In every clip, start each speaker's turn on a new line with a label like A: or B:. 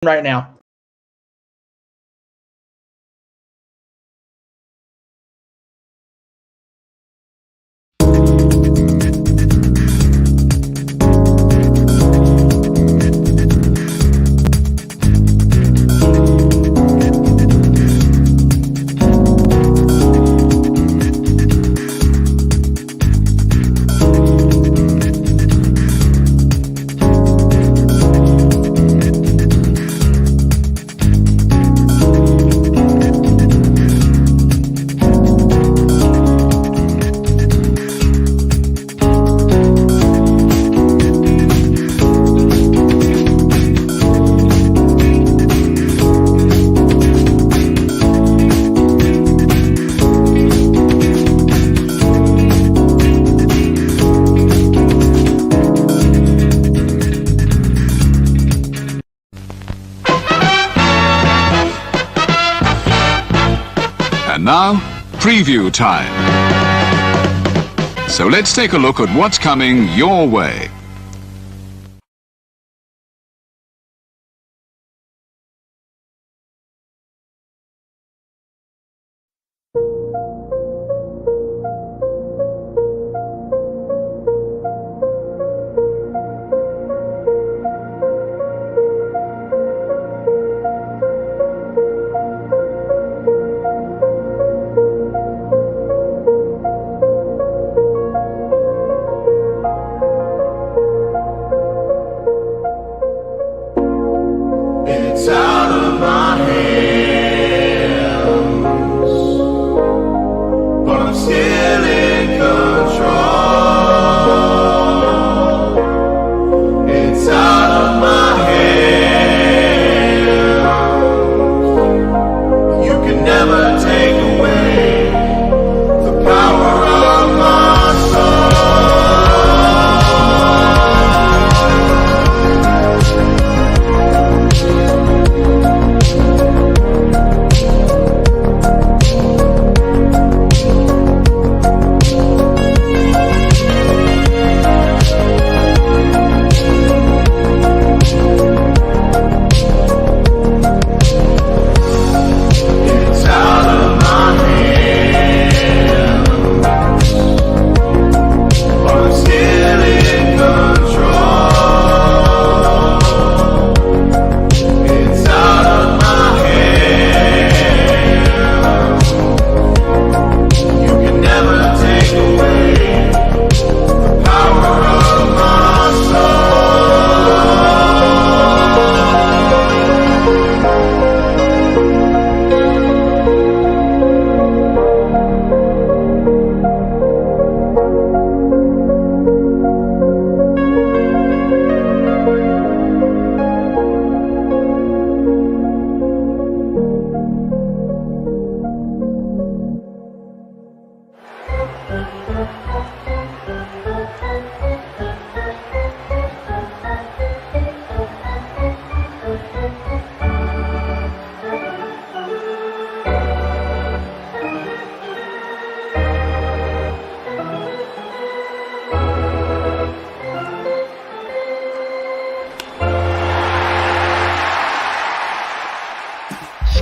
A: right now.
B: And now, preview time. So let's take a look at what's coming your way.
C: It's out of my hands, but I'm still in control. It's out of my hands. You can never take away the power of my soul.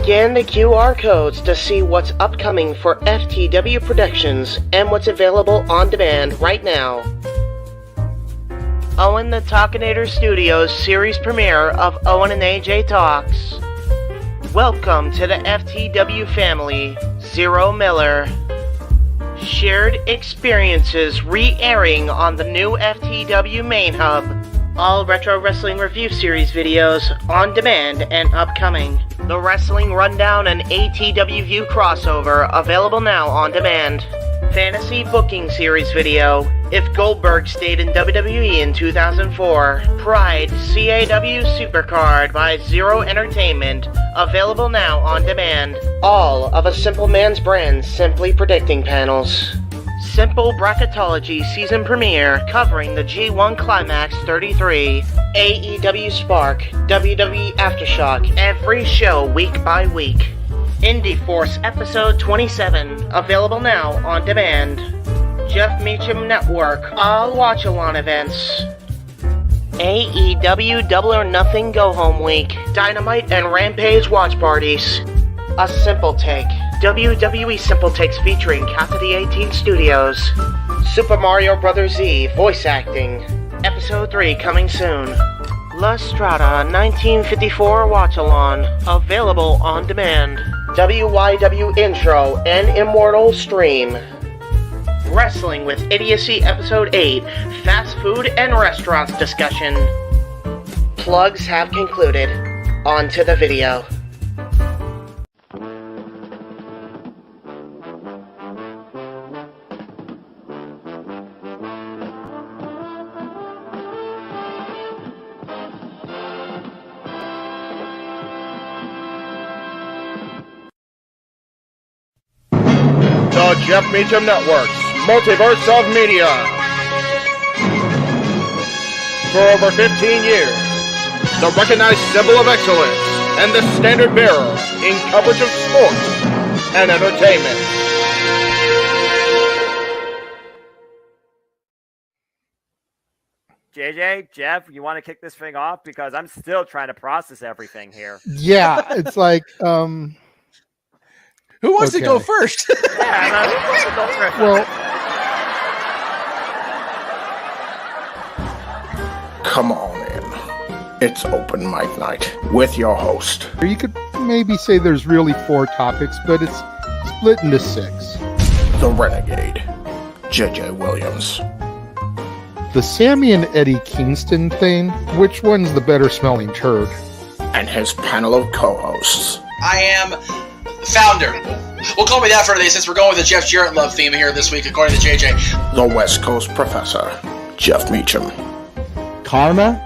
D: Scan the QR codes to see what's upcoming for FTW Productions and what's available on demand right now. Owen the Talkinator Studios series premiere of Owen and AJ Talks. Welcome to the FTW family, Zero Miller. Shared experiences re-airing on the new FTW main hub. All Retro Wrestling Review Series videos on demand and upcoming. The Wrestling Rundown and ATW View crossover available now on demand. Fantasy Booking Series video. If Goldberg stayed in WWE in 2004. Pride CAW Supercard by Zero Entertainment. Available now on demand. All of A Simple Man's Brand Simply Predicting panels. Simple Bracketology season premiere covering the G1 Climax 33, AEW Spark, WWE Aftershock, every show week by week. Indie Force episode 27, available now on demand. Jeff Meacham Network, all watch-along events. AEW Double or Nothing Go Home Week, Dynamite and Rampage watch parties. A Simple Take, WWE Simple Takes featuring Cassidy 18 Studios. Super Mario Bros. Z voice acting. Episode 3 coming soon. La Strada 1954 Watch-Along, available on demand. WYW Intro and Immortal Stream. Wrestling with Idiocy Episode 8, Fast Food and Restaurants discussion. Plugs have concluded. On to the video.
A: The Jeff Meacham Network's Multiverse of Media. For over 15 years, the recognized symbol of excellence and the standard bearer in coverage of sports and entertainment.
E: JJ, Jeff, you want to kick this thing off? Because I'm still trying to process everything here.
F: Yeah, it's like,
G: who wants to go first?
F: Well,
A: Come on in. It's open mic night with your host.
F: you could maybe say there's really 4 topics, but it's split into 6.
A: The Renegade, JJ Williams.
F: The Sammy and Eddie Kingston thing, which one's the better smelling turd?
A: And his panel of co-hosts.
G: I am founder. We'll call me that for today since we're going with the Jeff Jarrett love theme here this week, according to JJ.
A: The West Coast Professor, Jeff Meacham.
H: Karma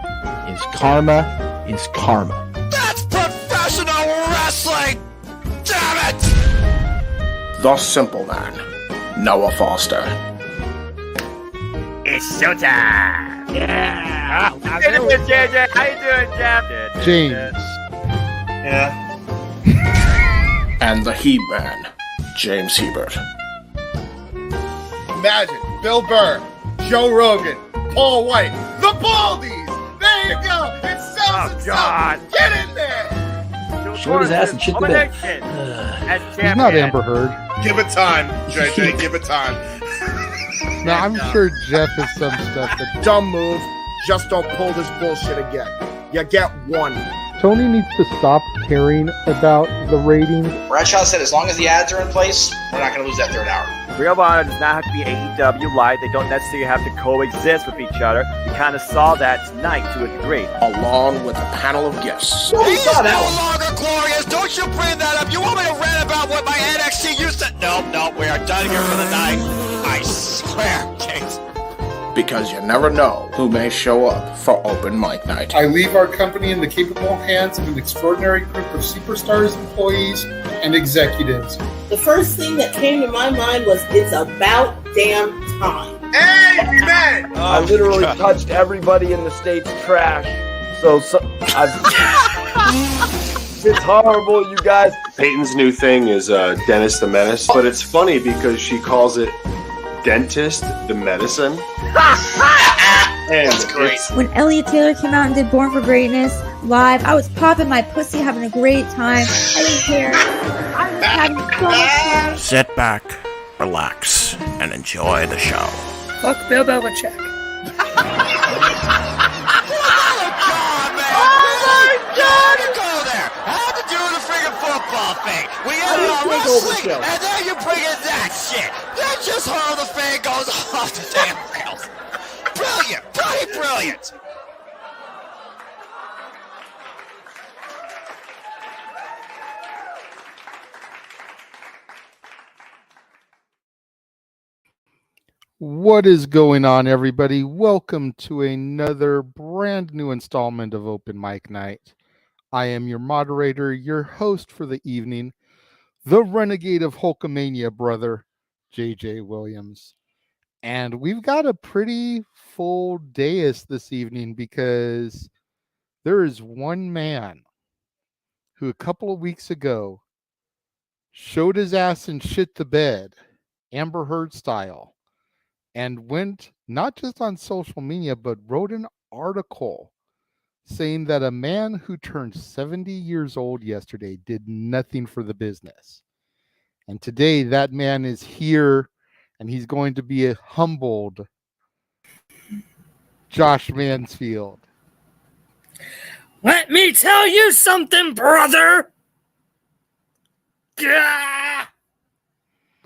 H: is karma is karma.
G: That's professional wrestling! Damn it!
A: The Simple Man, Noah Foster.
E: It's showtime! Yeah! How you doing, JJ? How you doing, Jeff?
F: James.
E: Yeah.
A: And the He-Man, James Hebert.
I: Imagine Bill Burr, Joe Rogan, Paul White, the Baldies. There you go. It sells itself. Get in there.
H: Short his ass and shit the bed.
F: He's not Amber Heard.
I: Give it time, JJ. Give it time.
F: Now, I'm sure Jeff has some stuff that
I: Dumb move. Just don't pull this bullshit again. You get one.
F: Tony needs to stop caring about the ratings.
G: Bradshaw said as long as the ads are in place, we're not going to lose that third hour.
E: Ring of Honor does not have to be AEW Live. They don't necessarily have to coexist with each other. We kind of saw that tonight to a degree.
A: Along with a panel of guests.
G: He is no longer glorious. Don't you bring that up. You want me to rant about what my NXT used to... No, we are done here for the night. I swear, James.
A: Because you never know who may show up for open mic night.
J: I leave our company in the capable hands of an extraordinary group of superstars, employees, and executives.
K: The first thing that came to my mind was, it's about damn time.
I: Amen.
L: I literally touched everybody in the state's trash. So it's horrible, you guys.
M: Peyton's new thing is Dennis the Menace, but it's funny because she calls it Dentist the Medicine.
G: That's great.
N: When Elliot Taylor came out and did Born for Greatness live, I was popping my pussy, having a great time. I didn't care. I was having so much fun.
O: Sit back, relax, and enjoy the show.
N: Fuck Bill Belichick.
G: Football thing. We ended on wrestling, and then you bring in that shit. That's just how the fan goes off the damn rails. Brilliant, brilliant.
F: What is going on, everybody? Welcome to another brand new installment of Open Mic Night. I am your moderator, your host for the evening, the renegade of Hulkamania brother, JJ Williams. And we've got a pretty full dais this evening because there is one man who a couple of weeks ago showed his ass and shit the bed, Amber Heard style, and went not just on social media, but wrote an article saying that a man who turned 70 years old yesterday did nothing for the business. And today that man is here and he's going to be humbled. Josh Mansfield.
P: Let me tell you something, brother.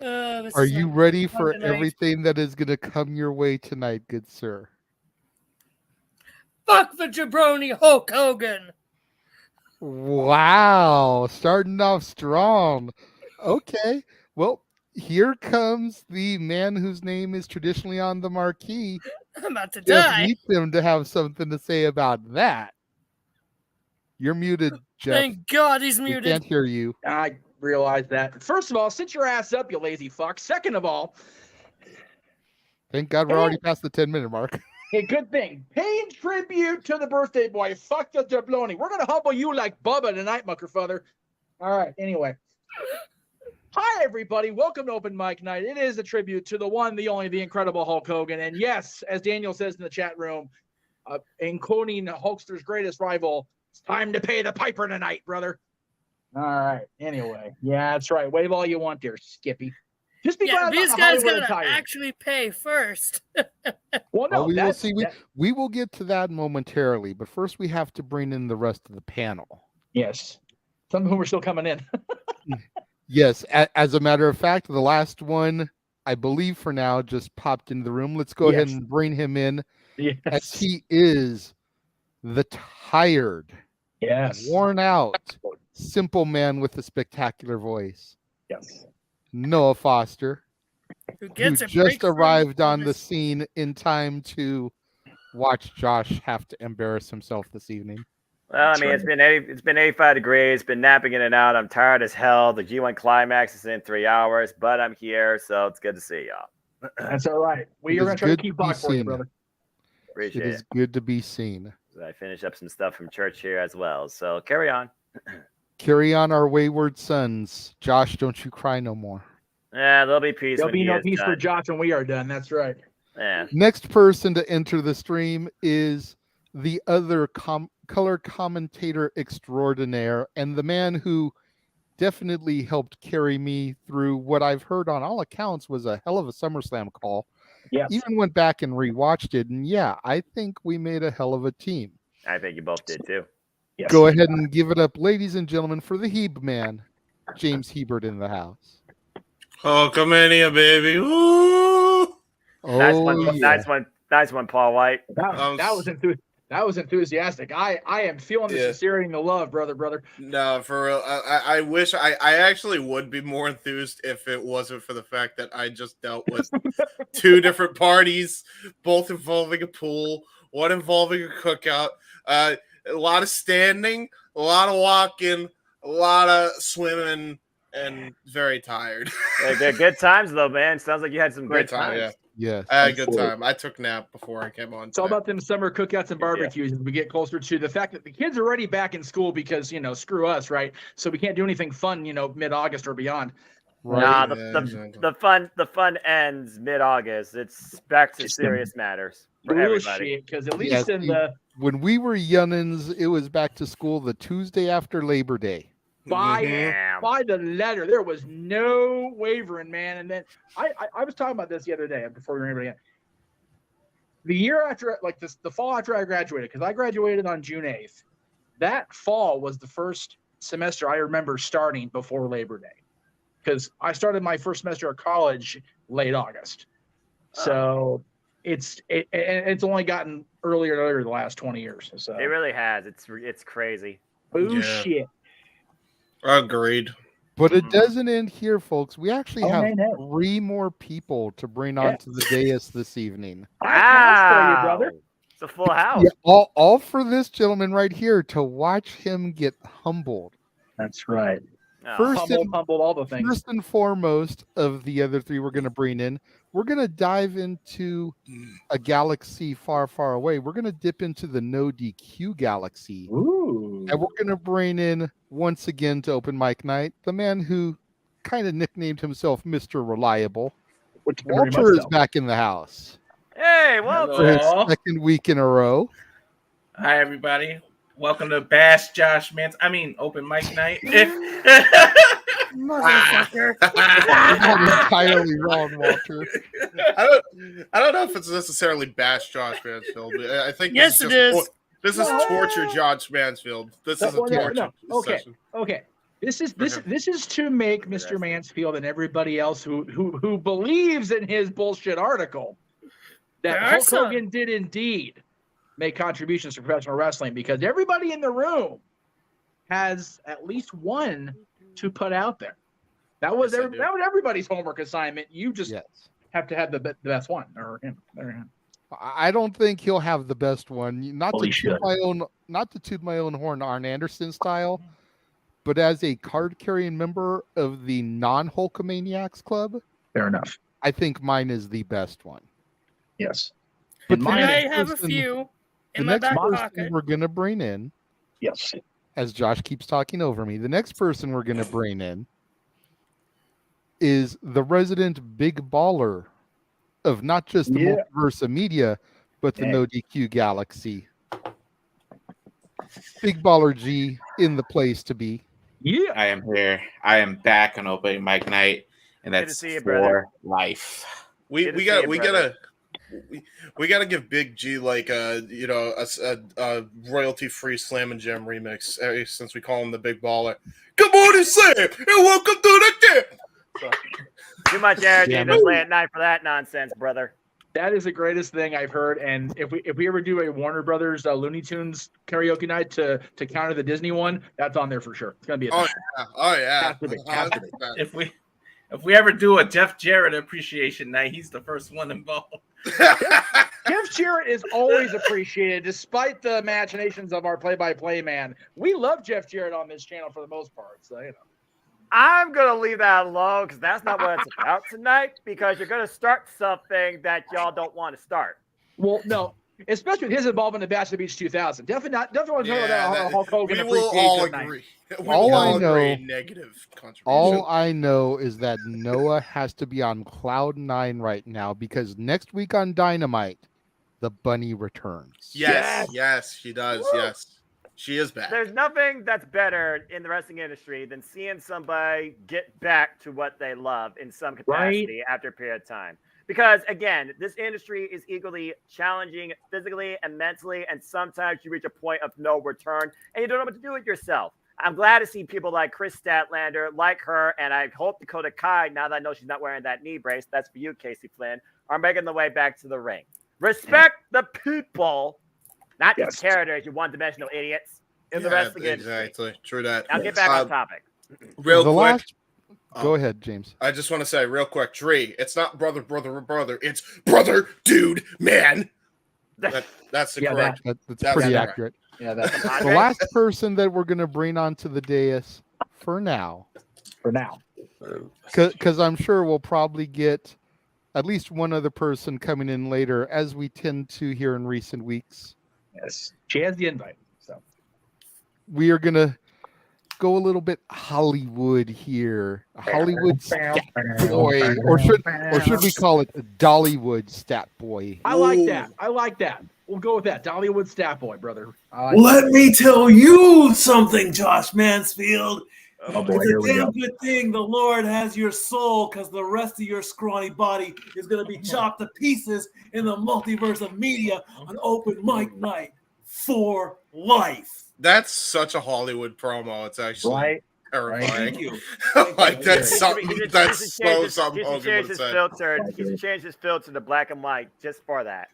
F: Are you ready for everything that is going to come your way tonight, good sir?
P: Fuck the jabroni Hulk Hogan.
F: Wow, starting off strong. Okay, well, here comes the man whose name is traditionally on the marquee.
P: I'm about to
F: Jeff
P: die.
F: needs him to have something to say about that. You're muted, Jeff.
P: Thank God he's
F: We
P: muted.
F: can't hear you.
Q: I realize that. First of all, sit your ass up, you lazy fuck. Second of all,
F: Thank God we're already past the 10-minute mark.
Q: a good thing. Paying tribute to the birthday boy. Fuck the jabloni. We're going to humble you like Bubba tonight, muckerfather. All right, anyway. Hi, everybody. Welcome to Open Mic Night. It is a tribute to the one, the only, the incredible Hulk Hogan. And yes, as Daniel says in the chat room, including Hulkster's greatest rival, it's time to pay the piper tonight, brother. All right. Anyway. Yeah, that's right. Wave all you want there, Skippy. Just be glad
P: these
Q: about
P: guys
Q: Hollywood
P: gotta
Q: attire.
P: actually pay first.
Q: Well, no,
F: we will
Q: that's-
F: see. We will get to that momentarily, but first we have to bring in the rest of the panel.
Q: Yes. Some of whom are still coming in.
F: Yes, as a matter of fact, the last one, I believe for now, just popped into the room. Let's go ahead and bring him in.
Q: Yes.
F: As he is the tired, worn out, simple man with a spectacular voice.
Q: Yes.
F: Noah Foster,
P: Who
F: who
P: gets a
F: just
P: break from
F: arrived on the scene in time to watch Josh have to embarrass himself this evening.
E: Well, I mean, it's been 85 degrees, been napping in and out. I'm tired as hell. The G1 climax is in 3 hours, but I'm here, so it's good to see y'all.
Q: That's all right. We are going to try to keep talk for you, brother.
E: Appreciate
F: It is good to be seen.
E: So I finished up some stuff from church here as well, so carry on.
F: Carry on our wayward sons. Josh, don't you cry no more.
E: Yeah, there'll be peace.
Q: There'll
E: when
Q: be
E: he
Q: no
E: is
Q: peace for
E: done.
Q: Josh when we are done. That's right.
E: Yeah.
F: Next person to enter the stream is the other color commentator extraordinaire and the man who definitely helped carry me through what I've heard on all accounts was a hell of a SummerSlam call.
Q: Yes.
F: Even went back and rewatched it, and yeah, I think we made a hell of a team.
E: I think you both did too.
Q: Yes.
F: Go ahead and give it up, ladies and gentlemen, for the Heb man, James Hebert in the house.
I: Hulkamania, baby. Ooh.
E: Nice one, Paul White.
Q: That was enthusiastic. I am feeling the sincerity and the love, brother.
I: No, for real. I wish I actually would be more enthused if it wasn't for the fact that I just dealt with two different parties, both involving a pool, one involving a cookout, a lot of standing, a lot of walking, a lot of swimming, and very tired.
E: They're good times though, man. Sounds like you had some
I: Great
E: good
I: time,
E: times.
I: yeah.
F: Yes.
I: I had a good time. I took a nap before I came on.
Q: It's all about them summer cookouts and barbecues as we get closer to the fact that the kids are already back in school because, screw us, right? So we can't do anything fun, mid-August or beyond.
F: Right.
E: Nah, the fun ends mid-August. It's back to serious matters for everybody.
Q: Because at least
F: when we were youngins, it was back to school the Tuesday after Labor Day.
Q: By the letter, there was no wavering, man. And then I was talking about this the other day before we were anybody. The year after, like the fall after I graduated, because I graduated on June 8th. That fall was the first semester I remember starting before Labor Day, because I started my first semester of college late August. So it's only gotten earlier and earlier the last 20 years. So
E: It really has. It's crazy.
Q: Bullshit.
I: Agreed.
F: But it doesn't end here, folks. We actually have
Q: no.
F: 3 more people to bring onto the dais this evening.
E: Wow,
Q: brother.
E: It's a full house.
F: Yeah, all for this gentleman right here to watch him get humbled.
Q: That's right.
F: First
Q: humbled all the things.
F: First and foremost of the other 3 we're going to bring in, we're going to dive into a galaxy far, far away. We're going to dip into the no DQ galaxy.
Q: Ooh.
F: And we're going to bring in, once again, to Open Mic Night, the man who kind of nicknamed himself Mr. Reliable. Walter is back in the house.
E: Hey,
F: For his
E: Walter.
F: second week in a row.
R: Hi, everybody. Welcome to Bash Josh Mans. Open mic night.
P: Motherfucker.
F: Entirely wrong, Walter.
I: I don't know if it's necessarily Bash Josh Mansfield. I think
P: Yes, it is.
I: This is torture Josh Mansfield. This is a torture session.
Q: Okay. This is to make Mr. Mansfield and everybody else who believes in his bullshit article that Hulk Hogan did indeed make contributions to professional wrestling, because everybody in the room has at least one to put out there. That was everybody's homework assignment. You just have to have the best one, or him.
F: I don't think he'll have the best one. Not to toot my own horn, Arn Anderson style, but as a card-carrying member of the non-Hulkamaniacs Club,
Q: fair enough.
F: I think mine is the best one.
Q: Yes.
F: But
P: I have a few in my back pocket.
F: We're gonna bring in,
Q: yes,
F: as Josh keeps talking over me, the next person we're gonna bring in is the resident big baller of not just the multiverse of media, but the No DQ galaxy. Big Baller G in the place to be.
Q: Yeah,
R: I am here. I am back on open mic night, and that's for life.
I: We gotta give Big G like a royalty free Slam and Jam remix, since we call him the Big Baller. Good morning, Sam, and welcome to the game.
E: Too much energy this late at night for that nonsense, brother.
Q: That is the greatest thing I've heard. And if we ever do a Warner Brothers Looney Tunes karaoke night to counter the Disney one, that's on there for sure. It's gonna be
I: Oh yeah.
R: If we ever do a Jeff Jarrett appreciation night, he's the first one involved.
Q: Jeff Jarrett is always appreciated, despite the machinations of our play-by-play man. We love Jeff Jarrett on this channel for the most part, so you know.
E: I'm going to leave that alone, because that's not what it's about tonight, because you're going to start something that y'all don't want to start.
Q: Well, no, especially with his involvement in Bash at the Beach 2000. Definitely want to talk about Hulk Hogan.
I: We will all agree.
F: All I know is that Noah has to be on cloud 9 right now, because next week on Dynamite, the bunny returns.
I: Yes, she does. Woo! Yes. She is back.
E: There's nothing that's better in the wrestling industry than seeing somebody get back to what they love in some capacity after a period of time. Because, again, this industry is equally challenging physically and mentally, and sometimes you reach a point of no return, and you don't know what to do with yourself. I'm glad to see people like Chris Statlander, like her, and I hope Dakota Kai, now that I know she's not wearing that knee brace, that's for you, Casey Flynn, are making the way back to the ring. Respect the people, not the characters, you one-dimensional idiots in the wrestling industry.
I: Exactly. True that.
E: I'll get back on topic.
I: Real quick.
F: Go ahead, James.
I: I just want to say real quick, Tree, it's not brother, it's brother, dude, man. That's the correct.
F: That's pretty accurate.
Q: Yeah, that's
F: the last person that we're going to bring onto the dais for now. Because I'm sure we'll probably get at least one other person coming in later, as we tend to here in recent weeks.
Q: Yes, she has the invite. So
F: we are going to go a little bit Hollywood here. Hollywood stat boy. Or should we call it Dollywood stat boy?
Q: I like that. We'll go with that. Dollywood stat boy, brother.
C: Let me tell you something, Josh Mansfield. It's a damn good thing the Lord has your soul, because the rest of your scrawny body is going to be chopped to pieces in the multiverse of media on open mic night for life.
I: That's such a Hollywood promo. It's actually terrifying.
C: Thank you.
I: Like that's something that's so something Hogan would have said.
E: He should change his filter to black and white just for that.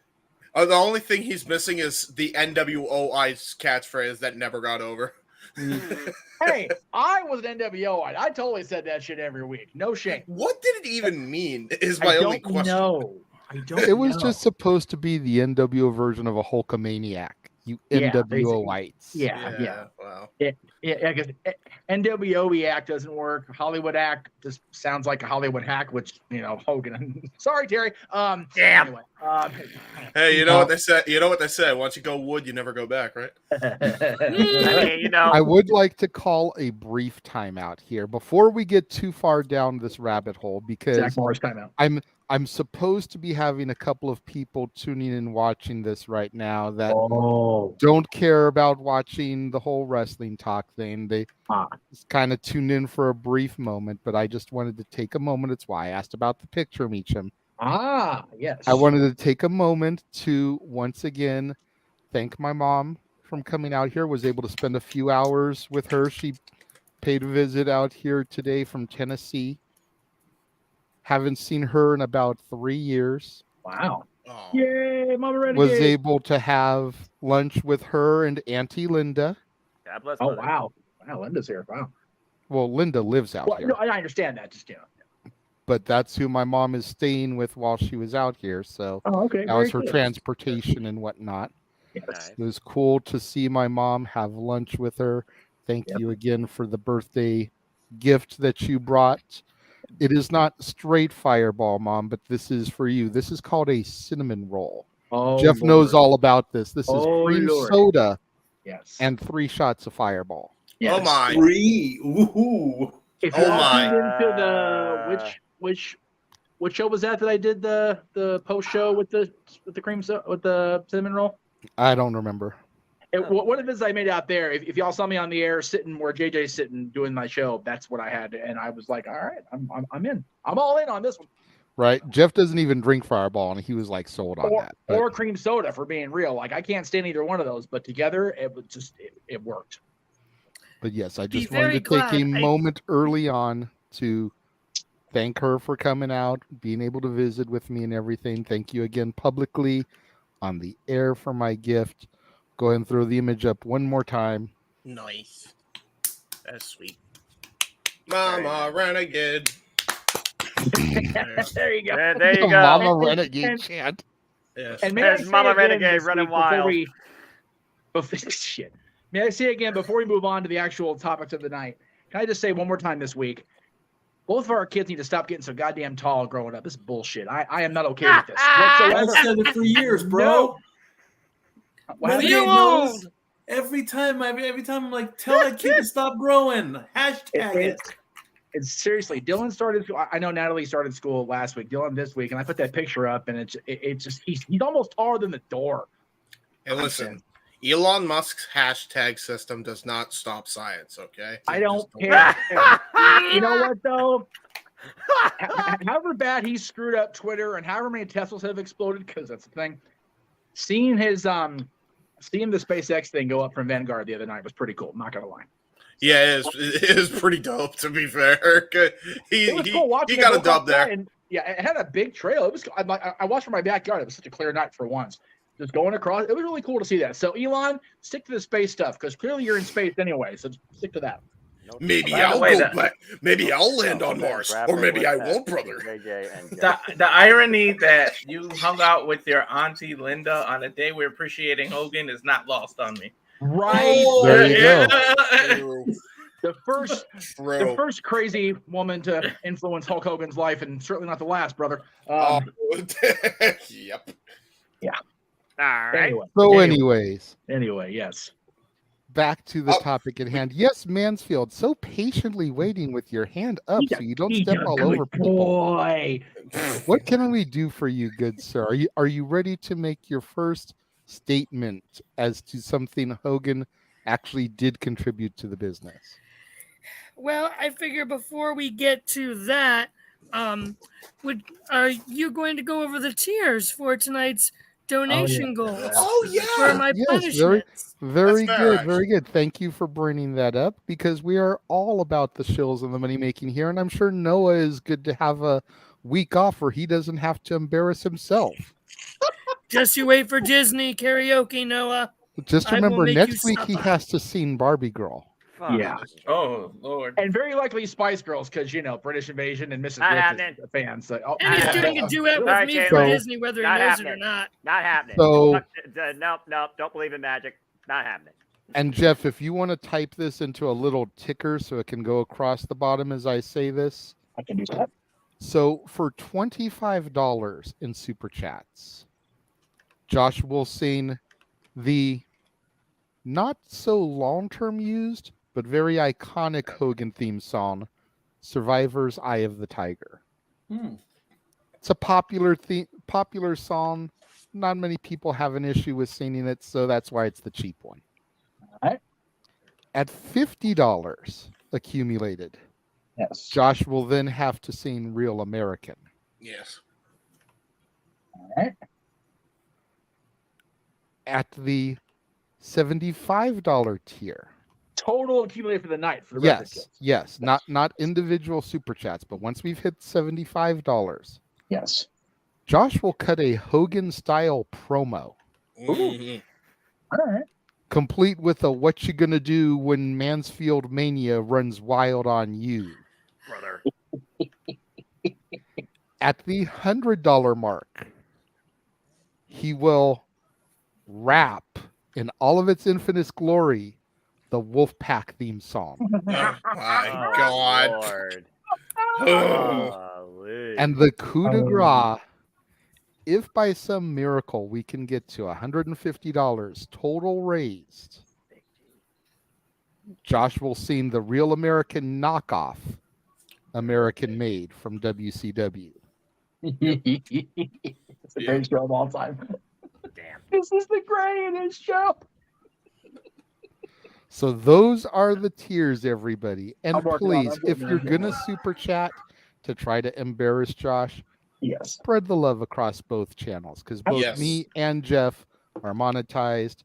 I: The only thing he's missing is the NWOI catchphrase that never got over.
Q: Hey, I was an NWO. I totally said that shit every week. No shame.
I: What did it even mean? Is my only question.
Q: I don't know.
F: It was just supposed to be the NWO version of a Hulkamaniac. You NWOites.
Q: Yeah.
I: Wow.
Q: Yeah, because NWO act doesn't work. Hollywood act just sounds like a Hollywood hack, which Hogan. Sorry, Terry. Anyway,
I: hey, you know what they said? You know what they said? Once you go wood, you never go back, right?
E: I mean,
F: I would like to call a brief timeout here before we get too far down this rabbit hole, because
Q: Zach Morris timeout.
F: I'm supposed to be having a couple of people tuning in watching this right now that don't care about watching the whole wrestling talk thing. They just kind of tuned in for a brief moment, but I just wanted to take a moment. It's why I asked about the picture, Meacham.
Q: Yes.
F: I wanted to take a moment to once again thank my mom from coming out here. Was able to spend a few hours with her. She paid a visit out here today from Tennessee. Haven't seen her in about 3 years.
Q: Wow. Yay, Mama Renegade.
F: Was able to have lunch with her and Auntie Linda.
E: God bless.
Q: Oh, wow. Wow, Linda's here. Wow.
F: Well, Linda lives out here.
Q: No, I understand that. Just,
F: But that's who my mom is staying with while she was out here. So
Q: okay,
F: that was her
Q: good.
F: transportation and whatnot.
Q: Yes.
F: It was cool to see my mom, have lunch with her. Thank you again for the birthday gift that you brought. It is not straight Fireball, Mom, but this is for you. This is called a cinnamon roll. Jeff knows all about this. This is cream soda and 3 shots of Fireball.
I: Yes. Oh my!
C: 3. Ooh.
Q: If you're into the which show was that I did the post show with the cream with the cinnamon roll?
F: I don't remember.
Q: What it is I made out there, if y'all saw me on the air sitting where JJ's sitting doing my show, that's what I had, and I was like, all right, I'm in. I'm all in on this one.
F: Right? Jeff doesn't even drink Fireball, and he was like sold on that. But,
Q: or cream soda, for being real. Like, I can't stand either one of those, but together it was just it worked.
F: But yes, I just wanted to take a moment early on to thank her for coming out, being able to visit with me and everything. Thank you again publicly on the air for my gift. Go ahead and throw the image up one more time.
I: Nice. That's sweet. Mama Renegade.
Q: There you go.
E: There you go.
F: Mama Renegade chant.
I: Yes.
Q: And
E: there's Mama Renegade running wild.
Q: Shit. May I say again before we move on to the actual topics of the night? Can I just say one more time this week? Both of our kids need to stop getting so goddamn tall growing up. This is bullshit. I am not okay with this whatsoever.
C: I've said it for years, bro.
Q: No.
C: Every time I'm like, tell that kid to stop growing. Hashtag it.
Q: It's seriously, Dylan started. I know Natalie started school last week. Dylan this week, and I put that picture up, and it's just he's almost taller than the door.
I: Hey, listen, Elon Musk's hashtag system does not stop science. Okay,
Q: I don't care. You know what though? However bad he screwed up Twitter, and however many Teslas have exploded, because that's the thing. Seeing the SpaceX thing go up from Vanguard the other night was pretty cool. I'm not gonna lie.
I: Yeah, it is pretty dope. To be fair, he got a dub there.
Q: And, yeah, it had a big trail. It was. I watched from my backyard. It was such a clear night for once. Just going across, it was really cool to see that. So Elon, stick to the space stuff because clearly you're in space anyway. So stick to that.
I: Maybe I'll go back. Maybe I'll land on Mars, or maybe I won't, brother.
R: The irony that you hung out with your auntie Linda on a day we're appreciating Hogan is not lost on me.
Q: Right
F: there you
Q: go. The first crazy woman to influence Hulk Hogan's life, and certainly not the last, brother.
I: Yep.
Q: Yeah.
E: All right.
Q: Anyway, yes.
F: Back to the topic at hand. Yes, Mansfield, so patiently waiting with your hand up so you don't step all over people.
Q: Boy.
F: What can we do for you, good sir? Are you ready to make your first statement as to something Hogan actually did contribute to the business?
P: Well, I figure before we get to that, are you going to go over the tiers for tonight's donation goals?
I: Oh yeah,
P: for my punishments.
F: Very good, very good. Thank you for bringing that up because we are all about the shills and the money making here, and I'm sure Noah is good to have a week off where he doesn't have to embarrass himself.
P: Just you wait for Disney karaoke, Noah.
F: Just remember, next week he has to sing Barbie Girl.
Q: Yeah.
R: Oh Lord.
Q: And very likely Spice Girls because British Invasion and Mrs. Ritz is a fan. So
P: and he's doing a duet with me for Disney, whether he knows it or not.
E: Not happening.
F: So
E: nope. Don't believe in magic. Not happening.
F: And Jeff, if you want to type this into a little ticker so it can go across the bottom as I say this,
Q: I can do that.
F: So for $25 in super chats, Josh will sing the not so long-term used, but very iconic Hogan theme song, Survivor's Eye of the Tiger. It's a popular song. Not many people have an issue with singing it, so that's why it's the cheap one.
Q: All right.
F: At $50 accumulated,
Q: yes,
F: Josh will then have to sing Real American.
I: Yes.
Q: All right.
F: At the $75 tier.
Q: Total accumulated for the night. For the rest of the
F: Yes. Not individual super chats, but once we've hit $75,
Q: yes,
F: Josh will cut a Hogan style promo.
I: Mm-hmm.
Q: All right.
F: Complete with a what you gonna do when Mansfield Mania runs wild on you.
E: Brother.
F: At the $100 mark, he will rap in all of its infinite glory the Wolfpack theme song.
I: Oh my God.
E: Lord.
F: And the coup de grace, if by some miracle we can get to $150 total raised, Josh will sing the Real American knockoff, American Made from WCW.
Q: It's the greatest show of all time.
E: Damn.
Q: This is the greatest show.
F: So those are the tiers, everybody. And
Q: I'm working on
F: please,
Q: it.
F: if you're going to super chat to try to embarrass Josh,
Q: yes,
F: spread the love across both channels, because both me and Jeff are monetized.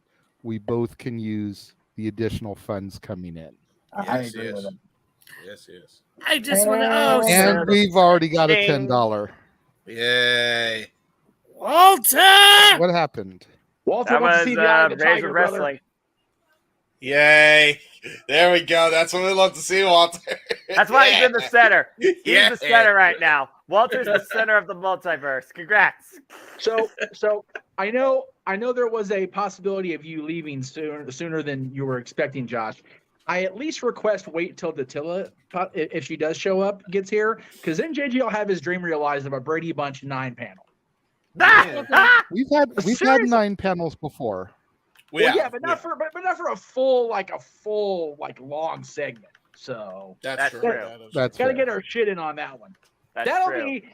F: We both can use the additional funds coming in.
Q: I agree with him.
I: Yes.
P: I just want to.
F: And we've already got a $10.
I: Yay.
P: Walter!
F: What happened?
Q: Walter
E: That
Q: wants
E: was
Q: to see the Eye of the
E: Razor
Q: Tiger, brother.
E: Wrestling.
I: Yay. There we go. That's what we love to see, Walter.
E: That's why he's in the center. He's
I: Yeah.
E: the center right now. Walter's the center of the multiverse. Congrats.
Q: So I know there was a possibility of you leaving sooner than you were expecting, Josh. I at least request wait till Datilla, if she does show up, gets here, because then JJ will have his dream realized of a Brady Bunch 9-panel.
F: We've had 9 panels before.
Q: But not for a full long segment. So
E: That's true.
F: That's
Q: gotta
F: fair.
Q: get our shit in on that one. That'll be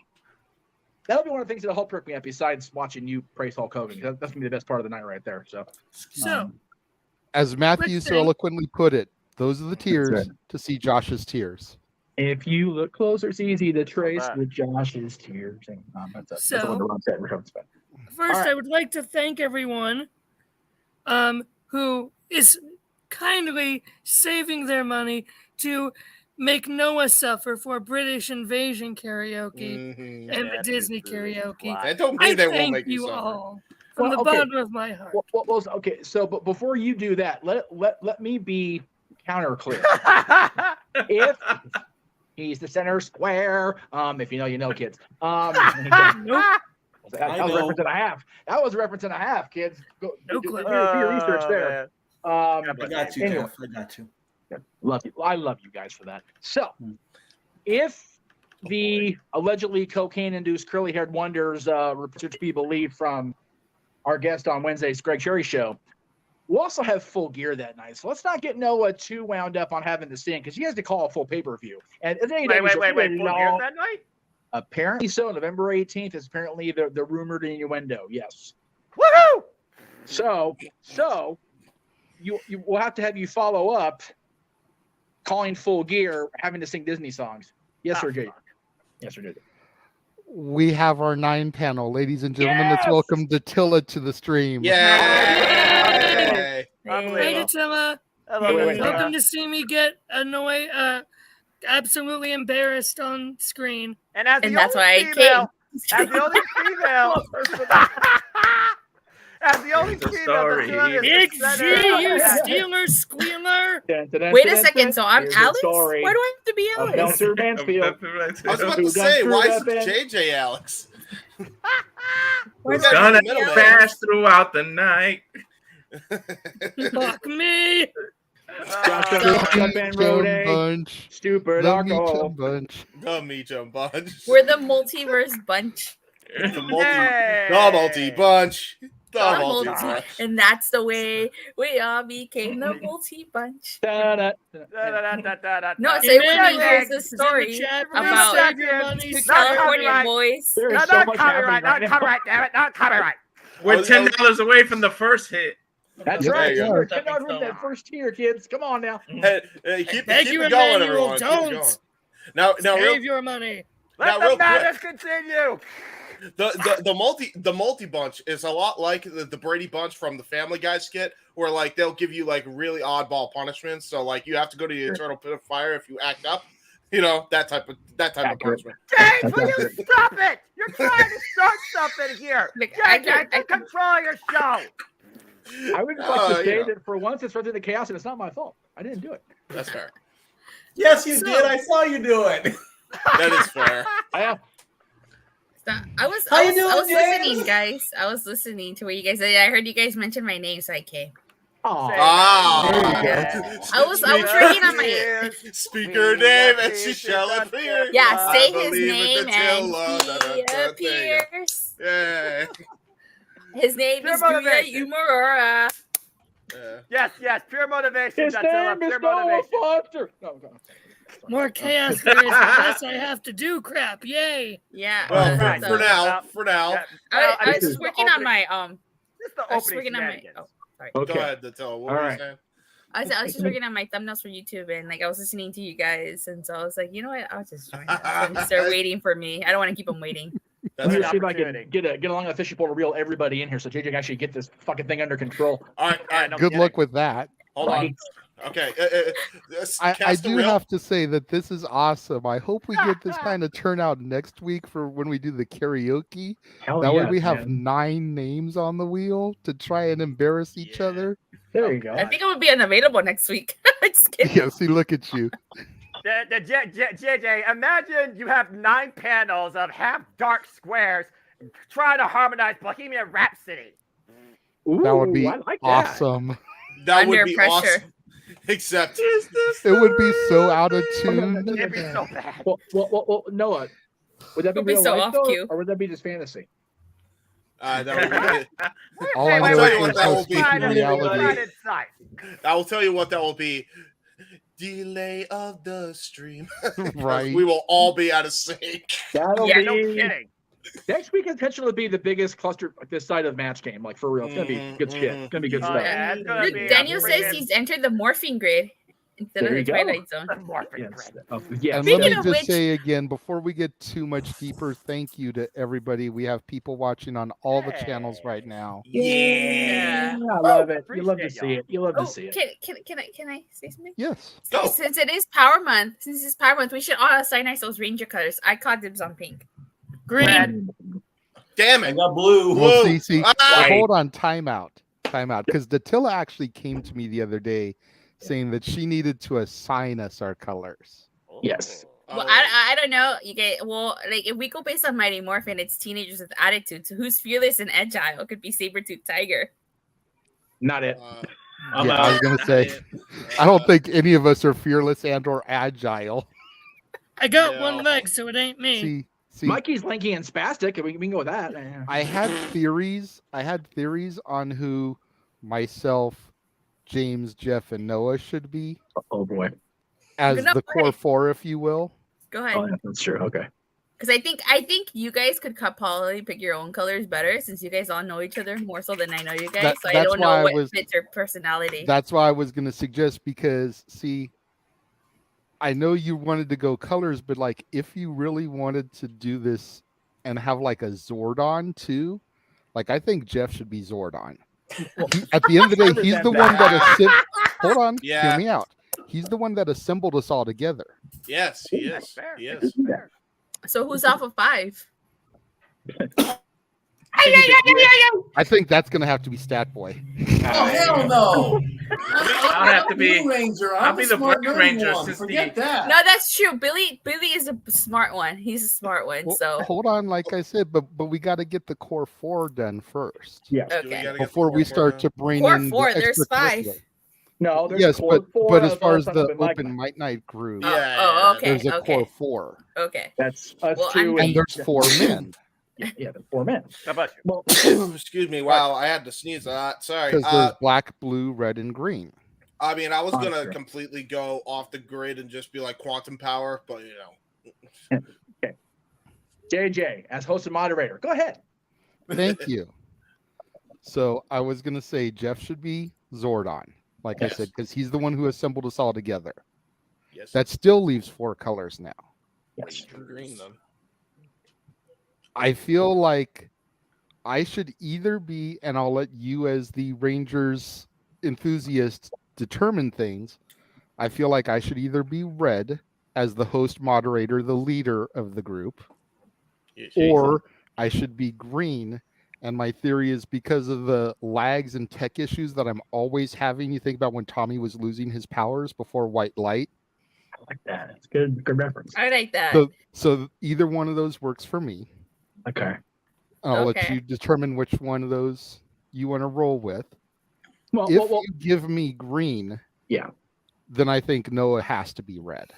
Q: one of the things that'll help perk me up besides watching you praise Hulk Hogan. That's gonna be the best part of the night right there. So
F: As Matthew so eloquently put it, those are the tiers
Q: right.
F: to see Josh's tears.
Q: if you look closer, it's easy to trace with Josh's tears. That's what the wrong said.
P: First, I would like to thank everyone who is kindly saving their money to make Noah suffer for British Invasion karaoke and the Disney karaoke.
I: That don't mean they won't
P: thank
I: make you
P: you
I: suffer.
P: all from the bottom of my heart.
Q: Okay, so but before you do that, let me be counter clear. If he's the center square, if you know, you know, kids. Nope. That was a reference and a half. That was a reference and a half, kids. Go do your research there.
H: I got you,
Q: anyway.
H: Jeff. I got you.
Q: Love you. I love you guys for that. So, if the allegedly cocaine-induced curly-haired wonders to be believed from our guest on Wednesday's Greg Cherry show, we'll also have Full Gear that night. So let's not get Noah too wound up on having to sing because he has to call a full pay-per-view. And
E: Wait, Full Gear that night?
Q: Apparently so. November 18th is apparently the rumored innuendo. Yes.
E: Woohoo!
Q: So you will have to have you follow up calling Full Gear, having to sing Disney songs. Yes, sir, Jay. Yes, sir, Jay.
F: We have our 9-panel. Ladies and gentlemen, let's welcome Datilla to the stream.
P: Hey, Datilla. Welcome to see me get annoyed, absolutely embarrassed on screen.
E: And that's why I came. As the only female person. As the only female.
P: Big G, you stealer squealer.
K: Wait a second, so I'm Alex? Why do I have to be Alex?
Q: Meltzer Mansfield.
I: I was about to say, why is JJ Alex?
R: We're gonna crash throughout the night.
P: Fuck me.
F: Bunch.
Q: Stupid
F: The
Q: alcohol.
F: Meachum bunch.
I: The Meachum bunch.
S: We're the multiverse bunch.
I: The multi bunch. The multi bunch.
S: And that's the way we all became the multi bunch. No, so everybody hears the story about two California boys.
E: Not copyright, not copyright, damn it, not copyright.
R: We're $10 away from the first hit.
Q: That's right. We're $10 from that first tier, kids. Come on now.
I: Keep
P: Thank you,
I: it going,
P: Emmanuel.
I: everyone. Keep it going. Now,
P: Save your money.
E: Let the madness continue.
I: The multi bunch is a lot like the Brady Bunch from the Family Guy skit, where like they'll give you like really oddball punishments. So like you have to go to the eternal pit of fire if you act up. You know, that type of punishment.
E: James, will you stop it? You're trying to start something here. James, take control of your show.
Q: I would just like to say that for once it's running the chaos and it's not my fault. I didn't do it.
I: That's fair.
H: Yes, you did. I saw you do it.
I: That is fair.
S: I was
H: James?
S: listening, guys. I was listening to what you guys said. I heard you guys mention my name, so I came. I was working on my
I: speak her name and she shall appear.
S: Yeah, say his name and he appears.
I: Yeah.
S: His name is Yuya Umurora.
E: Yes, pure motivation.
Q: His
E: That's
Q: name is
E: pure
Q: Noah
E: motivation.
Q: Foster. No.
P: More chaos there is, the less I have to do crap. Yay.
S: Yeah.
I: Well, for now.
S: I was just working on my
E: Just the
S: I was
E: opening
S: working on my
E: shenanigans.
S: sorry.
I: Go ahead, Deville. What were you saying?
S: I was just working on my thumbnails for YouTube, and like I was listening to you guys, and so I was like, you know what? I'll just join us. They're waiting for me. I don't want to keep them waiting.
Q: Let me see if I can get along the fishing pole to reel everybody in here so JJ can actually get this fucking thing under control.
I: All right.
F: Good luck with that.
I: Hold on. Okay.
F: I do have to say that this is awesome. I hope we get this kind of turnout next week for when we do the karaoke. That way we have 9 names on the wheel to try and embarrass each other.
Q: There you go.
S: I think it would be unavailable next week. Just kidding.
F: Yeah, see, look at you.
E: JJ, imagine you have 9 panels of half dark squares trying to harmonize Bohemian Rhapsody.
F: That would be awesome.
I: That
S: Under
I: would be
S: pressure.
I: awesome. Except
F: it would be so out of tune.
E: It'd be so bad.
Q: Well, Noah, would that be
S: It'll be
Q: real
S: so
Q: life,
S: off
Q: though,
S: cue.
Q: or would that be just fantasy?
I: That would be
F: All I
I: I'll
F: know
I: tell you
F: is
I: what
F: there's
I: that
F: no
I: will be.
F: speaking reality.
I: I will tell you what that will be. Delay of the stream.
F: Right.
I: We will all be out of sync.
Q: That'll
E: Yeah,
Q: be
E: no kidding.
Q: next week. Intentionally be the biggest cluster this side of the match game. Like for real, it's gonna be good shit. It's gonna be good stuff.
E: Yeah, it's gonna be
S: Daniel says he's entered the morphing grid instead of
Q: There
S: the
Q: you go.
S: Twilight Zone.
Q: Yeah.
F: And let me
S: Speaking of
F: just
S: which-
F: say again, before we get too much deeper, thank you to everybody. We have people watching on all the channels right now.
S: Yeah.
Q: I love it. You love to
E: Appreciate
Q: see it. You love to see it.
S: Can I say something?
F: Yes.
I: Go.
S: Since it is Power Month, we should all assign ourselves Ranger colors. I caught dibs on pink.
P: Green.
I: Damn
H: I
I: it.
H: got blue.
F: Well, see,
I: Ah!
F: hold on, time out. Because Datilla actually came to me the other day saying that she needed to assign us our colors.
Q: Yes.
S: Well, I don't know. You get like if we go based on Mighty Morphin, it's teenagers with attitude. So who's fearless and agile? It could be Sabretooth Tiger.
Q: Not it.
F: I was gonna say, I don't think any of us are fearless and or agile.
P: I got one leg, so it ain't me.
F: See,
Q: Mikey's lanky and spastic. We can go with that.
F: I had theories on who myself, James, Jeff, and Noah should be.
Q: Oh boy.
F: As
S: Good enough,
F: the core 4, if you will.
S: Go ahead.
Q: Oh, yeah, that's true. Okay.
S: Because I think you guys could probably pick your own colors better since you guys all know each other more so than I know you guys. So I
F: that's
S: don't
F: why
S: know
F: I
S: what
F: was-
S: fits your personality.
F: That's why I was going to suggest, because see, I know you wanted to go colors, but like if you really wanted to do this and have like a Zordon too, like I think Jeff should be Zordon. At the end of the day, he's the one that hold on, hear me out. He's the one that assembled us all together.
I: Yes, he is. He is.
S: So who's off of 5?
F: I think that's going to have to be Stat Boy.
C: Oh hell no!
R: I'll have to be.
C: Blue Ranger.
R: I'll
C: I'm
R: be
C: the
R: the
C: smart
R: Black
C: nerdy
R: Ranger
C: one.
R: since
C: Forget
R: the.
C: that.
S: No, that's true. Billy is a smart one. He's a smart one.
F: Well,
S: So
F: hold on, like I said, but we got to get the core 4 done first.
Q: Yeah.
S: okay.
F: Before we start to bring
S: Core
F: in
S: 4,
F: the
S: there's 5.
F: extracurricular.
Q: No, there's
F: Yes,
Q: core 4.
F: but as far as
Q: that's
F: the
Q: open mic
F: open mic night group,
S: Oh, okay.
F: there's a
S: Okay.
F: core 4.
S: Okay.
Q: That's us
S: Well,
Q: 2
F: and there's 4 men.
Q: Yeah, there's 4 men.
E: How about you?
Q: Well,
I: Excuse me. Wow, I had to sneeze a lot. Sorry.
F: Because there's black, blue, red, and green.
I: I mean, I was gonna
Q: Sure.
I: completely go off the grid and just be like quantum power, but you know.
Q: Okay. JJ, as host and moderator, go ahead.
F: Thank you. So I was going to say Jeff should be Zordon, like I said, because he's the one who assembled us all together.
I: Yes.
F: That still leaves 4 colors now.
Q: Yes.
I: Green then.
F: I feel like I should either be, and I'll let you as the Rangers enthusiast determine things. I feel like I should either be red as the host moderator, the leader of the group, or I should be green. And my theory is because of the lags and tech issues that I'm always having. You think about when Tommy was losing his powers before white light.
Q: I like that. It's good reference.
S: I like that.
F: So either one of those works for me.
Q: Okay.
F: I'll let you determine which one of those you want to roll with.
Q: Well,
F: if you give me green,
Q: yeah,
F: then I think Noah has to be red.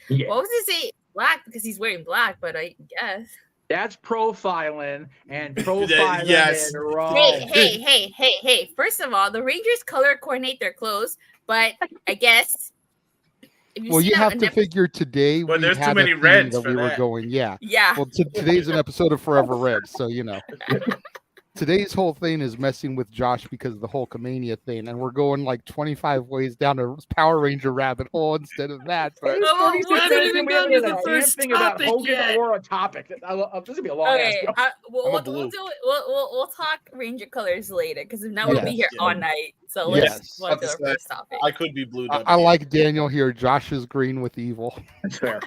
Q: Yeah.
S: What was he say? Black because he's wearing black, but I guess.
Q: That's profiling and profiling.
I: Yes.
Q: Wrong.
S: Hey. First of all, the Rangers color coordinate their clothes, but I guess.
F: Well, you have to figure today.
R: Well,
F: we
R: there's
F: had
R: too many
F: a theme
R: reds
F: that
R: for
F: we were
R: that.
F: going. Yeah.
S: Yeah.
F: Well, today's an episode of Forever Red, so you know. Today's whole thing is messing with Josh because of the Hulkamania thing, and we're going like 25 ways down a Power Ranger rabbit hole instead of that. But
S: we haven't even
Q: gotten to the first topic yet. Or a topic. This is gonna be a long.
S: Okay,
Q: ass
S: we'll talk Ranger colors later because now we'll be here all night. So let's go to our first topic.
I: I could be blue.
F: I like Daniel here. Josh is green with evil.
Q: That's fair.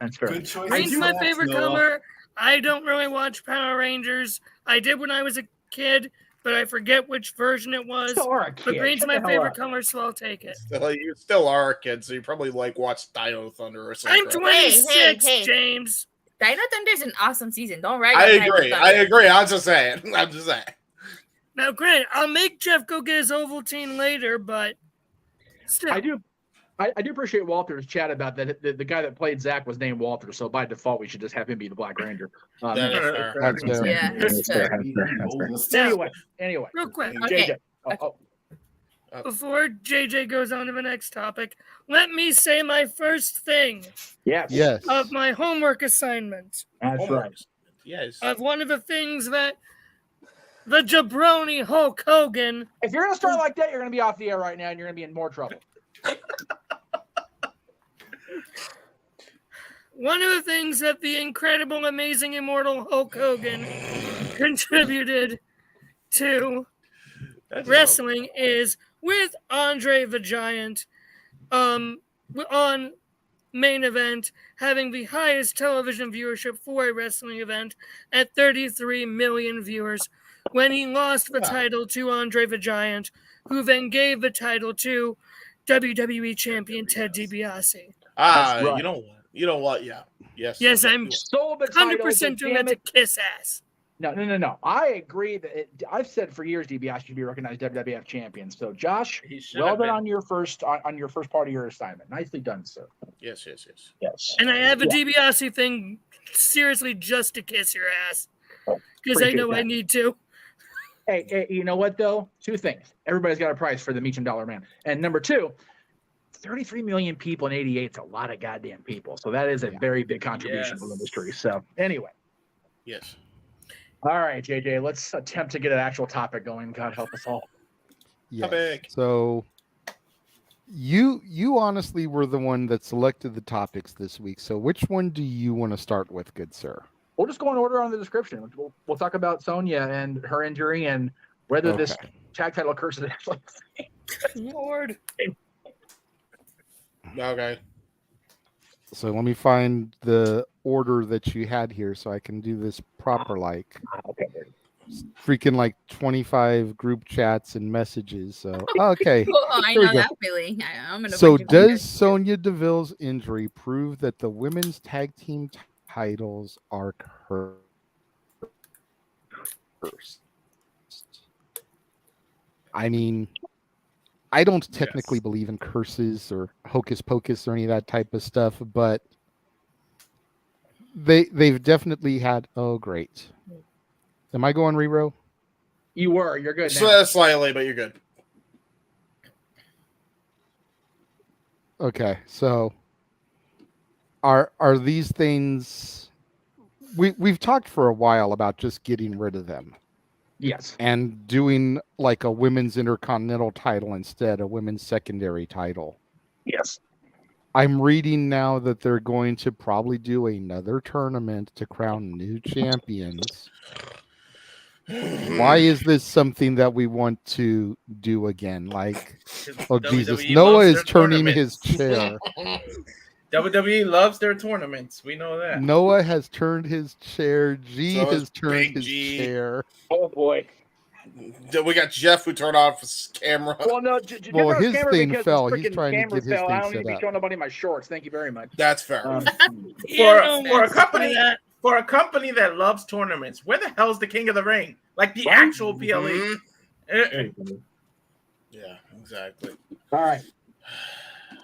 Q: That's fair.
C: Good choice.
P: Green's my favorite color. I don't really watch Power Rangers. I did when I was a kid, but I forget which version it was.
Q: Still are a kid.
P: But green's
Q: Shut
P: my
Q: the hell
P: favorite
Q: up.
P: color, so I'll take it.
I: You still are a kid, so you probably like watch Dino Thunder or something.
P: I'm 26, James.
S: Dino Thunder's an awesome season. Don't write.
I: I agree. I'm just saying.
P: Now, granted, I'll make Jeff go get his Ovaltine later, but still.
Q: I do appreciate Walter's chat about that. The guy that played Zach was named Walter, so by default we should just have him be the Black Ranger.
F: That's fair.
S: Yeah, that's fair.
Q: Anyway,
P: real quick.
S: Okay.
Q: JJ.
P: Before JJ goes on to the next topic, let me say my first thing.
Q: Yes.
P: Of my homework assignment.
Q: That's right.
I: Yes.
P: Of one of the things that the jabroni Hulk Hogan.
Q: If you're gonna start like that, you're gonna be off the air right now, and you're gonna be in more trouble.
P: One of the things that the incredible, amazing, immortal Hulk Hogan contributed to wrestling is with Andre the Giant on main event having the highest television viewership for a wrestling event at 33 million viewers when he lost the title to Andre the Giant, who then gave the title to WWE champion Ted DiBiase.
Q: Right.
I: You know what? Yeah.
P: Yes, I'm
Q: so
P: 100% doing that to kiss ass.
Q: No. I agree that I've said for years DiBiase should be recognized WWF champion. So Josh, well done on your first part of your assignment. Nicely done, sir.
I: Yes.
P: And I have a DiBiase thing seriously just to kiss your ass because I know I need to.
Q: Hey, you know what though? 2 things. Everybody's got a prize for the Meacham Dollar Man, and number 2. 33 million people in 88 is a lot of goddamn people. So that is a very big contribution to the industry. So anyway.
I: Yes.
Q: All right, JJ, let's attempt to get an actual topic going. God help us all.
F: Yeah. So you honestly were the one that selected the topics this week. So which one do you want to start with, good sir?
Q: We'll just go in order on the description. We'll talk about Sonya and her injury and whether this tag title curse is actually
P: Lord.
I: Okay.
F: So let me find the order that you had here so I can do this proper like.
Q: Okay.
F: freaking like 25 group chats and messages. So okay.
S: Oh, I
F: Here we
S: know
F: go.
S: that feeling. I'm gonna
F: So
S: bunch of
F: does Sonya Deville's injury prove that the women's tag team titles are cursed? I mean, I don't technically believe in curses or hocus pocus or any of that type of stuff, but they've definitely had. Oh, great. Am I going Rero?
Q: You were. You're good now.
I: Slightly, but you're good.
F: Okay, so are these things? We've talked for a while about just getting rid of them.
Q: Yes.
F: And doing like a women's intercontinental title instead, a women's secondary title.
Q: Yes.
F: I'm reading now that they're going to probably do another tournament to crown new champions. Why is this something that we want to do again? Like, oh Jesus,
R: WWE
F: Noah
R: loves
F: is
R: their
F: turning his chair.
R: WWE loves their tournaments. We know that.
F: Noah has turned his chair. G
I: So
F: has
I: is
F: turned
I: Big
F: his
I: G.
F: chair.
Q: Oh boy.
I: We got Jeff who turned off his camera.
Q: Well, no,
F: Well, his
Q: camera
F: thing
Q: because
F: fell.
Q: his
F: He's
Q: freaking
F: trying to
Q: camera
F: get his
Q: fell. I
F: thing
Q: don't need
F: set
Q: to be
F: up.
Q: showing nobody my shorts. Thank you very much.
I: That's fair.
R: For a company that loves tournaments, where the hell's the King of the Ring? Like the actual PLE.
I: Yeah, exactly.
Q: All right.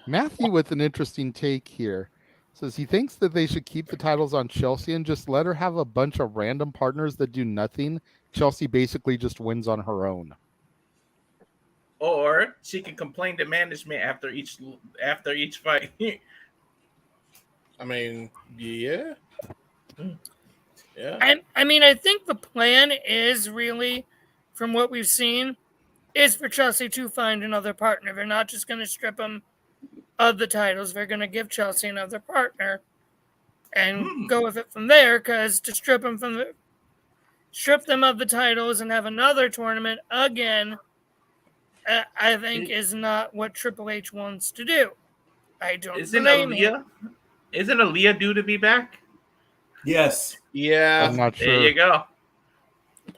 F: Matthew with an interesting take here. Says he thinks that they should keep the titles on Chelsea and just let her have a bunch of random partners that do nothing. Chelsea basically just wins on her own.
R: Or she can complain to management after each fight.
I: I mean, yeah. Yeah.
P: I mean, I think the plan is really, from what we've seen, is for Chelsea to find another partner. They're not just going to strip them of the titles. They're going to give Chelsea another partner and go with it from there. Because to strip them of the titles and have another tournament again, I think is not what Triple H wants to do. I don't blame him.
R: Isn't Aaliyah due to be back?
C: Yes.
I: Yeah.
F: I'm not sure.
R: There you go.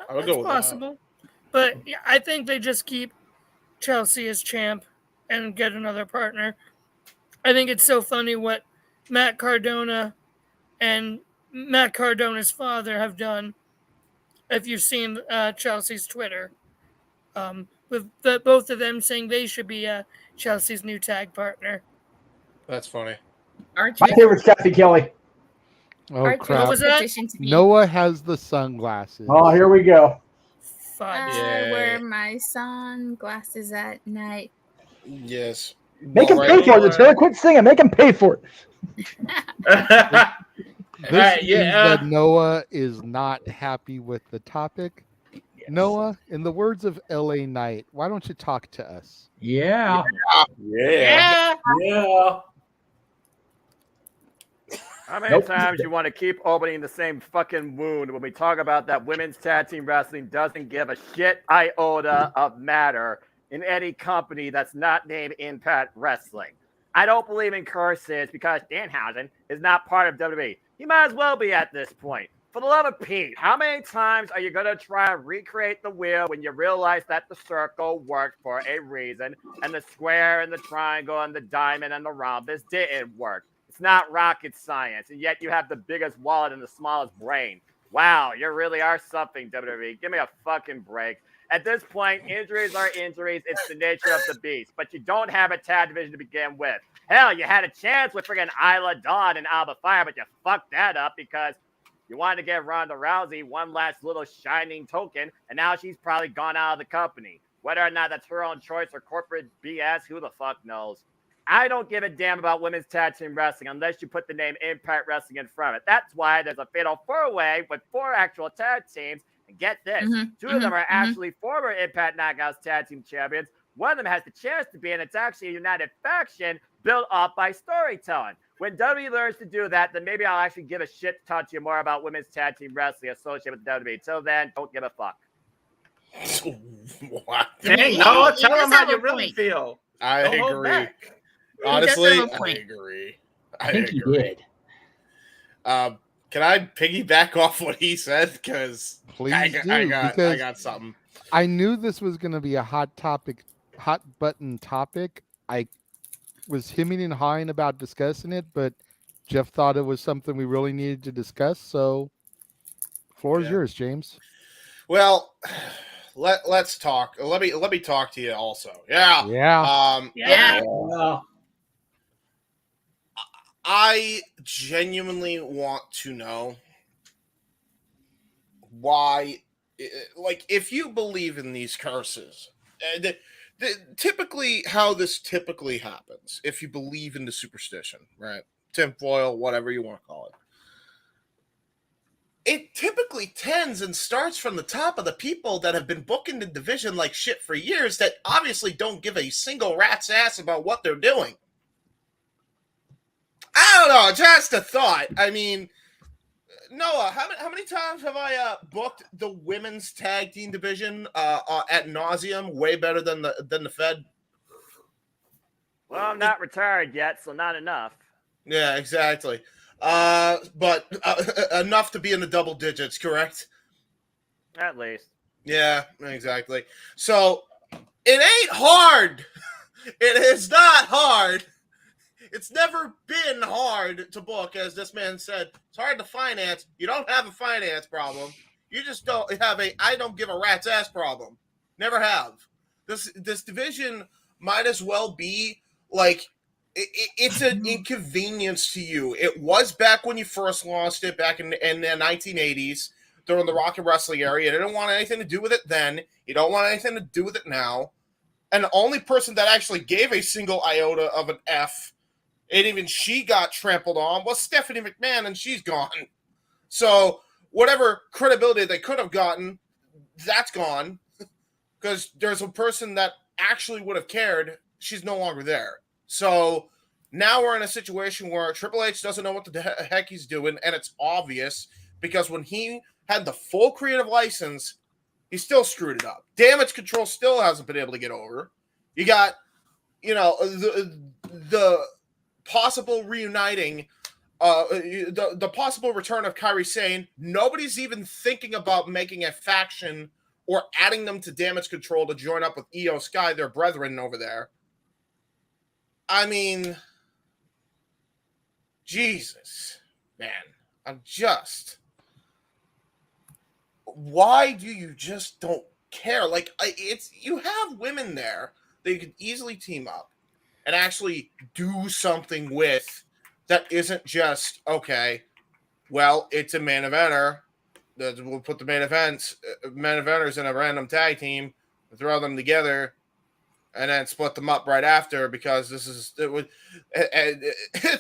I: I would
P: That's
I: go with
P: possible. But yeah, I think they just keep Chelsea as champ and get another partner. I think it's so funny what Matt Cardona and Matt Cardona's father have done. If you've seen Chelsea's Twitter, with both of them saying they should be Chelsea's new tag partner.
I: That's funny.
Q: My favorite's Kathy Kelly.
F: Oh crap!
P: What was that?
F: Noah has the sunglasses.
Q: Oh, here we go.
S: I wear my sunglasses at night.
I: Yes.
Q: Make him pay for it. Taylor, quit singing. Make him pay for it.
F: This means that Noah is not happy with the topic. Yes. Noah, in the words of LA Knight, why don't you talk to us?
Q: Yeah.
E: How many times you want to keep opening the same fucking wound when we talk about that women's tag team wrestling doesn't give a shit iota of matter in any company that's not named Impact Wrestling? I don't believe in curses because Danhausen is not part of WWE. He might as well be at this point. For the love of Pete, how many times are you going to try and recreate the wheel when you realize that the circle worked for a reason and the square and the triangle and the diamond and the rhombus didn't work? It's not rocket science, and yet you have the biggest wallet and the smallest brain. Wow, you really are something, WWE. Give me a fucking break. At this point, injuries are injuries. It's the nature of the beast. But you don't have a tag division to begin with. Hell, you had a chance with friggin' Isla Dawn and Alba Fire, but you fucked that up because you wanted to give Ronda Rousey one last little shining token, and now she's probably gone out of the company. Whether or not that's her own choice or corporate BS, who the fuck knows? I don't give a damn about women's tag team wrestling unless you put the name Impact Wrestling in front of it. That's why there's a fatal four-way with 4 actual tag teams. And get this, 2 of them are actually former Impact Knockouts tag team champions. One of them has the chance to be, and it's actually a united faction built up by storytelling. When WWE learns to do that, then maybe I'll actually give a shit to talk to you more about women's tag team wrestling associated with WWE. Till then, don't give a fuck.
R: Dang, no, tell them how you really feel.
I: I agree. Honestly, I agree. I think
Q: you did.
I: Can I piggyback off what he said? Because I got something.
F: I knew this was going to be a hot button topic. I was hemming and hawing about discussing it, but Jeff thought it was something we really needed to discuss. So, floor is yours, James.
I: Well, let's talk. Let me talk to you also. Yeah.
F: Yeah.
I: I genuinely want to know why, like, if you believe in these curses, typically how this typically happens, if you believe in the superstition, right? Tinfoil, whatever you want to call it. It typically tends and starts from the top of the people that have been booking the division like shit for years that obviously don't give a single rat's ass about what they're doing. I don't know, just a thought. I mean, Noah, how many times have I booked the women's tag team division at nauseum, way better than the Fed?
E: Well, I'm not retired yet, so not enough.
I: Yeah, exactly. But enough to be in the double digits, correct?
E: At least.
I: Yeah, exactly. So it ain't hard. It is not hard. It's never been hard to book, as this man said. It's hard to finance. You don't have a finance problem. You just don't have a I don't give a rat's ass problem. Never have. This division might as well be like it's an inconvenience to you. It was back when you first launched it back in the 1980s during the rock and wrestling era. You didn't want anything to do with it then. You don't want anything to do with it now. And the only person that actually gave a single iota of an F, and even she got trampled on, was Stephanie McMahon, and she's gone. So whatever credibility they could have gotten, that's gone. Because there's a person that actually would have cared. She's no longer there. So now we're in a situation where Triple H doesn't know what the heck he's doing, and it's obvious because when he had the full creative license, he still screwed it up. Damage Control still hasn't been able to get over. You got, the possible reuniting, the possible return of Kairi Sane. Nobody's even thinking about making a faction or adding them to Damage Control to join up with Io Sky, their brethren over there. I mean, Jesus, man, why do you just don't care? Like, you have women there that you could easily team up and actually do something with that isn't just, okay, well, it's a main eventer. We'll put the main eventers in a random tag team, throw them together, and then split them up right after because it's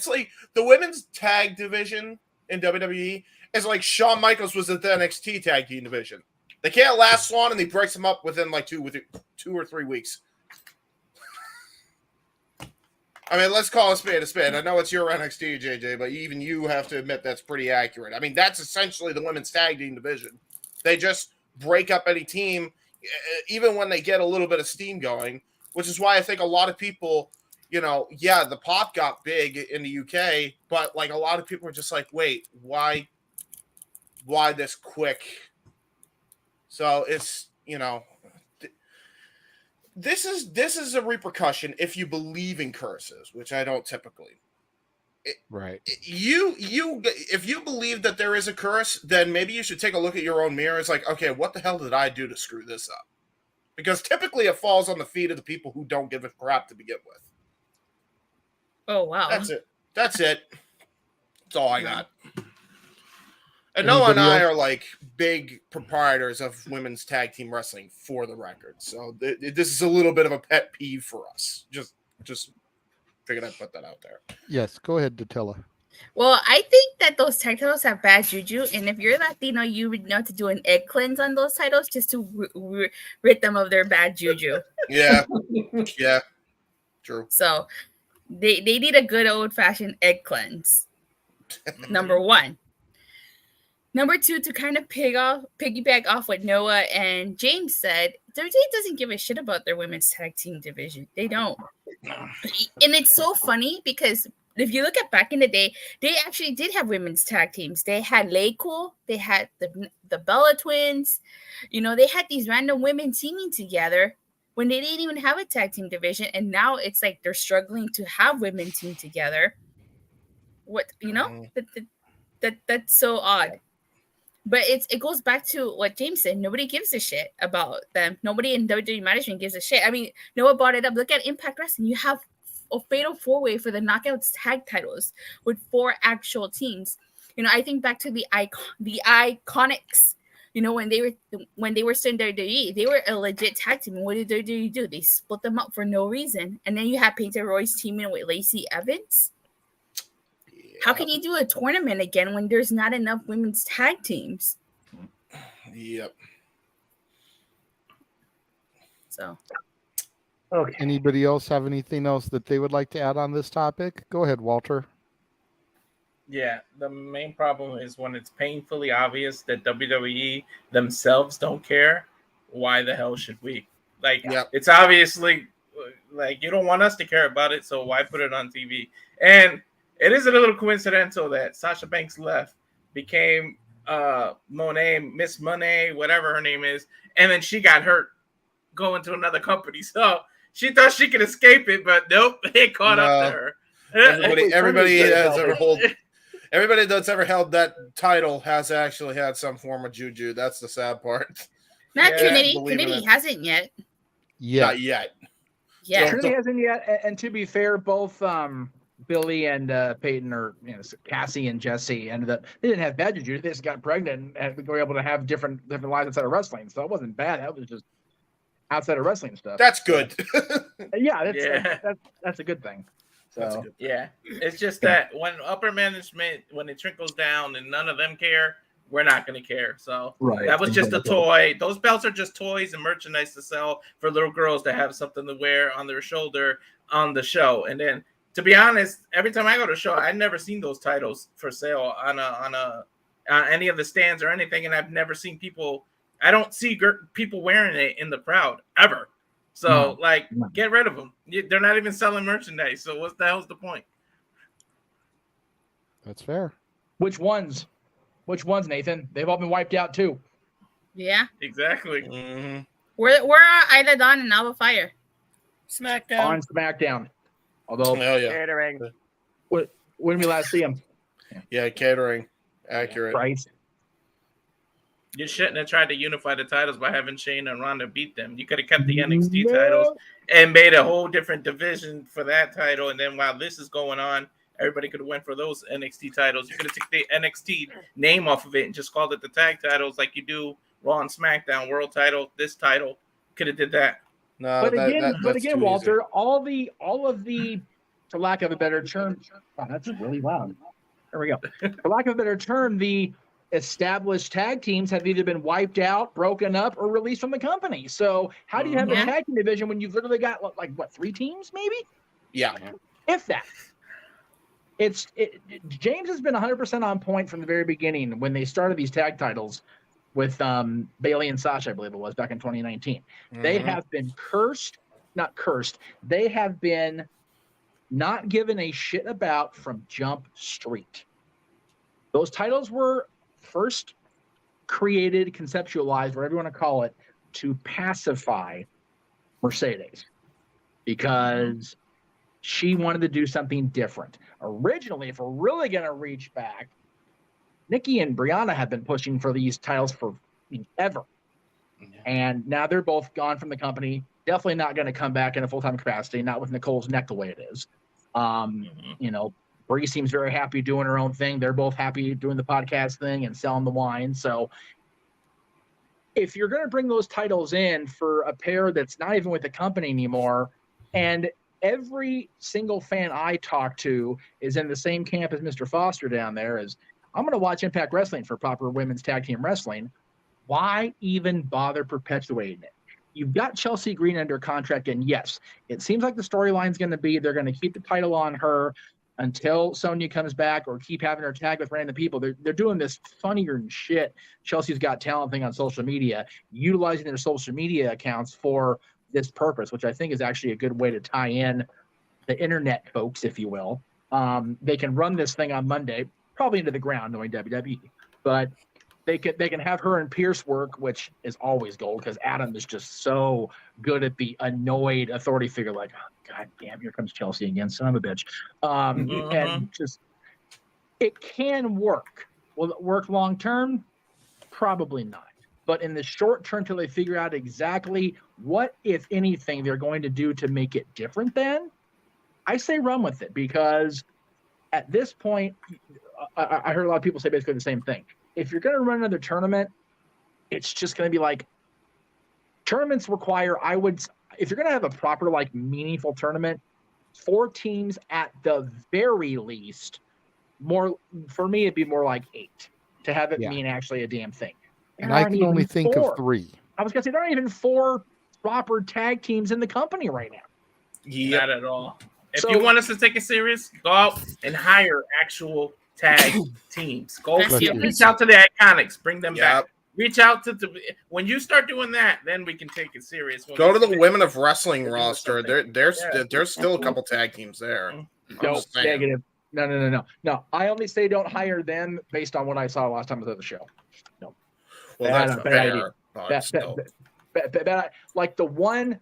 I: like the women's tag division in WWE is like Shawn Michaels was at the NXT tag team division. They can't last long, and he breaks them up within like 2 or 3 weeks. I mean, let's call a spade a spade. I know it's your NXT, JJ, but even you have to admit that's pretty accurate. I mean, that's essentially the women's tag team division. They just break up any team, even when they get a little bit of steam going, which is why I think a lot of people, the pop got big in the UK, but like a lot of people are just like, wait, why this quick? So it's, this is a repercussion if you believe in curses, which I don't typically.
F: Right.
I: If you believe that there is a curse, then maybe you should take a look at your own mirror. It's like, okay, what the hell did I do to screw this up? Because typically it falls on the feet of the people who don't give a crap to begin with.
S: Oh, wow.
I: That's it. That's all I got. And Noah and I are like big proprietors of women's tag team wrestling, for the record. So this is a little bit of a pet peeve for us. Just figured I'd put that out there.
F: Yes, go ahead, Datella.
S: Well, I think that those tag titles have bad juju, and if you're Latino, you would know to do an egg cleanse on those titles just to rid them of their bad juju.
I: Yeah, yeah, true.
S: So they need a good old-fashioned egg cleanse. Number one. Number two, to kind of piggyback off what Noah and James said, WWE doesn't give a shit about their women's tag team division. They don't. And it's so funny because if you look at back in the day, they actually did have women's tag teams. They had Cool, they had the Bella Twins. You know, they had these random women teaming together when they didn't even have a tag team division, and now it's like they're struggling to have women team together. What, you know, that's so odd. But it goes back to what James said. Nobody gives a shit about them. Nobody in WWE management gives a shit. I mean, Noah brought it up. Look at Impact Wrestling. You have a fatal 4-way for the Knockouts tag titles with 4 actual teams. You know, I think back to the Iconics. You know, when they were still in WWE, they were a legit tag team. And what did WWE do? They split them up for no reason. And then you have Painter Royce teaming with Lacey Evans. How can you do a tournament again when there's not enough women's tag teams?
I: Yep.
S: So,
F: okay. Anybody else have anything else that they would like to add on this topic? Go ahead, Walter.
R: Yeah, the main problem is when it's painfully obvious that WWE themselves don't care. Why the hell should we? Like, It's obviously like you don't want us to care about it, so why put it on TV? And it is a little coincidental that Sasha Banks left, became Miss Monet, whatever her name is, and then she got hurt going to another company. So she thought she could escape it, but nope, it caught up to her.
I: Everybody that's ever held that title has actually had some form of juju. That's the sad part.
S: Not Trinity. Trinity hasn't yet.
I: Not yet.
S: Yeah,
Q: Trinity hasn't yet. And to be fair, both Billy and Peyton, or Cassie and Jesse, ended up, they didn't have bad juju. They just got pregnant and were able to have different lives outside of wrestling. So it wasn't bad. That was just outside of wrestling stuff.
I: That's good.
Q: That's a good thing. So
R: it's just that when upper management, when it trickles down and none of them care, we're not going to care. So that was just a toy. Those belts are just toys and merchandise to sell for little girls to have something to wear on their shoulder on the show. And then, to be honest, every time I go to a show, I've never seen those titles for sale on any of the stands or anything, and I've never seen people. I don't see people wearing it in the crowd ever. So, get rid of them. They're not even selling merchandise. So, what the hell's the point?
F: That's fair.
Q: Which ones, Nathan? They've all been wiped out too.
S: Yeah.
R: Exactly.
I: Mm-hmm.
S: Where are Ida Dawn and Alba Fire?
P: SmackDown.
Q: On SmackDown. Although
E: catering.
Q: When did we last see them?
I: Yeah, catering. Accurate.
Q: Right.
R: You shouldn't have tried to unify the titles by having Shane and Ronda beat them. You could have kept the NXT titles and made a whole different division for that title. And then while this is going on, everybody could have went for those NXT titles. You could have taken the NXT name off of it and just called it the tag titles like you do Raw and SmackDown, world title, this title. Could have did that.
I: No,
Q: but again, Walter, all of the, for lack of a better term, wow, that's really loud. There we go. For lack of a better term, the established tag teams have either been wiped out, broken up, or released from the company. So how do you have a tag team division when you've literally got 3 teams, maybe?
I: Yeah.
Q: If that. James has been 100% on point from the very beginning when they started these tag titles with Bayley and Sasha, I believe it was, back in 2019. Mm-hmm. They have been not cursed. They have been not given a shit about from Jump Street. Those titles were first created, conceptualized, whatever you want to call it, to pacify Mercedes because she wanted to do something different. Originally, if we're really going to reach back, Nikki and Brianna have been pushing for these titles for ever. And now they're both gone from the company. Definitely not going to come back in a full-time capacity, not with Nicole's neck the way it is. Brie seems very happy doing her own thing. They're both happy doing the podcast thing and selling the wine. So if you're going to bring those titles in for a pair that's not even with the company anymore, and every single fan I talk to is in the same camp as Mr. Foster down there, is I'm going to watch Impact Wrestling for proper women's tag team wrestling. Why even bother perpetuating it? You've got Chelsea Green under contract, and yes, it seems like the storyline's going to be they're going to keep the title on her until Sonya comes back, or keep having her tag with random people. They're doing this funnier than shit Chelsea's Got Talent thing on social media, utilizing their social media accounts for this purpose, which I think is actually a good way to tie in the internet folks, if you will. They can run this thing on Monday, probably into the ground, knowing WWE, but they can have her and Pierce work, which is always gold because Adam is just so good at the annoyed authority figure. Like, oh, God damn, here comes Chelsea again, son of a bitch. And just it can work. Will it work long term? Probably not. But in the short term, till they figure out exactly what, if anything, they're going to do to make it different, then I say run with it, because at this point, I heard a lot of people say basically the same thing. If you're going to run another tournament, it's just going to be like tournaments require, if you're going to have a proper, like, meaningful tournament, 4 teams at the very least. More for me, it'd be more like 8 to have it mean actually a damn thing.
F: And I can only think of 3.
Q: I was going to say, there aren't even 4 proper tag teams in the company right now.
R: Not at all. If you want us to take it serious, go out and hire actual tag teams. Go reach out to the Iconics, bring them back. Reach out to when you start doing that, then we can take it serious.
I: Go to the Women of Wrestling roster. There's still a couple tag teams there.
Q: No, negative. No. I only say don't hire them based on what I saw last time I was at the show. No.
I: Well, that's fair.
Q: Like the one,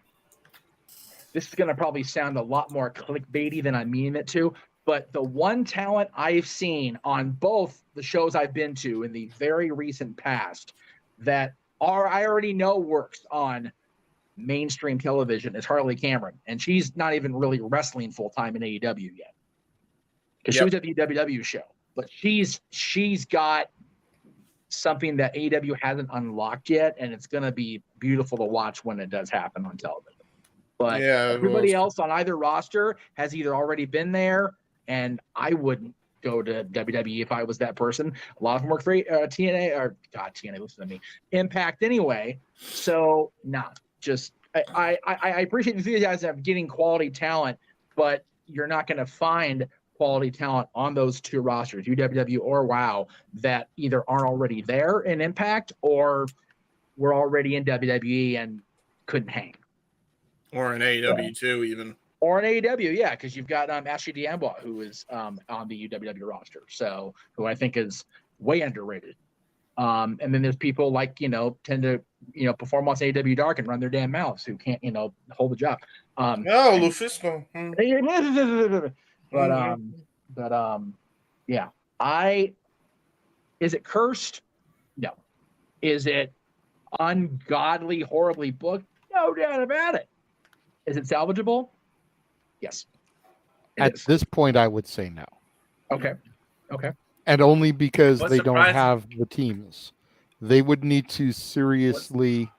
Q: this is going to probably sound a lot more clickbaity than I mean it to, but the one talent I've seen on both the shows I've been to in the very recent past that I already know works on mainstream television is Harley Cameron, and she's not even really wrestling full time in AEW yet because she was at the WWE show, but she's got something that AEW hasn't unlocked yet, and it's going to be beautiful to watch when it does happen on television. But everybody else on either roster has either already been there, and I wouldn't go to WWE if I was that person. A lot of them work for TNA, or God, TNA, listen to me, Impact anyway. So, I appreciate the enthusiasm of getting quality talent, but you're not going to find quality talent on those 2 rosters, UWW or WOW, that either aren't already there in Impact or were already in WWE and couldn't hang.
I: Or in AEW too, even.
Q: Or in AEW, yeah, because you've got Ashley D'Amboise, who is on the UWW roster, so who I think is way underrated. And then there's people like, tend to, perform on AEW Dark and run their damn mouths who can't, hold the job.
I: Lufisto.
Q: Yeah. Is it cursed? No. Is it ungodly, horribly booked? No doubt about it. Is it salvageable? Yes.
F: At this point, I would say no.
Q: Okay.
F: And only because they don't have the teams. They would need to seriously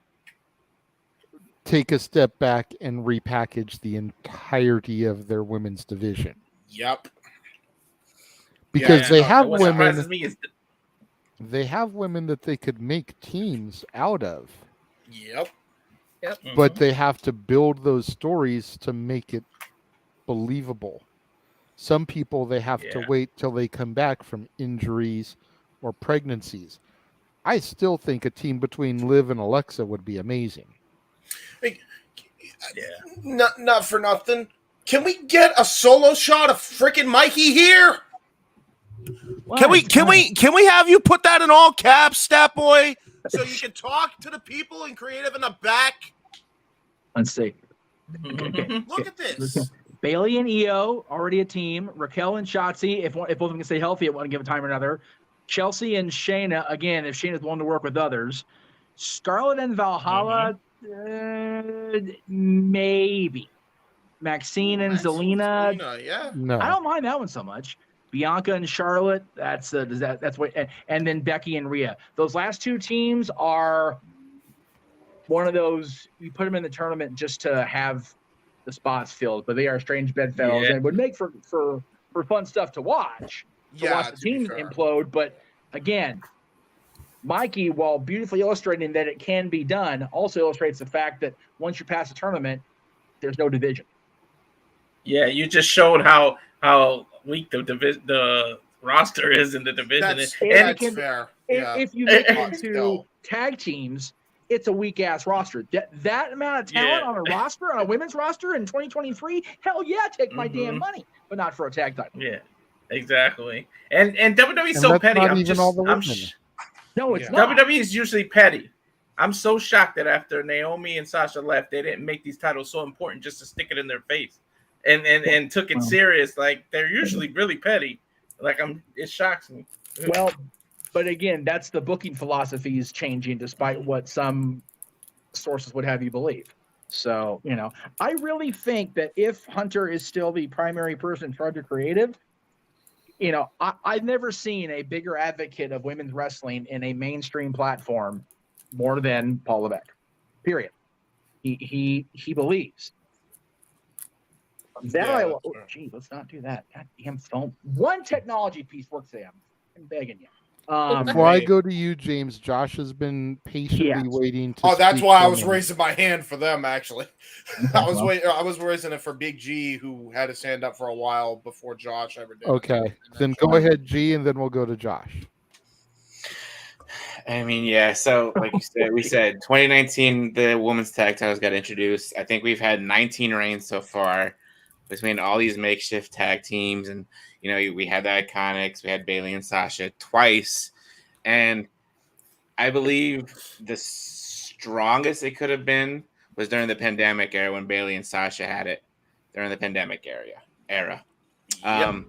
F: take a step back and repackage the entirety of their women's division.
I: Yep.
F: Because they have women. They have women that they could make teams out of.
I: Yep.
F: But they have to build those stories to make it believable. Some people, they have to wait till they come back from injuries or pregnancies. I still think a team between Liv and Alexa would be amazing.
I: Not for nothing. Can we get a solo shot of freaking Mikey here? Can we have you put that in all caps, Stat Boy, so you can talk to the people and creative in the back?
Q: Let's see.
I: Look at this.
Q: Bailey and Io already a team. Raquel and Shotzi, if both of them can stay healthy at one given time or another. Chelsea and Shayna, again, if Shayna's willing to work with others. Scarlett and Valhalla, maybe. Maxine and Zelina,
F: no.
Q: I don't mind that one so much. Bianca and Charlotte, that's what, and then Becky and Rhea. Those last 2 teams are one of those, you put them in the tournament just to have the spots filled, but they are strange bedfellows and would make for fun stuff to watch. Watch the teams implode. But again, Mikey, while beautifully illustrating that it can be done, also illustrates the fact that once you pass a tournament, there's no division.
R: Yeah, you just showed how weak the roster is in the division.
I: That's fair.
Q: If you make it into tag teams, it's a weak ass roster. That amount of talent on a roster, on a women's roster in 2023, hell yeah, take my damn money, but not for a tag title.
R: Yeah, exactly. And WWE's so petty. No,
Q: it's not.
R: WWE is usually petty. I'm so shocked that after Naomi and Sasha left, they didn't make these titles so important just to stick it in their face and took it serious. Like, they're usually really petty. Like, it shocks me.
Q: Well, but again, that's the booking philosophy is changing despite what some sources would have you believe. So, I really think that if Hunter is still the primary person in charge of creative, I've never seen a bigger advocate of women's wrestling in a mainstream platform more than Paul Levesque. Period. He believes. Let's not do that. Goddamn phone. One technology piece works there. I'm begging you.
F: Before I go to you, James, Josh has been patiently waiting to.
I: Oh, that's why I was raising my hand for them. Actually, I was raising it for Big G, who had to stand up for a while before Josh ever did.
F: Okay, then go ahead, G, and then we'll go to Josh.
T: I mean, yeah. So, like you said, we said 2019, the women's tag titles got introduced. I think we've had 19 reigns so far between all these makeshift tag teams, and we had the Iconics, we had Bayley and Sasha twice, and I believe the strongest it could have been was during the pandemic era when Bayley and Sasha had it during the pandemic era. And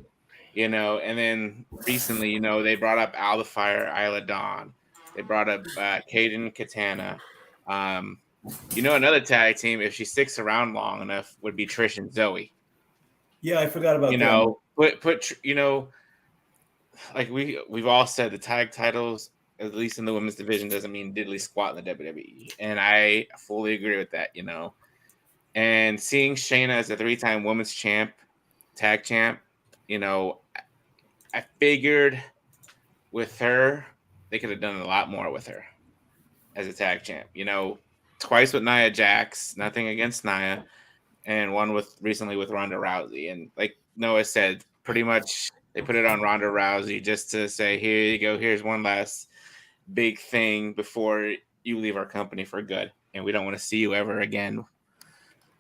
T: then recently, they brought up Alba Fire, Isla Dawn. They brought up Kaden Katana. Another tag team, if she sticks around long enough, would be Trish and Zoe.
C: Yeah, I forgot about that.
T: Like we've all said, the tag titles, at least in the women's division, doesn't mean diddly squat in the WWE, and I fully agree with that. And seeing Shayna as a 3-time women's tag champ, I figured with her they could have done a lot more with her as a tag champ. Twice with Nia Jax, nothing against Nia. And one recently with Ronda Rousey. And like Noah said, pretty much they put it on Ronda Rousey just to say, here you go, here's one last big thing before you leave our company for good. And we don't want to see you ever again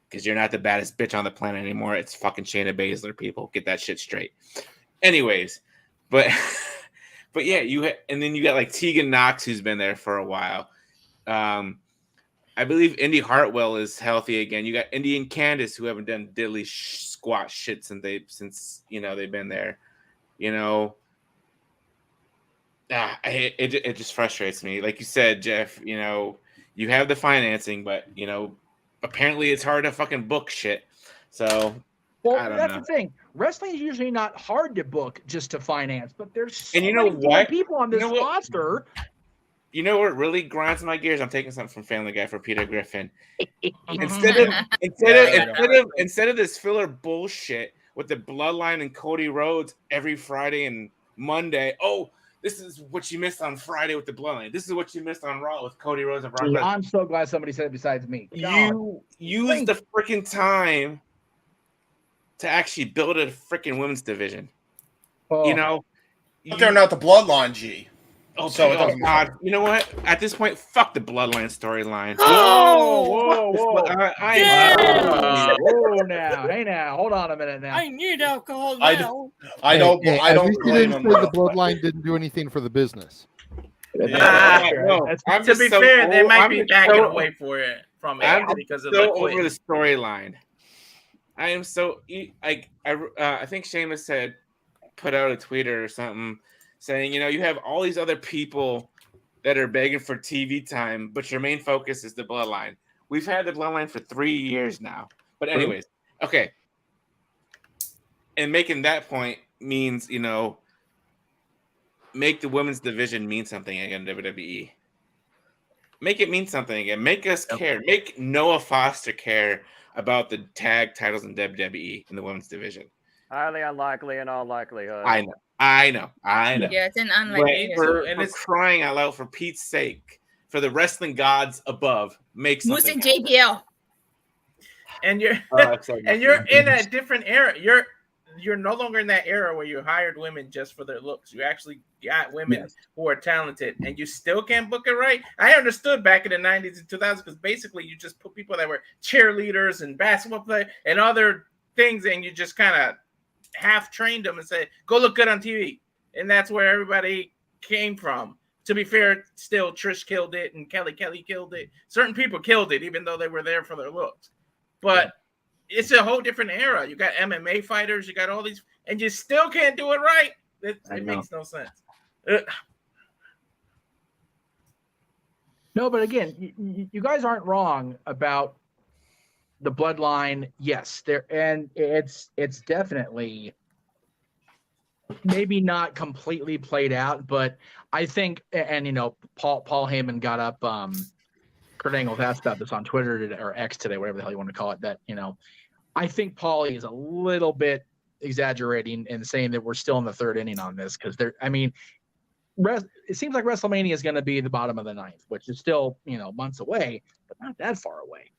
T: because you're not the baddest bitch on the planet anymore. It's fucking Shayna Baszler, people. Get that shit straight. Anyways, but yeah, and then you got like Tegan Knox, who's been there for a while. I believe Indy Hartwell is healthy again. You got Indy and Candice, who haven't done diddly squat shit since they've been there. It just frustrates me. Like you said, Jeff, you have the financing, but apparently it's hard to fucking book shit. So
Q: that's the thing. Wrestling is usually not hard to book just to finance, but there's so
T: many
Q: people on this roster.
T: You know what really grinds my gears? I'm taking something from Family Guy for Peter Griffin. Instead of this filler bullshit with the Bloodline and Cody Rhodes every Friday and Monday. Oh, this is what you missed on Friday with the Bloodline. This is what you missed on Raw with Cody Rhodes and Brock Lesnar.
Q: I'm so glad somebody said it besides me.
T: You use the freaking time to actually build a freaking women's division.
I: But they're not the Bloodline, G.
T: Oh, so God. You know what? At this point, fuck the Bloodline storyline.
Q: Whoa. Hey now, hold on a minute now.
P: I need alcohol now.
I: I don't
F: blame them. The Bloodline didn't do anything for the business.
R: To be fair, they might be backing away from it because of
T: over the storyline. I am so I think Sheamus said put out a tweeter or something saying, you have all these other people that are begging for TV time, but your main focus is the Bloodline. We've had the Bloodline for 3 years now. But anyways, okay. And making that point means, make the women's division mean something again, WWE. Make it mean something again. Make us care. Make Noah Foster care about the tag titles in WWE in the women's division.
E: Highly unlikely in all likelihood.
T: I know.
S: Yeah, it's an unlikely.
T: For crying out loud, for Pete's sake, for the wrestling gods above, make something.
S: Moose and JBL.
R: And you're in a different era. you're no longer in that era where you hired women just for their looks. You actually got women who are talented, and you still can't book it right. I understood back in the 90s and 2000s because basically you just put people that were cheerleaders and basketball players and other things, and you just kind of half trained them and said, "Go look good on TV," and that's where everybody came from. To be fair, still Trish killed it and Kelly killed it. Certain people killed it, even though they were there for their looks. But it's a whole different era. You got MMA fighters, you got all these, and you still can't do it right. It makes no sense.
Q: No, but again, you guys aren't wrong about the bloodline. Yes, there, and it's definitely maybe not completely played out, but I think, and you know, Paul Heyman got up. Kurt Angle was asked about this on Twitter today, or X today, whatever the hell you want to call it. That, you know, I think Paulie is a little bit exaggerating and saying that we're still in the third inning on this, because there, I mean, it seems like WrestleMania is going to be the bottom of the ninth, which is still, you know, months away, but not that far away.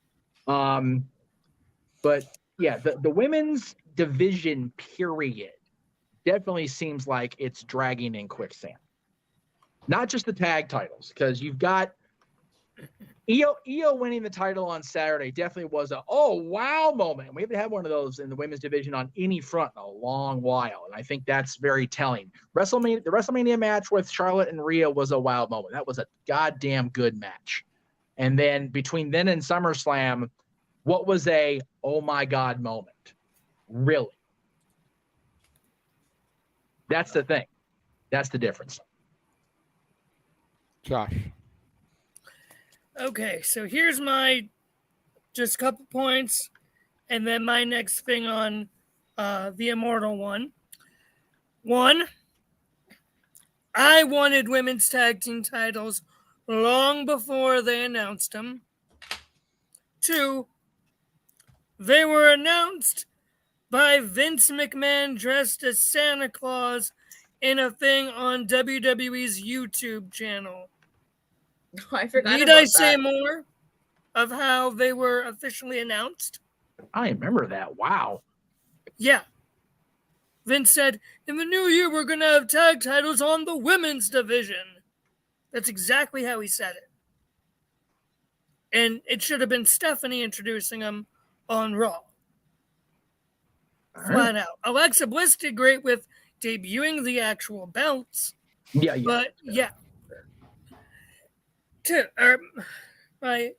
Q: But yeah, the women's division period definitely seems like it's dragging in quicksand. Not just the tag titles, because you've got Io winning the title on Saturday definitely was a oh wow moment. We haven't had one of those in the women's division on any front in a long while, and I think that's very telling. The WrestleMania match with Charlotte and Rhea was a wow moment. That was a goddamn good match. And then between then and SummerSlam, what was a oh my god moment? Really? That's the thing. That's the difference.
F: Josh.
P: Okay, so here's my just couple points, and then my next thing on the Immortal one. One, I wanted women's tag team titles long before they announced them. Two, they were announced by Vince McMahon dressed as Santa Claus in a thing on WWE's YouTube channel.
S: Oh, I forgot.
P: Need I say more of how they were officially announced?
Q: I remember that. Wow.
P: Yeah. Vince said, in the new year, we're going to have tag titles on the women's division. That's exactly how he said it. And it should have been Stephanie introducing them on Raw. Flat out. Alexa Bliss did great with debuting the actual belts.
Q: Yeah.
P: But yeah. My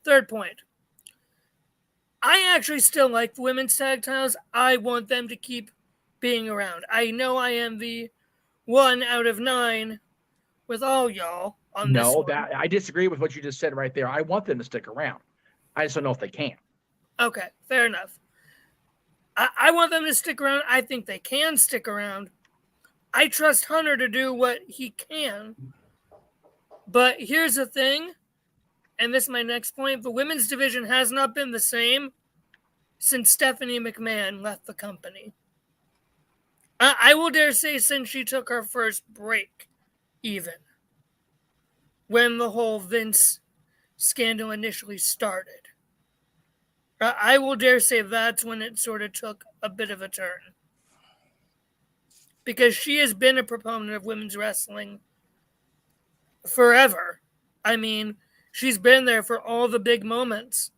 P: third point. I actually still like the women's tag titles. I want them to keep being around. I know I am the 1 out of 9 with all y'all on this one.
Q: No, I disagree with what you just said right there. I want them to stick around. I just don't know if they can.
P: Okay, fair enough. I want them to stick around. I think they can stick around. I trust Hunter to do what he can. But here's the thing, and this is my next point. The women's division has not been the same since Stephanie McMahon left the company. I will dare say since she took her first break, even. When the whole Vince scandal initially started. I will dare say that's when it sort of took a bit of a turn. Because she has been a proponent of women's wrestling forever. I mean, she's been there for all the big moments.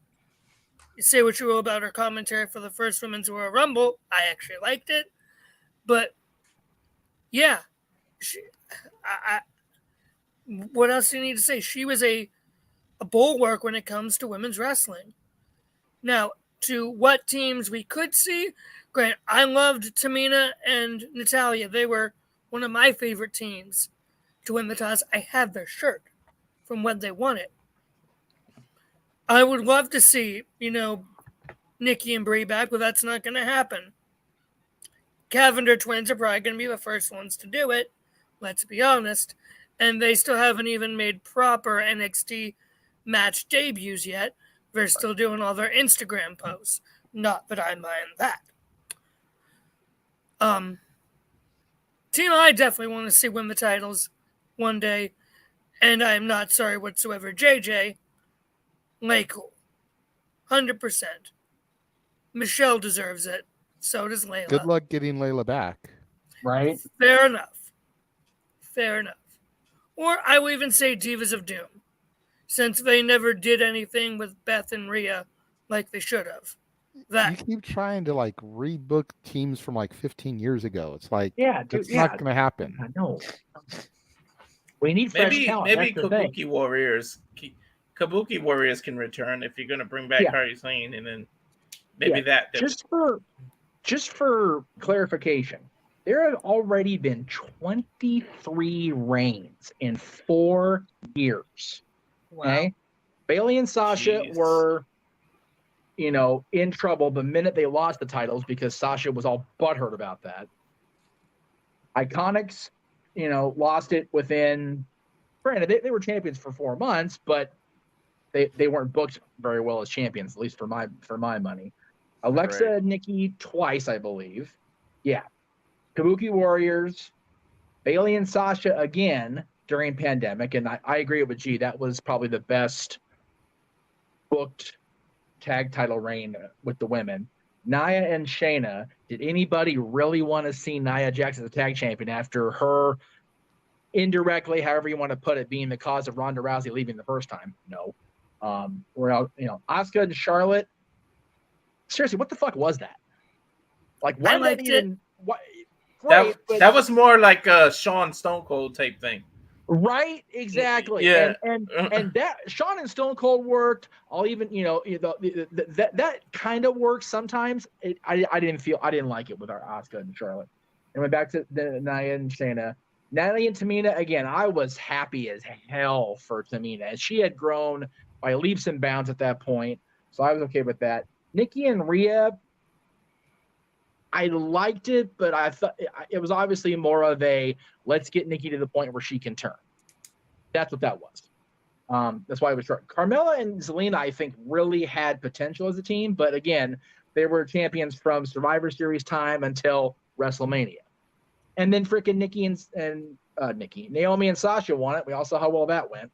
P: You say what you will about her commentary for the first Women's Royal Rumble. I actually liked it. But, yeah. What else do you need to say? She was a bulwark when it comes to women's wrestling. Now, to what teams we could see, granted, I loved Tamina and Natalya. They were one of my favorite teams to win the toss. I have their shirt from when they won it. I would love to see, Nikki and Brie back, but that's not going to happen. Cavender twins are probably going to be the first ones to do it. Let's be honest. And they still haven't even made proper NXT match debuts yet. They're still doing all their Instagram posts. Not that I mind that. Team I definitely want to see win the titles one day. And I am not sorry whatsoever. JJ, lay cool. 100%. Michelle deserves it. So does Layla.
F: Good luck getting Layla back.
Q: Right?
P: Fair enough. Fair enough. Or I will even say Divas of Doom, since they never did anything with Beth and Rhea like they should have.
F: You keep trying to like rebook teams from like 15 years ago. It's like,
Q: dude,
F: it's not going to happen.
Q: I know. We need fresh talent.
R: Maybe
Q: That's the thing.
R: Kabuki Warriors can return if you're going to bring back Kairi Sane, and then maybe that.
Q: Just for clarification, there have already been 23 reigns in 4 years.
S: Wow.
Q: Okay, Bayley and Sasha were, in trouble the minute they lost the titles because Sasha was all butthurt about that. Iconics, lost it within. Granted, they were champions for 4 months, but they weren't booked very well as champions, at least for my money. Alexa and Nikki twice, I believe. Yeah. Kabuki Warriors, Bayley and Sasha again during pandemic, and I agree with G. That was probably the best booked tag title reign with the women. Nia and Shayna. Did anybody really want to see Nia Jax as a tag champion after her indirectly, however you want to put it, being the cause of Ronda Rousey leaving the first time? No. Asuka and Charlotte. Seriously, what the fuck was that? Like, why
P: liked
Q: did even? What?
R: That was more like a Shawn Stone Cold type thing.
Q: Right, exactly.
R: Yeah.
Q: And that Shawn and Stone Cold worked. I'll even that kind of works sometimes. I didn't like it with our Asuka and Charlotte. And went back to the Nia and Shayna. Natalie and Tamina again. I was happy as hell for Tamina. She had grown by leaps and bounds at that point, so I was okay with that. Nikki and Rhea. I liked it, but I thought it was obviously more of a let's get Nikki to the point where she can turn. That's what that was. That's why it was short. Carmella and Zelina, I think, really had potential as a team, but again, they were champions from Survivor Series time until WrestleMania. And then freaking Naomi and Sasha won it. We all saw how well that went.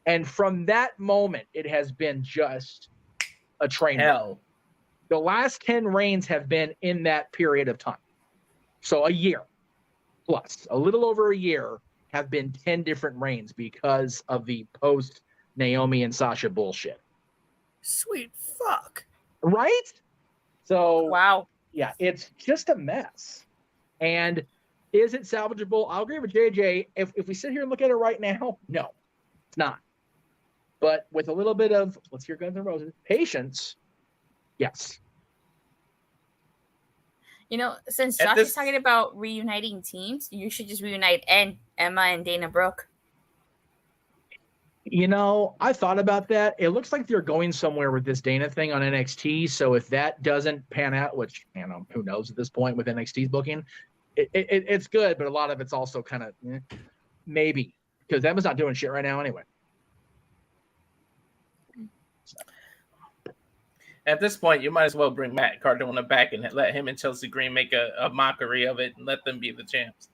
Q: And from that moment, it has been just a train wreck. The last 10 reigns have been in that period of time. So a year plus, a little over a year, have been 10 different reigns because of the post Naomi and Sasha bullshit.
P: Sweet fuck.
Q: Right? So,
S: wow.
Q: Yeah, it's just a mess. And is it salvageable? I'll agree with JJ. If we sit here and look at it right now, no, it's not. But with a little bit of, let's hear Guns N' Roses, patience, yes.
S: Since Josh is talking about reuniting teams, you should just reunite Emma and Dana Brooke.
Q: I thought about that. It looks like they're going somewhere with this Dana thing on NXT. So if that doesn't pan out, which, who knows at this point with NXT's booking, it's good, but a lot of it's also kind of maybe because Emma's not doing shit right now anyway.
R: At this point, you might as well bring Matt Cardona back and let him and Chelsea Green make a mockery of it and let them be the champs.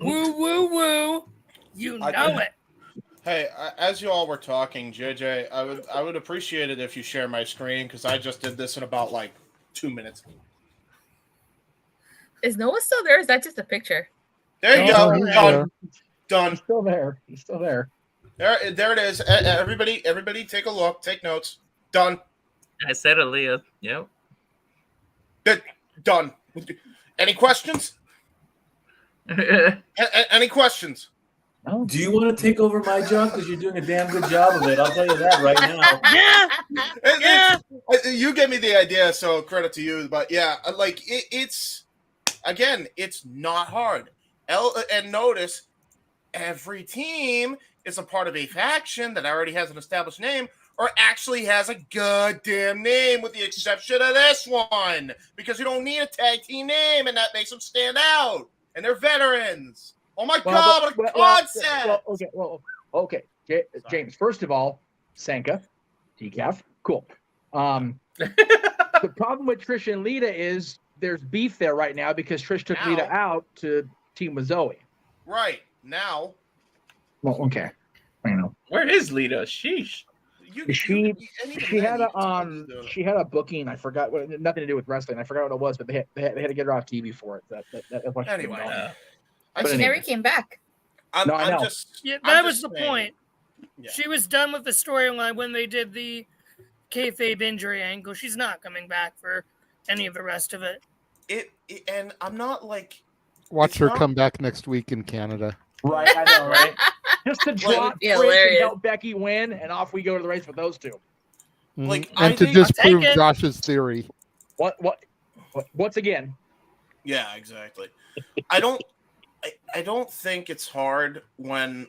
P: Woo, woo, woo. You know it.
I: Hey, as you all were talking, JJ, I would appreciate it if you share my screen because I just did this in about 2 minutes.
S: Is Noah still there? Or is that just a picture?
I: There you go. Done.
Q: He's still there. He's still there.
I: There it is. Everybody, take a look. Take notes. Done.
U: I said Aaliyah. Yep.
I: Done. Any questions? Any questions?
C: No. Do you want to take over my job? Because you're doing a damn good job of it. I'll tell you that right now.
P: Yeah.
I: You gave me the idea, so credit to you. But yeah, it's not hard. And notice, every team is a part of a faction that already has an established name or actually has a goddamn name with the exception of this one. Because you don't need a tag team name, and that makes them stand out. And they're veterans. Oh my God, what a concept!
Q: Okay. James, first of all, Sanka, decaf, cool. The problem with Trish and Lita is there's beef there right now because Trish took Lita out to team with Zoe.
I: Right, now.
Q: Well, okay. I know.
R: Where is Lita? Sheesh.
Q: She had a booking. I forgot what, nothing to do with wrestling. I forgot what it was, but they had to get her off TV for it. That's why
S: She never came back.
Q: I know.
P: That was the point. Yeah. She was done with the storyline when they did the kayfabe injury angle. She's not coming back for any of the rest of it.
I: And I'm not like.
F: Watch her come back next week in Canada.
Q: Right, I know, right? Just to drop Trish and help Becky win, and off we go to the race with those two.
F: Mm-hmm. Like, and to disprove Josh's theory.
Q: What's again?
I: Yeah, exactly. I don't think it's hard when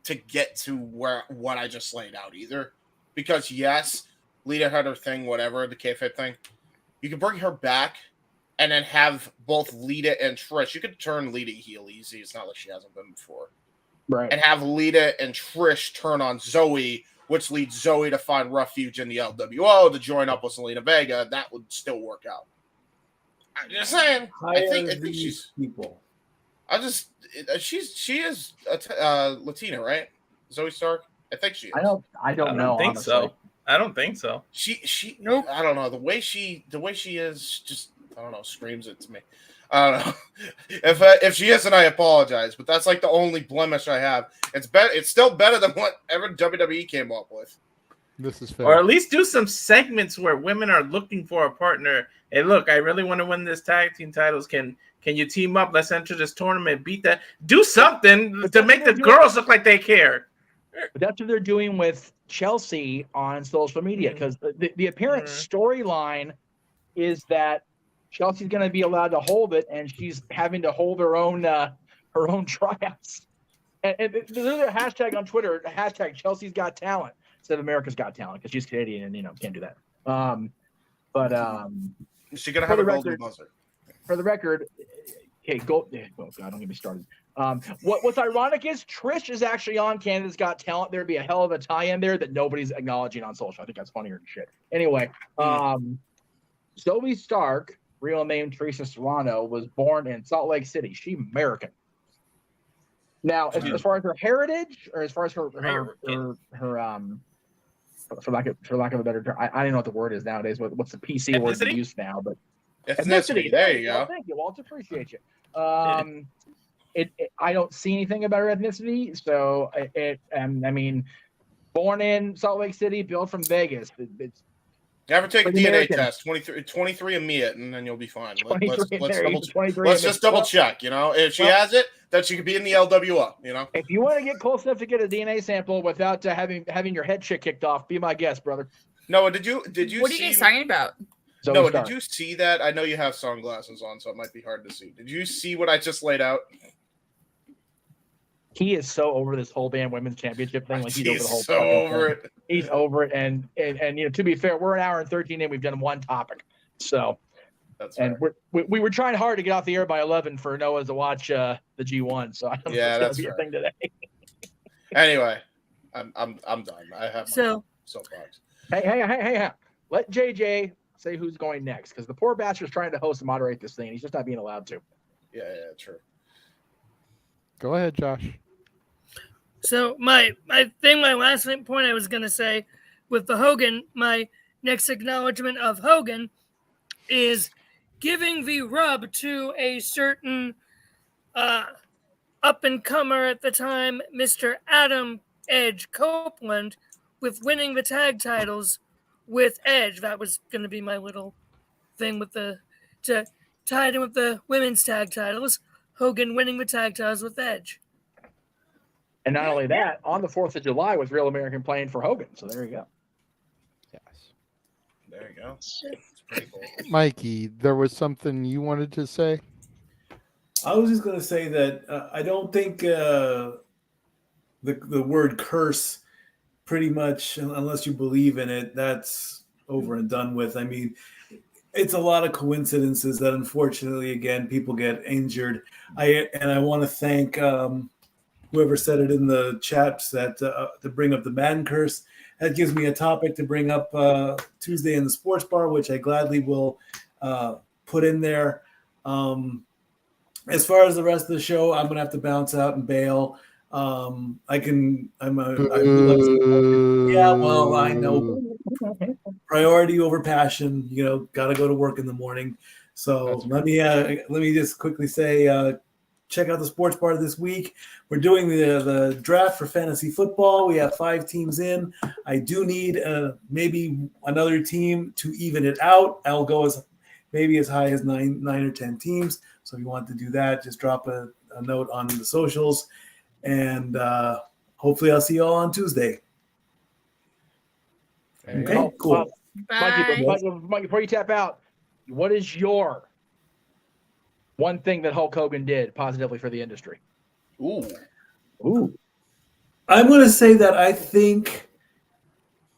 I: to get to what I just laid out either, because yes, Lita had her thing, whatever the kayfabe thing. You can bring her back. And then have both Lita and Trish. You could turn Lita heel easy. It's not like she hasn't been before.
Q: Right.
I: And have Lita and Trish turn on Zoe, which leads Zoe to find refuge in the LWO to join up with Zelina Vega. That would still work out. I'm just saying. I think she's people. She is Latina, right? Zoe Stark. I think she is.
Q: I don't know.
R: Think honestly. So. I don't think so.
I: She. Nope. I don't know. The way she is just. I don't know, screams it to me. I don't know. If she isn't, I apologize, but that's like the only blemish I have. It's still better than whatever WWE came up with.
F: This is fair.
R: Or at least do some segments where women are looking for a partner. Hey, look, I really want to win this tag team titles. Can you team up? Let's enter this tournament. Beat that. Do something to make the girls look like they care.
Q: But that's what they're doing with Chelsea on social media, because the apparent storyline is that Chelsea's going to be allowed to hold it, and she's having to hold her own tryouts. And there's a hashtag on Twitter, hashtag Chelsea's Got Talent instead of America's Got Talent, because she's Canadian and can't do that.
I: She's going to have a golden buzzer.
Q: For the record, okay, oh God, don't get me started. What's ironic is Trish is actually on Canada's Got Talent. There'd be a hell of a tie-in there that nobody's acknowledging on social. I think that's funnier than shit. Anyway, Zoe Stark, real name Teresa Serrano, was born in Salt Lake City. She's American. Now, as far as her heritage, or as far as her for lack of a better term, I don't know what the word is nowadays. What's the PC word to use now? But
I: ethnicity. There you go.
Q: Thank you, Walt. Appreciate you. I don't see anything about her ethnicity. So I mean, born in Salt Lake City, built from Vegas. It's
I: never take a DNA test. 23 and me it, and then you'll be fine. Let's just double check. If she has it, then she could be in the LWO.
Q: If you want to get close enough to get a DNA sample without having your head shit kicked off, be my guest, brother.
I: Noah, did you?
S: What are you guys talking about?
I: Noah, did you see that? I know you have sunglasses on, so it might be hard to see. Did you see what I just laid out?
Q: He is so over this whole damn women's championship thing. Like he's
I: over it.
Q: He's over it. And to be fair, we're an hour and 13 in. We've done one topic. So, we were trying hard to get off the air by 11 for Noah to watch the G1. So I don't know if that's a thing today.
I: Anyway, I'm done. I have my soapbox.
Q: Hey! Let JJ say who's going next, because the poor bastard's trying to host and moderate this thing. He's just not being allowed to.
I: Yeah, true.
F: Go ahead, Josh.
P: So my last point I was going to say with the Hogan, my next acknowledgement of Hogan is giving the rub to a certain up-and-comer at the time, Mr. Adam Edge Copeland, with winning the tag titles with Edge. That was going to be my little thing to tie it in with the women's tag titles. Hogan winning the tag titles with Edge.
Q: And not only that, on the 4th of July was Real American playing for Hogan. So there you go.
F: Yes.
I: There you go. It's pretty cool.
F: Mikey, there was something you wanted to say?
C: I was just going to say that I don't think the word curse, pretty much, unless you believe in it, that's over and done with. I mean, it's a lot of coincidences that, unfortunately, again, people get injured. I want to thank whoever said it in the chats that to bring up the man curse. That gives me a topic to bring up Tuesday in the sports bar, which I gladly will put in there. As far as the rest of the show, I'm going to have to bounce out and bail. I'm a I do like some, yeah, well, I know priority over passion. You know, got to go to work in the morning. So let me just quickly say, check out the sports bar this week. We're doing the draft for fantasy football. We have 5 teams in. I do need maybe another team to even it out. I'll go maybe as high as 9 or 10 teams. So if you want to do that, just drop a note on the socials, and hopefully I'll see you all on Tuesday. Okay, cool.
Q: Mikey, before you tap out, what is your one thing that Hulk Hogan did positively for the industry?
I: Ooh.
C: I'm going to say that I think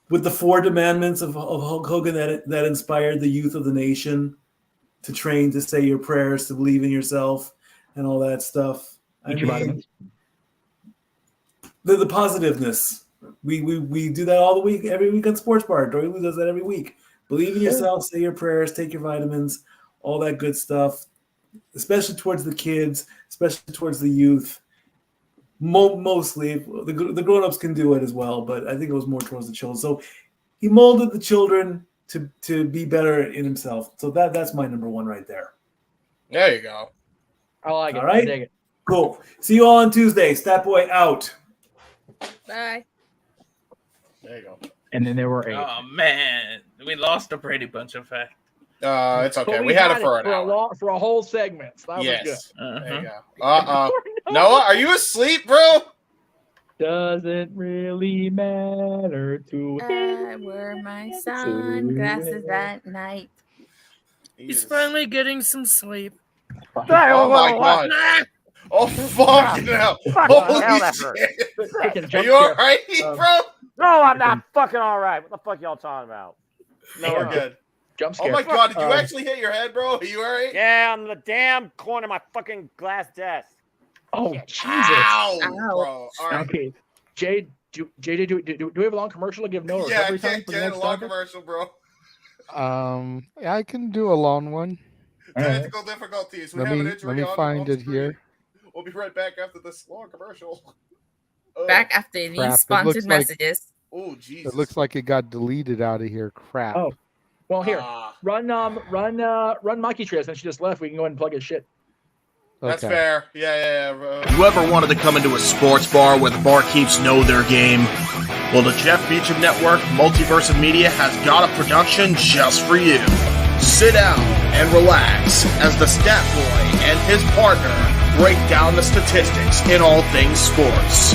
C: with the 4 commandments of Hulk Hogan that inspired the youth of the nation to train, to say your prayers, to believe in yourself, and all that stuff. The positiveness. We do that all the week, every week on Sports Bar. Dory Lou does that every week. Believe in yourself, say your prayers, take your vitamins, all that good stuff, especially towards the kids, especially towards the youth. Mostly, the grown-ups can do it as well, but I think it was more towards the children. So he molded the children to be better in himself. So that's my number 1 right there.
I: There you go.
Q: I like it.
C: All right.
Q: I dig it.
C: Cool. See you all on Tuesday. Stat Boy out.
S: Bye.
I: There you go.
Q: And then there were 8.
R: Oh man, we lost a Brady Bunch in fact.
I: It's okay. But we had it for an hour.
Q: For a whole segment. So that was good.
I: There you go. Noah, are you asleep, bro?
Q: Doesn't really matter to
S: I wore my sunglasses that night.
P: He's finally getting some sleep.
I: Oh my god. Oh fuck now. Holy shit. Are you alright, bro?
E: No, I'm not fucking alright. What the fuck y'all talking about?
I: No, we're good.
Q: Jump scare.
I: Oh my god, did you actually hit your head, bro? Are you alright?
E: Yeah, on the damn corner of my fucking glass desk.
Q: Oh, Jesus.
I: Ow, bro. All right.
Q: Okay. JJ, do we have a long commercial to give Noah?
I: Yeah, I can't get a long commercial, bro.
F: Yeah, I can do a long one.
I: Technical difficulties.
F: Let me find it here.
I: We'll be right back after this long commercial.
S: Back after these sponsored messages.
I: Oh, Jesus.
F: It looks like it got deleted out of here. Crap.
Q: Oh, well, here, run Mikey Trail since she just left. We can go ahead and plug his shit.
I: That's fair. Yeah.
A: You ever wanted to come into a sports bar where the barkeeps know their game? Well, the Jeff Beecham Network Multiverse of Media has got a production just for you. Sit down and relax as the Stat Boy and his partner break down the statistics in all things sports.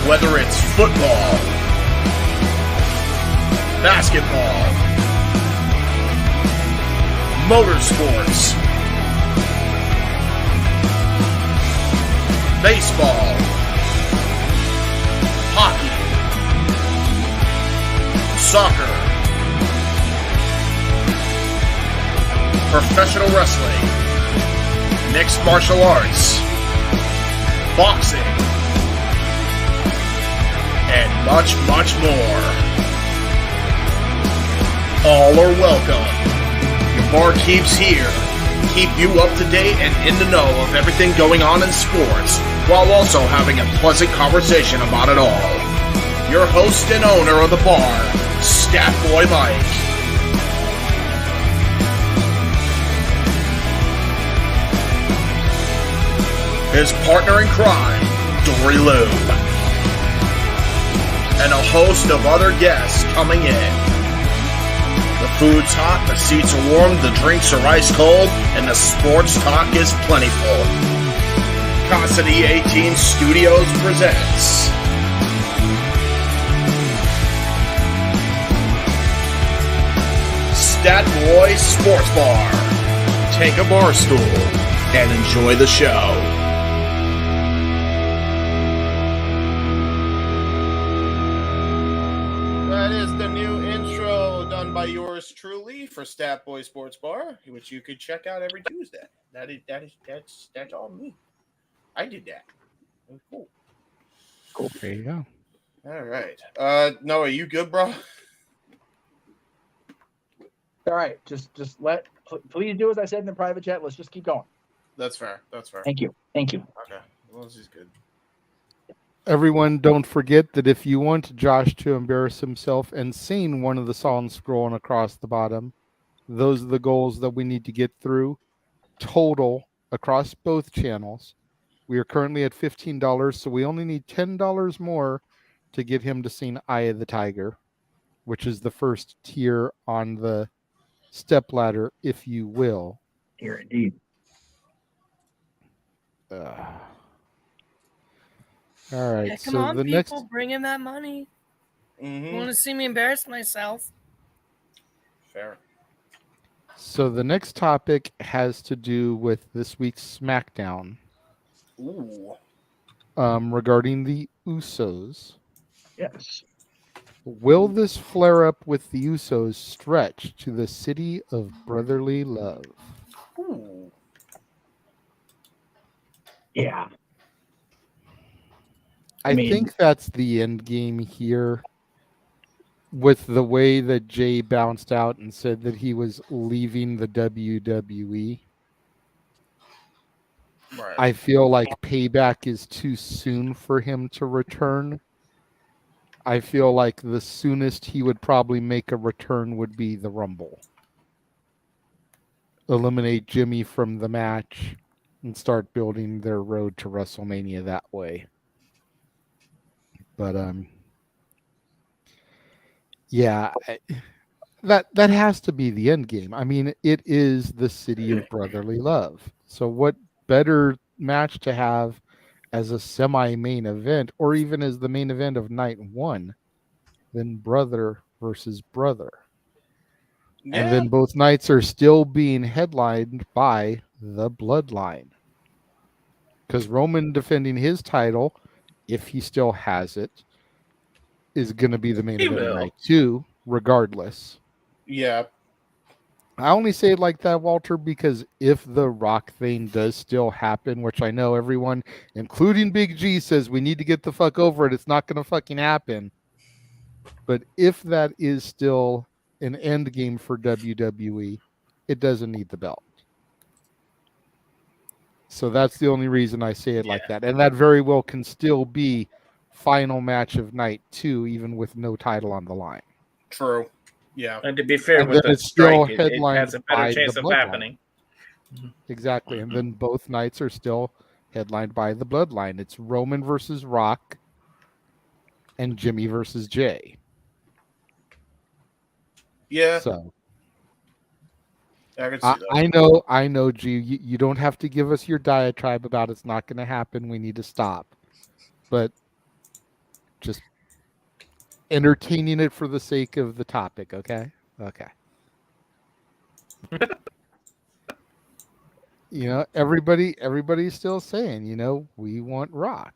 A: Whether it's football, basketball, motorsports, baseball, hockey, soccer, professional wrestling, mixed martial arts, boxing, and much, much more. All are welcome. Your barkeeps here keep you up to date and in the know of everything going on in sports, while also having a pleasant conversation about it all. Your host and owner of the bar, Stat Boy Mike. His partner in crime, Dory Lou. And a host of other guests coming in. The food's hot, the seats are warm, the drinks are ice cold, and the sports talk is plentiful. Casa de 18 Studios presents Stat Boy Sports Bar. Take a bar stool and enjoy the show.
I: That is the new intro done by yours truly for Stat Boy Sports Bar, which you could check out every Tuesday. That's all me. I did that. Cool.
F: There you go.
I: All right. Noah, you good, bro?
Q: All right, just please do as I said in the private chat. Let's just keep going.
I: That's fair. That's fair.
Q: Thank you. Thank you.
I: Okay. Well, this is good.
F: Everyone, don't forget that if you want Josh to embarrass himself and sing one of the songs scrolling across the bottom, those are the goals that we need to get through. Total across both channels. We are currently at $15, so we only need $10 more to get him to sing Eye of the Tiger, which is the first tier on the stepladder, if you will.
Q: Here, indeed.
F: All right.
P: Yeah, come
F: so
P: on,
F: the
P: people,
F: next.
P: bring in that money.
I: Mm-hmm.
P: You want to see me embarrass myself?
I: Fair.
F: So the next topic has to do with this week's SmackDown.
I: Ooh.
F: Regarding the Usos.
Q: Yes.
F: Will this flare up with the Usos stretch to the city of brotherly love?
I: Ooh.
Q: Yeah.
F: I think that's the end game here. With the way that Jay bounced out and said that he was leaving the WWE.
I: Right.
F: I feel like Payback is too soon for him to return. I feel like the soonest he would probably make a return would be the Rumble. Eliminate Jimmy from the match and start building their road to WrestleMania that way. But yeah, that has to be the end game. I mean, it is the city of brotherly love. So what better match to have as a semi-main event, or even as the main event of night one, than brother versus brother?
I: Yeah.
F: And then both nights are still being headlined by the Bloodline. Because Roman defending his title, if he still has it, is going to be the main event of night two, regardless.
I: Yeah.
F: I only say it like that, Walter, because if the Rock thing does still happen, which I know everyone, including Big G, says we need to get the fuck over it, it's not going to fucking happen. But if that is still an end game for WWE, it doesn't need the belt. So that's the only reason I say it like that. And that very well can still be final match of night two, even with no title on the line.
I: True. Yeah.
R: And to be fair,
F: And
R: with
F: then
R: the
F: it's still
R: strike, it
F: headlined
R: has a
F: by
R: better chance
F: the
R: of
F: Bloodline.
R: happening.
F: Exactly. And then both nights are still headlined by the Bloodline. It's Roman versus Rock and Jimmy versus Jay.
I: Yeah.
F: So
I: I can see
F: that. I know, G. You don't have to give us your diatribe about it's not going to happen. We need to stop. But just entertaining it for the sake of the topic, okay? Okay. You know, everybody's still saying, you know, we want Rock.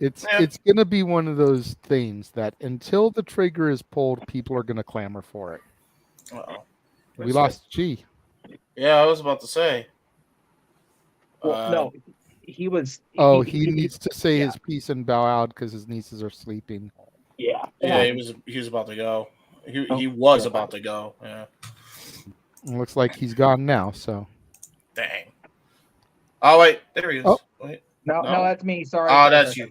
F: It's going to be one of those things that until the trigger is pulled, people are going to clamor for it.
I: Uh-oh.
F: We lost G.
I: Yeah, I was about to say.
Q: Well, no, he was.
F: He needs to say his piece and bow out because his nieces are sleeping.
Q: Yeah.
I: Yeah, he was about to go. He was about to go. Yeah.
F: It looks like he's gone now. So.
I: Dang. Oh wait, there he is.
F: Oh.
I: Wait.
Q: No, that's me. Sorry.
I: Oh, that's you.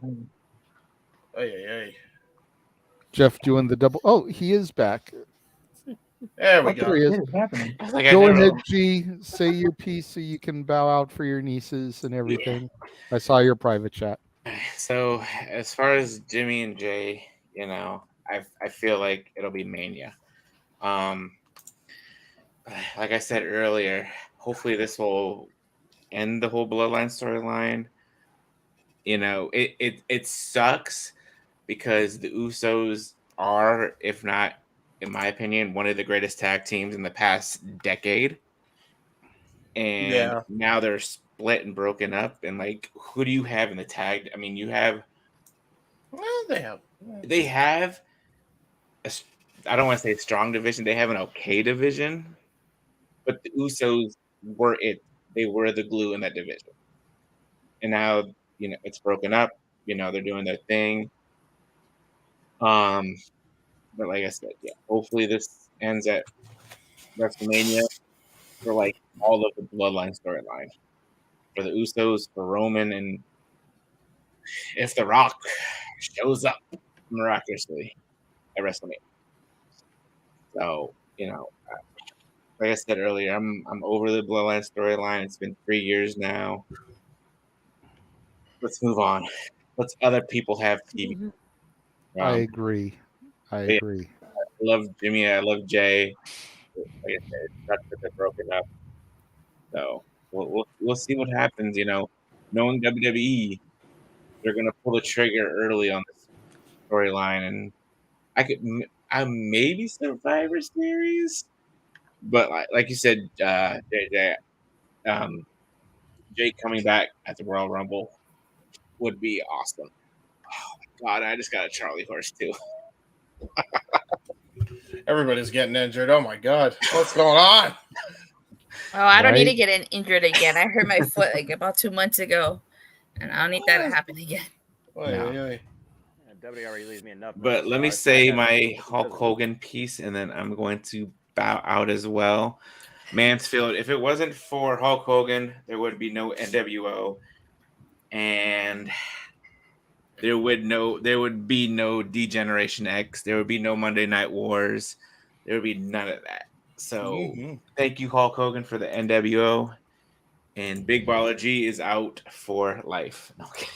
I: Hey.
F: Jeff doing the double. Oh, he is back.
I: There we go.
F: There he is. Go ahead, G. Say your piece so you can bow out for your nieces and everything. I saw your private chat.
T: So as far as Jimmy and Jay, you know, I feel like it'll be Mania. Like I said earlier, hopefully this will end the whole Bloodline storyline. You know, it sucks because the Usos are, if not, in my opinion, one of the greatest tag teams in the past decade. And now they're split and broken up. And like, who do you have in the tag? I mean, you have.
I: Well,
T: they have. I don't want to say a strong division. They have an okay division, but the Usos were it. They were the glue in that division. And now, you know, it's broken up. You know, they're doing their thing. But like I said, hopefully this ends at WrestleMania. for like all of the Bloodline storyline for the Usos, for Roman, and if The Rock shows up miraculously at WrestleMania. So, like I said earlier, I'm over the Bloodline storyline. It's been 3 years now. Let's move on. Let's other people have TV.
F: I agree. I agree.
T: I love Jimmy. I love Jay. Like I said, that's that they're broken up. So we'll see what happens. Knowing WWE, they're gonna pull the trigger early on this storyline, and I maybe Survivor Series, but like you said, JJ, Jake coming back at the Royal Rumble would be awesome. Oh my God, I just got a Charlie horse too.
I: Everybody's getting injured. Oh my God, what's going on?
S: Oh, I don't need to get injured again. I hurt my foot like about 2 months ago, and I don't need that to happen again.
I: No.
E: WWE already leaves me enough.
T: But let me say my Hulk Hogan piece, and then I'm going to bow out as well. Mansfield, if it wasn't for Hulk Hogan, there would be no NWO, and there would be no D-Generation X. There would be no Monday Night Wars. There would be none of that. So thank you, Hulk Hogan, for the NWO, and Big Baller G is out for life. Okay.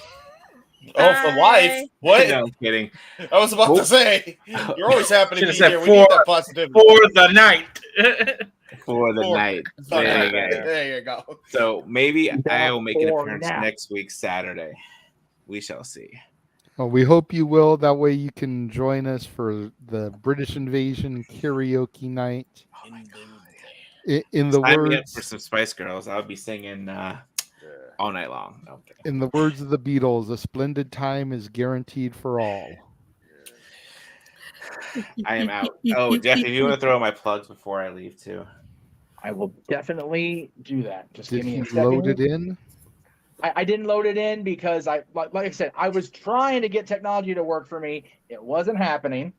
I: Oh, for life? What?
T: No, I'm kidding.
I: I was about to say, you're always happy to be here. We
R: For,
I: need that positivity.
R: For the night.
T: For the night.
I: There you go.
T: So maybe I will make an appearance next week, Saturday. We shall see.
F: Well, we hope you will. That way you can join us for the British Invasion karaoke night.
T: Oh my God.
F: In the
T: Sign me up
F: words
T: for some Spice Girls. I'll be singing all night long. Okay.
F: In the words of the Beatles, a splendid time is guaranteed for all.
T: I am out. Oh, Jeff, if you want to throw my plugs before I leave too.
Q: I will definitely do that. Just
F: Did
Q: give me
F: you
Q: a second.
F: load it in?
Q: I didn't load it in because like I said, I was trying to get technology to work for me. It wasn't happening.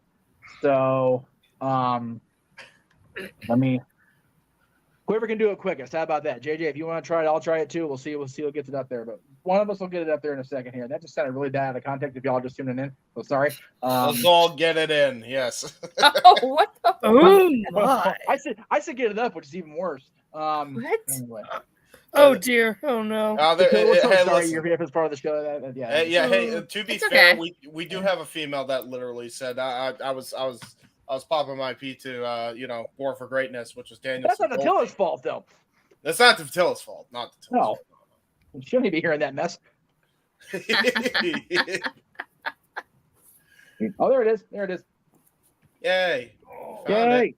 Q: So whoever can do it quickest. How about that? JJ, if you want to try it, I'll try it too. We'll see who gets it up there. But one of us will get it up there in a second here. That just sounded really bad out of context if y'all just tuning in. So sorry.
I: Let's all get it in. Yes.
S: Oh, what the?
P: Oh my!
Q: I said get it up, which is even worse.
S: What?
Q: Anyway.
P: Oh dear! Oh no!
Q: Sorry, you're here as part of the show.
I: Hey, to be fair, we do have a female that literally said I was popping my P to War for Greatness, which was Daniel.
Q: That's not Attila's fault though.
I: That's not Attila's fault. Not Attila's fault.
Q: You shouldn't be hearing that mess. Oh, there it is. There it is.
I: Yay!
Q: Yay!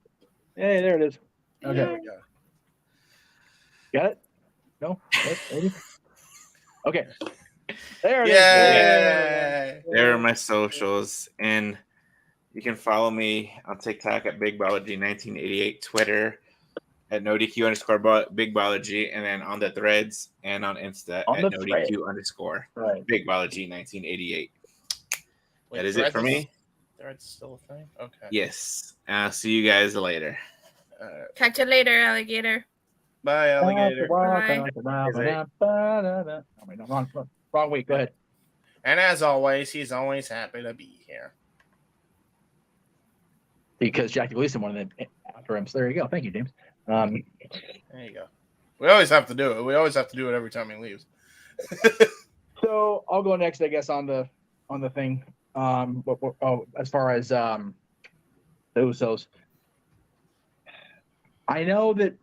Q: Hey, there it is. Okay.
I: There we go.
Q: Got it? No? Maybe? Okay. There it is.
T: Yay! There are my socials, and you can follow me on TikTok at BigBallerG1988, Twitter at NoDQ_BigBallerG, and then on the threads and on Insta at NoDQ_BigBallerG1988. That is it for me.
I: Thread's still a thing? Okay.
T: Yes. I'll see you guys later.
S: Catch you later, alligator.
I: Bye, alligator.
Q: Wrong week. Go ahead.
I: And as always, he's always happy to be here.
Q: Because Jackie Gleason wanted it after him. So there you go. Thank you, James.
I: There you go. We always have to do it. We always have to do it every time he leaves.
Q: So I'll go next, I guess, on the thing. As far as the Usos, I know that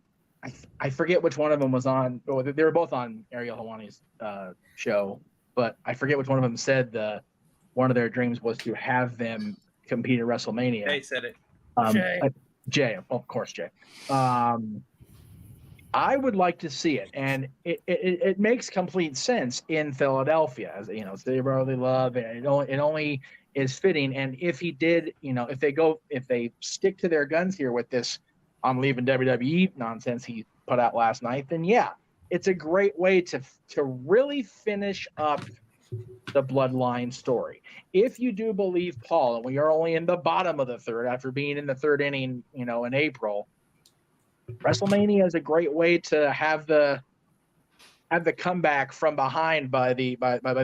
Q: I forget which one of them was on. Oh, they were both on Ariel Helwani's show, but I forget which one of them said one of their dreams was to have them compete at WrestleMania.
R: They said it.
Q: Jay, of course, Jay. I would like to see it, and it makes complete sense in Philadelphia, as city of brotherly love, and it only is fitting. And if he did, if they stick to their guns here with this "I'm leaving WWE" nonsense he put out last night, then yeah, it's a great way to really finish up the Bloodline story. If you do believe Paul, and we are only in the bottom of the third after being in the third inning, in April, WrestleMania is a great way to have the comeback from behind by the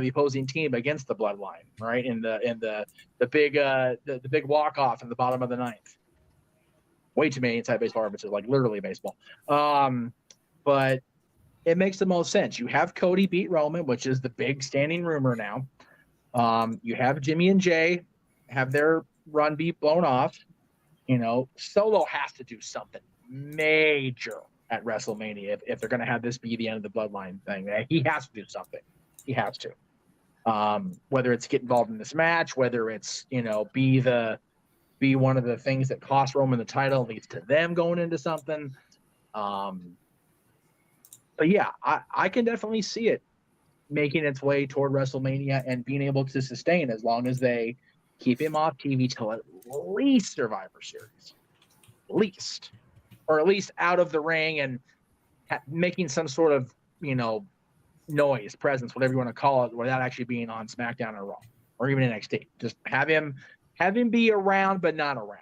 Q: opposing team against the Bloodline, right? In the big walk off in the bottom of the ninth. Way too many inside baseball references, like literally baseball. But it makes the most sense. You have Cody beat Roman, which is the big standing rumor now. You have Jimmy and Jay have their run be blown off. Solo has to do something major at WrestleMania if they're going to have this be the end of the Bloodline thing. He has to do something. He has to. Whether it's get involved in this match, whether it's be one of the things that cost Roman the title, leads to them going into something. But yeah, I can definitely see it making its way toward WrestleMania and being able to sustain as long as they keep him off TV till at least Survivor Series. Or at least out of the ring and making some sort of, noise, presence, whatever you want to call it, without actually being on SmackDown or Raw or even NXT. Just have him be around, but not around.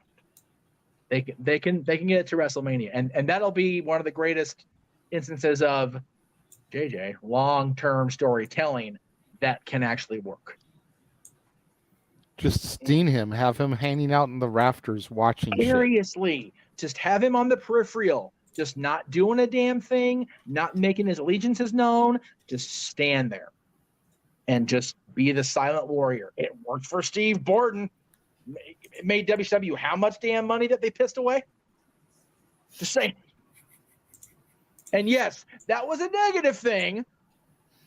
Q: They can get it to WrestleMania, and that'll be one of the greatest instances of JJ long-term storytelling that can actually work.
F: Just sting him, have him hanging out in the rafters watching
Q: Seriously, just have him on the peripheral, just not doing a damn thing, not making his allegiances known, just stand there and just be the silent warrior. It worked for Steve Borden. It made WCW how much damn money that they pissed away? Just saying. And yes, that was a negative thing,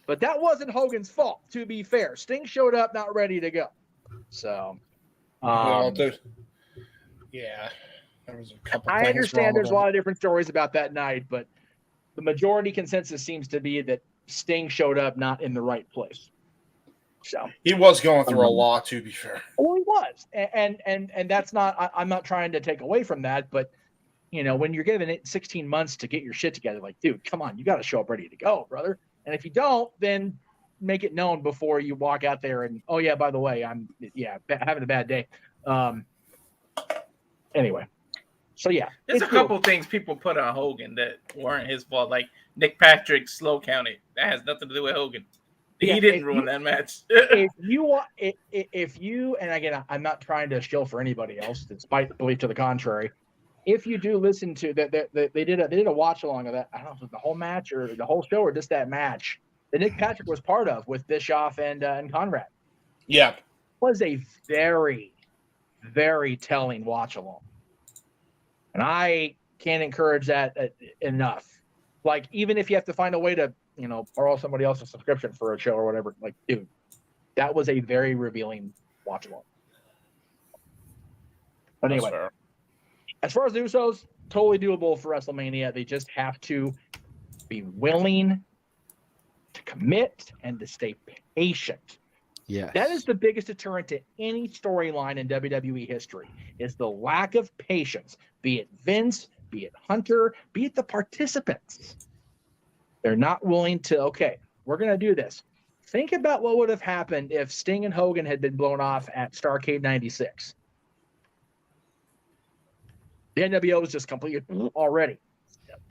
Q: but that wasn't Hogan's fault, to be fair. Sting showed up not ready to go. So,
I: yeah, there was a couple.
Q: I understand there's a lot of different stories about that night, but the majority consensus seems to be that Sting showed up not in the right place. So
I: he was going through a lot, to be fair.
Q: Well, he was, and that's not. I'm not trying to take away from that, but when you're given it 16 months to get your shit together, like, dude, come on, you got to show up ready to go, brother. And if you don't, then make it known before you walk out there and, oh yeah, by the way, I'm having a bad day. Anyway, so yeah,
R: there's a couple things people put on Hogan that weren't his fault, like Nick Patrick slow counting. That has nothing to do with Hogan. He didn't ruin that match.
Q: if you, and again, I'm not trying to shill for anybody else, despite the belief to the contrary. If you do listen to that, they did a watch along of that. I don't know if it was the whole match or the whole show or just that match that Nick Patrick was part of with Bischoff and Conrad.
I: Yeah,
Q: was a very, very telling watch along, and I can't encourage that enough. Like, even if you have to find a way to, borrow somebody else's subscription for a show or whatever, like, dude, that was a very revealing watch along. But anyway. As far as the Usos, totally doable for WrestleMania. They just have to be willing to commit and to stay patient.
F: Yeah,
Q: that is the biggest deterrent to any storyline in WWE history, is the lack of patience. Be it Vince, be it Hunter, be it the participants. They're not willing to, okay, we're going to do this. Think about what would have happened if Sting and Hogan had been blown off at Starrcade 96. The NWO was just completely already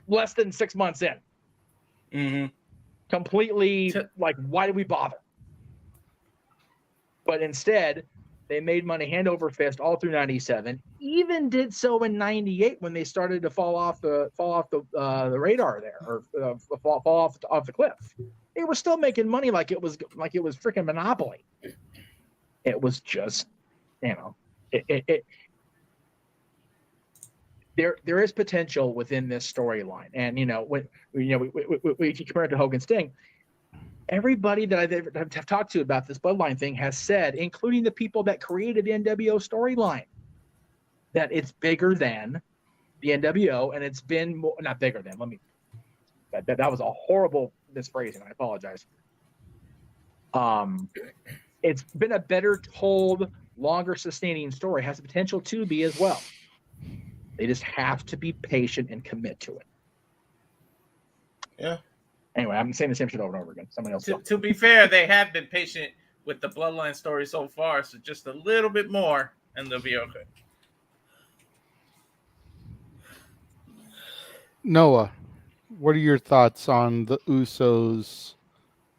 Q: less than 6 months in.
I: Mm-hmm.
Q: Completely like, why did we bother? But instead, they made money hand over fist all through 97. Even did so in 98 when they started to fall off the radar there, or fall off the cliff. They were still making money like it was freaking Monopoly. It was just, There is potential within this storyline, and when we compare it to Hogan Sting, everybody that I've talked to about this Bloodline thing has said, including the people that created the NWO storyline, that it's bigger than the NWO, and it's been more, not bigger than. That was a horrible misphrasing. I apologize. It's been a better told, longer sustaining story. Has the potential to be as well. They just have to be patient and commit to it.
I: Yeah.
Q: Anyway, I'm saying the same shit over and over again. Somebody else.
R: To be fair, they have been patient with the Bloodline story so far, so just a little bit more, and they'll be okay.
F: Noah, what are your thoughts on the Usos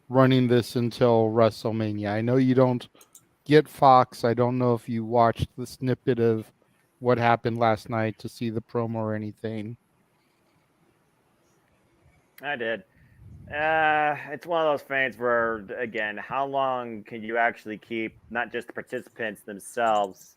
F: running this until WrestleMania? I know you don't get Fox. I don't know if you watched the snippet of what happened last night to see the promo or anything.
E: I did. It's one of those things where, again, how long can you actually keep not just the participants themselves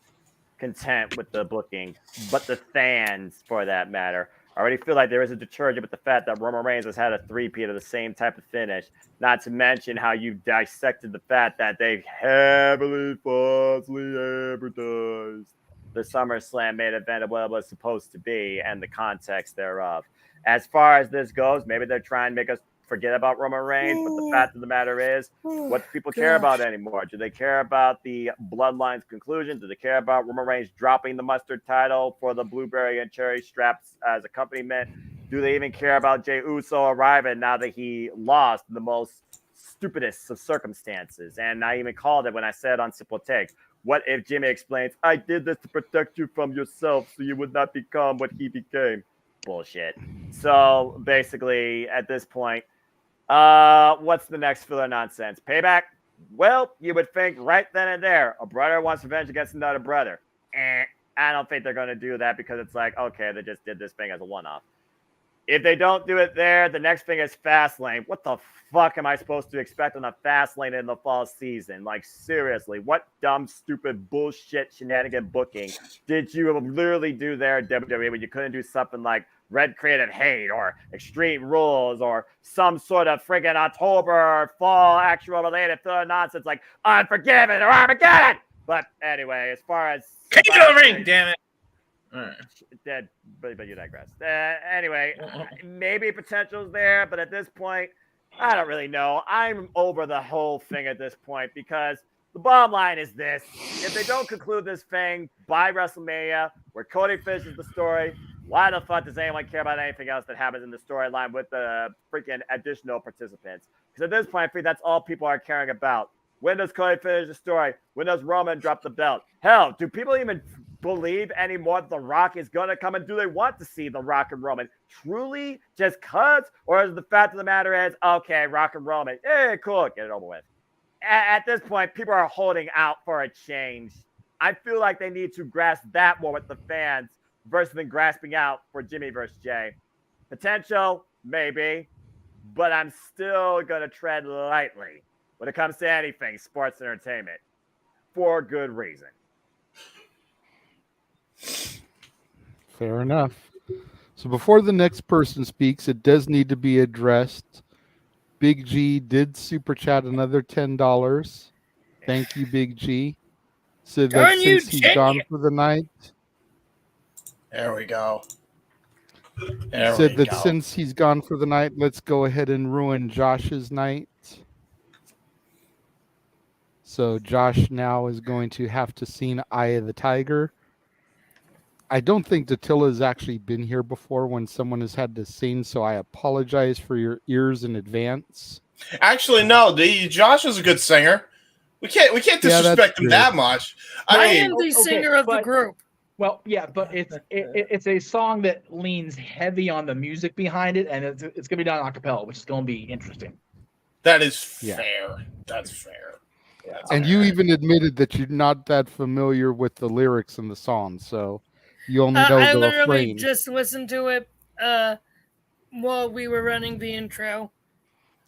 E: content with the booking, but the fans, for that matter? I already feel like there is a detergent with the fact that Roman Reigns has had a three-peat of the same type of finish, not to mention how you dissected the fact that they heavily, falsely advertised the SummerSlam main event of what it was supposed to be and the context thereof. As far as this goes, maybe they're trying to make us forget about Roman Reigns, but the fact of the matter is, what do people care about anymore? Do they care about the Bloodline's conclusion? Do they care about Roman Reigns dropping the mustard title for the blueberry and cherry straps as accompaniment? Do they even care about Jey Uso arriving now that he lost in the most stupidest of circumstances? And I even called it when I said on Simple Takes, what if Jimmy explains, I did this to protect you from yourself so you would not become what he became? Bullshit. So basically, at this point, what's the next filler nonsense? Payback? Well, you would think right then and there, a brother wants revenge against another brother. I don't think they're going to do that because it's like, okay, they just did this thing as a one-off. If they don't do it there, the next thing is Fastlane. What the fuck am I supposed to expect on a Fastlane in the fall season? Like, seriously, what dumb, stupid, bullshit, shenanigan booking did you literally do there at WWE when you couldn't do something like Red Creative Hate or Extreme Rules or some sort of friggin' October fall actual related nonsense like Unforgiven or Armageddon? But anyway, as far as
R: King of the Ring, damn it.
E: Dead, but you digress. Anyway, maybe potential's there, but at this point, I don't really know. I'm over the whole thing at this point because the bottom line is this: if they don't conclude this thing by WrestleMania, where Cody finishes the story, why the fuck does anyone care about anything else that happens in the storyline with the freaking additional participants? Because at this point, I think that's all people are caring about. When does Cody finish the story? When does Roman drop the belt? Hell, do people even believe anymore that The Rock is going to come, and do they want to see The Rock and Roman truly just cuz? Or is the fact of the matter is, okay, Rock and Roman, cool, get it over with. At this point, people are holding out for a change. I feel like they need to grasp that more with the fans versus than grasping out for Jimmy versus Jay. Potential, maybe, but I'm still going to tread lightly when it comes to anything sports entertainment for good reason.
F: Fair enough. So before the next person speaks, it does need to be addressed. Big G did super chat another $10. Thank you, Big G. Said that since he's gone for the night.
H: There we go.
F: Said that since he's gone for the night, let's go ahead and ruin Josh's night. So Josh now is going to have to see Eye of the Tiger. I don't think Datilla's actually been here before when someone has had to sing, so I apologize for your ears in advance.
I: Actually, no. Josh is a good singer. We can't disrespect him that much.
P: I am the singer of the group.
Q: Well, yeah, but it's a song that leans heavy on the music behind it, and it's gonna be done a cappella, which is gonna be interesting.
I: That is fair. That's fair.
F: And you even admitted that you're not that familiar with the lyrics in the song, so you only know
P: I
F: the
P: literally
F: refrain.
P: just listened to it while we were running the intro.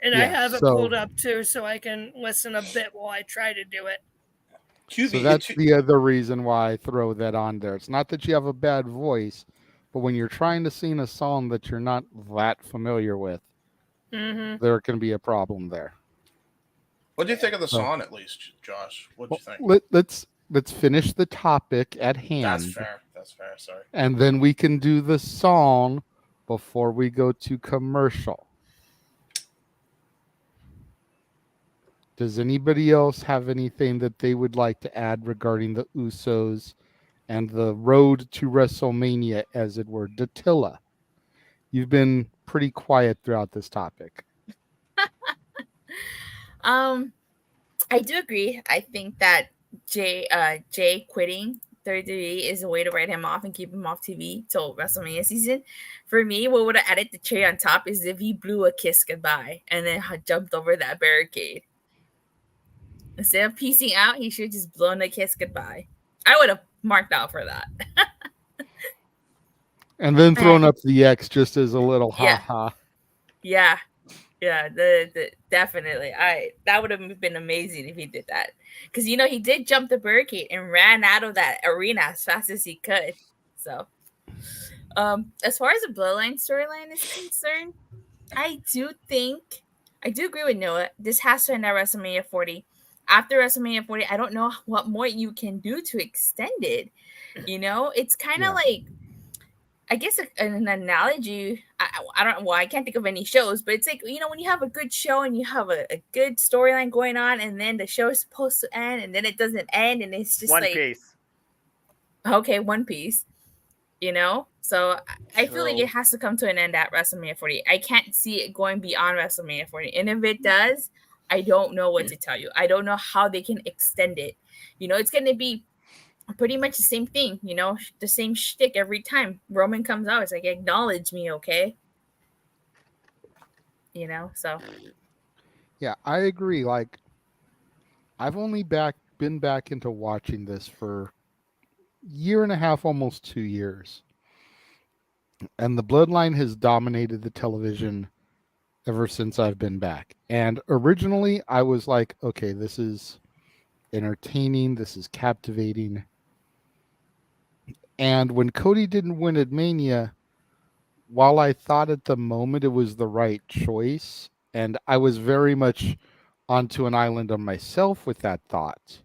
P: And I have it pulled up too, so I can listen a bit while I try to do it.
F: So that's the other reason why I throw that on there. It's not that you have a bad voice, but when you're trying to sing a song that you're not that familiar with, there can be a problem there.
I: What do you think of the song, at least, Josh? What do you think?
F: Let's finish the topic at hand.
I: That's fair. That's fair. Sorry.
F: And then we can do the song before we go to commercial. Does anybody else have anything that they would like to add regarding the Usos and the road to WrestleMania, as it were? Datilla, you've been pretty quiet throughout this topic.
S: I do agree. I think that Jay quitting WWE is a way to write him off and keep him off TV till WrestleMania season. For me, what would have added the cherry on top is if he blew a kiss goodbye and then jumped over that barricade. Instead of piecing out, he should have just blown a kiss goodbye. I would have marked out for that.
F: And then thrown up the X just as a little ha-ha.
S: Yeah. Definitely. That would have been amazing if he did that. Because, he did jump the barricade and ran out of that arena as fast as he could. So, as far as the Bloodline storyline is concerned, I do agree with Noah. This has to end at WrestleMania 40. After WrestleMania 40, I don't know what more you can do to extend it. It's kind of like, I guess an analogy, I can't think of any shows, but it's like, when you have a good show and you have a good storyline going on and then the show is supposed to end and then it doesn't end and it's just
E: One Piece.
S: Okay, One Piece, So I feel like it has to come to an end at WrestleMania 40. I can't see it going beyond WrestleMania 40. And if it does, I don't know what to tell you. I don't know how they can extend it. It's going to be pretty much the same thing, the same shtick every time Roman comes out. It's like, acknowledge me, okay? So.
F: Yeah, I agree. Like, I've only been back into watching this for a year and a half, almost 2 years. And the Bloodline has dominated the television ever since I've been back. And originally, I was like, okay, this is entertaining. This is captivating. And when Cody didn't win at Mania, while I thought at the moment it was the right choice, and I was very much onto an island on myself with that thought,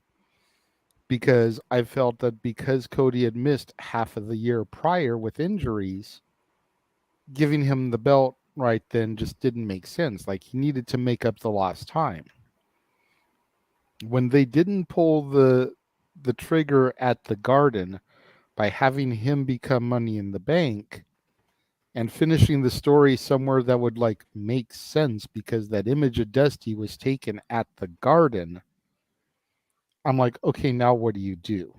F: because I felt that because Cody had missed half of the year prior with injuries, giving him the belt right then just didn't make sense. Like, he needed to make up the lost time. When they didn't pull the trigger at the Garden by having him become Money in the Bank and finishing the story somewhere that would make sense, because that image of Dusty was taken at the Garden, I'm like, okay, now what do you do?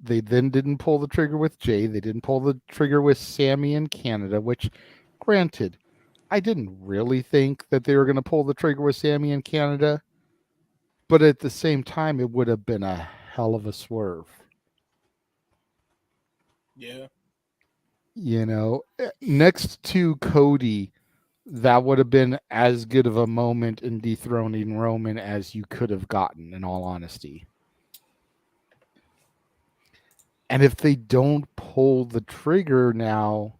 F: They then didn't pull the trigger with Jay. They didn't pull the trigger with Sammy in Canada, which, granted, I didn't really think that they were going to pull the trigger with Sammy in Canada, but at the same time, it would have been a hell of a swerve.
H: Yeah.
F: Next to Cody, that would have been as good of a moment in dethroning Roman as you could have gotten, in all honesty. And if they don't pull the trigger now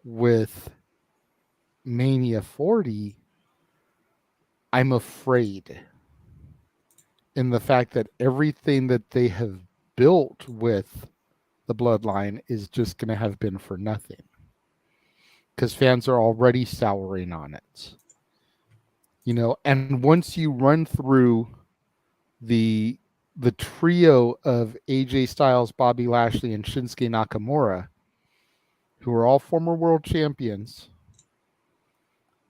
F: with Mania 40, I'm afraid, in the fact that everything that they have built with the Bloodline is just going to have been for nothing, because fans are already souring on it. And once you run through the trio of AJ Styles, Bobby Lashley, and Shinsuke Nakamura, who are all former world champions,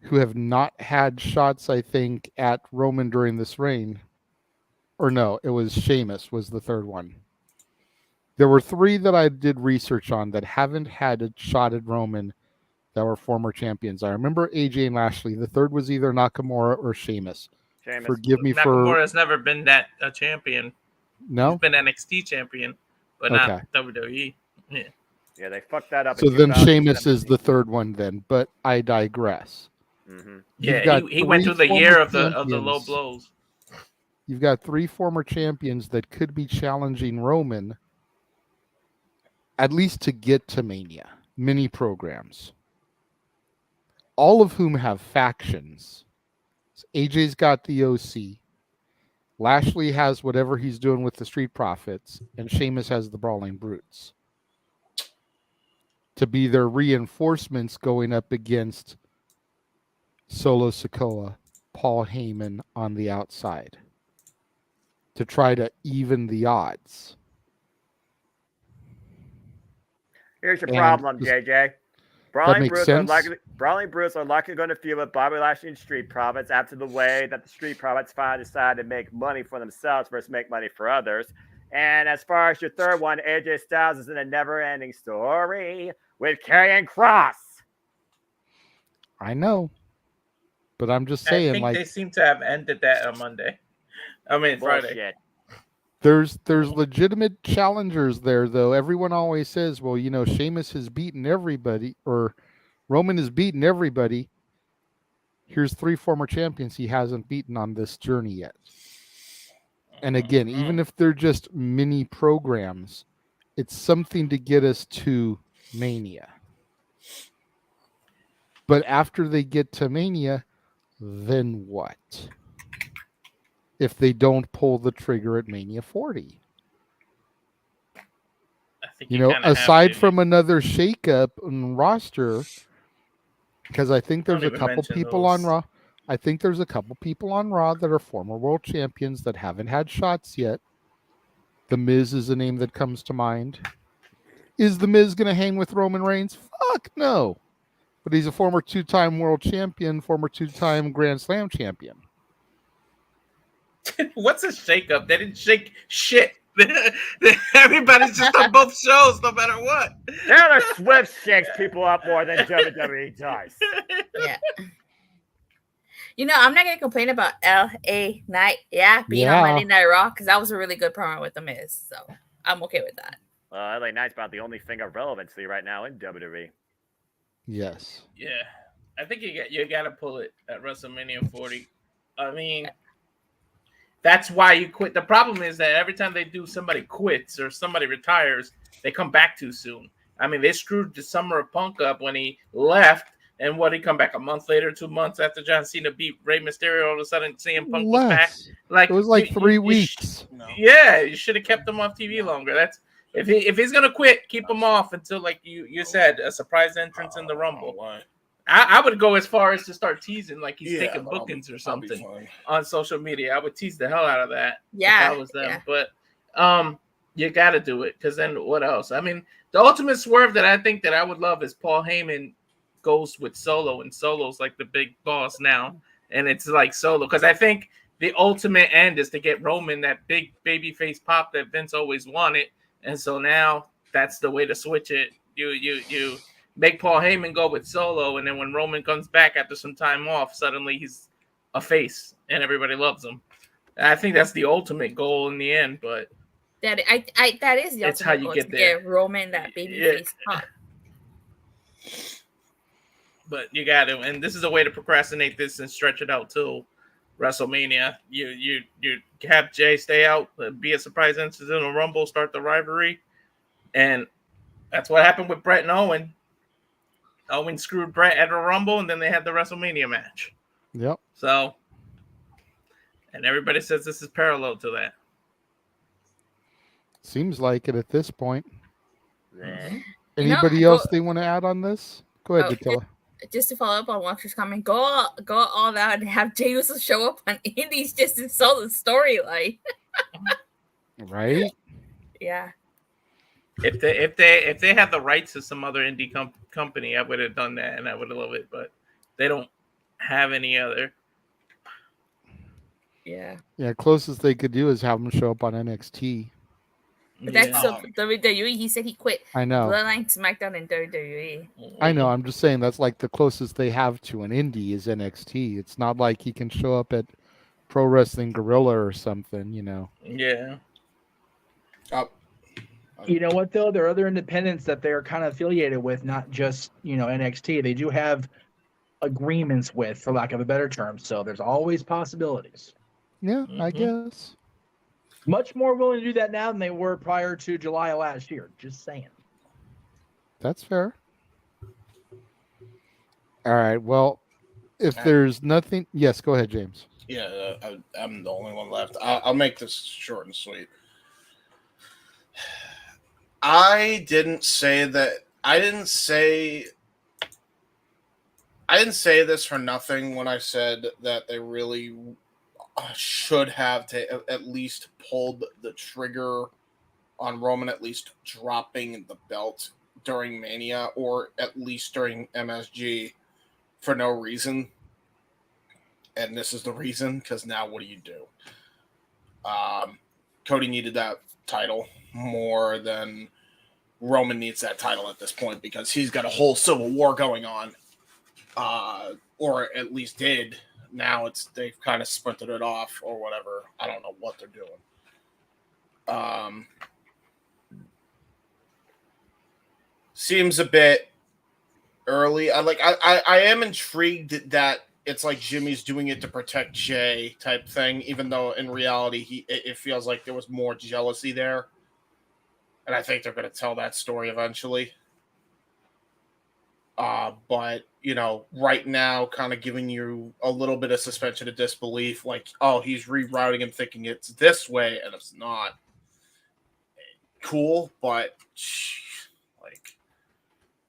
F: who have not had shots, I think, at Roman during this reign. Or no, it was Sheamus was the third one. There were 3 that I did research on that haven't had a shot at Roman that were former champions. I remember AJ and Lashley. The third was either Nakamura or Sheamus. Forgive me
R: Nakamura has never been that a champion.
F: No?
R: He's been NXT champion, but not WWE.
E: Yeah, they fucked that up.
F: So then Sheamus is the third one then, but I digress.
E: Mm-hmm.
R: Yeah, he went through the year of the low blows.
F: You've got 3 former champions that could be challenging Roman, at least to get to Mania, mini programs, all of whom have factions. So AJ's got the OC, Lashley has whatever he's doing with the Street Profits, and Sheamus has the Brawling Brutes to be their reinforcements going up against Solo Sikoa, Paul Heyman on the outside, to try to even the odds.
E: Here's your problem, JJ. Brawling
F: makes
E: Brutes
F: sense.
E: are likely going to feud with Bobby Lashley and Street Profits after the way that the Street Profits finally decided to make money for themselves versus make money for others. And as far as your third one, AJ Styles is in a never-ending story with Karrion Kross.
F: I know, but I'm just
R: I
F: saying,
R: think
F: like,
R: they seem to have ended that on Monday. I mean, Friday.
E: Bullshit.
F: there's legitimate challengers there, though. Everyone always says, well, you know, Sheamus has beaten everybody, or Roman has beaten everybody. Here's 3 former champions he hasn't beaten on this journey yet. And again, even if they're just mini programs, it's something to get us to Mania. But after they get to Mania, then what? If they don't pull the trigger at Mania 40. You know, aside from another shakeup in roster, because I think there's a couple people on Raw. I think there's a couple people on Raw that are former world champions that haven't had shots yet. The Miz is a name that comes to mind. Is The Miz going to hang with Roman Reigns? Fuck no. But he's a former 2-time world champion, former 2-time Grand Slam champion.
R: What's a shakeup? They didn't shake shit. Everybody's just on both shows, no matter what.
E: Taylor Swift shakes people up more than WWE does.
S: Yeah. You know, I'm not gonna complain about LA Knight, being on Monday Night Raw, because that was a really good promo with The Miz. So I'm okay with that.
E: LA Knight's about the only thing of relevancy right now in WWE.
F: Yes.
R: Yeah, I think you got to pull it at WrestleMania 40. I mean, that's why you quit. The problem is that every time they do, somebody quits or somebody retires, they come back too soon. I mean, they screwed the Summer of Punk up when he left. And what, he come back a month later, 2 months after John Cena beat Rey Mysterio, all of a sudden CM Punk was back.
F: Like, it was like 3 weeks.
R: Yeah, you should have kept him off TV longer. That's if he's gonna quit, keep him off until, like you said, a surprise entrance in the Rumble. I would go as far as to start teasing like he's taking bookings or something on social media. I would tease the hell out of that.
S: Yeah,
R: if I was them. But you got to do it, because then what else? I mean, the ultimate swerve that I think that I would love is Paul Heyman goes with Solo, and Solo's like the big boss now, and it's like Solo, because I think the ultimate end is to get Roman that big babyface pop that Vince always wanted, and so now that's the way to switch it. You make Paul Heyman go with Solo, and then when Roman comes back after some time off, suddenly he's a face and everybody loves him. And I think that's the ultimate goal in the end, but
S: that is the
R: it's
S: ultimate
R: how you
S: goal,
R: get
S: to
R: there.
S: get Roman that babyface pop.
R: But you got to, and this is a way to procrastinate this and stretch it out till WrestleMania. You have Jay stay out, be a surprise entrance in a Rumble, start the rivalry, and that's what happened with Brett and Owen. Owen screwed Brett at a Rumble, and then they had the WrestleMania match.
F: Yep.
R: So, and everybody says this is parallel to that.
F: Seems like it at this point.
S: Mm-hmm.
F: Anybody else they want to add on this? Go ahead, Attila.
S: Just to follow up on Walker's comment, go all out and have Jey Uso show up on Indies just to sell the storyline.
F: Right?
S: Yeah.
R: If they had the rights to some other indie company, I would have done that, and I would have loved it. But they don't have any other.
S: Yeah.
F: Yeah, closest they could do is have them show up on NXT.
S: But that's so WWE. He said he quit.
F: I know.
S: Bloodline, SmackDown, and WWE.
F: I know. I'm just saying that's like the closest they have to an indie is NXT. It's not like he can show up at Pro Wrestling Guerrilla or something, you know.
R: Yeah.
Q: You know what, though? There are other independents that they're kind of affiliated with, not just, NXT. They do have agreements with, for lack of a better term. So there's always possibilities.
F: Yeah, I guess.
Q: Much more willing to do that now than they were prior to July of last year. Just saying.
F: That's fair. All right. Well, if there's nothing... Yes, go ahead, James.
H: Yeah, I'm the only one left. I'll make this short and sweet. I didn't say this for nothing when I said that they really should have at least pulled the trigger on Roman, at least dropping the belt during Mania or at least during MSG for no reason. And this is the reason, because now what do you do? Cody needed that title more than Roman needs that title at this point, because he's got a whole civil war going on, or at least did. Now they've kind of sprinted it off or whatever. I don't know what they're doing. Seems a bit early. I am intrigued that it's like Jimmy's doing it to protect Jay type thing, even though in reality it feels like there was more jealousy there. And I think they're going to tell that story eventually. But, right now, kind of giving you a little bit of suspension of disbelief, like, oh, he's rerouting him thinking it's this way, and it's not. Cool, but,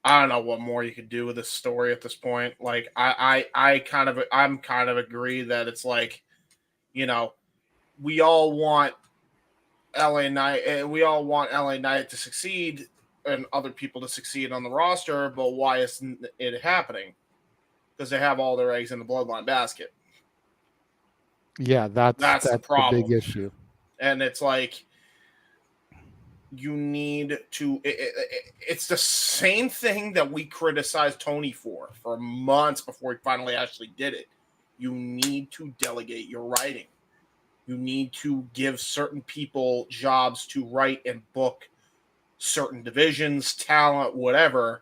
H: I don't know what more you could do with this story at this point. Like, I'm kind of agree that it's like, we all want LA Knight to succeed and other people to succeed on the roster, but why isn't it happening? Because they have all their eggs in the bloodline basket.
F: Yeah, that's the
H: problem.
F: Big issue.
H: And it's like, you need to. It's the same thing that we criticized Tony for months before he finally actually did it. You need to delegate your writing. You need to give certain people jobs to write and book certain divisions, talent, whatever,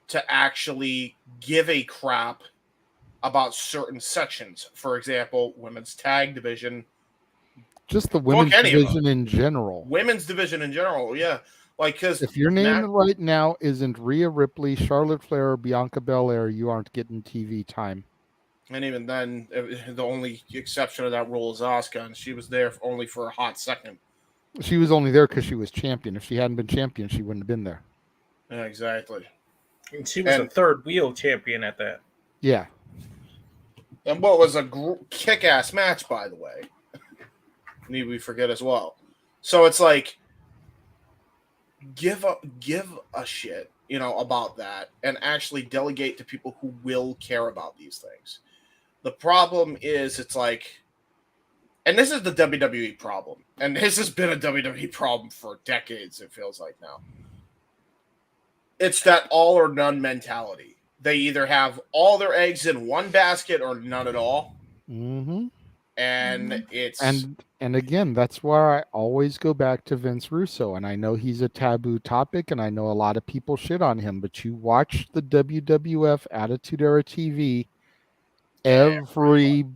H: to actually give a crap about certain sections. For example, women's tag division.
F: Just the women's division in general.
H: Women's division in general, yeah. Like, because
F: if your name right now isn't Rhea Ripley, Charlotte Flair, or Bianca Belair, you aren't getting TV time.
H: And even then, the only exception of that rule is Asuka, and she was there only for a hot second.
F: She was only there because she was champion. If she hadn't been champion, she wouldn't have been there.
H: Yeah, exactly.
R: And she was a third wheel champion at that.
F: Yeah.
H: And what was a kick-ass match, by the way. Need we forget as well. So it's like, give a shit, about that, and actually delegate to people who will care about these things. The problem is, it's like, and this is the WWE problem, and this has been a WWE problem for decades, it feels like now. It's that all or none mentality. They either have all their eggs in one basket or none at all.
F: Mm-hmm.
H: And it's
F: and again, that's where I always go back to Vince Russo, and I know he's a taboo topic, and I know a lot of people shit on him, but you watch the WWF Attitude Era TV, everybody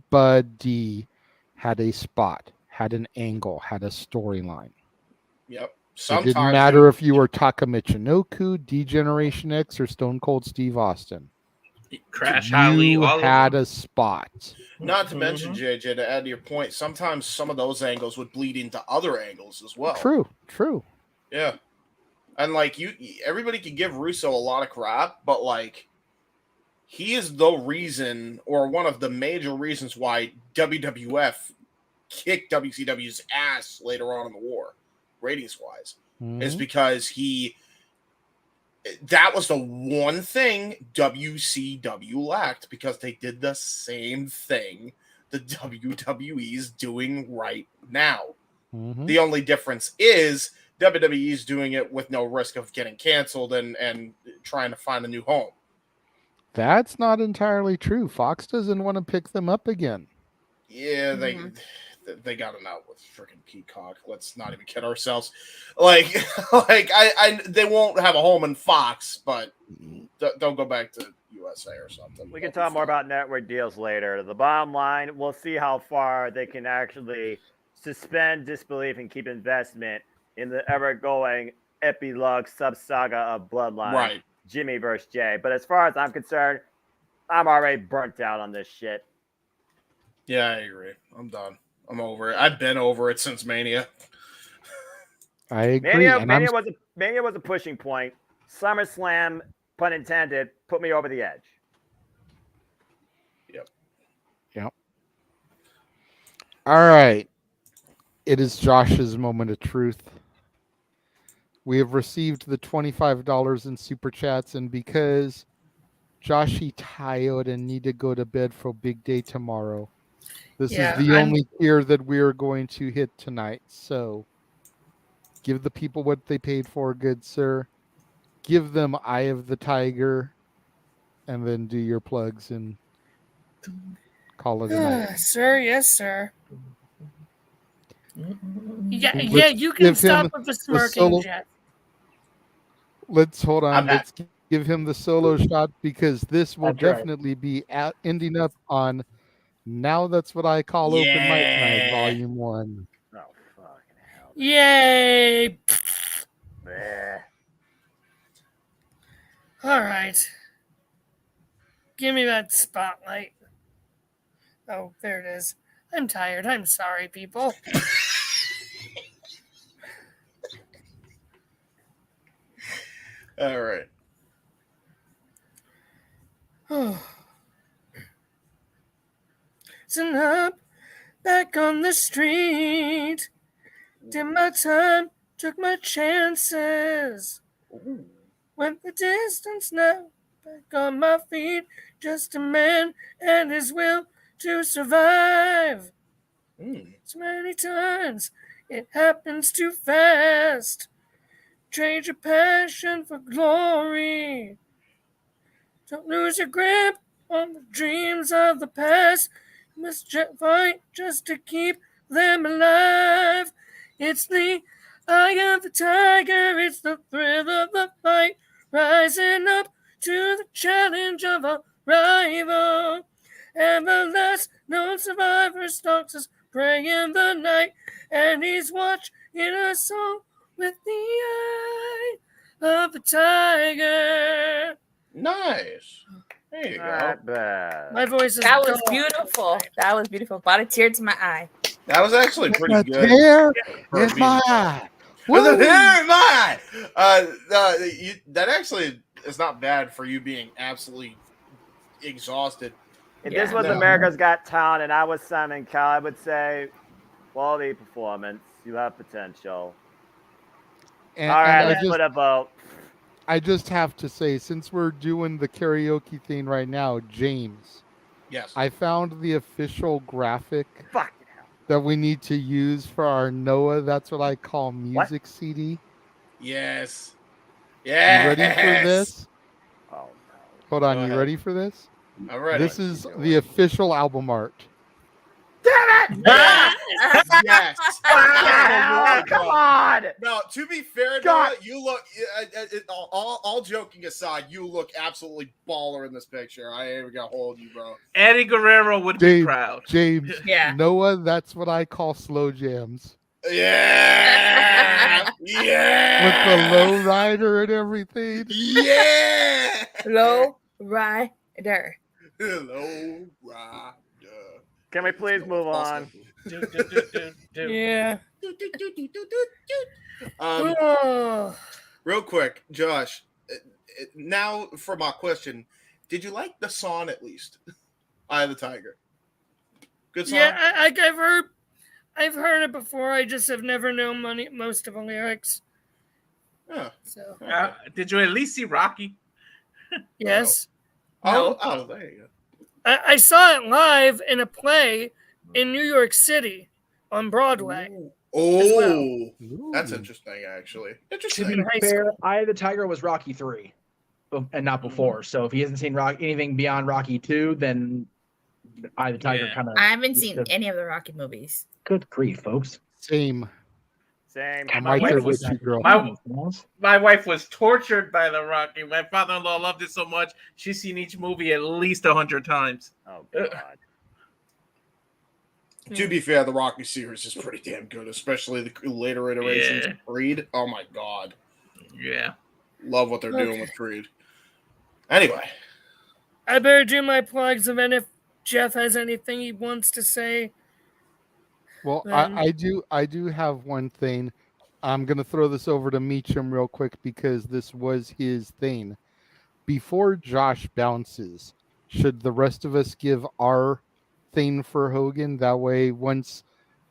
F: had a spot, had an angle, had a storyline.
H: Yep.
F: It didn't matter if you were Taka Michinoku, D-Generation X, or Stone Cold Steve Austin.
R: Crash Ali,
F: you had a spot.
H: Not to mention, JJ, to add to your point, sometimes some of those angles would bleed into other angles as well.
F: True.
H: Yeah. And like everybody can give Russo a lot of crap, but like he is the reason, or one of the major reasons, why WWF kicked WCW's ass later on in the war, ratings wise, is because that was the one thing WCW lacked, because they did the same thing the WWE's doing right now. The only difference is WWE's doing it with no risk of getting canceled and trying to find a new home.
F: That's not entirely true. Fox doesn't want to pick them up again.
H: Yeah, they got him out with freaking Peacock. Let's not even kid ourselves. Like they won't have a home in Fox, but don't go back to USA or something.
E: We can talk more about network deals later. The bottom line, we'll see how far they can actually suspend disbelief and keep investment in the ever-going epilogue sub-saga of Bloodline.
H: Right.
E: Jimmy versus Jay. But as far as I'm concerned, I'm already burnt out on this shit.
H: Yeah, I agree. I'm done. I'm over it. I've been over it since Mania.
F: I agree.
E: Mania was a pushing point. SummerSlam, pun intended, put me over the edge.
F: Yep. All right. It is Josh's moment of truth. We have received the $25 in super chats, and because Joshy tired and need to go to bed for big day tomorrow, this is the only tier that we are going to hit tonight. So give the people what they paid for, good sir. Give them Eye of the Tiger, and then do your plugs and call it a night.
P: Sir, yes, sir. Yeah, you can stop with the smirking, Jeff.
F: Let's hold on. Let's give him the solo shot, because this will definitely be ending up on Now That's What I Call Open Mic Night, Volume 1.
E: Oh, fucking hell.
P: Yay! All right. Give me that spotlight. Oh, there it is. I'm tired. I'm sorry, people.
H: All right.
P: Listen up, back on the street. Did my time, took my chances. Went the distance now, back on my feet. Just a man and his will to survive. So many times it happens too fast. Trade your passion for glory. Don't lose your grip on the dreams of the past. You must fight just to keep them alive. It's the eye of the tiger. It's the thrill of the fight. Rising up to the challenge of a rival. And the last known survivor stalks us prey in the night. And he's watching us all with the eye of the tiger.
H: Nice. There you go.
E: Bad.
P: My voice is
S: That was beautiful. That was beautiful. Brought a tear to my eye.
H: That was actually pretty good.
F: Tear in my eye.
H: With a tear in my eye. That actually is not bad for you being absolutely exhausted.
E: If this was America's Got Talent and I was Simon Cowell, I would say quality performance. You have potential.
F: And,
E: all right, let's put a vote.
F: I just have to say, since we're doing the karaoke thing right now, James.
H: Yes.
F: I found the official graphic that we need to use for our Noah That's What I Call Music CD.
H: Yes.
F: Yeah. You ready for this?
E: Oh, no.
F: Hold on, you ready for this?
H: I'm ready.
F: This is the official album art.
E: Damn it!
H: Yes.
E: Oh, come on.
H: No, to be fair, Noah, you look. All joking aside, you look absolutely baller in this picture. I ain't even got to hold you, bro.
R: Eddie Guerrero would be proud.
F: James,
S: yeah.
F: Noah, that's what I call slow jams.
H: Yeah. Yeah.
F: With the low rider and everything.
H: Yeah.
S: Low rider.
H: Low rider.
E: Can we please move on?
P: Yeah.
H: Real quick, Josh. Now for my question: did you like the song at least? Eye of the Tiger. Good song.
P: Yeah, I've heard it before. I just have never known most of the lyrics.
H: Yeah.
P: So.
R: Did you at least see Rocky?
P: Yes.
H: Oh, there you go.
P: I saw it live in a play in New York City on Broadway.
H: Oh, that's interesting, actually.
Q: To
H: Interesting.
Q: be fair, Eye of the Tiger was Rocky 3 and not before. So if he hasn't seen anything beyond Rocky 2, then Eye of the Tiger kind of...
S: I haven't seen any of the Rocky movies.
Q: Good grief, folks.
F: Same.
R: My wife was tortured by the Rocky. My father-in-law loved it so much, she's seen each movie at least 100 times.
E: Oh, God.
H: To be fair, the Rocky series is pretty damn good, especially the later iterations of Creed. Oh, my God.
R: Yeah.
H: Love what they're doing with Creed. Anyway.
P: I better do my plugs, and then if Jeff has anything he wants to say...
F: Well, I do have one thing. I'm going to throw this over to Meacham real quick because this was his thing. Before Josh bounces, should the rest of us give our thing for Hogan? That way, once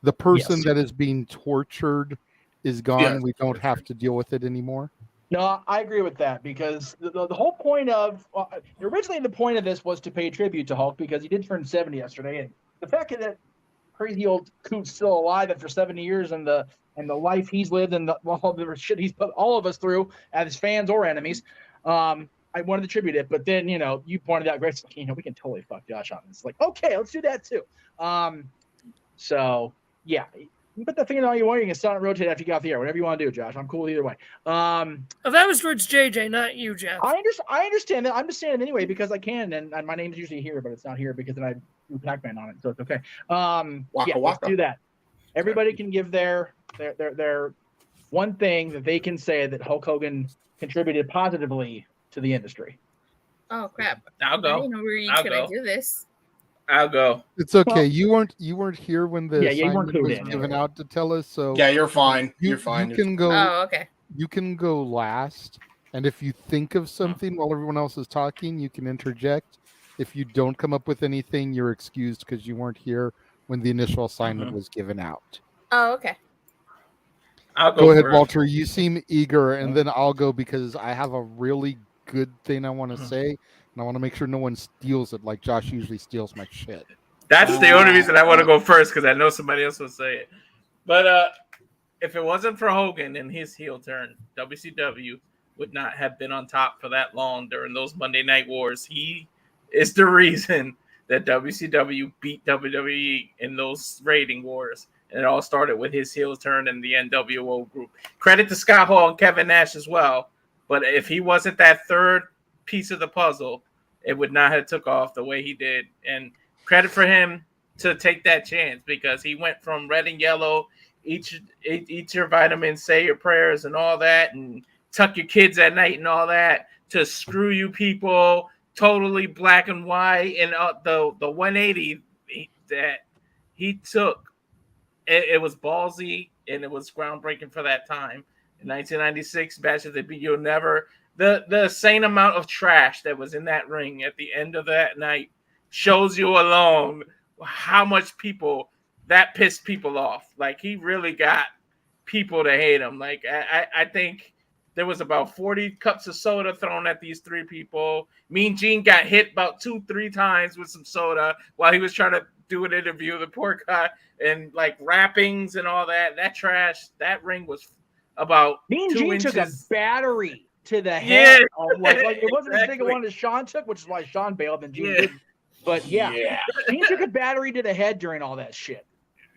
F: the person that is being tortured is gone.
H: Yeah.
F: We don't have to deal with it anymore.
Q: No, I agree with that because the whole point of originally the point of this was to pay tribute to Hulk because he did turn 70 yesterday, and the fact that crazy old coot's still alive after 70 years and the life he's lived and all the shit he's put all of us through as fans or enemies, I wanted to tribute it. But then you pointed out, Grace, we can totally fuck Josh on this. Like, okay, let's do that too. So yeah. You put that thing in all you want. You can start and rotate after you get off the air. Whatever you want to do, Josh. I'm cool either way.
P: Oh, that was towards JJ, not you, Jeff.
Q: I understand that. I'm just saying it anyway because I can, and my name's usually here, but it's not here because then I do Pac-Man on it, so it's okay. Let's do that. Everybody can give their one thing that they can say that Hulk Hogan contributed positively to the industry.
S: Oh crap!
R: I'll go.
S: I didn't know where you could do this.
R: I'll go.
F: It's okay. Well, you weren't here when the
Q: assignment
F: was given out to tell us. So
H: yeah, you're fine. You're fine.
F: You can go.
S: Oh, okay.
F: You can go last, and if you think of something while everyone else is talking, you can interject. If you don't come up with anything, you're excused because you weren't here when the initial assignment was given out.
S: Oh, okay.
R: I'll
F: Go ahead,
R: first.
F: Walter. You seem eager, and then I'll go because I have a really good thing I want to say. And I want to make sure no one steals it like Josh usually steals my shit.
R: That's the only reason I want to go first because I know somebody else will say it. But if it wasn't for Hogan and his heel turn, WCW would not have been on top for that long during those Monday Night Wars. He is the reason that WCW beat WWE in those rating wars. And it all started with his heel turn in the NWO group. Credit to Scott Hall and Kevin Nash as well. But if he wasn't that third piece of the puzzle, it would not have took off the way he did. And credit for him to take that chance because he went from red and yellow, eat your vitamins, say your prayers and all that, and tuck your kids at night and all that, to screw you people, totally black and white. And the 180 that he took, it was ballsy and it was groundbreaking for that time. In 1996, Bash at the Beat You'll Never. The same amount of trash that was in that ring at the end of that night shows you alone how much that pissed people off. Like, he really got people to hate him. Like, I think there was about 40 cups of soda thrown at these three people. Mean Gene got hit about 2-3 times with some soda while he was trying to do an interview. The poor guy, and like wrappings and all that. That trash, that ring was about
Q: Mean
R: 2
Q: Gene
R: inches.
Q: took a battery to the head.
R: Yeah.
Q: Like it wasn't as big a one as Sean took, which is why Sean bailed and Gene didn't. But yeah, Gene took a battery to the head during all that shit.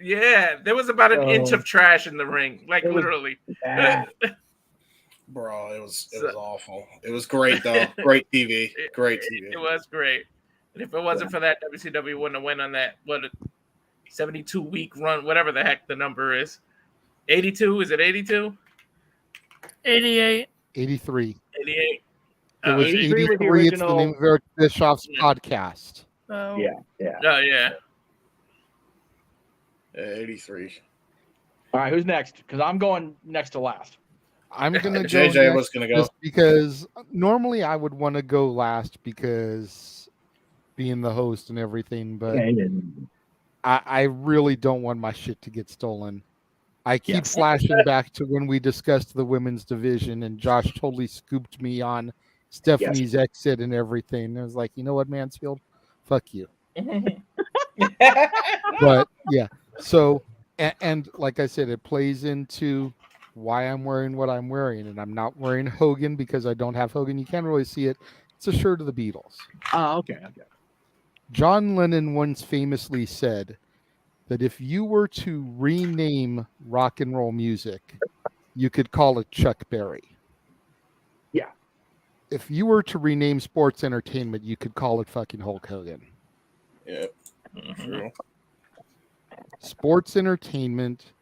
R: Yeah, there was about an inch of trash in the ring, like literally.
H: Bro, it was awful. It was great though. Great TV. Great TV.
R: It was great. And if it wasn't for that, WCW wouldn't have went on that 72-week run, whatever the heck the number is. 82? Is it 82?
P: 88.
F: 83.
R: 88.
F: It was 83. It's the name of Eric Bischoff's podcast.
P: Oh.
Q: Yeah.
R: Oh, yeah.
H: 83.
Q: All right, who's next? Because I'm going next to last.
F: I'm gonna go.
H: JJ was gonna go
F: because normally I would want to go last because being the host and everything, but I really don't want my shit to get stolen. I keep flashing back to when we discussed the women's division and Josh totally scooped me on Stephanie's exit and everything. I was like, you know what, Mansfield? Fuck you. But yeah, so and like I said, it plays into why I'm wearing what I'm wearing, and I'm not wearing Hogan because I don't have Hogan. You can't really see it. It's a shirt of the Beatles.
Q: Oh, okay.
F: John Lennon once famously said that if you were to rename rock and roll music, you could call it Chuck Berry.
Q: Yeah.
F: If you were to rename sports entertainment, you could call it fucking Hulk Hogan.
H: Yeah. True.
F: Sports entertainment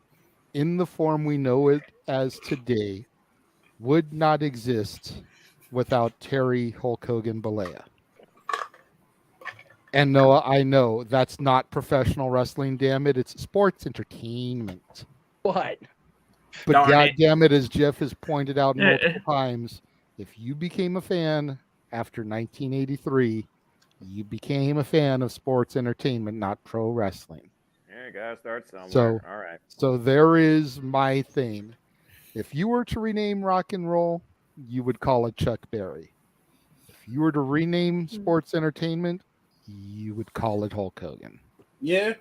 F: in the form we know it as today would not exist without Terry Hulk Hogan Bollea. And Noah, I know that's not professional wrestling, damn it. It's sports entertainment.
Q: What?
F: But
R: Darn
F: God
R: it.
F: damn it, as Jeff has pointed out multiple times, if you became a fan after 1983, you became a fan of sports entertainment, not pro wrestling.
E: Yeah, gotta start somewhere.
F: So,
E: all right.
F: So there is my thing. If you were to rename rock and roll, you would call it Chuck Berry. If you were to rename sports entertainment, you would call it Hulk Hogan.
H: Yeah.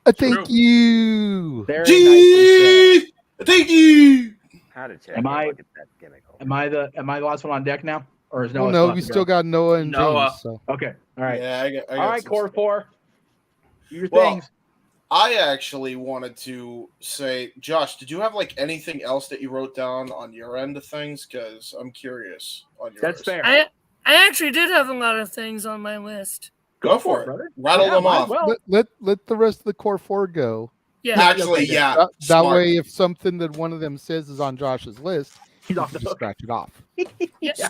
F: Thank you.
Q: Very nicely said.
H: Thank you.
E: How to check?
Q: Am I?
E: Look at that gimmick.
Q: Am I the last one on deck now, or is
F: Well,
Q: Noah?
F: no, we still got Noah and James. So.
Q: Okay, all right.
H: Yeah, I got
Q: all right,
H: some
Q: Core
H: stuff.
Q: 4. Your
H: Well,
Q: things.
H: I actually wanted to say, Josh, did you have like anything else that you wrote down on your end of things? Because I'm curious on yours.
Q: That's fair.
P: I actually did have a lot of things on my list.
H: Go for it,
Q: brother.
H: Rattle them off.
Q: Well.
F: Let the rest of the core 4 go.
P: Yeah.
H: Actually, yeah.
F: That
H: smart.
F: way, if something that one of them says is on Josh's list,
Q: he's
F: off the hook. Scratch it off.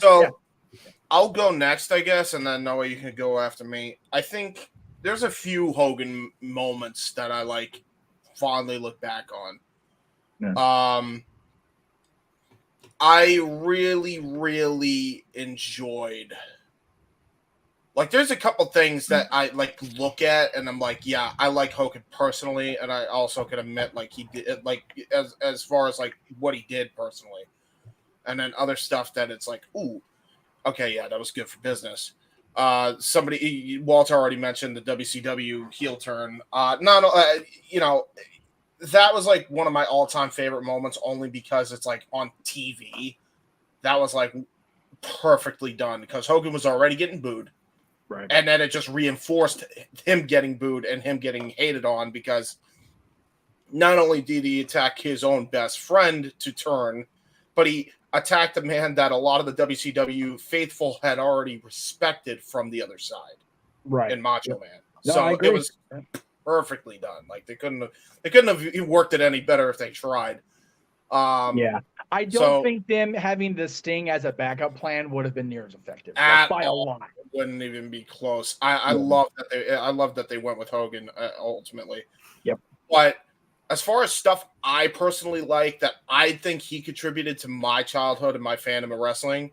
H: So I'll go next, I guess, and then Noah, you can go after me. I think there's a few Hogan moments that I like fondly look back on.
Q: Yeah.
H: I really enjoyed. Like, there's a couple things that I like look at, and I'm like, yeah, I like Hogan personally, and I also can admit, like, he did, like, as far as like what he did personally, and then other stuff that it's like, ooh, okay, yeah, that was good for business. Walter already mentioned the WCW heel turn. You know, that was like one of my all-time favorite moments, only because it's like on TV. That was like perfectly done because Hogan was already getting booed.
Q: Right.
H: And then it just reinforced him getting booed and him getting hated on because not only did he attack his own best friend to turn, but he attacked a man that a lot of the WCW faithful had already respected from the other side.
Q: Right.
H: In Macho Man.
Q: No,
H: So
Q: I agree.
H: it was perfectly done. Like they couldn't have worked it any better if they tried.
Q: Yeah. I don't think them having the Sting as a backup plan would have been near as effective. Like, by a lot.
H: It wouldn't even be close. I love that they went with Hogan ultimately.
Q: Yep.
H: But as far as stuff I personally like that I think he contributed to my childhood and my fandom of wrestling,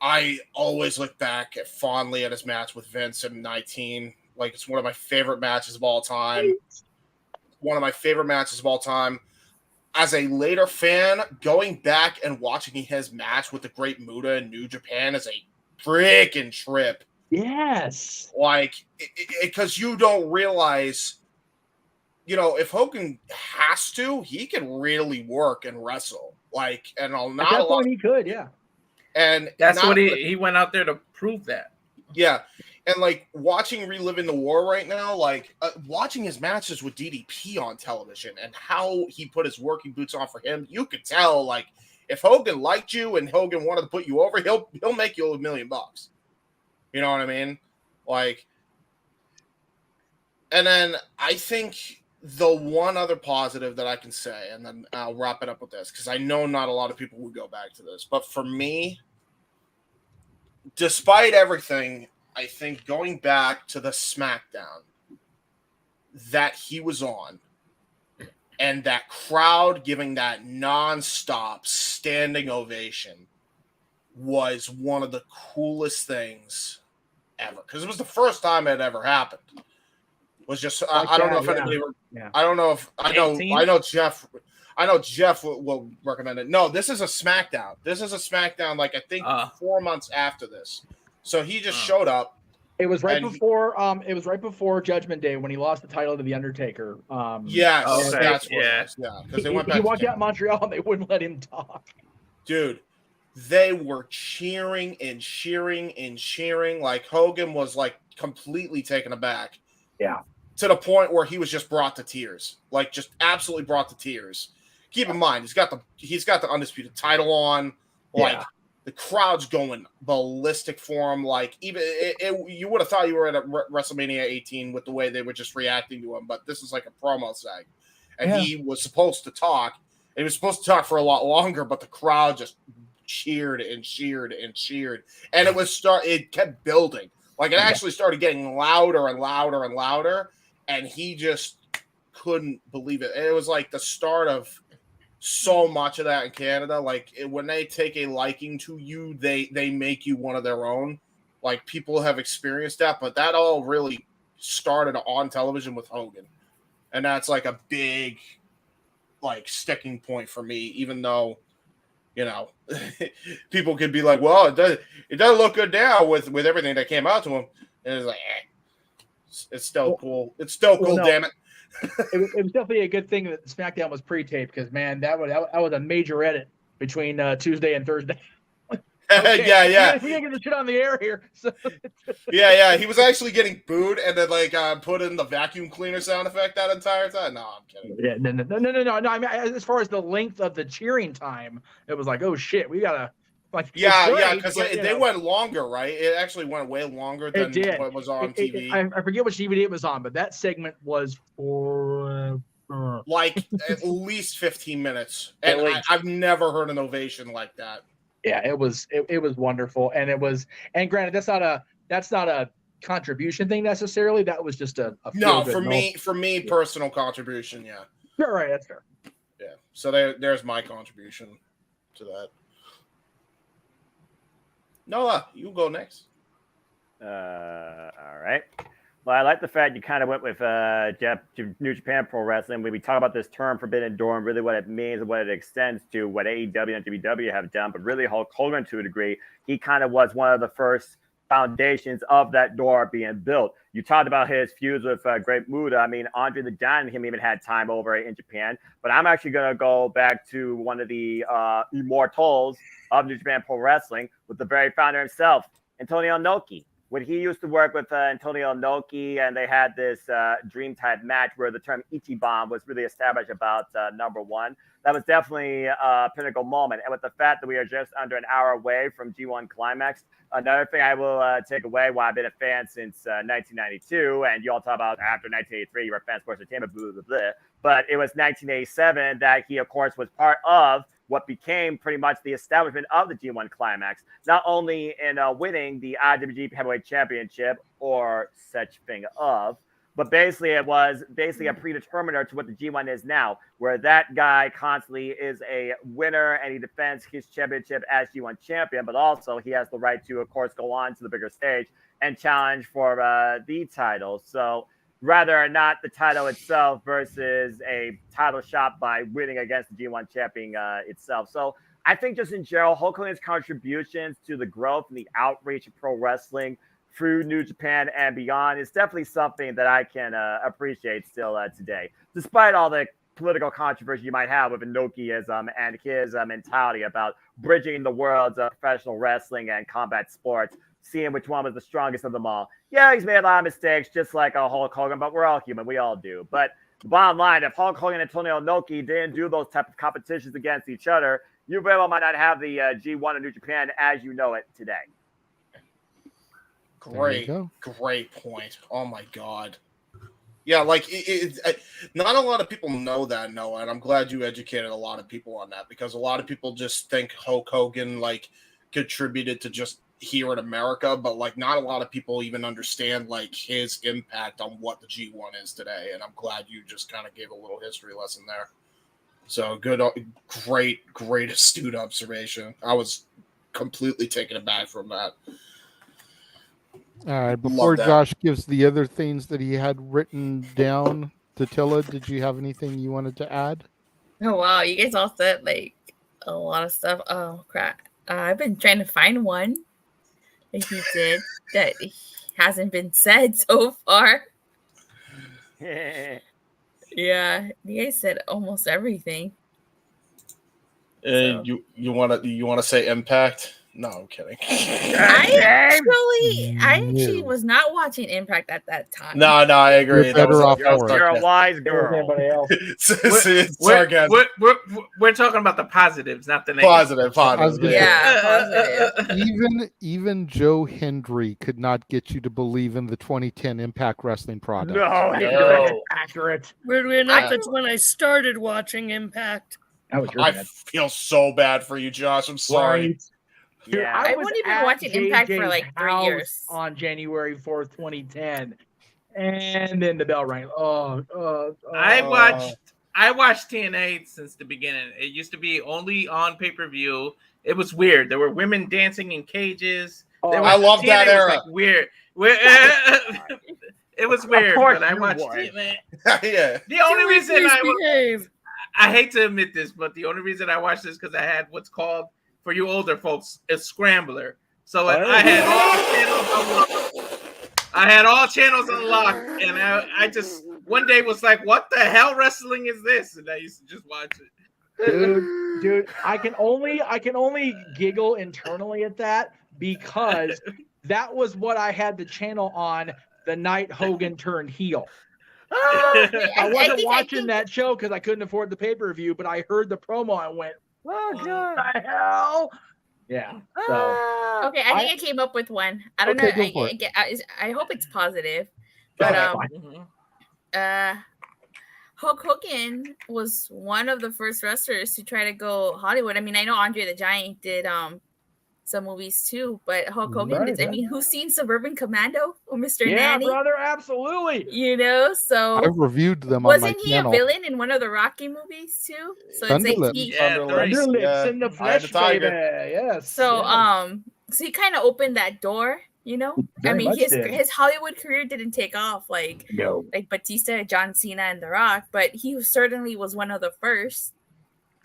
H: I always look back fondly at his match with Vince in 19. Like, it's one of my favorite matches of all time. One of my favorite matches of all time. As a later fan, going back and watching his match with the Great Muta in New Japan is a freaking trip.
Q: Yes.
H: Like, because you don't realize, you know, if Hogan has to, he can really work and wrestle. Like, and not
Q: At that
H: a lot.
Q: point, he could, yeah.
H: And
R: that's what he went out there to prove that.
H: Yeah. And like watching Reliving the War right now, like watching his matches with DDP on television and how he put his working boots on for him, you could tell like if Hogan liked you and Hogan wanted to put you over, he'll make you $1 million. You know what I mean? Like, and then I think the one other positive that I can say, and then I'll wrap it up with this because I know not a lot of people would go back to this, but for me, despite everything, I think going back to the SmackDown that he was on and that crowd giving that nonstop standing ovation was one of the coolest things ever. Because it was the first time it ever happened. It was just, I don't know if anybody, I don't know if, I know Jeff will recommend it. No, this is a SmackDown. This is a SmackDown, like I think 4 months after this. So he just showed up.
Q: It was right before. It was right before Judgment Day when he lost the title to the Undertaker.
H: Yes,
Q: okay.
H: that's what it was. Yeah, because they went back.
Q: He walked out in Montreal and they wouldn't let him talk.
H: Dude, they were cheering and cheering and cheering. Like Hogan was like completely taken aback.
Q: Yeah.
H: To the point where he was just brought to tears. Like just absolutely brought to tears. Keep in mind, he's got the undisputed title on. Like. Yeah. The crowd's going ballistic for him. Like, even you would have thought you were at a WrestleMania 18 with the way they were just reacting to him, but this is like a promo seg. And he was supposed to talk. He was supposed to talk for a lot longer, but the crowd just cheered and cheered and cheered. And it kept building. Like, it actually started getting louder and louder and louder. And he just couldn't believe it. And it was like the start of so much of that in Canada. Like when they take a liking to you, they make you one of their own. Like people have experienced that, but that all really started on television with Hogan. And that's like a big like sticking point for me, even though, you know, people could be like, well, it does look good now with everything that came out to him. And it's like, it's still cool. It's still cool,
Q: no.
H: damn it.
Q: It was definitely a good thing that SmackDown was pre-taped, because man, that was a major edit between Tuesday and Thursday. Okay.
H: Yeah.
Q: We didn't get the shit on the air here. So.
H: Yeah. He was actually getting booed and then like put in the vacuum cleaner sound effect that entire time. No, I'm kidding.
Q: Yeah, no. I mean, as far as the length of the cheering time, it was like, oh shit, we gotta like.
H: Yeah, because they went longer, right? It actually went way longer than what was on TV.
Q: I forget which DVD it was on, but that segment was for
H: like at least 15 minutes, and I've never heard an ovation like that.
Q: Yeah, it was wonderful, and granted, that's not a contribution thing necessarily. That was just a
H: no for me personal contribution. Yeah,
Q: you're right. That's fair.
H: Yeah, so there's my contribution to that. Noah, you go next.
E: All right. Well, I like the fact you kind of went with New Japan Pro Wrestling. When we talk about this term Forbidden Door and really what it means and what it extends to, what AEW and WWE have done, but really Hulk Hogan to a degree, he kind of was one of the first foundations of that door being built. You talked about his feuds with Great Muta. I mean, Andre the Giant and him even had time over in Japan. But I'm actually going to go back to one of the immortals of New Japan Pro Wrestling with the very founder himself, Antonio Inoki. When he used to work with Antonio Inoki, and they had this dream type match where the term Ichiban was really established about number one. That was definitely a pinnacle moment. And with the fact that we are just under an hour away from G1 Climax, another thing I will take away, while I've been a fan since 1992, and you all talk about after 1983, you were a fan of sports entertainment, blah, blah, blah. But it was 1987 that he, of course, was part of what became pretty much the establishment of the G1 Climax, not only in winning the IWGP Heavyweight Championship or such thing of, but basically it was a predeterminer to what the G1 is now, where that guy constantly is a winner and he defends his championship as G1 champion, but also he has the right to, of course, go on to the bigger stage and challenge for the title. So rather not the title itself versus a title shot by winning against the G1 champion itself. So I think just in general, Hulk Hogan's contributions to the growth and the outreach of pro wrestling through New Japan and beyond is definitely something that I can appreciate still today, despite all the political controversy you might have with Inokiism and his mentality about bridging the worlds of professional wrestling and combat sports, seeing which one was the strongest of them all. Yeah, he's made a lot of mistakes, just like Hulk Hogan, but we're all human. We all do. But the bottom line, if Hulk Hogan and Antonio Inoki didn't do those type of competitions against each other, you very well might not have the G1 of New Japan as you know it today.
H: Great point. Oh, my God. Yeah, like, not a lot of people know that, Noah, and I'm glad you educated a lot of people on that, because a lot of people just think Hulk Hogan, like, contributed to just here in America, but like not a lot of people even understand like his impact on what the G1 is today. And I'm glad you just kind of gave a little history lesson there. So good, great astute observation. I was completely taken aback from that.
F: All right, before Josh gives the other things that he had written down, Tatilla, did you have anything you wanted to add?
S: Oh wow, you guys all said like a lot of stuff. Oh crap, I've been trying to find one that he did that hasn't been said so far. Yeah, you guys said almost everything.
H: So. You want to say Impact? No, I'm kidding.
S: I actually was not watching Impact at that time.
H: No, I agree.
F: You're better off for it.
E: You're a wise girl.
R: We're talking about the positives, not the negatives.
H: Positive.
S: Yeah, positive.
F: Even Joe Hendry could not get you to believe in the 2010 Impact Wrestling product.
Q: No. Accurate.
P: Weirdly enough, that's when I started watching Impact.
H: I feel so bad for you, Josh. I'm sorry.
Q: Right. Dude,
S: yeah, I wouldn't even watch Impact for like 3 years.
Q: On January 4th, 2010. And then the bell rang.
R: I watched TNA since the beginning. It used to be only on pay-per-view. It was weird. There were women dancing in cages.
H: I love that era.
R: Was like weird. It was weird, but I watched TNA.
H: Yeah.
R: The only reason I hate to admit this, but the only reason I watched this because I had what's called, for you older folks, a scrambler. So I had all channels unlocked, and I just one day was like, "What the hell wrestling is this?" And I used to just watch it.
Q: Dude, I can only giggle internally at that because that was what I had the channel on the night Hogan turned heel. I wasn't watching that show because I couldn't afford the pay-per-view, but I heard the promo and went, "What the hell?" Yeah. So.
S: Okay, I think I came up with one. I don't know. I hope it's positive. But Hulk Hogan was one of the first wrestlers to try to go Hollywood. I mean, I know Andre the Giant did some movies too, but Hulk Hogan did. I mean, who's seen Suburban Commando or Mr. Nanny?
Q: Yeah, brother, absolutely.
S: You know, so
F: I've reviewed them on my
S: wasn't he
F: channel.
S: a villain in one of the Rocky movies too? So it's like
Q: Thunderlips in the flesh, baby. Yes.
S: So so he kind of opened that door. You know, I mean, his Hollywood career didn't take off like Batista, John Cena, and The Rock, but he certainly was one of the first.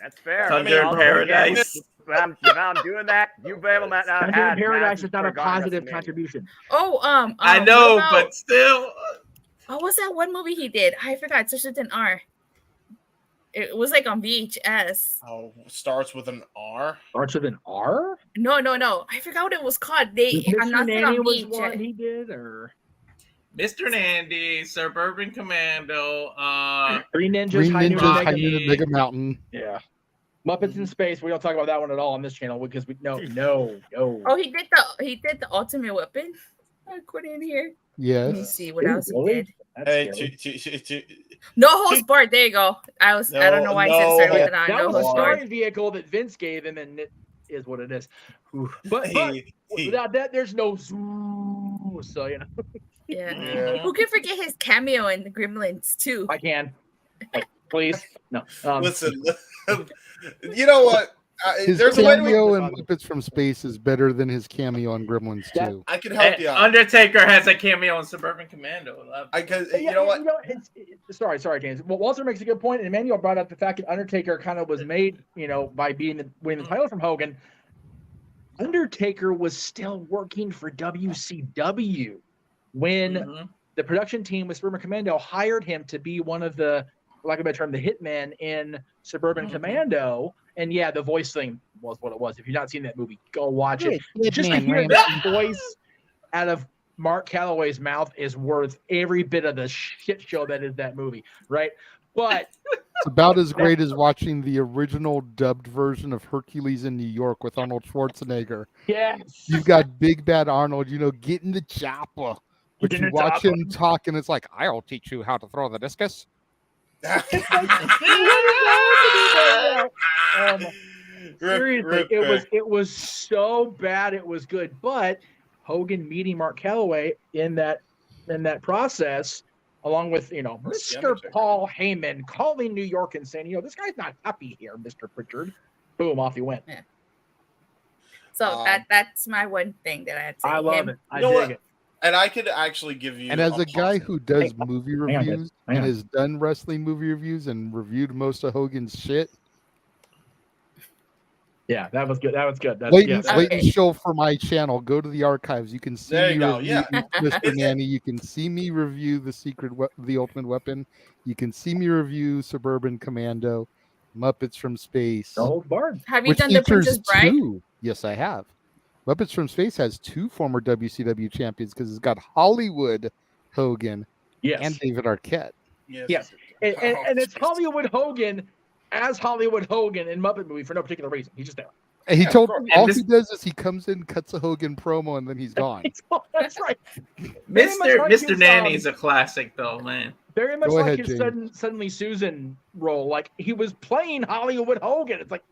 E: That's fair.
R: Thunder in Paradise.
E: If I'm doing that, you better not have
Q: Thunder in Paradise is not a positive contribution.
S: Oh,
R: I know, but still.
S: What was that one movie he did? I forgot. It starts with an R. It was like on VHS.
H: Oh, starts with an R.
Q: Starts with an R?
S: No. I forgot what it was called.
Q: Mr. Nanny was one he did, or
R: Mr. Nandy, Suburban Commando,
Q: Three Ninjas, High Noon,
F: Mega Mountain.
Q: Yeah. Muppets in Space. We don't talk about that one at all on this channel because we no.
S: Oh, he did the Ultimate Weapon. I put in here.
F: Yes.
S: Let me see what else he did.
H: Hey,
S: No Holds Barred. There you go. I don't know why I said start with an on.
Q: That
S: No
Q: was a
S: Holds Barred.
Q: starring vehicle that Vince gave him, and it is what it is. But without that, there's no zoom. So you know.
S: Yeah. Who can forget his cameo in the Gremlins too?
Q: I can. Please. No.
H: Listen. You know what?
F: His
H: There's a way
F: cameo in Muppets from Space is better than his cameo on Gremlins 2.
H: I can help you out.
R: Undertaker has a cameo in Suburban Commando.
H: You know what?
Q: Sorry, James. Well, Walter makes a good point, and Emmanuel brought up the fact that Undertaker kind of was made, by winning the title from Hogan. Undertaker was still working for WCW when the production team with Suburban Commando hired him to be one of the, for lack of a better term, the hitmen in Suburban Commando. And yeah, the voice thing was what it was. If you've not seen that movie, go watch it. Just to hear that voice out of Mark Calloway's mouth is worth every bit of the shit show that is that movie, right? But
F: it's about as great as watching the original dubbed version of Hercules in New York with Arnold Schwarzenegger.
Q: Yes.
F: You've got Big Bad Arnold, getting the chopper. But you watch him talk and it's like, I'll teach you how to throw the discus.
Q: Seriously, it was so bad it was good. But Hogan meeting Mark Calloway in that process, along with Mr. Paul Heyman calling New York and saying, this guy's not happy here, Mr. Pritchard. Boom, off he went.
S: Yeah. So that's my one thing that I had to say.
Q: I love it. I dig it.
H: And I could actually give you.
F: And as a guy who does movie reviews and has done wrestling movie reviews and reviewed most of Hogan's shit.
Q: Yeah, that was good.
F: Blatant show for my channel. Go to the archives. You can see me review Mr. Nanny. You can see me review The Ultimate Weapon. You can see me review Suburban Commando, Muppets from Space.
S: Have you done The Princess Bride?
F: Yes, I have. Muppets from Space has 2 former WCW champions because it's got Hollywood Hogan and David Arquette.
Q: Yes. And it's Hollywood Hogan as Hollywood Hogan in Muppet movie for no particular reason. He's just there.
F: And he he does is he comes in, cuts a Hogan promo, and then he's gone.
Q: That's right.
R: Mr. Nanny is a classic, though, man.
Q: Very much like his Suddenly Susan role. Like he was playing Hollywood Hogan. It's like,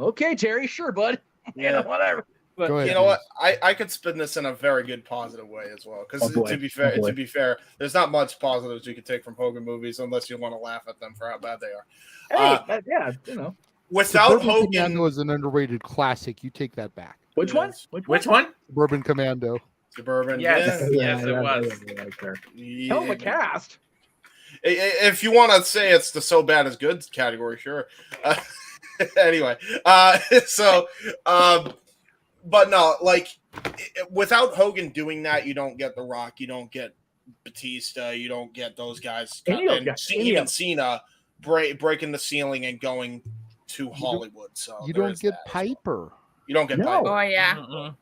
Q: okay, Terry, sure, bud. Whatever. But
H: you know what? I could spin this in a very good positive way as well. Because to be fair, there's not much positives you could take from Hogan movies unless you want to laugh at them for how bad they are. Without Hogan,
F: was an underrated classic. You take that back.
Q: Which one?
R: Which one?
F: Suburban Commando.
H: Suburban.
R: Yes, it was.
Q: Hell of a cast.
H: If you want to say it's the so bad is good category, sure. Anyway, but no, like without Hogan doing that, you don't get The Rock, you don't get Batista, you don't get those guys, even Cena breaking the ceiling and going to Hollywood. So
F: you don't get Piper.
H: You don't get Piper.
S: Oh yeah.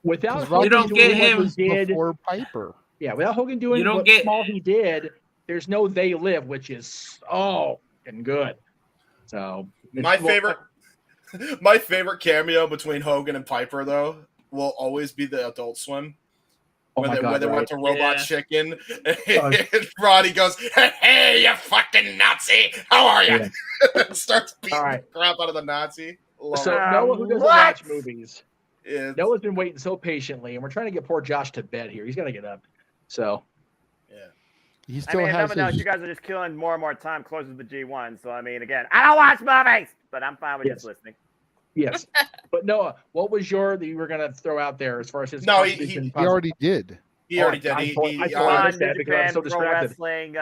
Q: Without
F: You don't get him
Q: before
F: Piper.
Q: Yeah, without Hogan doing what small he did, there's no They Live, which is and good. So
H: my favorite cameo between Hogan and Piper though will always be the Adult Swim. When they went to Robot Chicken, and Roddy goes, "Hey, you fucking Nazi! How are you?" Yeah. Starts beating the crap out of the Nazi.
Q: Noah, who doesn't watch movies, Noah's been waiting so patiently, and we're trying to get poor Josh to bed here. He's got to get up. So,
F: he still has.
E: You guys are just killing more and more time closer to the G1. So I mean, again, I don't watch movies, but I'm fine with just listening.
Q: Yes, but Noah, what was that you were gonna throw out there as far as his?
F: No, he already did.
H: He already did.
Q: I missed that because I'm so distracted.
E: Wrestling,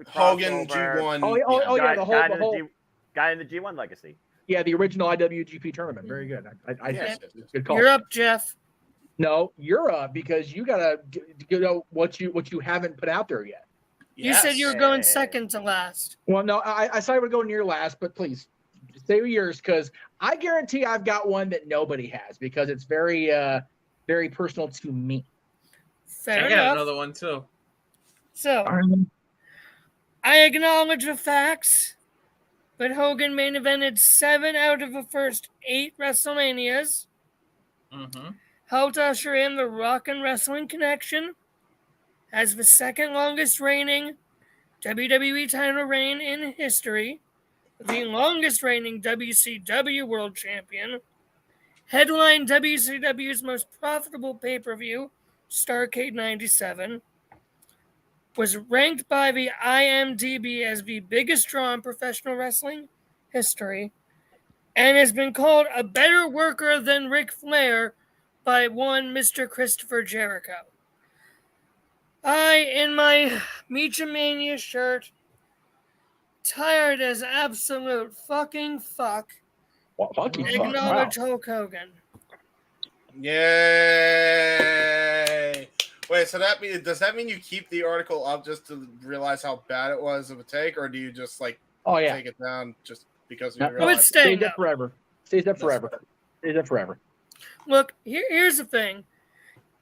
H: Hogan G1.
Q: Oh yeah, the whole
E: guy in the G1 legacy.
Q: Yeah, the original IWGP tournament. Very good. Good call.
P: You're up, Jeff.
Q: No, you're up because you gotta know what you haven't put out there yet.
P: You said you were going second to last.
Q: Well, no, I said I would go near last, but please say yours because I guarantee I've got one that nobody has because it's very, very personal to me.
P: Fair
R: I got another one too.
P: So, I acknowledge the facts, but Hogan main evented 7 out of the first 8 WrestleManias. Helped usher in the Rock and Wrestling Connection as the second longest reigning WWE title reign in history, the longest reigning WCW World Champion, headlined WCW's most profitable pay-per-view, Starrcade 97, was ranked by the IMDb as the biggest draw in professional wrestling history, and has been called a better worker than Ric Flair by one Mr. Christopher Jericho. I, in my Meechamania shirt, tired as absolute fucking fuck, acknowledge Hulk Hogan.
H: Yay! Wait, so does that mean you keep the article up just to realize how bad it was of a take, or do you just take it down just because you realize?
Q: Stays up forever. Stays up forever. Stays up forever.
P: Look, here's the thing.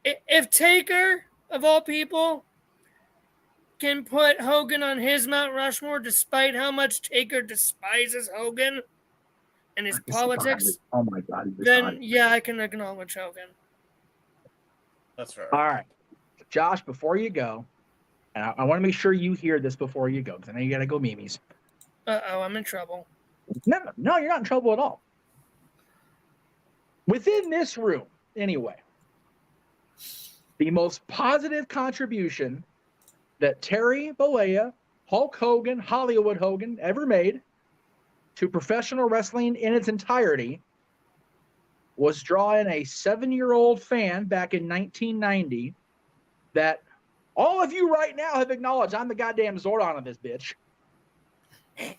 P: If Taker, of all people, can put Hogan on his Mount Rushmore despite how much Taker despises Hogan and his politics,
Q: oh my God,
P: then yeah, I can acknowledge Hogan.
H: That's right.
Q: All right. Josh, before you go, and I want to make sure you hear this before you go, because I know you got to go memes.
P: Uh-oh, I'm in trouble.
Q: No, you're not in trouble at all. Within this room, anyway, the most positive contribution that Terry Bollea, Hulk Hogan, Hollywood Hogan ever made to professional wrestling in its entirety was drawing a 7-year-old fan back in 1990 that all of you right now have acknowledged I'm the goddamn Zordon of this bitch.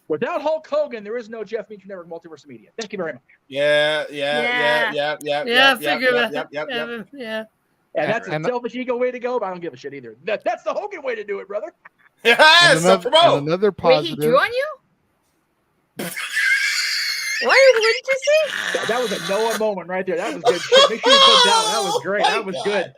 Q: Without Hulk Hogan, there is no Jeff Meacham Network Multiverse Media. Thank you very much.
P: Yeah.
Q: And that's a selfish ego way to go, but I don't give a shit either. That's the Hogan way to do it, brother.
H: Yes,
F: another positive.
S: Wait, he drew on you? What did you say?
Q: That was a Noah moment right there. That was good shit. Make sure you put that one. That was great. That was good.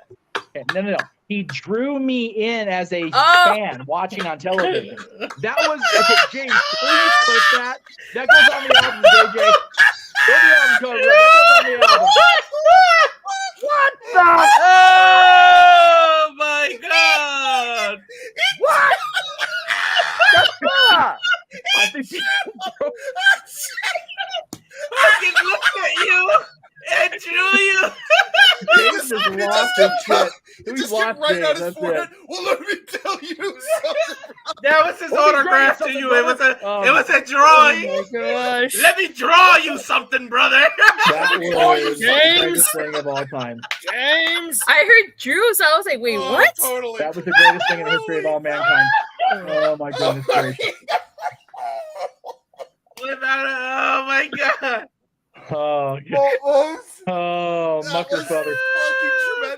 Q: Okay, no. He drew me in as a fan watching on television. That was okay, James. Please put that. That goes on the album, JJ. Go the album cover. That goes on the album.
R: What the? Oh my God!
E: What?
Q: I think he
R: fucking looked at you and drew you.
Q: James just lost his shit. He
H: just
Q: lost
H: right
Q: James.
H: out his
Q: That's
H: forehead.
Q: it.
H: Well, let me tell you something.
R: That was his
Q: Let me
R: autograph
Q: draw
R: to
Q: you
R: you. It
Q: something,
R: was a drawing.
P: Oh my gosh.
R: Let me draw you something, brother.
Q: That was the greatest thing of all time.
P: James!
S: I heard Drew, so I was like, wait, what?
H: Totally.
Q: That was the greatest thing in the history of all mankind. Oh my goodness gracious!
R: Oh my god!
Q: Oh, Mucker's brother.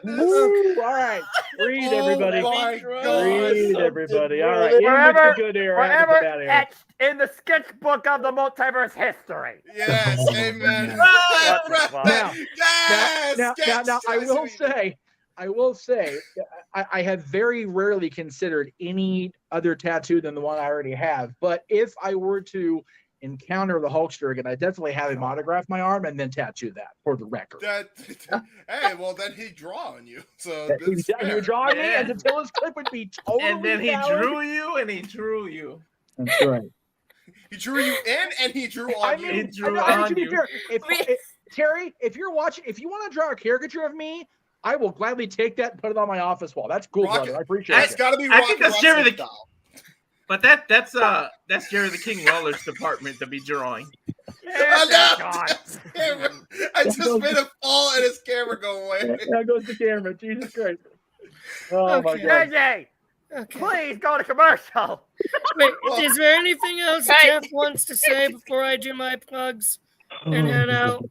Q: Woo! All right, breathe, everybody. Breathe, everybody. All right,
E: Forever,
Q: good air,
E: forever
Q: bad air.
E: etched in the sketchbook of the multiverse history.
I: Yes, amen.
Q: Now, I will say, I have very rarely considered any other tattoo than the one I already have. But if I were to encounter the Hulkster again, I definitely have him autograph my arm and then tattoo that for the record.
I: Hey, well, then he'd draw on you. So
Q: he would draw on me, and until his clip would be totally
R: And then he
Q: valid.
R: drew you, and he drew you.
Q: That's right.
I: He drew you in, and he drew on you.
R: He drew
Q: I mean,
R: on
Q: to be
R: you.
Q: fair, Terry, if you're watching, if you want to draw a caricature of me, I will gladly take that and put it on my office wall. That's cool, brother. I appreciate it.
I: It's got to be.
R: I think that's Jerry the
I: style.
R: But that's Jerry the King Lawler's department to be drawing.
I: I just made him fall and his camera go away.
Q: There goes the camera. Jesus Christ. Oh my
E: Okay.
Q: God.
E: JJ, please go to commercial.
P: Wait, is there anything else Jeff wants to say before I do my plugs and head out?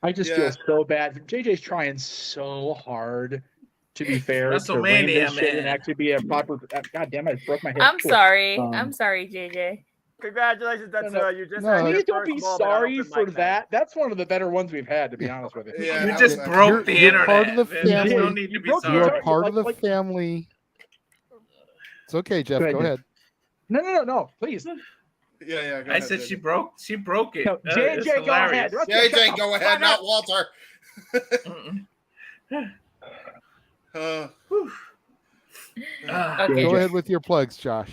Q: I just feel so bad. JJ's trying so hard to be fair.
R: WrestleMania,
Q: to rein this shit
R: man.
Q: and actually be a proper. God damn it! I broke my head.
S: I'm sorry. I'm sorry, JJ.
E: Congratulations, that's you just.
Q: Please don't be sorry for that. That's one of the better ones we've had, to be honest with you.
I: Yeah,
R: You just broke the internet.
F: Part of the
R: man. There's
F: family.
R: no need to be sorry.
F: You're part of the family. It's okay, Jeff. Go ahead.
Q: No, please.
I: Yeah. Go
R: I
I: ahead,
R: said
I: JJ.
R: she broke it.
Q: No,
R: It's
Q: JJ, go ahead.
R: hilarious.
I: JJ, go ahead, not Walter.
F: Go ahead with your plugs, Josh.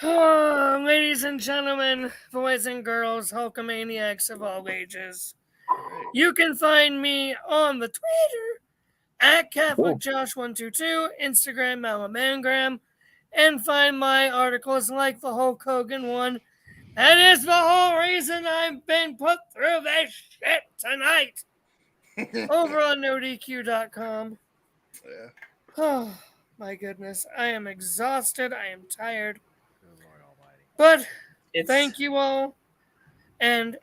P: Oh, ladies and gentlemen, boys and girls, Hulkamaniacs of all ages. You can find me on the Twitter at CatholicJosh122, Instagram, Malamangram, and find my articles like the Hulk Hogan one. That is the whole reason I've been put through this shit tonight. Over on NoDQ.com.
I: Yeah.
P: Oh, my goodness. I am exhausted. I am tired. But thank you all. And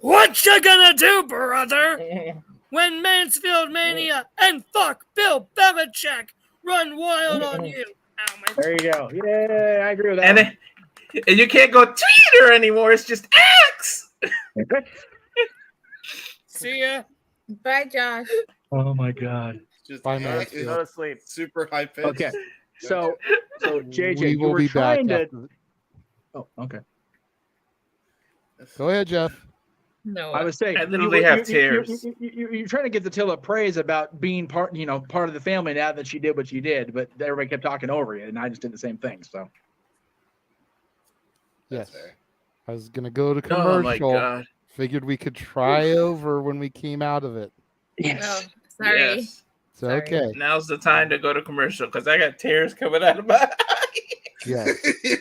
P: what you gonna do, brother? When Mansfield Mania and fuck Bill Belichick run wild on you. Ow, my
Q: There you go. Yeah, I agree with that.
R: And you can't go Twitter anymore. It's just X.
P: See ya.
S: Bye, Josh.
Q: Oh my God.
I: Just
F: Bye,
E: Go to sleep.
I: super high pitch.
Q: Okay. So JJ,
F: We
Q: you
F: will
Q: were
F: be back
Q: trying to.
F: after.
Q: Oh, okay.
F: Go ahead, Jeff.
S: No,
Q: I was saying,
R: I literally have tears.
Q: You're trying to get Attila praise about being part of the family now that she did what she did, but everybody kept talking over you, and I just did the same thing. So
F: Yes. I was gonna go to
R: Oh my
F: commercial.
R: God.
F: Figured we could try over when we came out of it.
S: Oh, sorry.
R: Yes.
F: It's okay.
R: Now's the time to go to commercial because I got tears coming out of my eyes.
F: Yeah.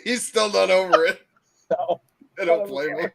I: He's still not over it.
Q: No.
I: I don't blame him.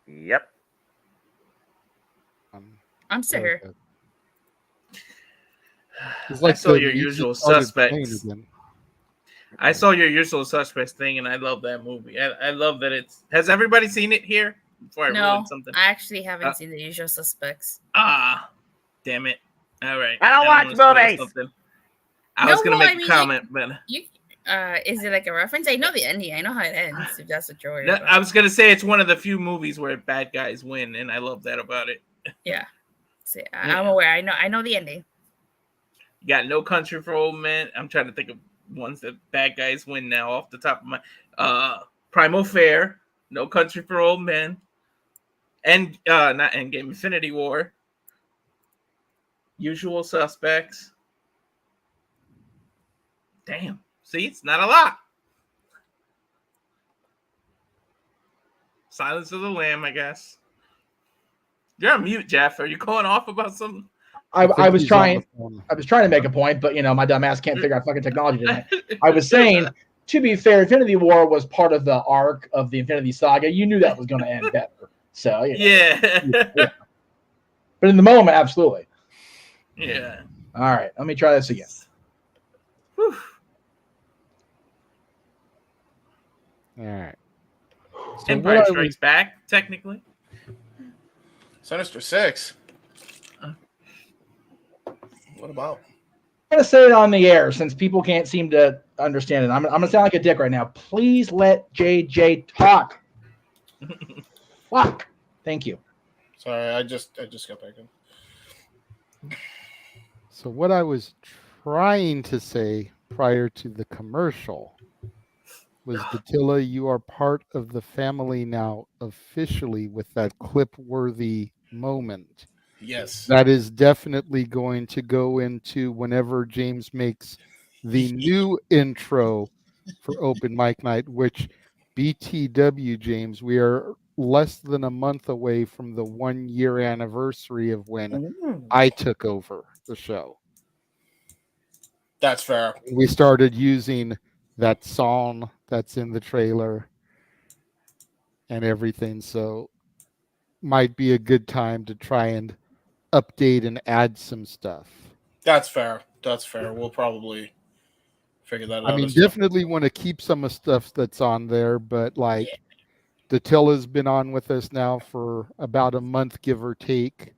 E: Yep.
S: I'm still here.
F: It's like
R: I saw
F: the
R: your
F: music
R: Usual
F: started playing
R: Suspects.
F: again.
R: I saw your Usual Suspects thing, and I love that movie. I love that it's. Has everybody seen it here? Before I
S: No,
R: ruin something.
S: I actually haven't seen The Usual Suspects.
R: Damn it! All right.
E: I don't watch
R: wanna spoil
E: movies.
R: something. I was gonna make a comment, but
S: You, is it like a reference? I know the ending. I know how it ends. If that's what you're worried
R: no,
S: about.
R: I was gonna say it's one of the few movies where bad guys win, and I love that about it.
S: Yeah. See, I'm aware. I know the ending.
R: You got No Country for Old Men. I'm trying to think of ones that bad guys win now off the top of my Primal Fair, No Country for Old Men, and not Endgame, Infinity War, Usual Suspects. Damn. See, it's not a lot. Silence of the Lamb, I guess. You're on mute, Jeff. Are you going off about something?
Q: I was trying to make a point, but my dumb ass can't figure out fucking technology tonight. I was saying, to be fair, Infinity War was part of the arc of the Infinity Saga. You knew that was going to end better. So
R: yeah.
Q: But in the moment, absolutely.
R: Yeah.
Q: All right, let me try this again.
R: Whew.
F: All right. So
R: Empire Strikes Back, technically.
H: Sinister Six. What about?
Q: I'm going to say it on the air since people can't seem to understand it. I'm going to sound like a dick right now. Please let JJ talk. Fuck. Thank you.
H: Sorry, I just got back in.
F: So what I was trying to say prior to the commercial was, Datilla, you are part of the family now officially with that clip-worthy moment.
H: Yes.
F: That is definitely going to go into whenever James makes the new intro for Open Mic Night, which BTW, James, we are less than a month away from the 1-year anniversary of when I took over the show.
H: That's fair.
F: We started using that song that's in the trailer and everything, so might be a good time to try and update and add some stuff.
H: That's fair. That's fair. We'll probably figure that out.
F: I mean, definitely want to keep some of stuff that's on there, but like Datilla's been on with us now for about a month, give or take.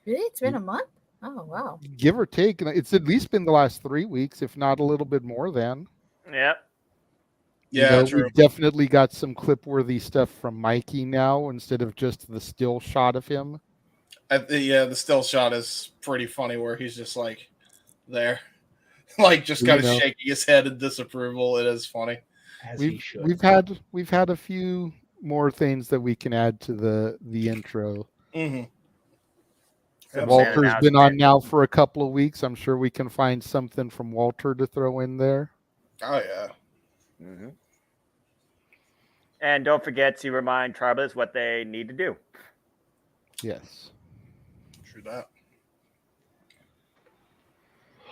S: Really? It's been a month? Oh, wow.
F: Give or take. It's at least been the last 3 weeks, if not a little bit more than.
E: Yep.
H: Yeah, true.
F: We've definitely got some clip-worthy stuff from Mikey now instead of just the still shot of him.
H: The still shot is pretty funny where he's just like there. Like just kind of shaking his head in disapproval. It is funny.
F: We've had a few more things that we can add to the intro.
H: Mm-hmm.
F: Walter's been on now for a couple of weeks. I'm sure we can find something from Walter to throw in there.
H: Oh yeah.
E: Mm-hmm. And don't forget to remind Tribalists what they need to do.
F: Yes.
H: True that.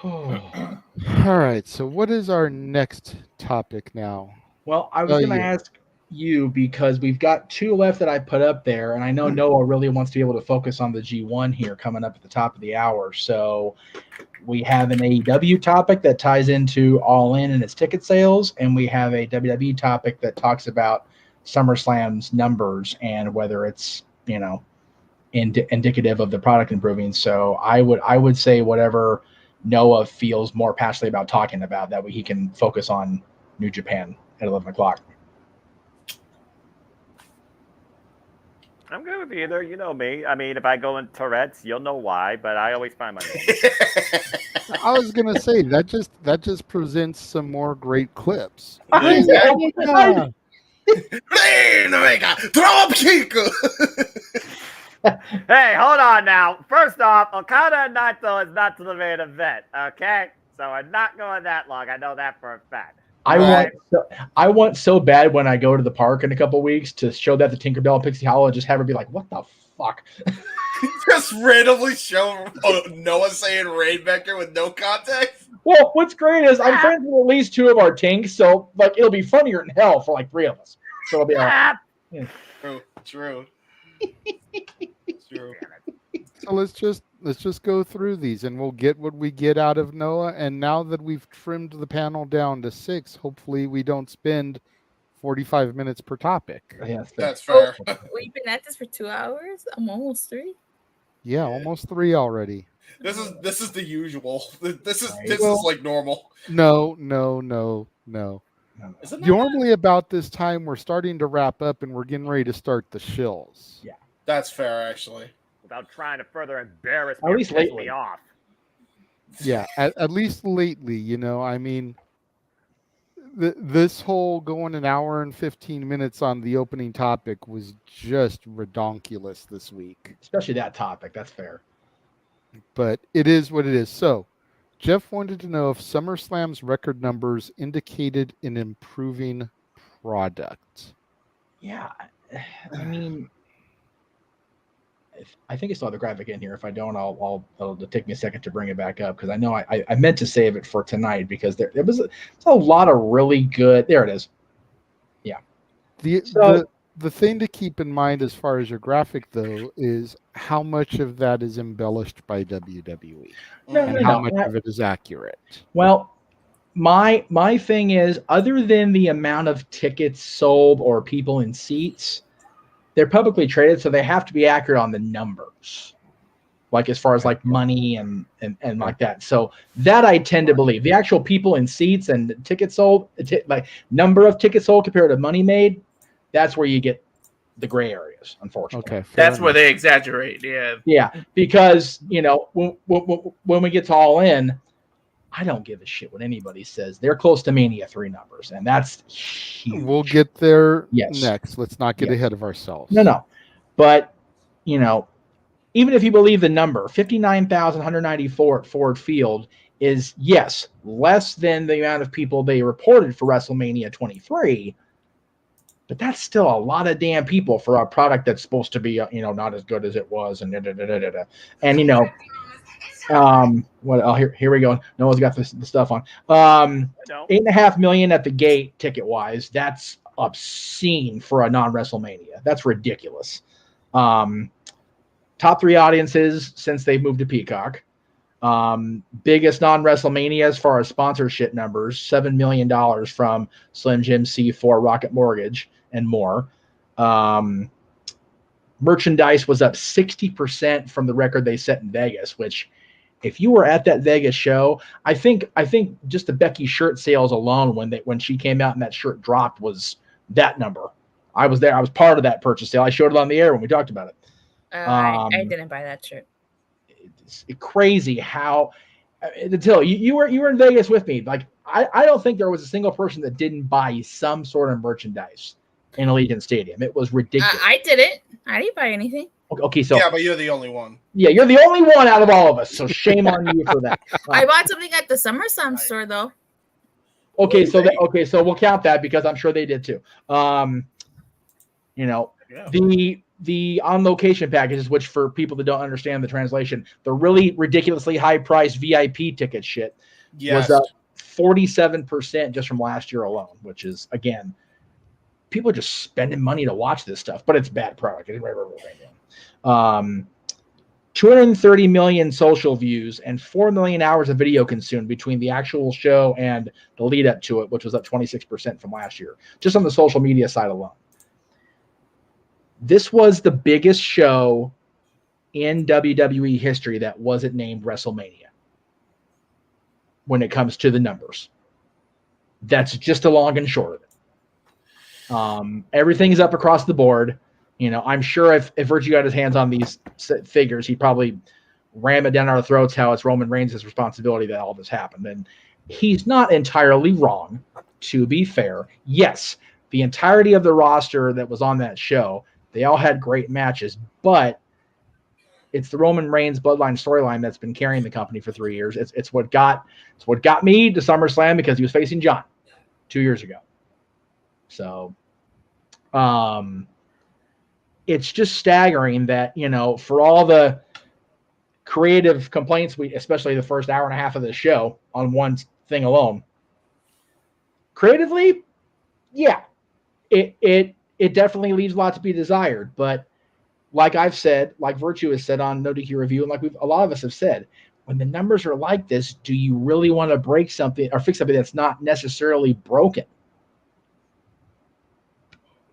F: All right. So what is our next topic now?
Q: Well, I was going to ask you because we've got 2 left that I put up there, and I know Noah really wants to be able to focus on the G1 here coming up at the top of the hour. So we have an AEW topic that ties into All In and its ticket sales, and we have a WWE topic that talks about SummerSlam's numbers and whether it's indicative of the product improving. So I would say whatever Noah feels more passionately about talking about, that way he can focus on New Japan at 11 o'clock.
E: I'm good with either. You know me. I mean, if I go in Tourette's, you'll know why, but I always find my
F: I was gonna say that just presents some more great clips.
E: Hey, hold on now. First off, Okada and Naito is not to the main event, okay? So I'm not going that long. I know that for a fact.
Q: I want so bad when I go to the park in a couple weeks to show that to Tinkerbell and Pixie Hollow and just have her be like, what the fuck?
H: Just randomly show Noah saying Rainmaker with no context.
Q: Well, what's great is I'm friends with at least 2 of our Tinks, so like it'll be funnier than hell for like 3 of us. So it'll be all right. Yeah.
H: True.
F: So let's just go through these, and we'll get what we get out of Noah. And now that we've trimmed the panel down to 6, hopefully we don't spend 45 minutes per topic.
Q: Yeah,
H: that's fair.
S: We've been at this for 2 hours. I'm almost 3.
F: Yeah, almost 3 already.
H: This is the usual. This is like normal.
F: No. Normally about this time we're starting to wrap up and we're getting ready to start the shills.
Q: Yeah,
H: that's fair actually.
E: Without trying to further embarrass
Q: me, at least
E: piss me off.
F: Yeah, at least lately, I mean, this whole going an hour and 15 minutes on the opening topic was just redonkulous this week.
Q: Especially that topic. That's fair.
F: But it is what it is. So, Jeff wanted to know if SummerSlam's record numbers indicated an improving product.
Q: Yeah, I mean, I think I still have the graphic in here. If I don't, it'll take me a second to bring it back up because I know I meant to save it for tonight because there was a lot of really good. There it is. Yeah.
F: The thing to keep in mind as far as your graphic though is how much of that is embellished by WWE and how much of it is accurate.
Q: Well, my thing is, other than the amount of tickets sold or people in seats, they're publicly traded, so they have to be accurate on the numbers, like as far as like money and like that. So that I tend to believe. The actual people in seats and tickets sold, like number of tickets sold compared to money made, that's where you get the gray areas, unfortunately.
F: Okay,
R: that's where they exaggerate. Yeah.
Q: Yeah, because when we get to All In, I don't give a shit what anybody says. They're close to Mania 3 numbers, and that's huge.
F: We'll get there next. Let's not get ahead of ourselves.
Q: No. But, even if you believe the number, 59,194 at Ford Field is, yes, less than the amount of people they reported for WrestleMania 23, but that's still a lot of damn people for a product that's supposed to be, not as good as it was, and here we go. Noah's got the stuff on. 8.5 million at the gate ticket wise. That's obscene for a non-WrestleMania. That's ridiculous. Top 3 audiences since they moved to Peacock. Biggest non-WrestleMania as far as sponsorship numbers, $7 million from Slim Jim, C4, Rocket Mortgage, and more. Merchandise was up 60% from the record they set in Vegas, which if you were at that Vegas show, I think just the Becky shirt sales alone when she came out and that shirt dropped was that number. I was there. I was part of that purchase sale. I showed it on the air when we talked about it.
S: I didn't buy that shirt.
Q: It's crazy how until you were in Vegas with me. Like I don't think there was a single person that didn't buy some sort of merchandise in Allegiant Stadium. It was ridiculous.
S: I didn't. I didn't buy anything.
Q: Okay, so
H: yeah, but you're the only one.
Q: Yeah, you're the only one out of all of us. So shame on you for that.
S: I bought something at the SummerSlam store though.
Q: Okay, so we'll count that because I'm sure they did too. The on location packages, which for people that don't understand the translation, the really ridiculously high priced VIP ticket shit was up 47% just from last year alone, which is again, people are just spending money to watch this stuff, but it's bad product. 230 million social views and 4 million hours of video consumed between the actual show and the lead up to it, which was up 26% from last year, just on the social media side alone. This was the biggest show in WWE history that wasn't named WrestleMania when it comes to the numbers. That's just the long and short of it. Everything is up across the board. I'm sure if Virtue got his hands on these figures, he'd probably ram it down our throats how it's Roman Reigns' responsibility that all this happened. And he's not entirely wrong, to be fair. Yes, the entirety of the roster that was on that show, they all had great matches, but it's the Roman Reigns bloodline storyline that's been carrying the company for 3 years. It's what got me to SummerSlam because he was facing John 2 years ago. So, it's just staggering that, for all the creative complaints, especially the first hour and a half of the show on one thing alone, creatively, yeah, it it definitely leaves a lot to be desired. But like I've said, like Virtue has said on No DQ Review, and like a lot of us have said, when the numbers are like this, do you really want to break something or fix something that's not necessarily broken?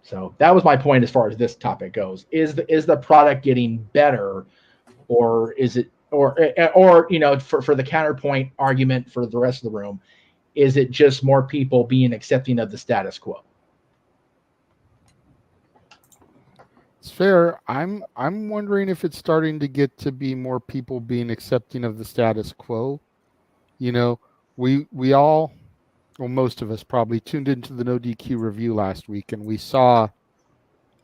Q: So that was my point as far as this topic goes. Is the product getting better, or is it, or for the counterpoint argument for the rest of the room, is it just more people being accepting of the status quo?
F: It's fair. I'm wondering if it's starting to get to be more people being accepting of the status quo. We all, well, most of us probably tuned into the No DQ Review last week, and we saw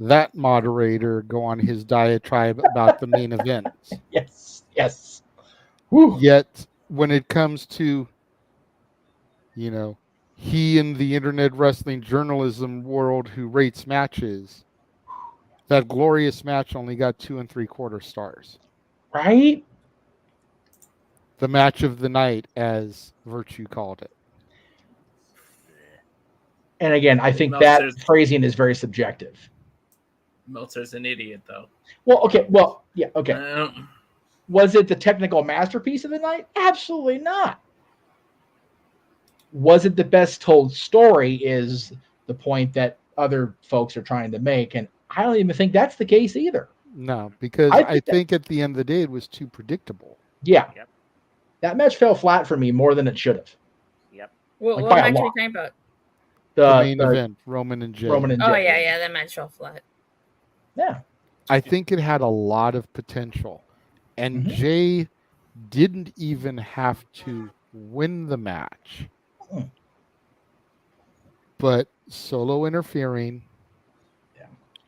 F: that moderator go on his diatribe about the main event.
Q: Yes.
F: Woo. Yet when it comes to, he in the internet wrestling journalism world who rates matches, that glorious match only got 2 3/4 stars.
Q: Right?
F: The match of the night, as Virtue called it.
Q: And again, I think that phrasing is very subjective.
R: Meltzer's an idiot, though.
Q: Well, okay. Well, yeah, okay. Was it the technical masterpiece of the night? Absolutely not. Was it the best told story is the point that other folks are trying to make. And I don't even think that's the case either.
F: No, because I think at the end of the day, it was too predictable.
Q: Yeah. Yep. That match fell flat for me more than it should have.
E: Yep.
S: What match are you talking about?
F: The main event, Roman and Jay.
S: Oh, yeah, that match fell flat.
Q: Yeah.
F: I think it had a lot of potential. And Jay didn't even have to win the match. But Solo interfering,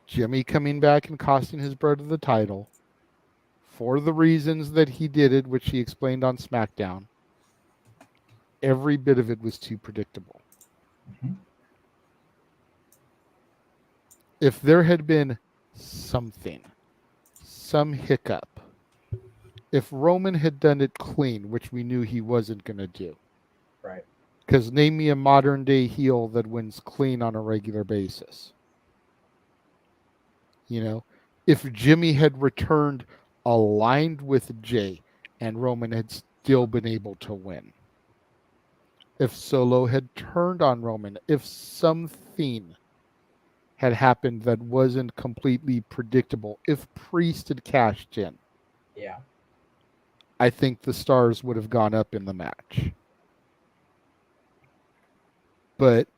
F: Jimmy coming back and costing his brother the title for the reasons that he did it, which he explained on SmackDown. Every bit of it was too predictable. If there had been something, some hiccup, if Roman had done it clean, which we knew he wasn't going to do.
Q: Right.
F: Because name me a modern day heel that wins clean on a regular basis. If Jimmy had returned aligned with Jay and Roman had still been able to win. If Solo had turned on Roman, if something had happened that wasn't completely predictable, if Priest had cashed in.
Q: Yeah.
F: I think the stars would have gone up in the match. But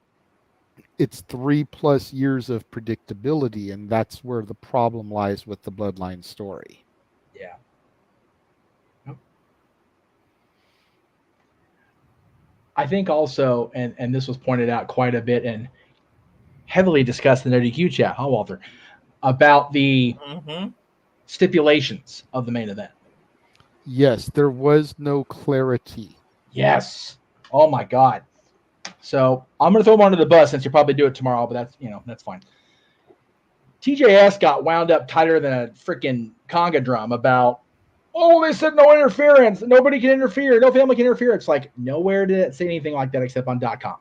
F: it's 3+ years of predictability, and that's where the problem lies with the Bloodline story.
Q: Yeah. I think also, and this was pointed out quite a bit and heavily discussed in the DQ chat, huh, Walter, about the stipulations of the main event.
F: Yes, there was no clarity.
Q: Yes. Oh my God. So I'm going to throw him under the bus since you'll probably do it tomorrow, but that's fine. TJS got wound up tighter than a freaking conga drum about, they said no interference. Nobody can interfere. No family can interfere. It's like nowhere did it say anything like that except on .com.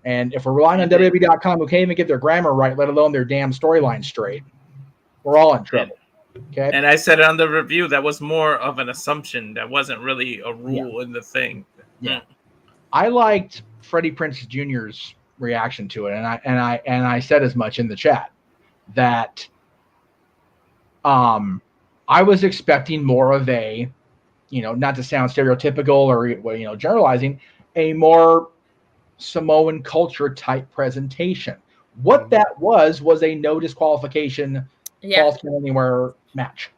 Q: And if we're relying on WWE.com, who can't even get their grammar right, let alone their damn storyline straight, we're all in trouble. Okay.
R: And I said on the review that was more of an assumption. That wasn't really a rule in the thing.
Q: Yeah. I liked Freddie Prinze Jr.'s reaction to it, and I said as much in the chat that I was expecting more of a, not to sound stereotypical or generalizing, a more Samoan culture type presentation. What that was a no disqualification, false count anywhere match.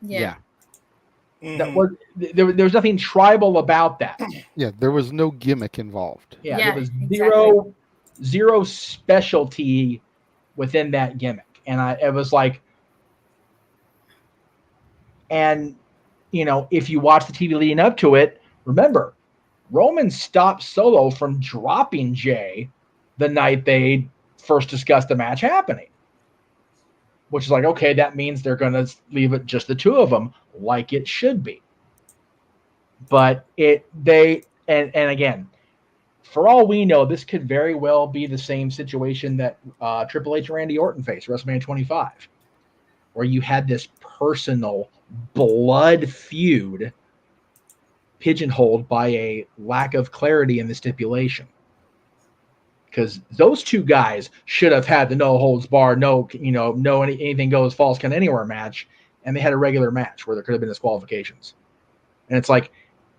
S: Yeah.
Q: That was there was nothing tribal about that.
F: Yeah, there was no gimmick involved.
Q: Yeah, there was zero specialty within that gimmick. And it was like, and if you watch the TV leading up to it, remember, Roman stopped Solo from dropping Jay the night they first discussed the match happening. Which is like, okay, that means they're going to leave it just the two of them, like it should be. But again, for all we know, this could very well be the same situation that Triple H and Randy Orton faced WrestleMania 25, where you had this personal blood feud pigeonholed by a lack of clarity in the stipulation. Because those two guys should have had the no holds barred, anything goes, falls count anywhere match, and they had a regular match where there could have been disqualifications. And it's like,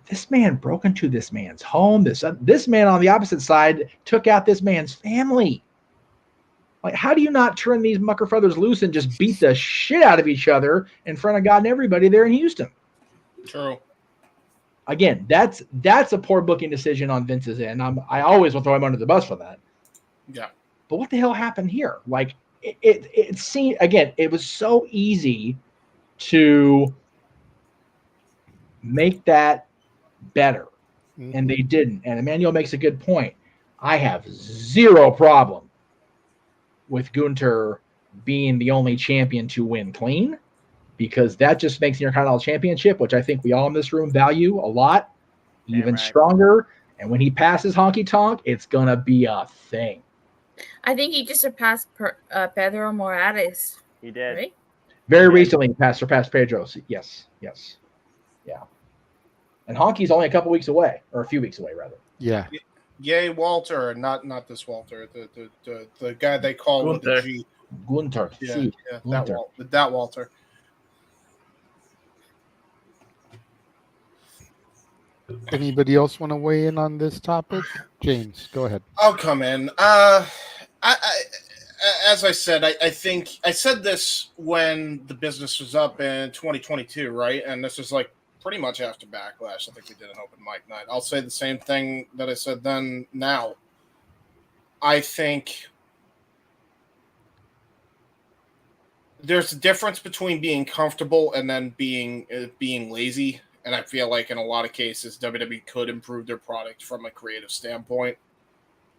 Q: this man broke into this man's home. This man on the opposite side took out this man's family. Like, how do you not turn these mucker feathers loose and just beat the shit out of each other in front of God and everybody there in Houston?
H: True.
Q: Again, that's a poor booking decision on Vince's end. I always will throw him under the bus for that.
H: Yeah.
Q: But what the hell happened here? Like, it seemed, again, it was so easy to make that better, and they didn't. And Emmanuel makes a good point. I have zero problem with Gunther being the only champion to win clean, because that just makes the Intercontinental Championship, which I think we all in this room value a lot, even stronger. And when he passes Honky Tonk, it's going to be a thing.
S: I think he just surpassed Pedro Morales.
E: He did.
S: Right?
Q: Very recently, surpassed Pedro. Yes. Yeah. And Honky's only a couple weeks away, or a few weeks away, rather.
F: Yeah.
H: Yay, Walter, not this Walter, the guy they call with the G.
Q: Gunther.
H: Yeah, that Walter.
F: Anybody else want to weigh in on this topic? James, go ahead.
H: I'll come in. As I said, I think I said this when the business was up in 2022, right? And this is like pretty much after Backlash. I think we did an open mic night. I'll say the same thing that I said then now. I think there's a difference between being comfortable and then being lazy. And I feel like in a lot of cases, WWE could improve their product from a creative standpoint.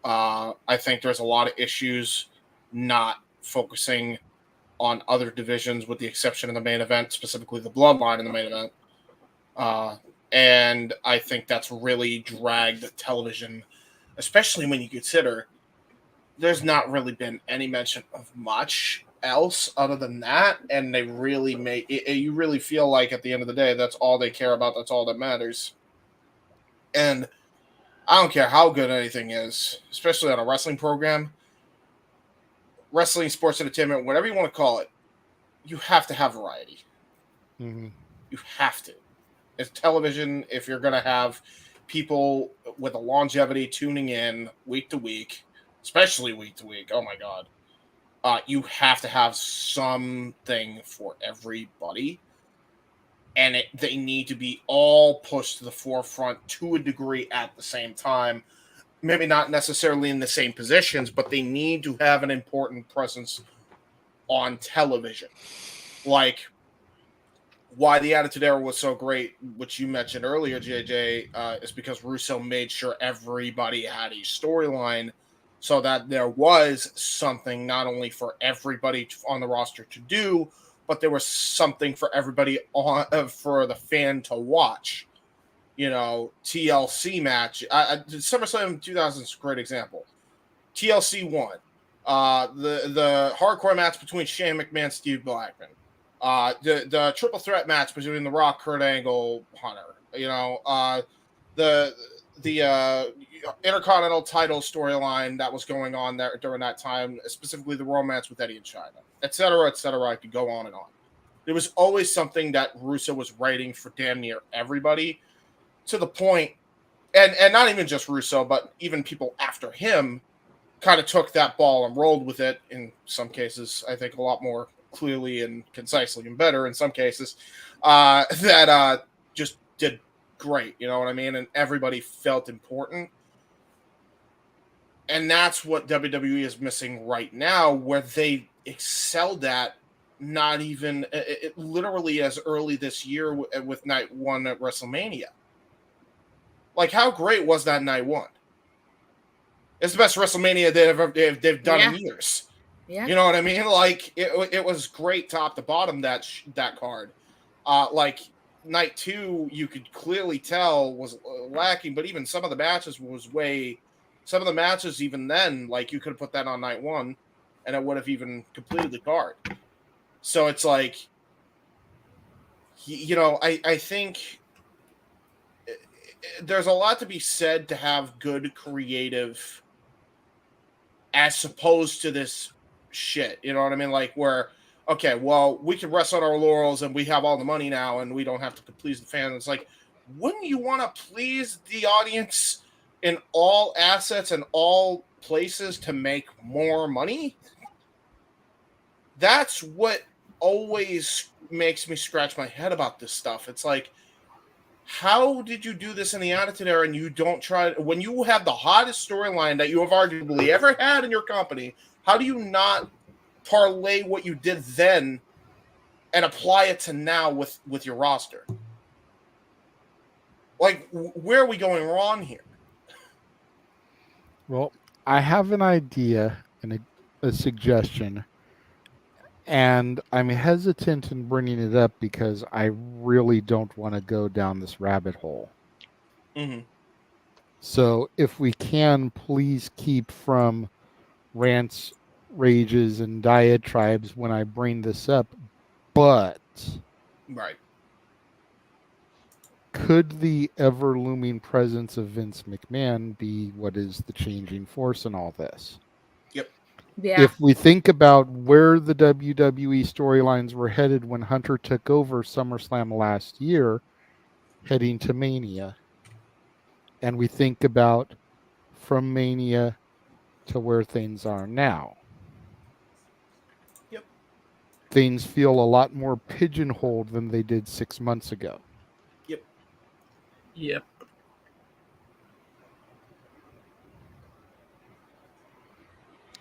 H: I think there's a lot of issues not focusing on other divisions with the exception of the main event, specifically the Bloodline in the main event. And I think that's really dragged television, especially when you consider there's not really been any mention of much else other than that, and they really make it, you really feel like at the end of the day that's all they care about, that's all that matters. And I don't care how good anything is, especially on a wrestling program, wrestling, sports entertainment, whatever you want to call it, you have to have variety. You have to. It's television. If you're going to have people with a longevity tuning in week to week, especially week to week, oh my God, you have to have something for everybody. And they need to be all pushed to the forefront to a degree at the same time. Maybe not necessarily in the same positions, but they need to have an important presence on television. Like, why the Attitude Era was so great, which you mentioned earlier, JJ, is because Russo made sure everybody had a storyline so that there was something not only for everybody on the roster to do, but there was something for everybody for the fan to watch. You know, TLC match. SummerSlam 2000 is a great example. TLC won. The hardcore match between Shane McMahon, Steve Blackman. The triple threat match between The Rock, Kurt Angle, Hunter. You know, the Intercontinental title storyline that was going on there during that time, specifically the romance with Eddie and Chyna, et cetera, et cetera. I could go on and on. There was always something that Russo was writing for damn near everybody, to the point, and not even just Russo, but even people after him kind of took that ball and rolled with it. In some cases, I think a lot more clearly and concisely and better in some cases, that just did great, you know what I mean? And everybody felt important. And that's what WWE is missing right now, where they excelled at not even literally as early this year with night one at WrestleMania. Like, how great was that night one? It's the best WrestleMania they've done in years. Yeah. You know what I mean? Like, it was great top to bottom, that card. Like, night two, you could clearly tell was lacking, but even some of the matches was way some of the matches, even then, like you could have put that on night one, and it would have even completed the card. So it's like, I think there's a lot to be said to have good creative as opposed to this shit. You know what I mean? Like where, okay, well, we can rest on our laurels and we have all the money now and we don't have to please the fans. It's like, wouldn't you want to please the audience in all assets and all places to make more money? That's what always makes me scratch my head about this stuff. It's like, how did you do this in the Attitude Era and you don't try, when you have the hottest storyline that you have arguably ever had in your company, how do you not parlay what you did then and apply it to now with your roster? Like, where are we going wrong here?
F: Well, I have an idea and a suggestion, and I'm hesitant in bringing it up because I really don't want to go down this rabbit hole.
H: Mm-hmm.
F: So if we can, please keep from rants, rages, and diatribes when I bring this up. But
H: right,
F: could the ever-looming presence of Vince McMahon be what is the changing force in all this?
H: Yep.
S: Yeah.
F: If we think about where the WWE storylines were headed when Hunter took over SummerSlam last year, heading to Mania, and we think about from Mania to where things are now,
H: yep,
F: things feel a lot more pigeonholed than they did 6 months ago.
H: Yep.
U: Yep.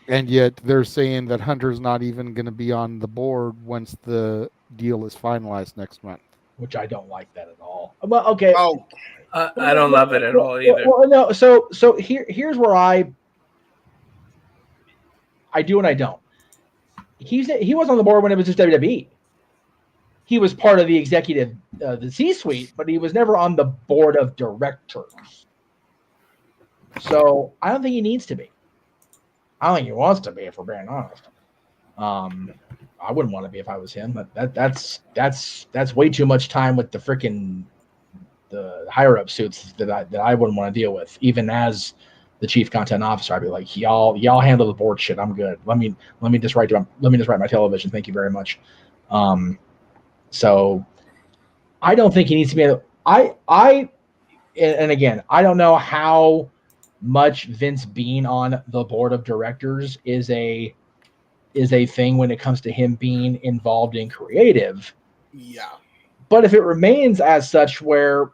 F: And yet they're saying that Hunter's not even going to be on the board once the deal is finalized next month.
Q: Which I don't like that at all. Well, okay.
H: Oh,
U: I don't love it at all either.
Q: Well, no. So here's where I do and I don't. He was on the board when it was just WWE. He was part of the executive, the C-suite, but he was never on the board of directors. So I don't think he needs to be. I don't think he wants to be, if we're being honest. I wouldn't want to be if I was him, but that's way too much time with the higher up suits that I wouldn't want to deal with. Even as the chief content officer, I'd be like, y'all handle the board shit. I'm good. Let me just write my television. Thank you very much. So I don't think he needs to be. And again, I don't know how much Vince being on the board of directors is a thing when it comes to him being involved in creative.
H: Yeah.
Q: But if it remains as such, where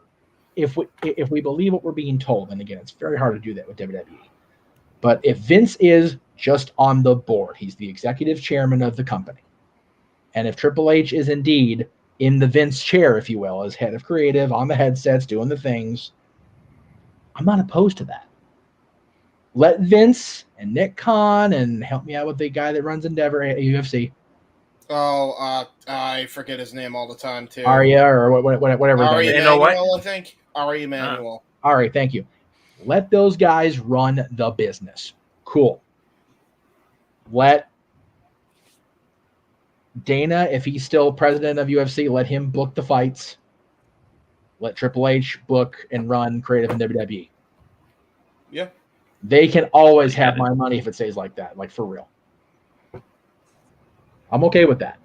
Q: if we believe what we're being told, and again, it's very hard to do that with WWE. But if Vince is just on the board, he's the executive chairman of the company. And if Triple H is indeed in the Vince chair, if you will, as head of creative, on the headsets, doing the things, I'm not opposed to that. Let Vince and Nick Khan, and help me out with the guy that runs Endeavor at UFC.
H: Oh, I forget his name all the time too.
Q: Arya or whatever.
H: Ari Emanuel, I think. Ari Emanuel.
Q: All right, thank you. Let those guys run the business. Cool. Let Dana, if he's still president of UFC, let him book the fights. Let Triple H book and run creative in WWE.
H: Yeah.
Q: They can always have my money if it stays like that, like for real. I'm okay with that.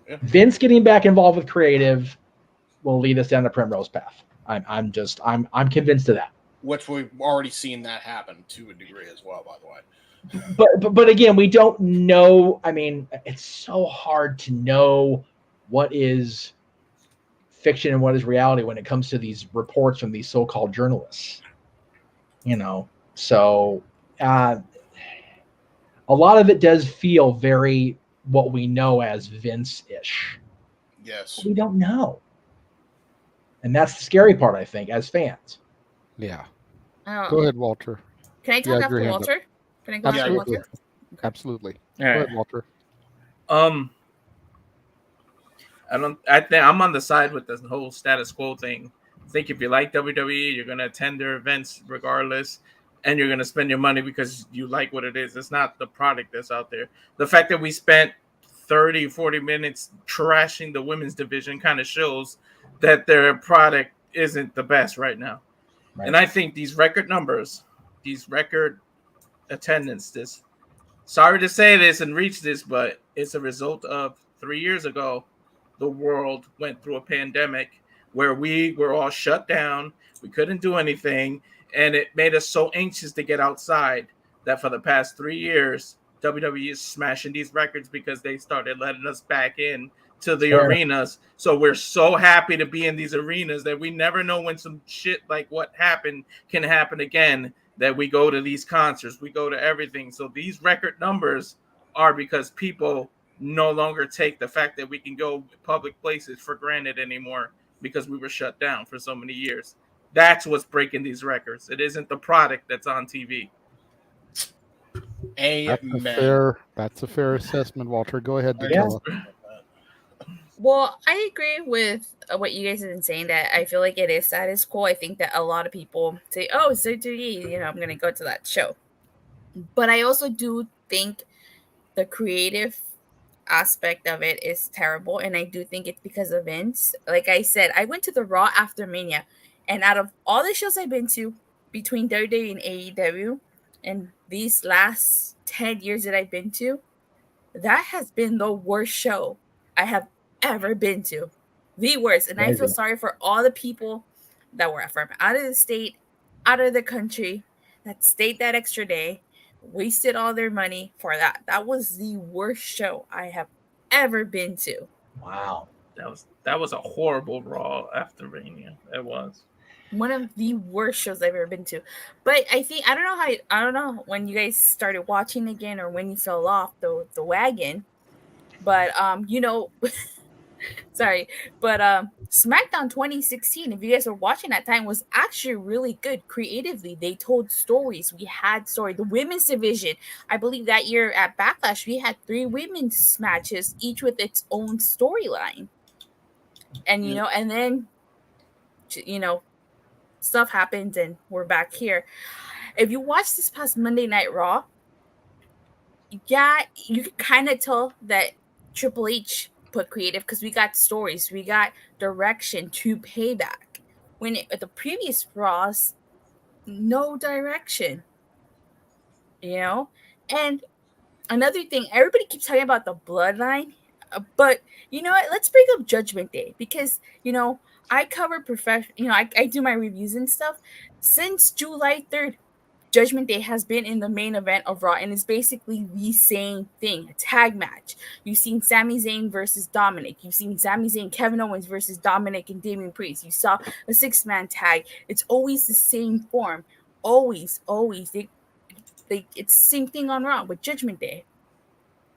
H: Yeah.
Q: Vince getting back involved with creative will lead us down the primrose path. I'm convinced of that.
H: Which we've already seen that happen to a degree as well, by the way.
Q: But again, we don't know. I mean, it's so hard to know what is fiction and what is reality when it comes to these reports from these so-called journalists. So a lot of it does feel very what we know as Vince-ish.
H: Yes.
Q: But we don't know. And that's the scary part, I think, as fans.
F: Yeah. Go ahead, Walter.
S: Can I talk after Walter? Can I go after Walter?
F: Absolutely.
U: All right.
F: Go ahead, Walter.
U: I think I'm on the side with this whole status quo thing. I think if you like WWE, you're gonna attend their events regardless. and you're going to spend your money because you like what it is. It's not the product that's out there. The fact that we spent 30, 40 minutes trashing the women's division kind of shows that their product isn't the best right now. Right. And I think these record numbers, these record attendance, sorry to say this and reach this, but it's a result of 3 years ago, the world went through a pandemic where we were all shut down. We couldn't do anything. And it made us so anxious to get outside that for the past 3 years, WWE is smashing these records because they started letting us back in to the arenas. So we're so happy to be in these arenas that we never know when some shit like what happened can happen again, that we go to these concerts, we go to everything. So these record numbers are because people no longer take the fact that we can go public places for granted anymore because we were shut down for so many years. That's what's breaking these records. It isn't the product that's on TV.
H: Amen.
F: That's a fair assessment, Walter. Go ahead, Deville.
S: Well, I agree with what you guys have been saying, that I feel like it is status quo. I think that a lot of people say, oh, it's WWE, I'm going to go to that show. But I also do think the creative aspect of it is terrible. And I do think it's because of Vince. Like I said, I went to the Raw after Mania. And out of all the shows I've been to between WWE and AEW, and these last 10 years that I've been to, that has been the worst show I have ever been to. The worst. And I feel sorry for all the people that were from out of the state, out of the country, that stayed that extra day, wasted all their money for that. That was the worst show I have ever been to.
U: Wow. That was a horrible Raw after Mania. It was
S: one of the worst shows I've ever been to. But I don't know when you guys started watching again or when you fell off the wagon. But sorry, but SmackDown 2016, if you guys were watching that time, was actually really good creatively. They told stories. We had story. The women's division, I believe that year at Backlash, we had 3 women's matches, each with its own storyline. And and then stuff happens and we're back here. If you watch this past Monday Night Raw, yeah, you can kind of tell that Triple H put creative because we got stories, we got direction to Payback. When the previous Raws, no direction, And another thing, everybody keeps talking about the bloodline, but you know what? Let's bring up Judgment Day because I cover I do my reviews and stuff. Since July 3rd, Judgment Day has been in the main event of Raw, and it's basically the same thing. A tag match. You've seen Sami Zayn versus Dominic. You've seen Sami Zayn, Kevin Owens versus Dominic and Damian Priest. You saw a 6-man tag. It's always the same form. Always. It's the same thing on Raw with Judgment Day.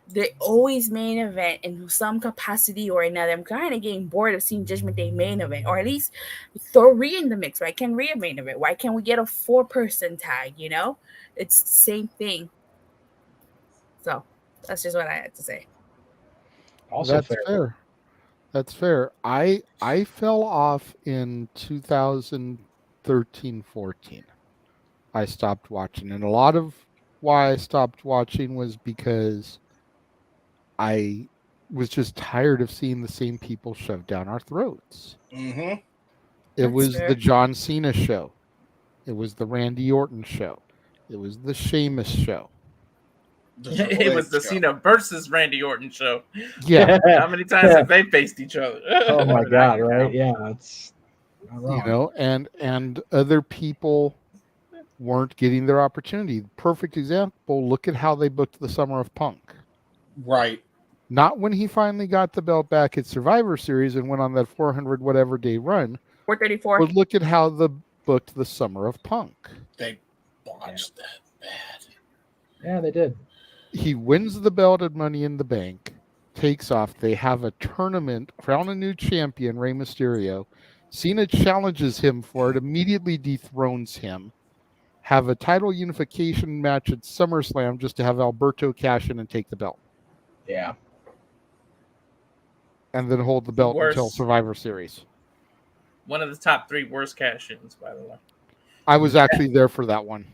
S: They always main event in some capacity or another. I'm kind of getting bored of seeing Judgment Day main event, or at least throw Rhea in the mix. Why can't Rhea main event? Why can't we get a 4-person tag? It's the same thing. So that's just what I had to say.
F: Also, that's fair. That's fair. I fell off in 2013-14. I stopped watching, and a lot of why I stopped watching was because I was just tired of seeing the same people shoved down our throats.
H: Mm-hmm.
F: It was the John Cena show. It was the Randy Orton show. It was the Sheamus show.
U: It was the Cena versus Randy Orton show.
F: Yeah.
U: How many times have they faced each other?
Q: Oh my God! Right? Yeah. It's
F: and other people weren't getting their opportunity. Perfect example. Look at how they booked the Summer of Punk.
H: Right.
F: Not when he finally got the belt back at Survivor Series and went on that 400 whatever day run.
S: 434.
F: But look at how they booked the Summer of Punk.
H: They botched that bad.
Q: Yeah, they did.
F: He wins the belt at Money in the Bank, takes off. They have a tournament, crown a new champion, Rey Mysterio. Cena challenges him for it, immediately dethrones him. Have a title unification match at SummerSlam just to have Alberto cash in and take the belt.
Q: Yeah.
F: And then hold the belt until Survivor Series.
U: One of the top 3 worst cash-ins, by the way.
F: I was actually there for that one.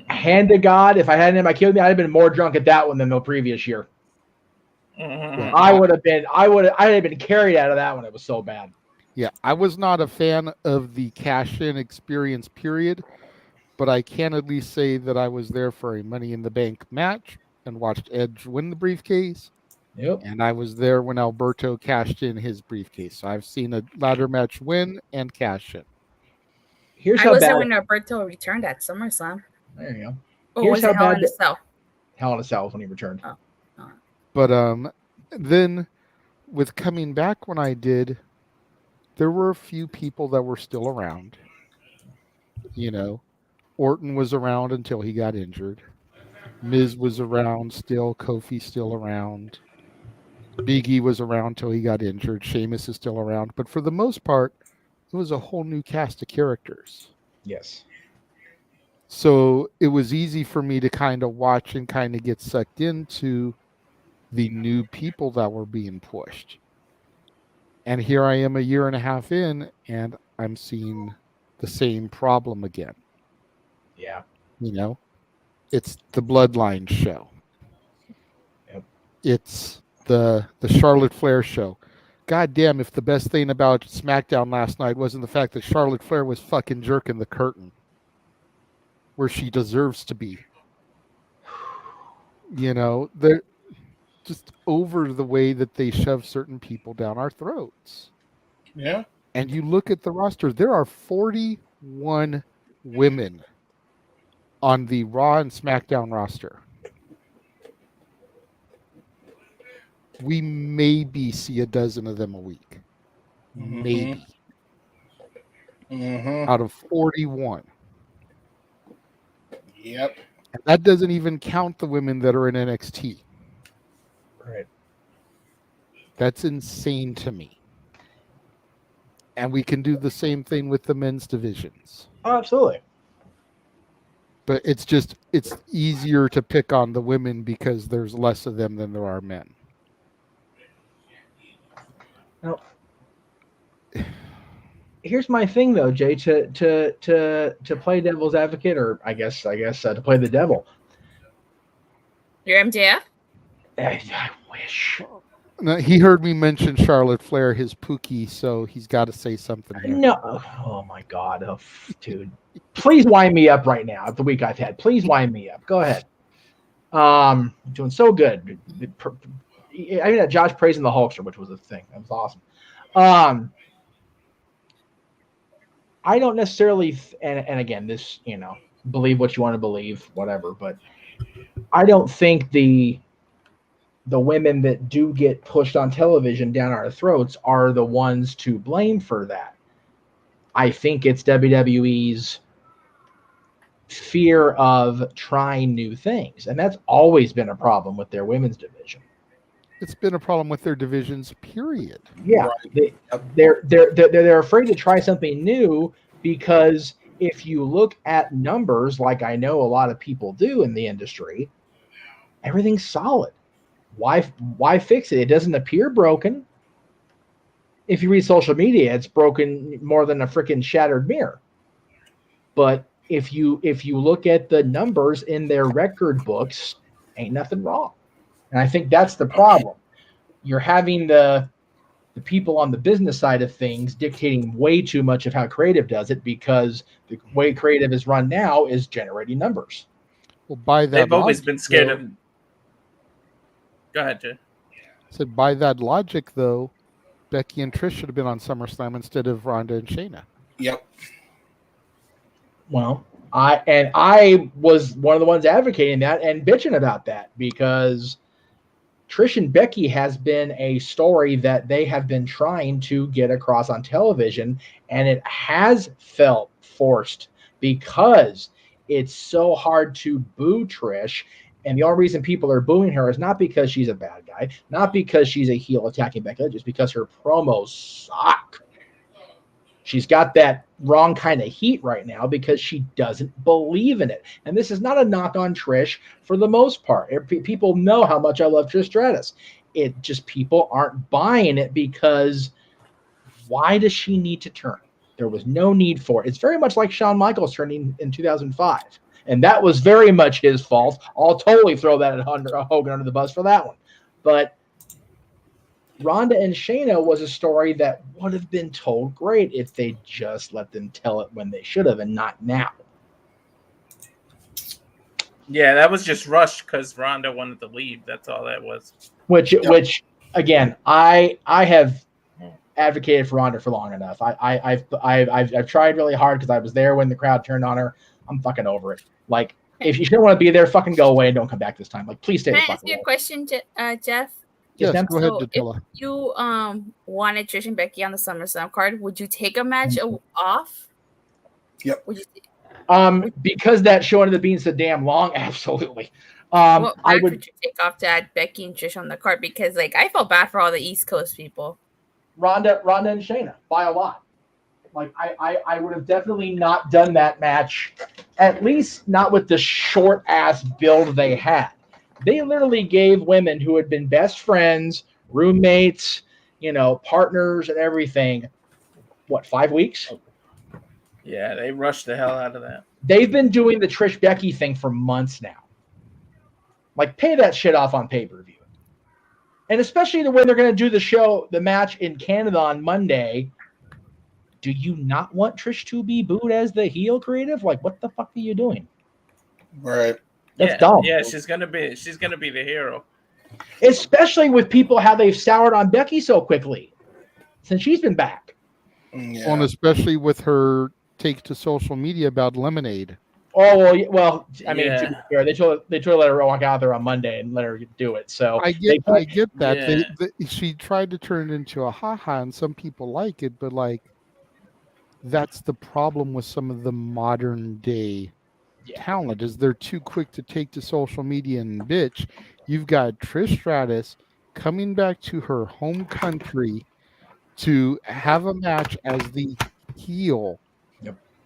Q: hand to God, if I hadn't had my kid with me, I'd have been more drunk at that one than the previous year. I would have been carried out of that one. It was so bad.
F: Yeah, I was not a fan of the cash-in experience, period, but I can at least say that I was there for a Money in the Bank match and watched Edge win the briefcase.
Q: Yep.
F: And I was there when Alberto cashed in his briefcase. So I've seen a ladder match win and cash in.
Q: Here's
S: I
Q: how
S: was
Q: bad.
S: there when Alberto returned at SummerSlam.
Q: There you go.
S: Oh,
Q: Here's
S: was
Q: how
S: it Hell
Q: bad
S: in a Cell?
Q: Hell in a Cell was when he returned.
S: Oh.
F: But then with coming back when I did, there were a few people that were still around. You know, Orton was around until he got injured. Miz was around still. Kofi still around. Big E was around till he got injured. Sheamus is still around. But for the most part, it was a whole new cast of characters.
Q: Yes.
F: So it was easy for me to kind of watch and kind of get sucked into the new people that were being pushed. And here I am a year and a half in, and I'm seeing the same problem again.
Q: Yeah.
F: You know, it's the Bloodline show.
Q: Yep.
F: It's the Charlotte Flair show. God damn, if the best thing about SmackDown last night wasn't the fact that Charlotte Flair was fucking jerking the curtain where she deserves to be. You know, they're just over the way that they shove certain people down our throats.
H: Yeah.
F: And you look at the roster, there are 41 women on the Raw and SmackDown roster. We maybe see a dozen of them a week. Maybe. Out of 41.
H: Yep.
F: And that doesn't even count the women that are in NXT.
Q: Right.
F: That's insane to me. And we can do the same thing with the men's divisions.
Q: Oh, absolutely.
F: But it's easier to pick on the women because there's less of them than there are men.
Q: Now, here's my thing though, Jay, to play devil's advocate, or I guess to play the devil.
S: You're MJF?
Q: I wish.
F: No, he heard me mention Charlotte Flair, his Pookie, so he's got to say something here.
Q: No, oh my God, dude! Please wind me up right now. The week I've had, please wind me up. Go ahead. Doing so good. I mean, Josh praising the Hulkster, which was a thing. That was awesome. I don't necessarily, and again, this, believe what you want to believe, whatever. But I don't think the women that do get pushed on television down our throats are the ones to blame for that. I think it's WWE's fear of trying new things, and that's always been a problem with their women's division.
F: It's been a problem with their divisions, period.
Q: Yeah, they're afraid to try something new because if you look at numbers, like I know a lot of people do in the industry, everything's solid. Why fix it? It doesn't appear broken. If you read social media, it's broken more than a freaking shattered mirror. But if you look at the numbers in their record books, ain't nothing wrong. And I think that's the problem. You're having the people on the business side of things dictating way too much of how creative does it, because the way creative is run now is generating numbers.
F: Well, by that
U: they've always been scared of. Go ahead, Jay.
F: So by that logic, though, Becky and Trish should have been on SummerSlam instead of Ronda and Shayna.
H: Yep.
Q: Well, I was one of the ones advocating that and bitching about that, because Trish and Becky has been a story that they have been trying to get across on television, and it has felt forced because it's so hard to boo Trish. And the only reason people are booing her is not because she's a bad guy, not because she's a heel attacking Becky, just because her promos suck. She's got that wrong kind of heat right now because she doesn't believe in it. And this is not a knock on Trish for the most part. People know how much I love Trish Stratus. It just, people aren't buying it because why does she need to turn? There was no need for it. It's very much like Shawn Michaels turning in 2005. and that was very much his fault. I'll totally throw that at Hogan under the bus for that one. But Ronda and Shayna was a story that would have been told great if they just let them tell it when they should have and not now.
U: Yeah, that was just rushed because Ronda wanted to leave. That's all that was.
Q: Which again, I have advocated for Ronda for long enough. I've tried really hard because I was there when the crowd turned on her. I'm fucking over it. Like, if you don't want to be there, fucking go away and don't come back this time. Like, please stay the
S: Can I
Q: fuck
S: ask you
Q: away.
S: a question, Jeff?
F: Yes, go ahead,
S: So
F: Datilla.
S: if you wanted Trish and Becky on the SummerSlam card, would you take a match off?
H: Yep.
S: Would you,
Q: because that show ended up being so damn long, absolutely.
S: what
Q: I
S: match
Q: would.
S: would you take off to add Becky and Trish on the card? Because like I felt bad for all the East Coast people.
Q: Ronda and Shayna by a lot. Like I would have definitely not done that match, at least not with the short ass build they had. They literally gave women who had been best friends, roommates, partners and everything, 5 weeks?
U: Yeah, they rushed the hell out of that.
Q: They've been doing the Trish Becky thing for months now. Like, pay that shit off on pay-per-view. And especially when they're going to do the match in Canada on Monday, do you not want Trish to be booed as the heel creative? Like, what the fuck are you doing?
H: Right.
Q: That's dumb.
U: Yeah, she's gonna be the hero.
Q: Especially with people how they've soured on Becky so quickly since she's been back.
H: Yeah.
F: And especially with her take to social media about Lemonade.
Q: Oh well. I mean, to be fair, they told her to let her walk out there on Monday and let her do it. So
F: I get that.
U: Yeah.
F: She tried to turn it into a haha, and some people like it, but like that's the problem with some of the modern day talent is they're too quick to take to social media and bitch. You've got Trish Stratus coming back to her home country to have a match as the heel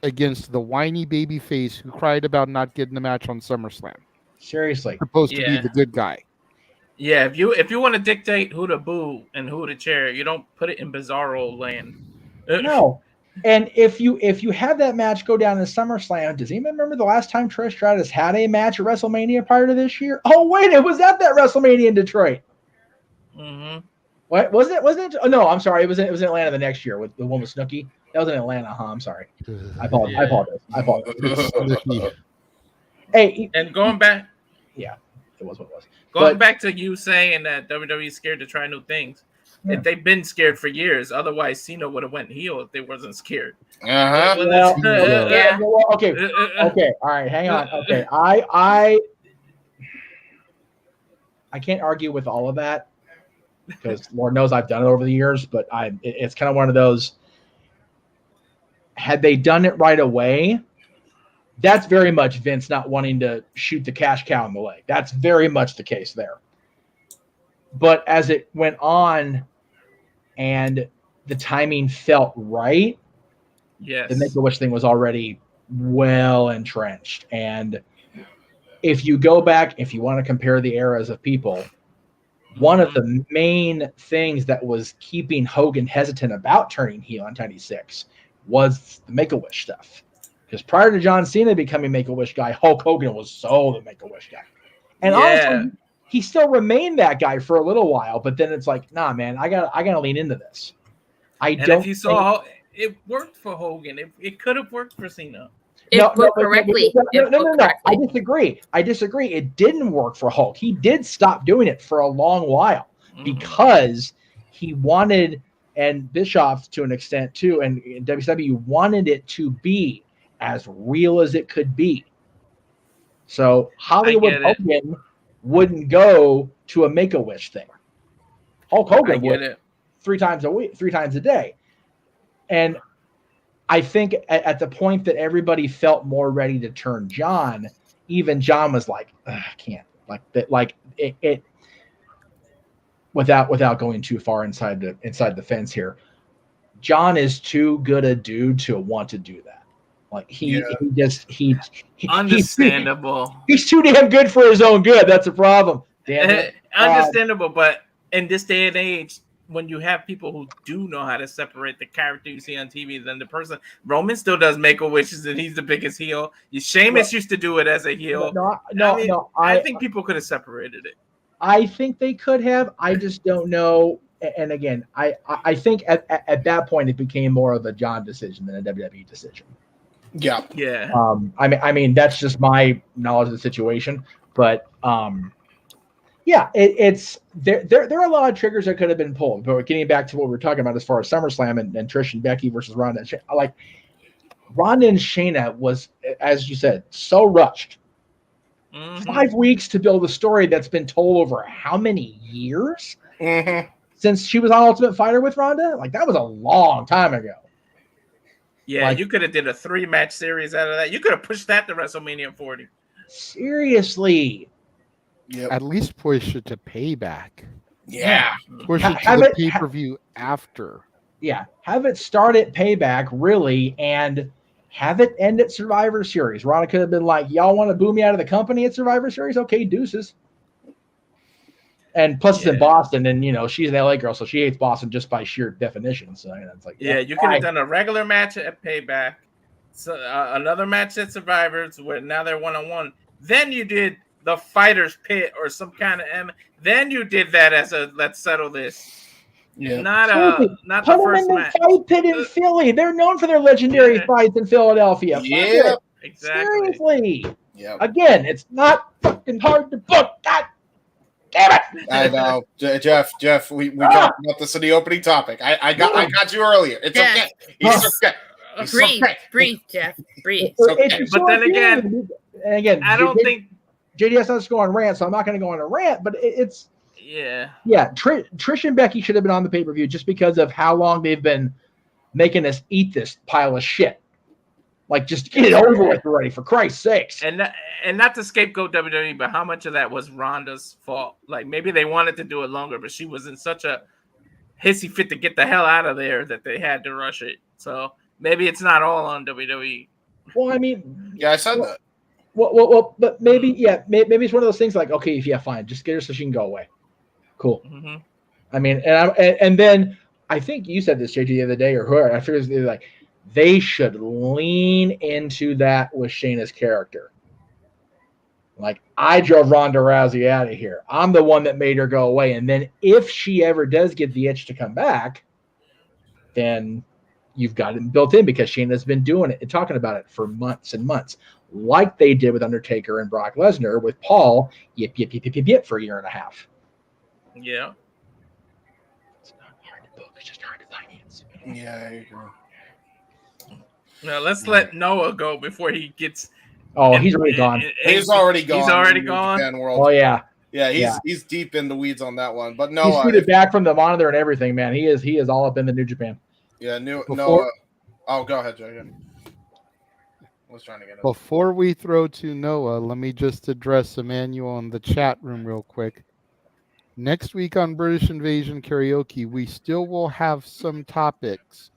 F: against the whiny baby face who cried about not getting the match on SummerSlam.
Q: Seriously.
F: Supposed to be the good guy.
U: Yeah, if you want to dictate who to boo and who to cheer, you don't put it in Bizarro land.
Q: No. And if you have that match go down in SummerSlam, does anyone remember the last time Trish Stratus had a match at WrestleMania prior to this year? Oh wait, it was at that WrestleMania in Detroit.
U: Mm-hmm.
Q: What was it? Wasn't it? Oh no, I'm sorry. It was in Atlanta the next year with the one with Snooki. That was in Atlanta, huh? I'm sorry. I apologize. Hey,
U: and going back,
Q: it was what it was.
U: Going back to you saying that WWE is scared to try new things.
Q: Yeah.
U: If they've been scared for years, otherwise Cena would have went heel if they wasn't scared.
H: Uh-huh.
Q: Okay. All right, hang on. Okay, I can't argue with all of that because Lord knows I've done it over the years. But it's kind of one of those. Had they done it right away, that's very much Vince not wanting to shoot the cash cow in the leg. That's very much the case there. But as it went on and the timing felt right,
U: yes,
Q: the Make-A-Wish thing was already well entrenched. And if you go back, if you want to compare the eras of people, one of the main things that was keeping Hogan hesitant about turning heel on 96 was the Make-A-Wish stuff. Because prior to John Cena becoming Make-A-Wish guy, Hulk Hogan was so the Make-A-Wish guy. And honestly, he still remained that guy for a little while, but then it's like, nah, man, I gotta lean into this.
U: If you saw it worked for Hogan, it could have worked for Cena.
S: No, correctly.
Q: No. I disagree. It didn't work for Hulk. He did stop doing it for a long while because he wanted, and Bischoff to an extent too, and WCW wanted it to be as real as it could be. So Hollywood Hogan wouldn't go to a Make-A-Wish thing. Hulk Hogan would 3 times a week, 3 times a day. And I think at the point that everybody felt more ready to turn John, even John was like, I can't. Like it without going too far inside the fence here. John is too good a dude to want to do that. Like he
U: understandable.
Q: He's too damn good for his own good. That's a problem. Damn it.
U: Understandable, but in this day and age,
R: when you have people who do know how to separate the character you see on TV than the person. Roman still does Make-A-Wishes, and he's the biggest heel. Sheamus used to do it as a heel. I think people could have separated it.
Q: I think they could have. I just don't know. And again, I think at that point it became more of a John decision than a WWE decision.
H: Yeah.
Q: I mean that's just my knowledge of the situation, but yeah, it's there are a lot of triggers that could have been pulled. But getting back to what we're talking about as far as SummerSlam and Trish and Becky versus Ronda and Shayna, like Ronda and Shayna was, as you said, so rushed. 5 weeks to build a story that's been told over how many years since she was on Ultimate Fighter with Ronda? Like that was a long time ago.
R: Yeah, you could have did a 3-match series out of that. You could have pushed that to WrestleMania 40.
Q: Seriously.
F: At least push it to Payback.
H: Yeah.
F: Push it to the pay-per-view after.
Q: Yeah. Have it start at Payback, really, and have it end at Survivor Series. Ronda could have been like, y'all want to boo me out of the company at Survivor Series? Okay, deuces. And plus it's in Boston, and, she's an LA girl, so she hates Boston just by sheer definition. So, it's like,
R: you could have done a regular match at Payback, so another match at Survivors, where now they're one-on-one. Then you did the Fighter's Pit or some kind of then you did that as a let's settle this.
H: Yeah.
R: Not
Q: Put
R: the
Q: them
R: first
Q: in the
R: match.
Q: Fight Pit in Philly. They're known for their legendary fights in Philadelphia.
H: Yeah,
R: exactly.
Q: Seriously.
H: Yeah.
Q: Again, it's not fucking hard to book. God damn it.
H: I know, Jeff. We talked about this in the opening topic. I got you earlier. It's okay. It's okay.
S: Breathe, Jeff. Breathe.
Q: It's
R: but then again, I don't think
Q: JDS doesn't go on rant, so I'm not going to go on a rant. But it's
R: yeah.
Q: Trish and Becky should have been on the pay-per-view just because of how long they've been making us eat this pile of shit. Like, just get it over with already, for Christ's sakes.
R: And not to scapegoat WWE, but how much of that was Ronda's fault? Like, maybe they wanted to do it longer, but she was in such a hissy fit to get the hell out of there that they had to rush it. So maybe it's not all on WWE.
Q: Well, I mean,
H: I said that.
Q: Well, but maybe it's one of those things like, okay, fine, just get her so she can go away. Cool.
R: Mm-hmm.
Q: I mean, and then I think you said this, JT, the other day, or whoever. I figured it was like they should lean into that with Shayna's character. Like, I drove Ronda Rousey out of here. I'm the one that made her go away. And then if she ever does get the itch to come back, then you've got it built in because Shayna's been doing it and talking about it for months and months, like they did with Undertaker and Brock Lesnar with Paul, yip for a year and a half.
R: Yeah.
Q: It's not hard to book. It's just hard to finance.
H: Yeah, I agree.
R: Now let's let Noah go before he gets.
Q: Oh, he's already gone.
H: He's already gone.
R: He's already gone.
Q: Oh yeah.
H: Yeah, he's deep in the weeds on that one. But no,
Q: he's tweeted back from the monitor and everything, man. He is all up in the New Japan.
H: Yeah, Noah. Oh, go ahead, Joe. I was trying to get it.
F: Before we throw to Noah, let me just address Emmanuel in the chat room real quick. Next week on British Invasion Karaoke, we still will have some topics.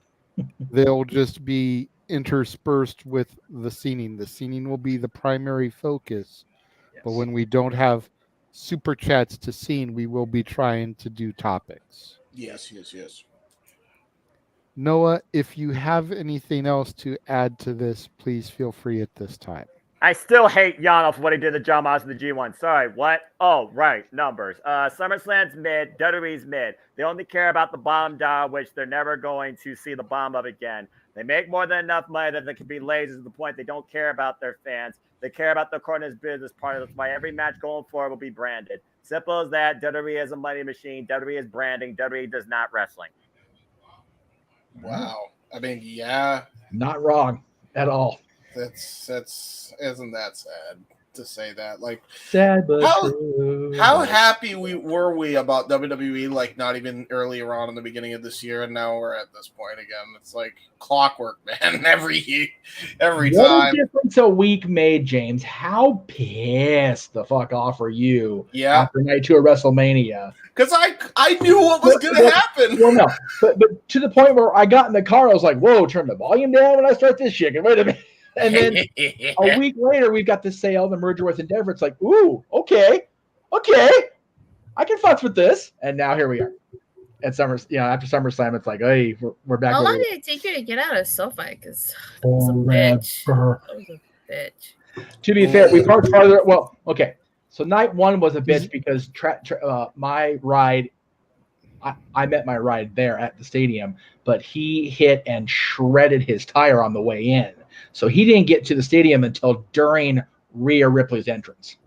F: They'll just be interspersed with the scening. The scening will be the primary focus. Yes. But when we don't have super chats to scene, we will be trying to do topics.
H: Yes.
F: Noah, if you have anything else to add to this, please feel free at this time.
E: I still hate Giannis for what he did to John Moss in the G1. Sorry, what? Oh, right, numbers. SummerSlam's mid, WWE's mid. They only care about the bottom dollar, which they're never going to see the bottom of again. They make more than enough money that they can be lazy to the point they don't care about their fans. They care about the corner's business part. That's why every match going forward will be branded. Simple as that. WWE is a money machine. WWE is branding. WWE does not wrestling.
H: Wow. I mean, yeah.
Q: Not wrong at all.
H: That's isn't that sad to say that? Like,
Q: sad but true.
H: How happy were we about WWE, like, not even earlier on in the beginning of this year, and now we're at this point again. It's like clockwork, man. Every time.
Q: What a difference a week made, James. How pissed the fuck off are you?
H: Yeah.
Q: After night 2 of WrestleMania.
H: Because I knew what was going to happen.
Q: Well, no, but to the point where I got in the car, I was like, "Whoa, turn the volume down when I start this shit." Wait a minute. And then a week later, we've got the sale, the merger with Endeavor. It's like, ooh, okay, I can fuck with this. And now here we are. at after SummerSlam, it's like, hey, we're back.
S: How
Q: where
S: long
Q: we
S: did it take you to get out of SoFi? Because that
Q: were.
S: was a bitch.
Q: Forever.
S: That was a bitch.
Q: To be fair, we parked farther. Well, okay. So night one was a bitch because my ride, I met my ride there at the stadium, but he hit and shredded his tire on the way in. So he didn't get to the stadium until during Rhea Ripley's entrance.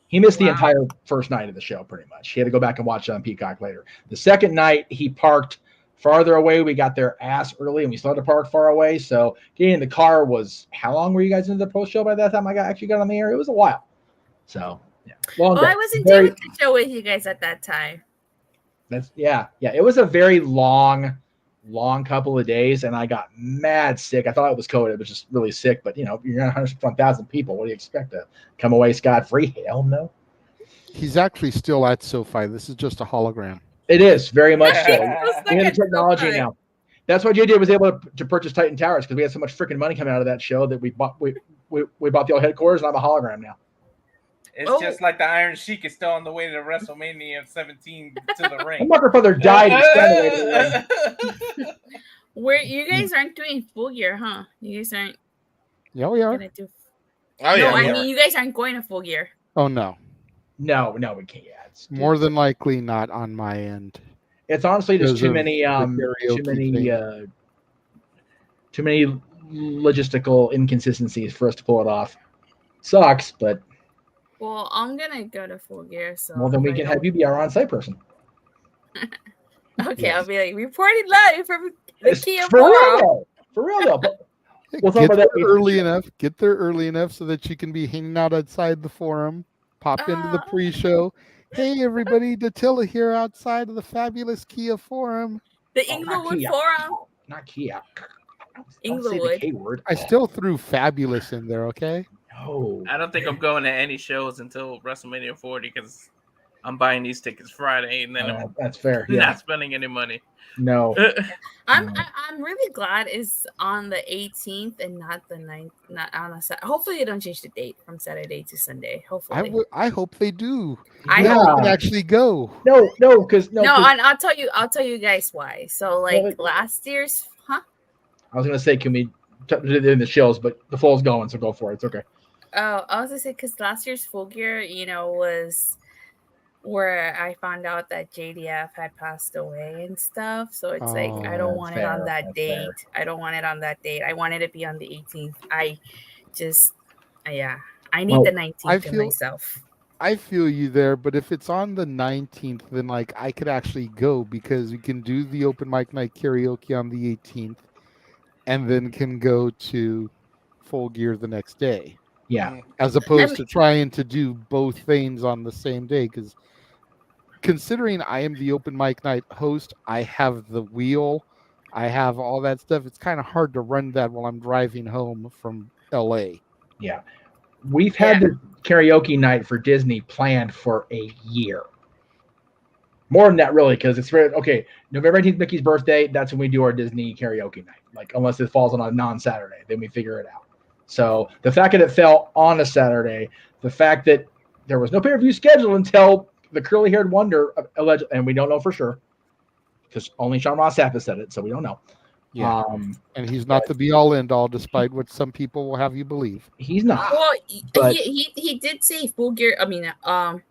Q: He missed the entire first night of the show, pretty much. He had to go back and watch it on Peacock later. The second night, he parked farther away. We got there ass early, and we still had to park far away. So getting in the car was, how long were you guys into the post show by that time I actually got on the air? It was a while. So, yeah.
S: I wasn't doing the show with you guys at that time.
Q: Yeah. It was a very long couple of days, and I got mad sick. I thought it was COVID. It was just really sick. But, you're 101,000 people. What do you expect to come away scot-free? Hell no.
F: He's actually still at SoFi. This is just a hologram.
Q: It is, very much so. We have the technology now. That's why JJ was able to purchase Titan Towers, because we had so much freaking money coming out of that show that we bought the old headquarters, and I'm a hologram now.
R: It's just like the Iron Sheik is still on the way to WrestleMania 17 to the ring.
Q: My motherfucker died.
S: Where you guys aren't doing Full Gear, huh? You guys aren't.
F: Yeah, we are.
S: I mean, you guys aren't going to Full Gear.
F: Oh no.
Q: No, we can't.
F: More than likely not on my end.
Q: It's honestly just too many logistical inconsistencies for us to pull it off. Sucks, but
S: well, I'm gonna go to Full Gear, so
Q: well, then we can have you be our on-site person.
S: Okay, yes. I'll be like reporting live from the Kia
Q: Forum. For real though. But we'll
F: get there early enough. Get there early enough so that you can be hanging out outside the forum. Pop into the pre-show. Hey everybody, Datilla here outside of the fabulous Kia Forum.
S: The Inglewood Forum.
Q: Not Kia.
S: Inglewood.
F: I still threw fabulous in there, okay?
Q: No.
R: I don't think I'm going to any shows until WrestleMania 40 because I'm buying these tickets Friday and then
Q: that's fair.
R: Not spending any money.
Q: No.
S: I'm really glad it's on the 18th and not the 9th, not on a Saturday. Hopefully they don't change the date from Saturday to Sunday. Hopefully.
F: I hope they do.
S: I
F: can actually go.
Q: No, and
S: I'll tell you guys why. So last year's, huh?
Q: I was gonna say, can we do it in the shows, but the fall's going, so go for it. It's okay.
S: Oh, I was gonna say because last year's Full Gear, was where I found out that JDF had passed away and stuff. So it's I don't want it on that date. I don't want it on that date. I wanted it to be on the 18th. I need the 19th to myself.
F: I feel you there, but if it's on the 19th, then I could actually go because we can do the open mic night karaoke on the 18th and then can go to Full Gear the next day.
Q: Yeah.
F: As opposed to trying to do both things on the same day, because considering I am the open mic night host, I have the wheel, I have all that stuff. It's kind of hard to run that while I'm driving home from LA.
Q: Yeah. We've had the karaoke night for Disney planned for a year. More than that, really, because it's November 18th, Mickey's birthday. That's when we do our Disney karaoke night. Unless it falls on a non-Saturday, then we figure it out. So the fact that it fell on a Saturday, the fact that there was no pay-per-view scheduled until the curly-haired wonder alleged, and we don't know for sure because only Sean Ross Sapp has said it, so we don't know.
F: Yeah, and he's not the be-all end-all, despite what some people will have you believe.
Q: He's not.
S: Well, he did say Full Gear. I mean,
Q: not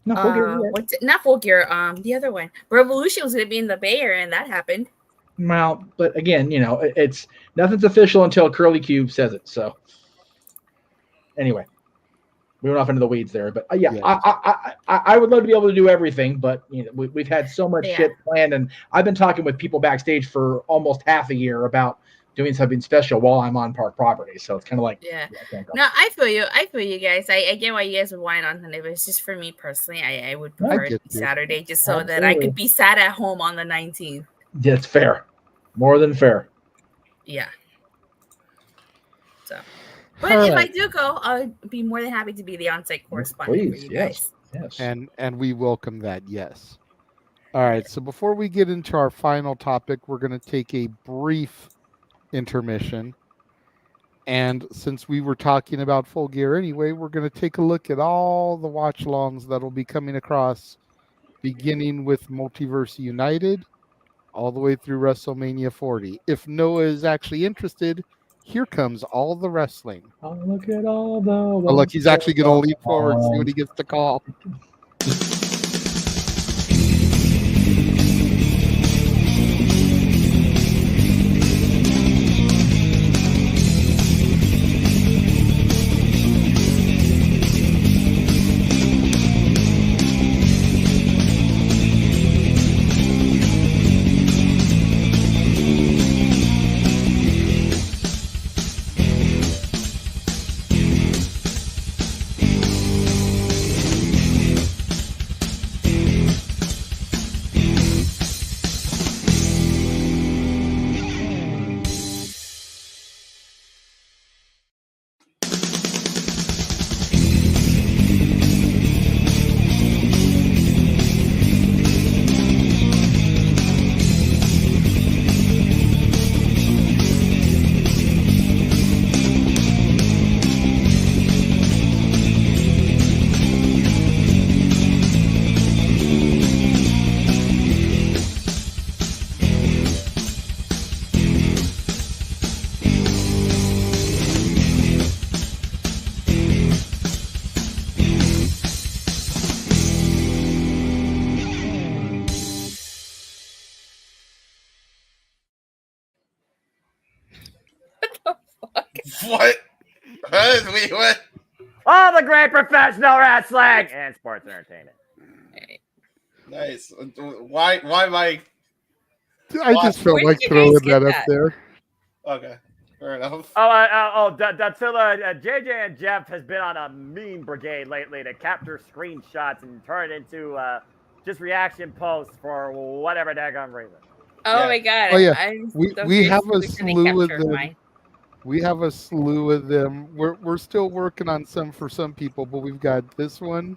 Q: Full Gear.
S: Not Full Gear. The other one, Revolution, was going to be in the Bay Area, and that happened.
Q: Well, but again, it's nothing's official until Curly Cube says it. So anyway, we went off into the weeds there, but I would love to be able to do everything, but we've had so much shit planned, and I've been talking with people backstage for almost half a year about doing something special while I'm on park property. So it's kind of like,
S: no, I feel you guys. I get why you guys would want it on Sunday, but it's just for me personally. I would prefer it Saturday just so that I could be sat at home on the 19th.
Q: That's fair. More than fair.
S: Yeah. So, but if I do go, I'll be more than happy to be the on-site correspondent for you guys.
Q: Yes.
F: And we welcome that. Yes. All right. So before we get into our final topic, we're going to take a brief intermission. And since we were talking about Full Gear anyway, we're going to take a look at all the watch-alongs that will be coming across beginning with Multiverse United all the way through WrestleMania 40. If Noah is actually interested, here comes all the wrestling.
Q: Oh, look at all the.
F: Oh, look, he's actually going to lean forward and see what he gets to call.
H: What? What?
E: All the great professional wrestling and sports entertainment.
H: Nice. Why my?
F: I just felt like throwing that up there.
H: Okay, fair enough.
E: Dattila, JJ and Jeff has been on a meme brigade lately to capture screenshots and turn it into just reaction posts for whatever daggone reason.
S: Oh my god!
F: Oh yeah, we have a slew of them. We have a slew of them. We're still working on some for some people, but we've got this one.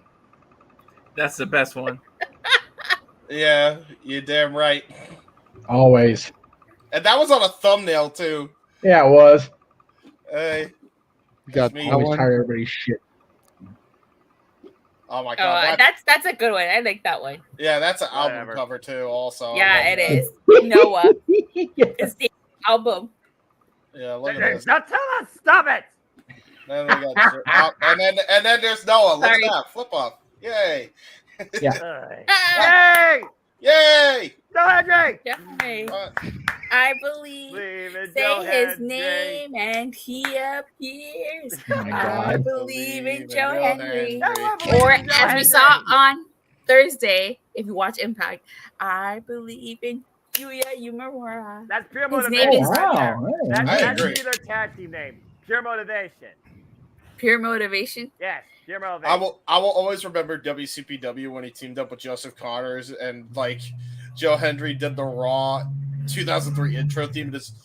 U: That's the best one.
H: Yeah, you're damn right.
Q: Always.
H: And that was on a thumbnail too.
Q: Yeah, it was.
H: Hey.
F: You got
Q: me. Always tired of everybody's shit.
H: Oh my god.
S: That's a good one. I like that one.
H: Yeah, that's an album cover too, also.
S: Yeah, it is. Noah. It's the album.
H: Yeah, look at this.
E: Dattila, stop it!
H: Then we got, and then there's Noah. Look at that. Flip up. Yay.
E: Yay!
H: Yay!
E: Joe Hendry!
S: Yay. I believe. Say his name and he appears. I believe in Joe Henry. Or as we saw on Thursday, if you watch Impact, I believe in Yuya Uemura.
E: That's pure
S: His
E: motivation.
S: name is
E: That should be their tag team name. Pure motivation.
S: Pure motivation.
E: Yes, pure motivation.
H: I will always remember WCPW when he teamed up with Joseph Connors and like Joe Hendry did the Raw 2003 intro theme. Just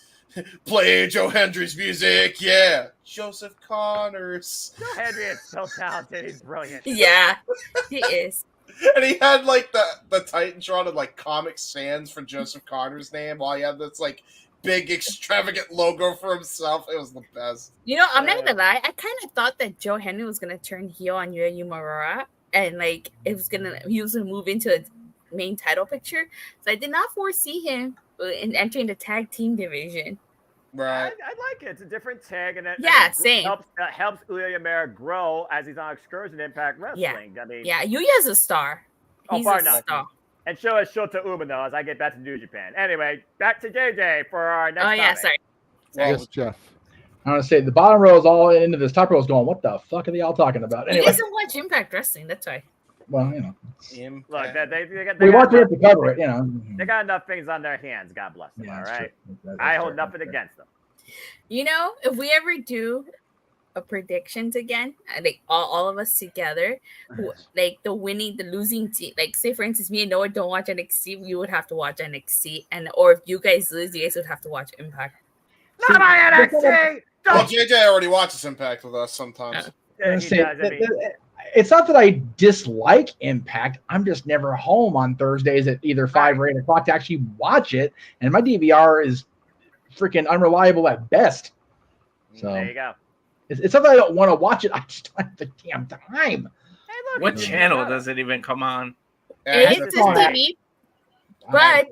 H: play Joe Hendry's music, yeah. Joseph Connors.
E: Joe Hendry is so talented. He's brilliant.
S: Yeah, he is.
H: And he had like the Titantron and like Comic Sans for Joseph Connor's name while he had this like big extravagant logo for himself. It was the best.
S: You know, I'm not gonna lie. I kind of thought that Joe Henry was gonna turn heel on Yuya Uemura, and like he was gonna move into a main title picture. So I did not foresee him in entering the tag team division.
H: Right.
E: I like it. It's a different tag, and
S: same.
E: Helps Yuya Uemura grow as he's on Excursion Impact Wrestling.
S: Yeah,
E: I mean,
S: Yuya's a star. He's a star.
E: And show us Shota Umino as I get back to New Japan. Anyway, back to JJ for our next topic.
S: Sorry.
F: Yes, Jeff.
Q: I want to say the bottom row is all into this top row is going, what the fuck are they all talking about? Anyway.
S: He doesn't watch Impact Wrestling, that's why.
Q: Well, you know.
E: Look,
Q: we watch it to cover it, you know.
E: They got enough things on their hands, God bless them, all right? I hold nothing against them.
S: You know, if we ever do a predictions again, like all of us together, like the losing team, like say for instance me and Noah don't watch NXT, we would have to watch NXT, or if you guys lose, you guys would have to watch Impact.
E: Not my NXT.
H: Well, JJ already watches Impact with us sometimes.
Q: It's not that I dislike Impact. I'm just never home on Thursdays at either 5 or 8 o'clock to actually watch it, and my DVR is freaking unreliable at best. So
E: there you go.
Q: It's something I don't want to watch it. I just don't have the damn time.
U: What channel does it even come on?
S: It is TV, but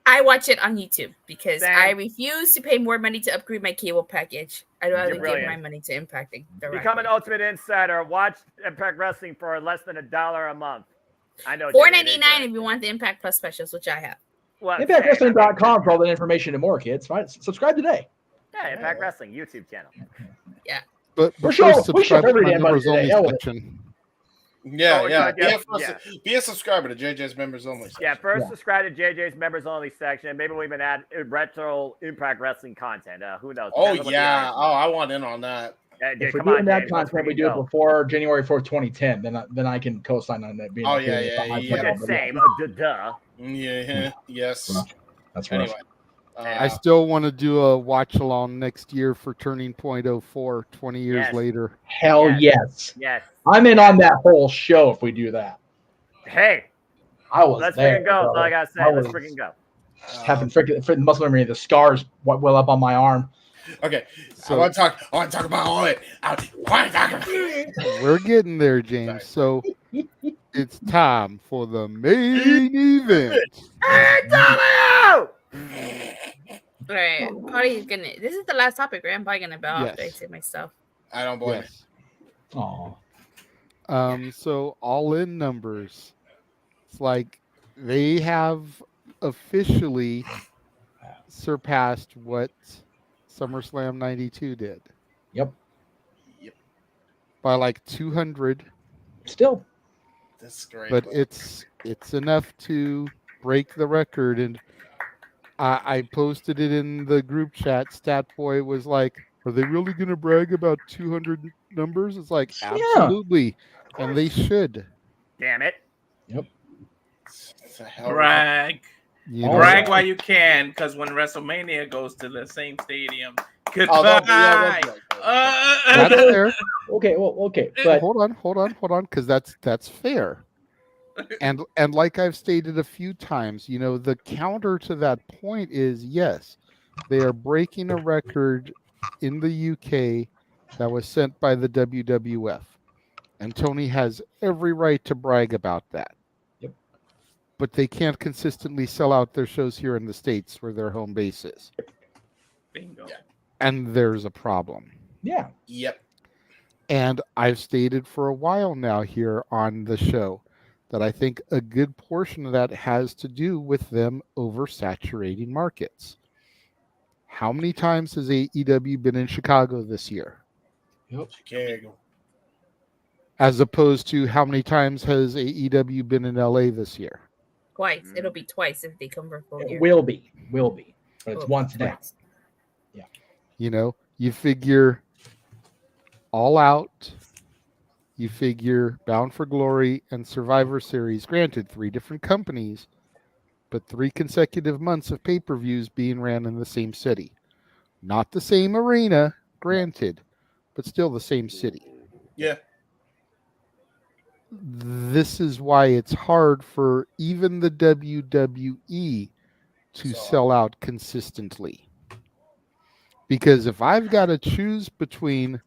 S: I watch it on YouTube because I refuse to pay more money to upgrade my cable package. I'd rather give my money to Impacting.
E: Become an Ultimate Insider. Watch Impact Wrestling for less than $1 a month. I know.
S: $4.99 if you want the Impact Plus specials, which I have.
E: Well,
Q: ImpactWrestling.com for all that information and more, kids. Subscribe today.
E: Yeah, Impact Wrestling YouTube channel.
S: Yeah.
F: But
Q: We're showing
F: subscribe to my members only
Q: today.
F: section.
H: Be a subscriber to JJ's members only section.
E: Yeah, first subscribe to JJ's members only section, and maybe we'll even add retro Impact Wrestling content. Who knows?
H: Oh yeah. Oh, I want in on that.
E: Yeah,
Q: If we're doing that content, we do it before January 4th, 2010. Then I can co-sign on that. Being
E: Same. Duh.
H: Yeah. Yes.
Q: Well, that's right.
H: Anyway.
F: I still want to do a watch along next year for Turning Point 04, 20 years later.
Q: Hell yes.
E: Yes.
Q: I'm in on that whole show if we do that.
E: Hey.
Q: Let's
E: freaking go. That's all I gotta say. Let's freaking go.
Q: Having freaking muscle memory, the scars well up on my arm.
H: Okay. So I want to talk about all it.
F: We're getting there, James. So it's time for the main event.
E: Hey, W!
S: All right, probably gonna. This is the last topic, right? I'm probably gonna bow after I say my stuff.
H: I don't blame
F: it. So all in numbers, it's like they have officially surpassed what SummerSlam 92 did.
Q: Yep.
F: By like 200.
Q: Still.
H: That's great.
F: But it's enough to break the record, and I posted it in the group chat. Statboy was like, "Are they really going to brag about 200 numbers?" It's like, absolutely, and they should.
E: Damn it!
Q: Yep.
R: Brag. Brag while you can, because when WrestleMania goes to the same stadium, goodbye.
F: That's fair.
Q: Okay, but
F: hold on, because that's fair. And like I've stated a few times, the counter to that point is yes, they are breaking a record in the UK that was sent by the WWF, and Tony has every right to brag about that.
Q: Yep.
F: But they can't consistently sell out their shows here in the States where their home base is.
R: Bingo.
H: Yeah.
F: And there's a problem.
Q: Yeah.
H: Yep.
F: And I've stated for a while now here on the show that I think a good portion of that has to do with them oversaturating markets. How many times has AEW been in Chicago this year?
Q: Yep.
H: Chicago.
F: As opposed to how many times has AEW been in LA this year?
S: Twice. It'll be twice if they come for full year.
Q: It will be. But it's once now.
F: Yeah. You figure All Out, you figure Bound for Glory and Survivor Series, granted 3 different companies, but 3 consecutive months of pay-per-views being ran in the same city. Not the same arena, granted, but still the same city.
H: Yeah.
F: This is why it's hard for even the WWE to sell out consistently. Because if I've got to choose between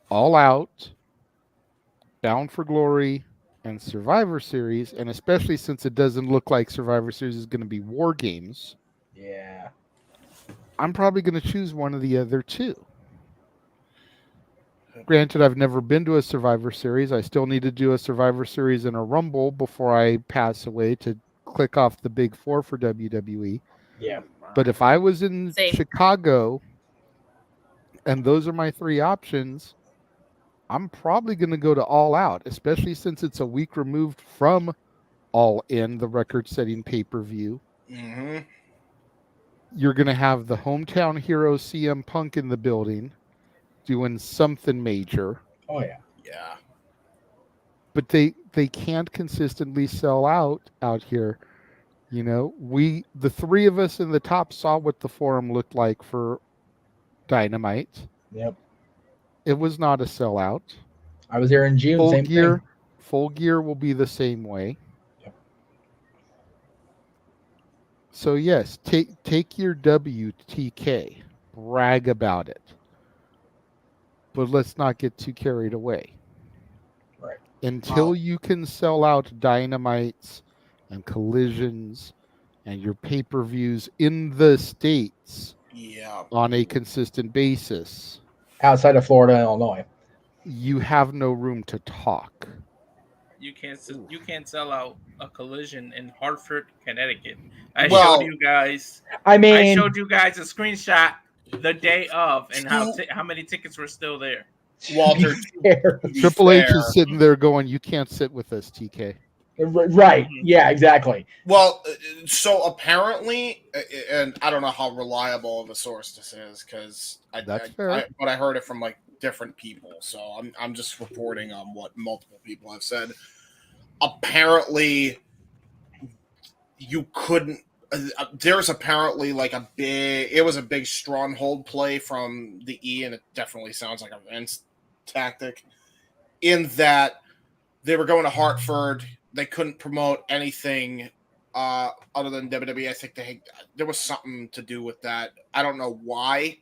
F: All Out, Bound for Glory, and Survivor Series, and especially since it doesn't look like Survivor Series is going to be War Games,
Q: yeah,
F: I'm probably going to choose one of the other 2. Granted, I've never been to a Survivor Series. I still need to do a Survivor Series and a Rumble before I pass away to click off the big 4 for WWE.
Q: Yeah.
F: But if I was in Chicago and those are my 3 options, I'm probably going to go to All Out, especially since it's a week removed from All In, the record-setting pay-per-view.
H: Mm-hmm.
F: You're going to have the hometown hero CM Punk in the building doing something major.
Q: Oh, yeah.
H: Yeah.
F: But they can't consistently sell out here. The 3 of us in the top saw what the forum looked like for Dynamite.
Q: Yep.
F: It was not a sellout.
Q: I was there in June.
F: Full Gear will be the same way.
Q: Yep.
F: So yes, take your WTK, brag about it, but let's not get too carried away.
Q: Right.
F: Until you can sell out Dynamite's and Collisions and your pay-per-views in the States on a consistent basis,
Q: outside of Florida and Illinois,
F: you have no room to talk.
R: You can't sell out a Collision in Hartford, Connecticut. I showed you guys a screenshot the day of and how many tickets were still there.
H: Walter,
F: Triple H is sitting there going, "You can't sit with us, TK."
Q: Right. Yeah, exactly.
H: Well, so apparently, and I don't know how reliable of a source this is because but I heard it from like different people. So I'm just reporting on what multiple people have said. Apparently, you couldn't. There's apparently like it was a big stronghold play from the E, and it definitely sounds like a Vince tactic. In that they were going to Hartford. They couldn't promote anything other than WWE. I think there was something to do with that. I don't know why,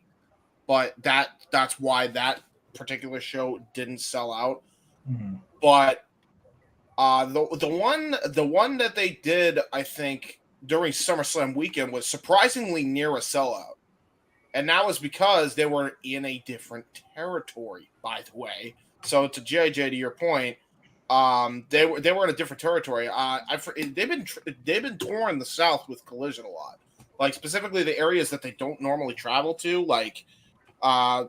H: but that's why that particular show didn't sell out.
Q: Mm-hmm.
H: But the one that they did, I think, during SummerSlam weekend was surprisingly near a sellout, and that was because they were in a different territory. By the way, so to JJ, to your point. They were in a different territory. They've been touring the South with Collision a lot, like specifically the areas that they don't normally travel to. Like, I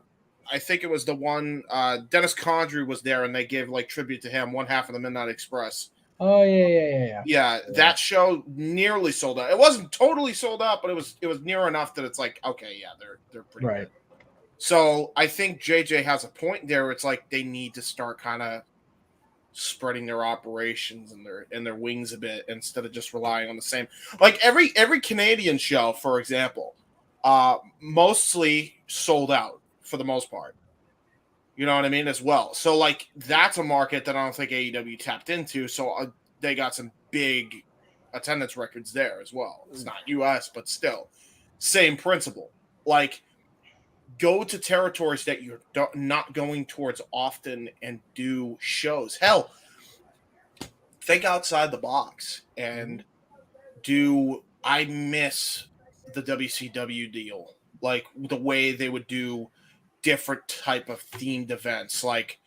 H: think it was the one Dennis Condrey was there, and they gave like tribute to him. One half of the Midnight Express.
Q: Oh yeah.
H: Yeah, that show nearly sold out. It wasn't totally sold out, but it was near enough that it's like, okay, yeah, they're pretty good. So I think JJ has a point there. It's like they need to start kind of spreading their operations and their wings a bit instead of just relying on the same. Like every Canadian show, for example, mostly sold out for the most part. You know what I mean, as well. So like that's a market that I don't think AEW tapped into. So they got some big attendance records there as well. It's not US, but still, same principle. Like, go to territories that you're not going towards often and do shows. Hell, think outside the box and I miss the WCW deal. Like the way they would do different type of themed events. Like,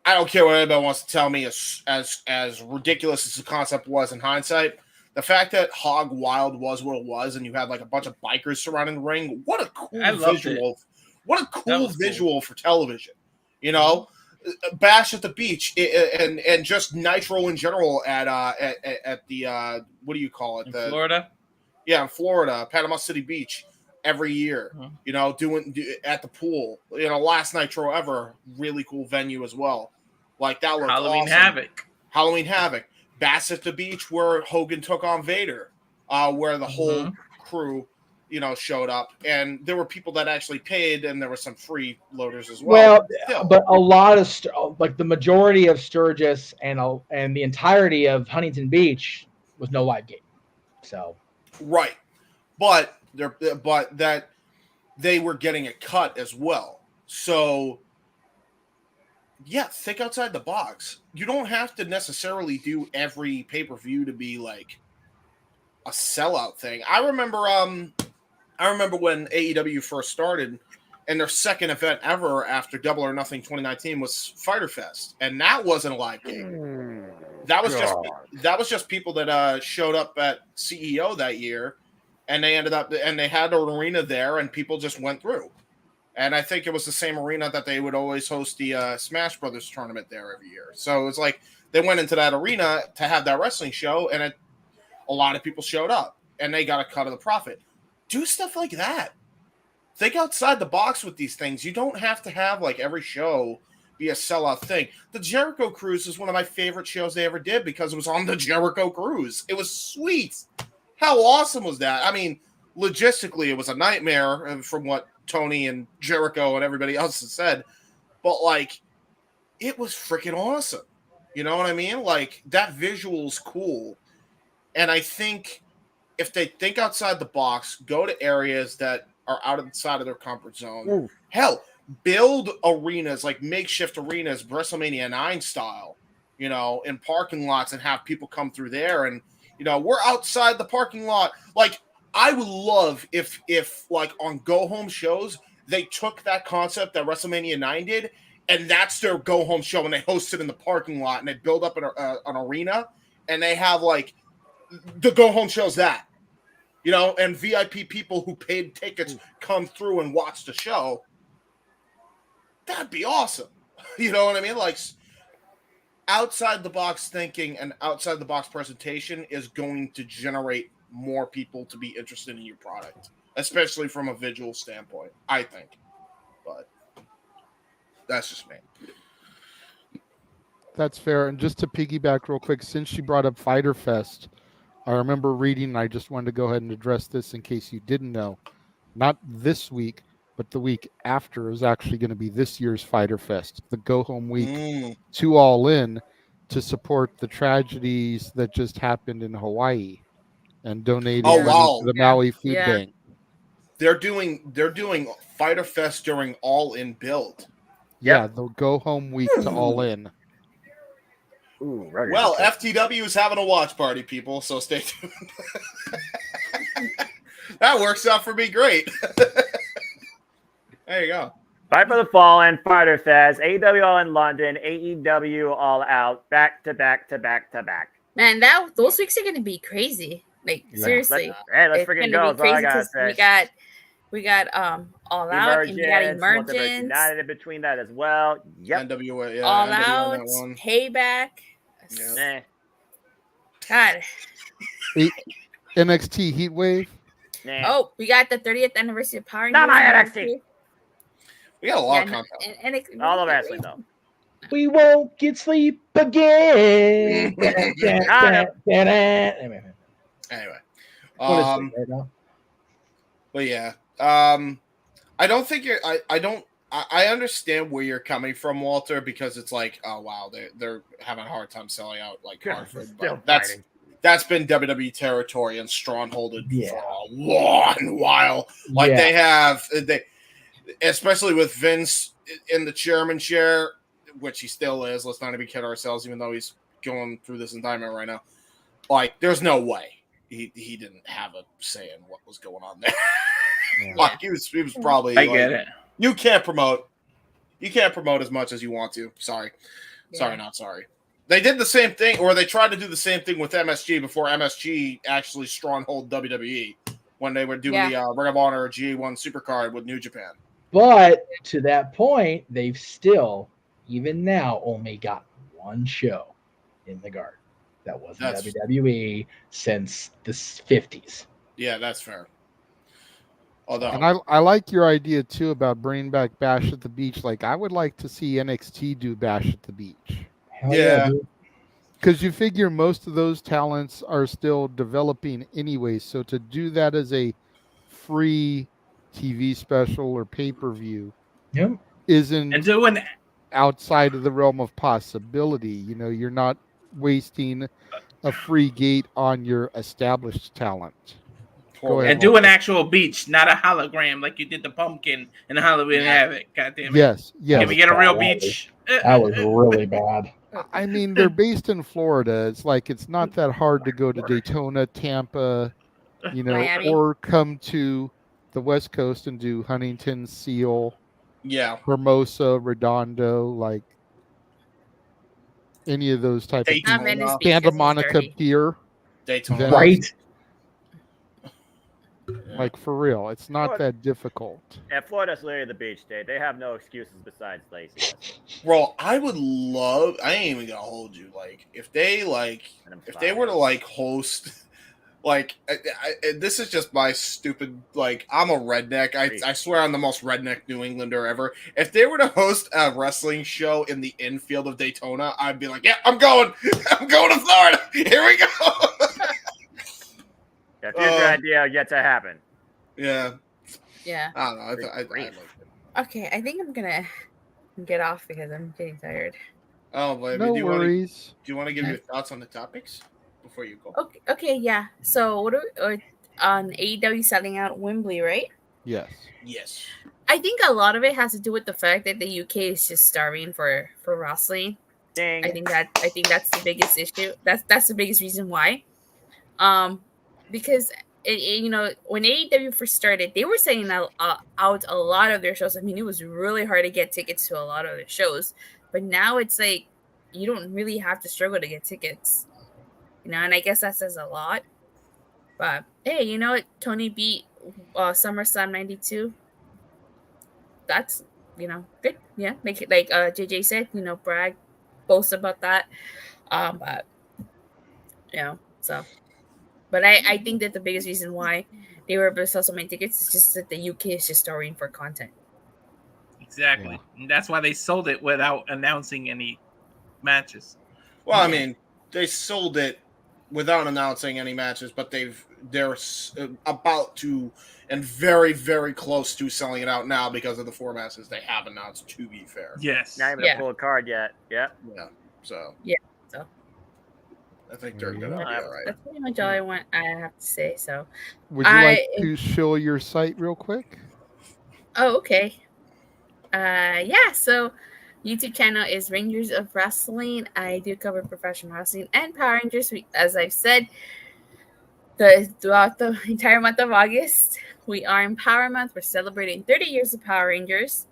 H: I don't care what anybody wants to tell me as ridiculous as the concept was in hindsight. The fact that Hog Wild was what it was, and you had like a bunch of bikers surrounding the ring, what a cool visual! What a cool visual for television, you know. Bash at the beach and just Nitro in general at the what do you call it?
R: Florida.
H: Yeah, in Florida, Panama City Beach every year. You know, doing at the pool. You know, last Nitro ever, really cool venue as well. Like that looked
R: Halloween
H: awesome. Halloween Havoc. Bass at the Beach, where Hogan took on Vader, where the whole crew, you know, showed up, and there were people that actually paid, and there were some free loaders as well.
Q: But a lot of like the majority of Sturgis and the entirety of Huntington Beach was no live game. So
H: right, but that they were getting a cut as well. So yeah, think outside the box. You don't have to necessarily do every pay-per-view to be like a sellout thing. I remember when AEW first started, and their second event ever after Double or Nothing 2019 was Fyter Fest, and that wasn't a live game. That was just people that showed up at CEO that year, and they ended up and they had an arena there, and people just went through. And I think it was the same arena that they would always host the Smash Brothers tournament there every year. So it was like they went into that arena to have that wrestling show, and a lot of people showed up, and they got a cut of the profit. Do stuff like that. Think outside the box with these things. You don't have to have like every show be a sellout thing. The Jericho Cruise is one of my favorite shows they ever did because it was on the Jericho Cruise. It was sweet. How awesome was that? I mean, logistically, it was a nightmare from what Tony and Jericho and everybody else has said, but like, it was freaking awesome. You know what I mean? Like, that visual's cool. And I think if they think outside the box, go to areas that are outside of their comfort zone.
F: Ooh.
H: Hell, build arenas, like makeshift arenas, WrestleMania 9 style, you know, in parking lots, and have people come through there. And You know, we're outside the parking lot. Like, I would love if like on go home shows, they took that concept that WrestleMania 9 did, and that's their go home show, and they host it in the parking lot, and they build up an arena, and they have like the go home shows that, you know, and VIP people who paid tickets come through and watch the show. That'd be awesome. You know what I mean? Like, outside the box thinking and outside the box presentation is going to generate more people to be interested in your product, especially from a visual standpoint, I think. But that's just me.
F: That's fair. And just to piggyback real quick, since you brought up Fyter Fest, I remember reading, and I just wanted to go ahead and address this in case you didn't know. Not this week, but the week after is actually going to be this year's Fyter Fest, the go home week to All In, to support the tragedies that just happened in Hawaii and donating money to the Maui Food Bank.
H: They're doing Fyter Fest during All In build.
F: Yeah, they'll go home week to All In.
E: Ooh,
H: well, FTW is having a watch party, people, so stay tuned. That works out for me great. There you go.
E: Fight for the Fallen, Fyter Fest, AEW All in London, AEW All Out, back to back to back to back.
S: Man, those weeks are gonna be crazy. Like seriously,
E: let's freaking go. That's all I gotta say.
S: We got All Out, and we got Emergence.
E: United in between that as well. Yep.
H: NWA, yeah,
S: All
H: NWA
S: Out, Payback.
H: Yeah.
S: God.
F: NXT Heatwave.
S: Oh, we got the 30th anniversary of Power.
E: Not my NXT.
H: We got a lot of content.
E: All the wrestling though.
Q: We won't get sleep again.
H: Anyway. But yeah. I don't think you're I understand where you're coming from, Walter, because it's like, oh wow, they're having a hard time selling out like Hartford. But that's been WWE territory and strongholded for a long while. Like they especially with Vince in the chairman chair, which he still is. Let's not even kid ourselves, even though he's going through this indictment right now. Like, there's no way he didn't have a say in what was going on there. Like he was probably.
U: I get it.
H: You can't promote as much as you want to. Sorry, not sorry. They did the same thing, or they tried to do the same thing with MSG before MSG actually stronghold WWE when they were doing the Ring of Honor G1 Supercard with New Japan.
Q: But to that point, they've still, even now, only got one show in the Garden that wasn't WWE since the 50s.
H: Yeah, that's fair. Although,
F: and I like your idea too about bringing back Bash at the Beach. Like, I would like to see NXT do Bash at the Beach.
H: Yeah,
F: because you figure most of those talents are still developing anyway. So to do that as a free TV special or pay-per-view isn't outside of the realm of possibility. You know, you're not wasting a free gate on your established talent.
U: Go ahead, and do an actual beach, not a hologram like you did the pumpkin and the Halloween Havoc. God damn it.
F: Yes.
U: Can we get a real beach?
Q: That was really bad.
F: I mean, they're based in Florida. It's like, it's not that hard to go to Daytona, Tampa, you know,
S: Miami.
F: or come to the West Coast and do Huntington, Seal, Hermosa, Redondo, like any of those type of Santa Monica Pier.
H: Daytona.
Q: Right.
F: Like, for real, it's not that difficult.
E: Yeah, Florida's literally the beach state. They have no excuses besides laziness.
H: Bro, I would love. I ain't even gonna hold you. Like, if they were to like host, like, this is just my stupid. Like, I'm a redneck. I swear I'm the most redneck New Englander ever. If they were to host a wrestling show in the infield of Daytona, I'd be like, yeah, I'm going. I'm going to Florida. Here we go.
E: Yeah, future idea yet to happen.
H: Yeah.
S: Yeah.
H: I don't know. I like it.
S: Okay, I think I'm gonna get off because I'm getting tired.
H: Oh, baby.
F: No worries.
H: Do you want to give your thoughts on the topics before you go?
S: Okay, yeah. So what on AEW selling out Wembley, right?
F: Yes.
H: Yes.
S: I think a lot of it has to do with the fact that the UK is just starving for wrestling.
E: Dang.
S: I think that's the biggest issue. That's the biggest reason why. Because when AEW first started, they were selling out a lot of their shows. I mean, it was really hard to get tickets to a lot of their shows, but now it's like you don't really have to struggle to get tickets, and I guess that says a lot. But hey, you know what? Tony beat SummerSlam '92. That's good. Yeah, make it like JJ said. Brag, boast about that. But so. But I think that the biggest reason why they were able to sell so many tickets is just that the UK is just starving for content.
U: Exactly. Yeah. And that's why they sold it without announcing any matches.
H: Well, I mean, they sold it without announcing any matches, but they're about to and very, very close to selling it out now because of the 4 matches they have announced, to be fair.
U: Yes.
E: Not even a full card yet. Yeah.
H: Yeah. So.
S: Yeah. So.
H: I think they're good. Right.
S: That's pretty much all I have to say. So,
F: would you like to show your site real quick?
S: Oh, okay. Yeah. So, YouTube channel is Rangers of Wrestling. I do cover professional wrestling and Power Rangers. As I've said, throughout the entire month of August, we are in Power Month. We're celebrating 30 years of Power Rangers.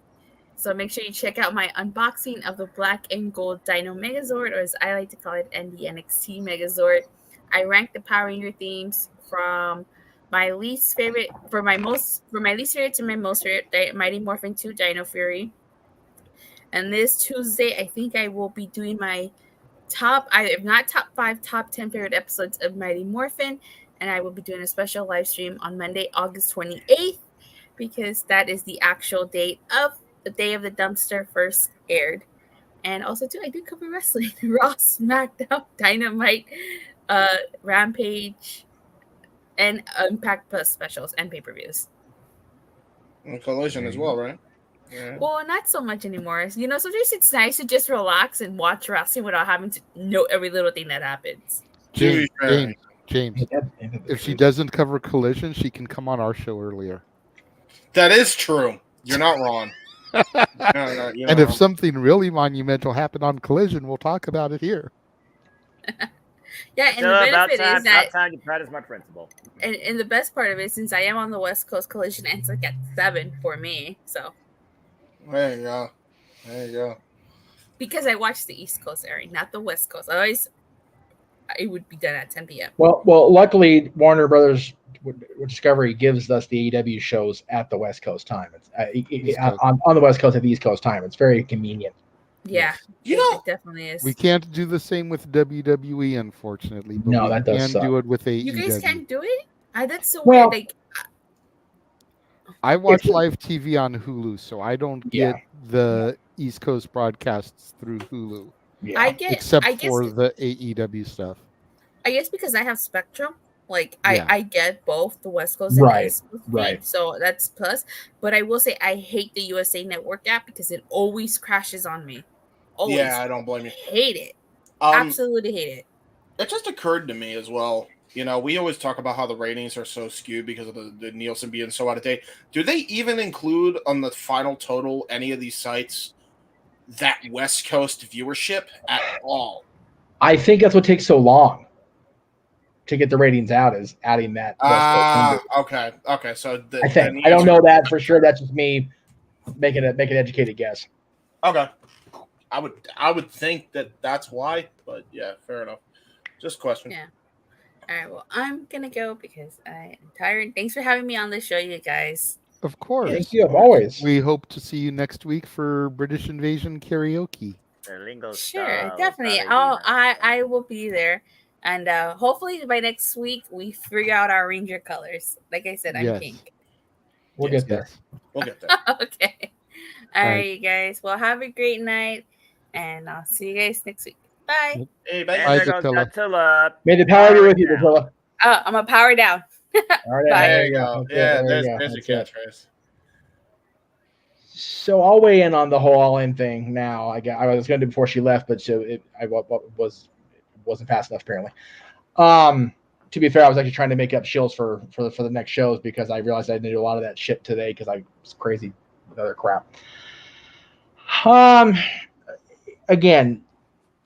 S: So make sure you check out my unboxing of the Black and Gold Dino Megazord, or as I like to call it, the NXT Megazord. I rank the Power Ranger themes from my least favorite to my most favorite, Mighty Morphin 2 Dino Fury. And this Tuesday, I think I will be doing my if not top 5, top 10 favorite episodes of Mighty Morphin. And I will be doing a special live stream on Monday, August 28th, because that is the actual date of the day of the dumpster first aired. And also too, I do cover wrestling: Raw, SmackDown, Dynamite, Rampage, and Impact Plus specials and pay-per-views.
H: And Collision as well, right?
S: Yeah. Well, not so much anymore. Sometimes it's nice to just relax and watch wrestling without having to know every little thing that happens.
F: James, if she doesn't cover Collision, she can come on our show earlier.
H: That is true. You're not wrong.
F: And if something really monumental happened on Collision, we'll talk about it here.
S: Yeah, and the benefit is that
E: that is my principle.
S: And the best part of it, since I am on the West Coast, Collision ends like at 7 for me. So
H: there you go.
S: Because I watch the East Coast airing, not the West Coast. Otherwise, it would be done at 10 p.m.
Q: Well, luckily Warner Brothers Discovery gives us the AEW shows at the West Coast time. It's on the West Coast at the East Coast time. It's very convenient.
S: Yeah, it definitely is.
F: We can't do the same with WWE, unfortunately. But
Q: no, that does suck.
F: Do it with AEW.
S: You guys can't do it? That's so weird. Like,
F: I watch live TV on Hulu, so I don't get the East Coast broadcasts through Hulu.
S: Yeah.
F: Except for the AEW stuff.
S: I guess because I have Spectrum. Like I get both the West Coast and the East Coast feed, so that's plus. But I will say I hate the USA Network app because it always crashes on me. Always.
H: Yeah, I don't blame you.
S: Hate it. Absolutely hate it.
H: It just occurred to me as well. We always talk about how the ratings are so skewed because of the Nielsen being so out of date. Do they even include on the final total any of these sites that West Coast viewership at all?
Q: I think that's what takes so long to get the ratings out, is adding that.
H: Okay. So
Q: I think I don't know that for sure. That's just me making an educated guess.
H: Okay, I would think that's why, but yeah, fair enough. Just question.
S: Yeah. All right. Well, I'm gonna go because I am tired. Thanks for having me on the show, you guys.
F: Of course.
Q: Thank you. Always.
F: We hope to see you next week for British Invasion karaoke.
S: Sure, definitely. I will be there. And hopefully by next week, we figure out our Ranger colors. Like I said, I'm pink.
Q: We'll get there.
H: We'll get there.
S: Okay. All right, you guys. Well, have a great night. And I'll see you guys next week. Bye.
H: Hey, bye.
F: Bye, Dattila.
Q: May the power be with you, Dattila.
S: I'm a power down.
Q: All right,
H: there you go. Yeah, there's your catchphrase.
Q: So I'll weigh in on the whole all-in thing now. I was going to do before she left, but wasn't fast enough apparently. To be fair, I was actually trying to make up shills for the next shows because I realized I didn't do a lot of that shit today because I was crazy with other crap. Again,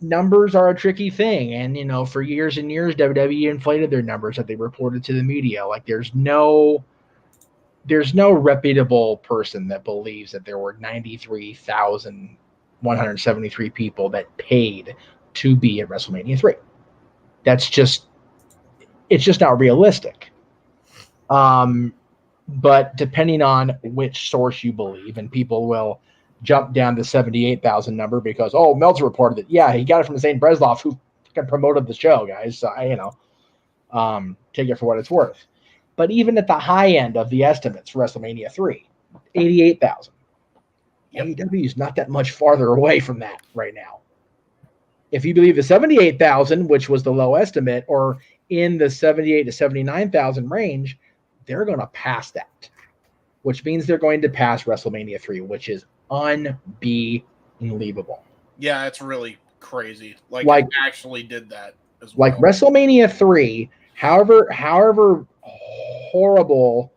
Q: numbers are a tricky thing, and for years and years, WWE inflated their numbers that they reported to the media. Like there's no reputable person that believes that there were 93,173 people that paid to be at WrestleMania 3. It's just not realistic. But depending on which source you believe, and people will jump down the 78,000 number because, Meltzer reported it. Yeah, he got it from Zane Breslov, who promoted the show, guys. So take it for what it's worth. But even at the high end of the estimates for WrestleMania 3, 88,000. AEW is not that much farther away from that right now. If you believe the 78,000, which was the low estimate, or in the 78 to 79,000 range, they're going to pass that, which means they're going to pass WrestleMania 3, which is unbelievable.
H: Yeah, it's really crazy. Like it actually did that as well.
Q: Like WrestleMania 3, however horrible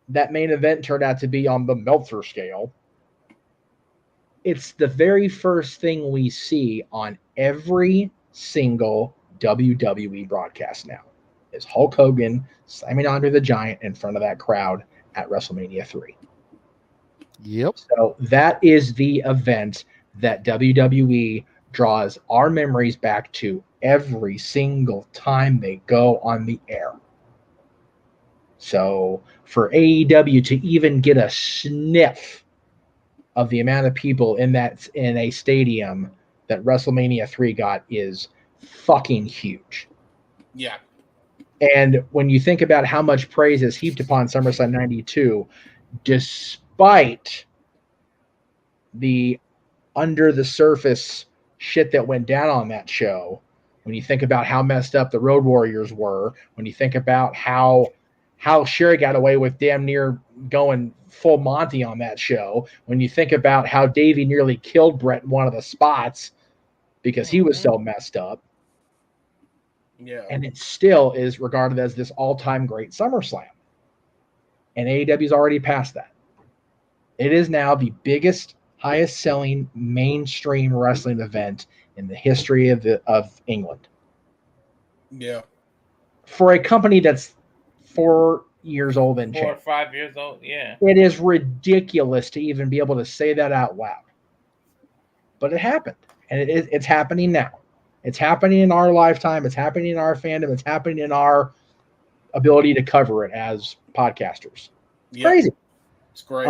Q: that main event turned out to be on the Meltzer scale, it's the very first thing we see on every single WWE broadcast now is Hulk Hogan slamming Andre the Giant in front of that crowd at WrestleMania 3.
F: Yep.
Q: So that is the event that WWE draws our memories back to every single time they go on the air. So for AEW to even get a sniff of the amount of people in a stadium that WrestleMania 3 got is fucking huge.
H: Yeah.
Q: And when you think about how much praise is heaped upon SummerSlam 92, despite the under the surface shit that went down on that show, when you think about how messed up the Road Warriors were, when you think about how Sherry got away with damn near going full Monty on that show, when you think about how Davey nearly killed Brett in one of the spots because he was so messed up.
H: Yeah.
Q: And it still is regarded as this all-time great SummerSlam. And AEW's already passed that. It is now the biggest, highest-selling mainstream wrestling event in the history of England.
H: Yeah.
Q: For a company that's 4 years old and
R: 4 or 5 years old, yeah.
Q: It is ridiculous to even be able to say that out loud. But it happened. And it's happening now. It's happening in our lifetime. It's happening in our fandom. It's happening in our ability to cover it as podcasters. It's crazy.
H: It's great.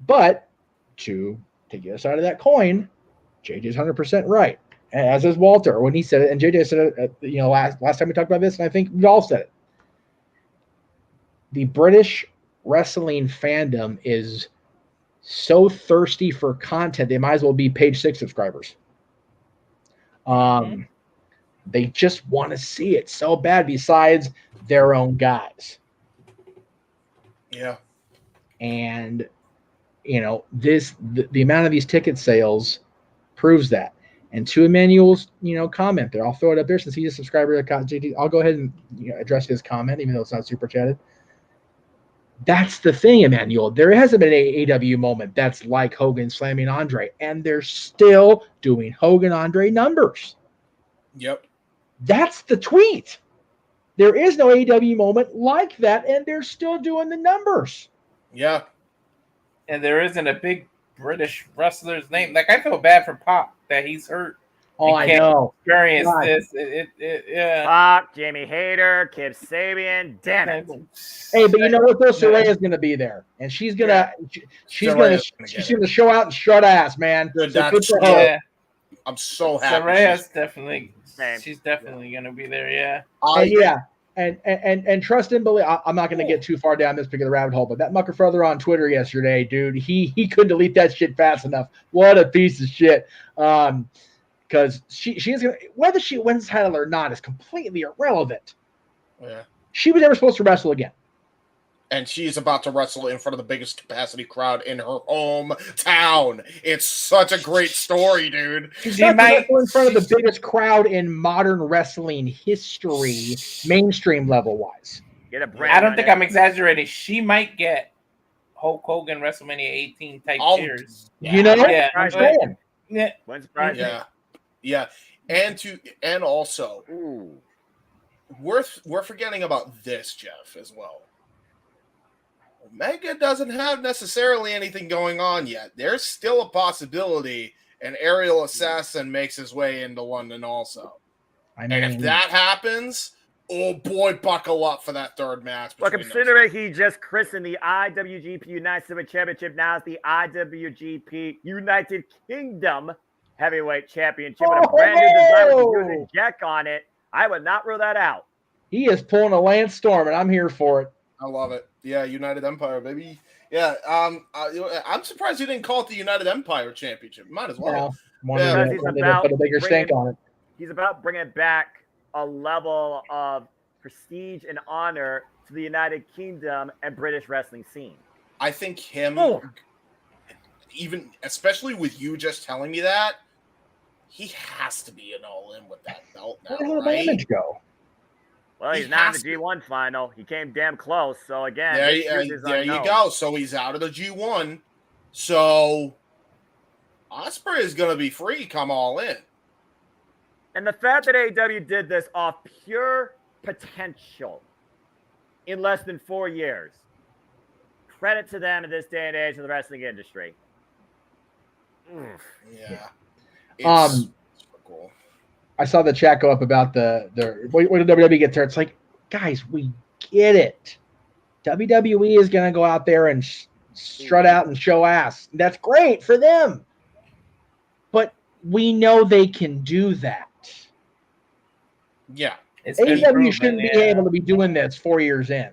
Q: But to take the other side of that coin, JJ's 100% right. As is Walter when he said it, and JJ said it. Last time we talked about this, and I think we all said it. The British wrestling fandom is so thirsty for content, they might as well be page 6 subscribers. They just want to see it so bad besides their own guys.
H: Yeah.
Q: And the amount of these ticket sales proves that. And to Emmanuel's comment there, I'll throw it up there since he's a subscriber to JD. I'll go ahead and address his comment, even though it's not super chatted. That's the thing, Emmanuel. There hasn't been an AEW moment that's like Hogan slamming Andre, and they're still doing Hogan Andre numbers.
H: Yep.
Q: That's the tweet. There is no AEW moment like that, and they're still doing the numbers.
H: Yeah.
R: And there isn't a big British wrestler's name. Like, I feel bad for Pop that he's hurt.
Q: Oh, I know.
R: Experience
Q: God.
R: this. Yeah.
E: Pop, Jamie Hayter, Kip Sabian. Damn it.
Q: Hey, but you know what though? Soraya's gonna be there, and she's gonna show out and strut ass, man.
H: Good, I'm so happy.
R: Soraya's definitely. She's definitely gonna be there. Yeah.
Q: And trust and believe. I'm not gonna get too far down this particular rabbit hole, but that mucker brother on Twitter yesterday, dude, he couldn't delete that shit fast enough. What a piece of shit. Because she's gonna, whether she wins the title or not is completely irrelevant.
H: Yeah.
Q: She was never supposed to wrestle again.
H: And she's about to wrestle in front of the biggest capacity crowd in her hometown. It's such a great story, dude.
Q: She's about to wrestle in front of the biggest crowd in modern wrestling history, mainstream level wise.
R: I don't think I'm exaggerating. She might get Hulk Hogan WrestleMania 18 type cheers.
Q: You know?
R: Yeah.
Q: I'm saying.
R: Yeah.
E: Wouldn't surprise me.
H: Yeah. And also, we're forgetting about this, Jeff, as well. Omega doesn't have necessarily anything going on yet. There's still a possibility an aerial assassin makes his way into London also. And if that happens, oh boy, buckle up for that third match.
E: Well, considering he just christened the IWGP United States Championship, now it's the IWGP United Kingdom Heavyweight Championship with a brand new design with the Union Jack on it, I would not rule that out.
Q: He is pulling a Lance Storm, and I'm here for it.
H: I love it. Yeah, United Empire, baby. Yeah, I'm surprised you didn't call it the United Empire Championship. Might as well.
E: Because he's about
Q: put a bigger stake on it.
E: He's about bringing back a level of prestige and honor to the United Kingdom and British wrestling scene.
H: I think him, even especially with you just telling me that, he has to be an all-in with that belt now, right?
Q: Damage go?
E: Well, he's not in the G1 final. He came damn close. So again,
H: there you go. So he's out of the G1. So Ospreay is going to be free come all in.
E: And the fact that AEW did this off pure potential in less than 4 years, credit to them in this day and age of the wrestling industry.
H: Yeah.
Q: It's cool. I saw the chat go up about the when WWE gets there. It's like, guys, we get it. WWE is going to go out there and strut out and show ass. That's great for them. But we know they can do that.
H: Yeah.
Q: AEW shouldn't be able to be doing this 4 years in.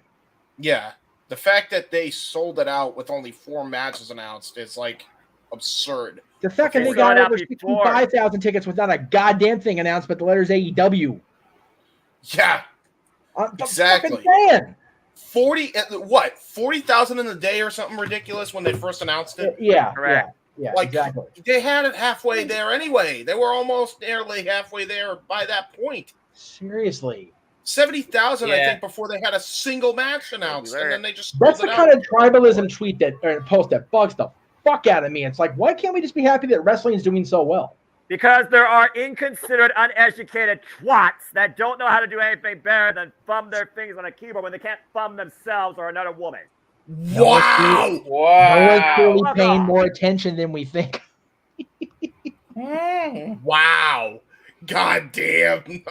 H: Yeah. The fact that they sold it out with only 4 matches announced is like absurd.
Q: The fact that they got over 65,000 tickets with not a goddamn thing announced but the letters AEW.
H: Yeah. Exactly. 40,000 in a day or something ridiculous when they first announced it?
Q: Yeah.
E: Correct.
Q: Yeah,
H: like,
Q: exactly.
H: They had it halfway there anyway. They were almost nearly halfway there by that point.
Q: Seriously.
H: 70,000, I think, before they had a single match announced, and then they just.
Q: That's the kind of tribalism tweet or post that bugs the fuck out of me. It's like, why can't we just be happy that wrestling is doing so well?
E: Because there are inconsiderate, uneducated twats that don't know how to do anything better than thumb their fingers on a keyboard when they can't thumb themselves or another woman.
H: Wow!
Q: No one's really paying more attention than we think.
H: Wow! God damn!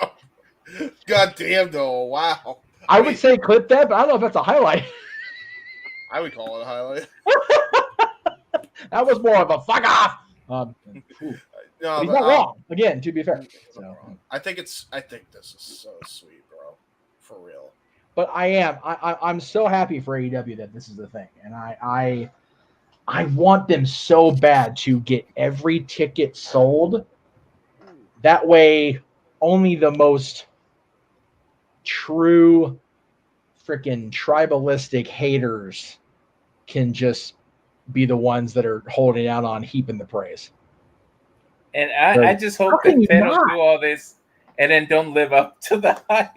H: God damn! Though, wow.
Q: I would say clip that, but I don't know if that's a highlight.
H: I would call it a highlight.
Q: That was more of a fuck off.
H: No,
Q: he's not wrong. Again, to be fair. So,
H: I think this is so sweet, bro. For real.
Q: But I'm so happy for AEW that this is the thing, and I want them so bad to get every ticket sold. That way, only the most true freaking tribalistic haters can just be the ones that are holding out on heaping the praise.
R: And I just hope that they don't do all this and then don't live up to the hype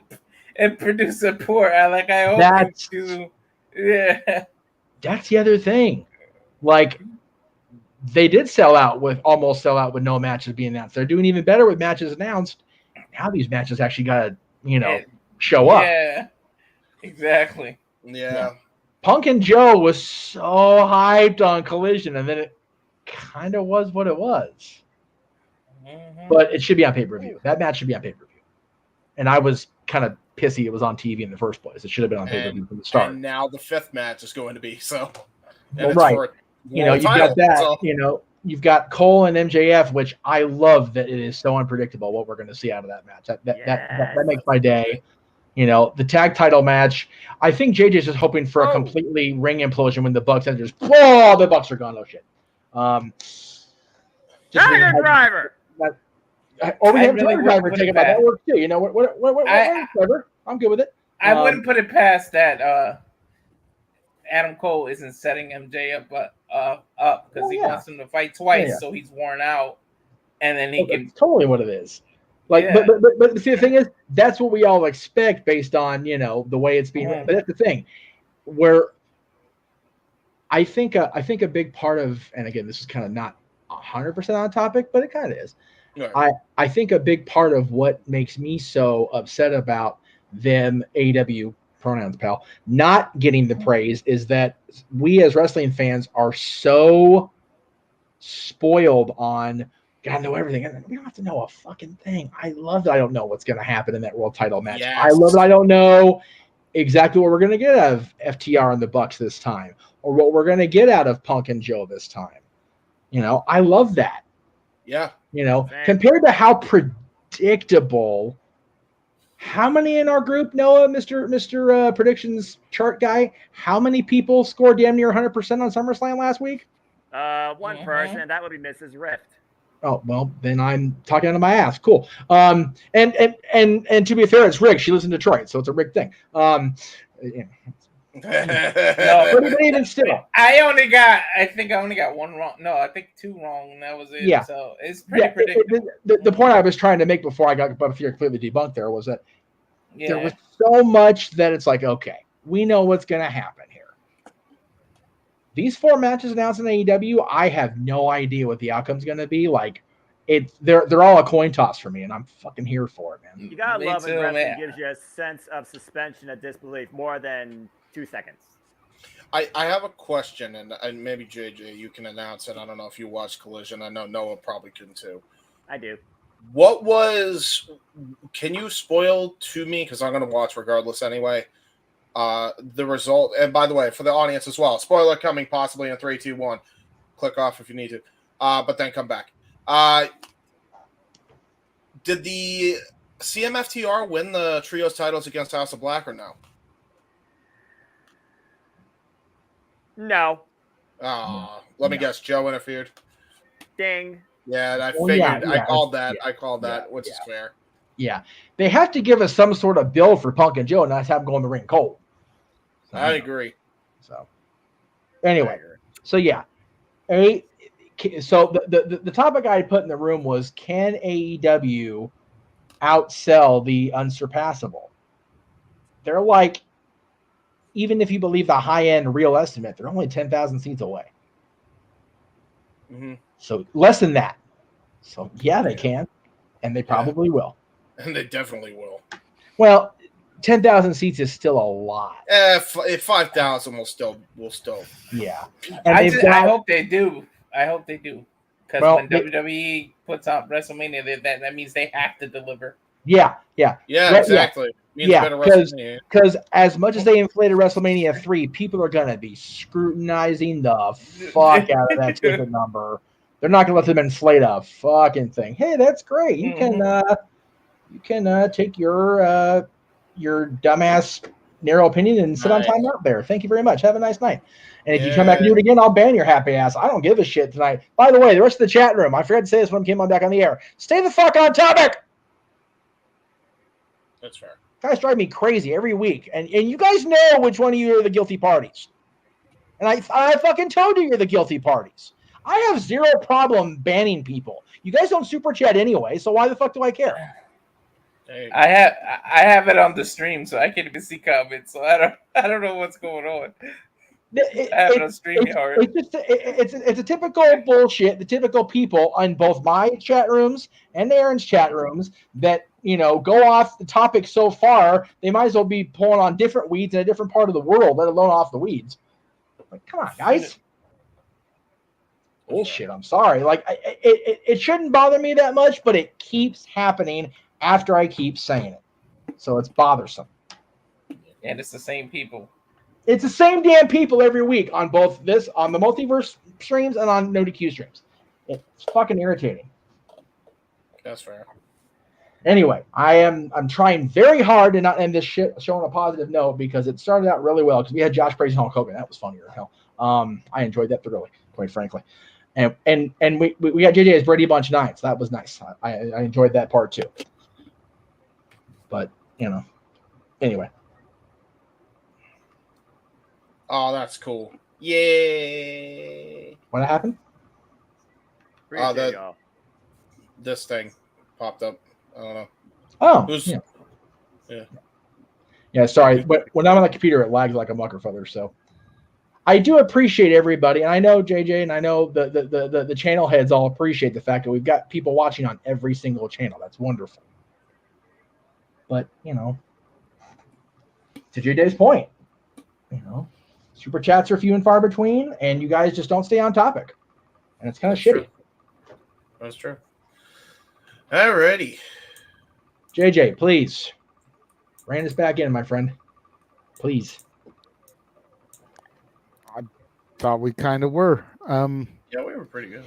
R: and produce a poor. I hope
Q: that's
R: do. Yeah,
Q: that's the other thing. Like, they did almost sell out with no matches being announced. They're doing even better with matches announced. Now these matches actually got to, show up.
R: Yeah, exactly.
H: Yeah.
Q: Punk and Joe was so hyped on Collision, and then it kind of was what it was.
R: Mm-hmm.
Q: But it should be on pay-per-view. That match should be on pay-per-view. And I was kind of pissy it was on TV in the first place. It should have been on pay-per-view from the start.
H: And now the 5th match is going to be so.
Q: Well, right. You've got that. So. You've got Cole and MJF, which I love that it is so unpredictable what we're going to see out of that match. That makes my day. The tag title match. I think JJ's just hoping for a completely ring implosion when the Bucks and just the Bucks are gone. Oh shit.
E: Tiger Driver.
Q: Or we have Tiger Driver take about that works too. Whatever. I'm good with it.
R: I wouldn't put it past that. Adam Cole isn't setting MJ up because he wants him to fight twice, so he's worn out, and then he can.
Q: That's totally what it is. But see, the thing is, that's what we all expect based on the way it's being. But that's the thing, where I think a big part of, and again, this is kind of not 100% on topic, but it kind of is.
H: Right.
Q: I think a big part of what makes me so upset about them, AEW pronouns, pal, not getting the praise is that we as wrestling fans are so spoiled on gotta know everything. And we don't have to know a fucking thing. I love that I don't know what's going to happen in that world title match.
H: Yes.
Q: I love that I don't know exactly what we're going to get out of FTR and the Bucks this time, or what we're going to get out of Punk and Joe this time. You know, I love that.
H: Yeah.
Q: You know, compared to how predictable. How many in our group, Noah, Mr. Predictions chart guy? How many people scored damn near 100% on SummerSlam last week?
E: One person, that would be Mrs. Rift.
Q: Oh, well, then I'm talking out of my ass. Cool. And to be fair, it's Rick. She lives in Detroit, so it's a Rick thing. Yeah.
R: No,
Q: but even still,
R: I think I only got one wrong. No, I think two wrong. That was it.
Q: Yeah.
R: So it's pretty predictable.
Q: The point I was trying to make before I got but you're clearly debunked there was that there
R: Yeah.
Q: was so much that it's like, okay, we know what's going to happen here. These 4 matches announced in AEW, I have no idea what the outcome's going to be. Like, they're all a coin toss for me, and I'm fucking here for it, man.
E: You gotta
R: Me
E: love
R: too,
E: when wrestling
R: man.
E: gives you a sense of suspension of disbelief more than 2 seconds.
H: I have a question, and maybe JJ, you can announce it. I don't know if you watched Collision. I know Noah probably couldn't too.
E: I do.
H: Can you spoil to me, because I'm going to watch regardless anyway, the result? And by the way, for the audience as well, spoiler coming possibly in 3, 2, 1. Click off if you need to, but then come back. Did the CMFTR win the trios titles against House of Black or no?
E: No.
H: Let me guess. Joe interfered.
E: Ding.
H: Yeah, I
Q: Well,
H: figured.
Q: yeah,
H: I called that.
Q: yeah,
H: I called that, which is fair.
Q: Yeah. They have to give us some sort of build for Punk and Joe and not have them go in the ring cold. So,
H: I agree.
Q: So, anyway, so yeah. So the topic I put in the room was, can AEW outsell the Unsurpassable? They're like, even if you believe the high-end real estimate, they're only 10,000 seats away.
H: Mm-hmm.
Q: So less than that. So yeah, they can, and they probably will.
H: And they definitely will.
Q: Well, 10,000 seats is still a lot.
H: If 5,000 will still.
Q: Yeah.
R: And I hope they do. Because when WWE puts out WrestleMania, that means they have to deliver.
Q: Yeah.
H: Yeah, exactly.
Q: Yeah, because as much as they inflated WrestleMania 3, people are gonna be scrutinizing the fuck out of that ticket number. They're not gonna let them inflate a fucking thing. Hey, that's great. You can take your dumbass narrow opinion and sit on time out there. Thank you very much. Have a nice night. And if you come back and do it again, I'll ban your happy ass. I don't give a shit tonight. By the way, the rest of the chat room, I forgot to say this when I came on back on the air. Stay the fuck on topic.
H: That's fair.
Q: Guys drive me crazy every week. And you guys know which one of you are the guilty parties. And I fucking told you you're the guilty parties. I have zero problem banning people. You guys don't super chat anyway, so why the fuck do I care?
R: I have it on the stream, so I can't even see comments. So I don't know what's going on. I have it on StreamYard.
Q: It's a typical bullshit. The typical people on both my chat rooms and Aaron's chat rooms that go off the topic so far, they might as well be pulling on different weeds in a different part of the world, let alone off the weeds. Like, come on, guys. Bullshit. I'm sorry. Like, it shouldn't bother me that much, but it keeps happening after I keep saying it, so it's bothersome.
R: And it's the same people.
Q: It's the same damn people every week on both on the multiverse streams and on No DQ streams. It's fucking irritating.
H: That's fair.
Q: Anyway, I'm trying very hard to not end this shit show on a positive note because it started out really well because we had Josh praising Hulk Hogan. That was funnier than hell. I enjoyed that thoroughly, quite frankly. And we got JJ as Brady Bunch 9, so that was nice. I enjoyed that part too. But anyway.
H: Oh, that's cool. Yay.
Q: What happened?
H: This thing popped up. I don't know.
Q: Oh. Yeah, sorry. But when I'm on the computer, it lags like a muckerfucker, so I do appreciate everybody, and I know JJ and I know the channel heads all appreciate the fact that we've got people watching on every single channel. That's wonderful. But to JJ's point, super chats are few and far between, and you guys just don't stay on topic, and it's kind of shitty.
H: True. That's true. Alrighty,
Q: JJ, please rein us back in, my friend. Please.
F: I thought we kind of were.
H: Yeah, we were pretty good.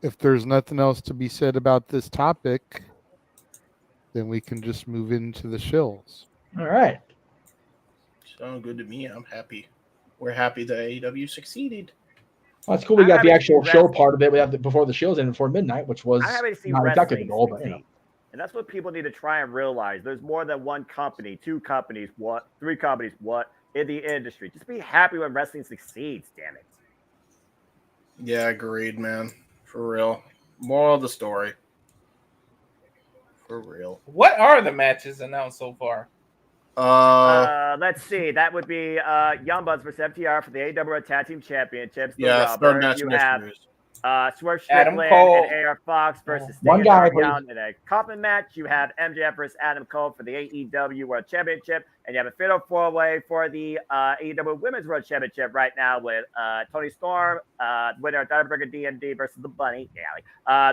F: If there's nothing else to be said about this topic, then we can just move into the shills.
Q: All right.
H: Sound good to me. I'm happy. We're happy that AEW succeeded.
Q: Well, that's cool. We got the actual show part of it. We have before the show's ended before midnight, which was not exactly the goal, but
E: And that's what people need to try and realize. There's more than one company, two companies, three companies, in the industry. Just be happy when wrestling succeeds, damn it.
H: Yeah, agreed, man. For real. Moral of the story. For real.
U: What are the matches announced so far?
E: Let's see. That would be Young Bucks versus FTR for the AEW Tag Team Championships.
H: Yeah, third match
E: you
H: in
E: have
H: news.
E: Swerve
U: Adam
E: Strickland
U: Cole.
E: and AR Fox versus
Q: One guy,
E: Young in a coffin match. You have MJF versus Adam Cole for the AEW World Championship, and you have a fatal four-way for the AEW Women's World Championship right now with Toni Storm, winner of Diamondbacker DMD versus the Bunny,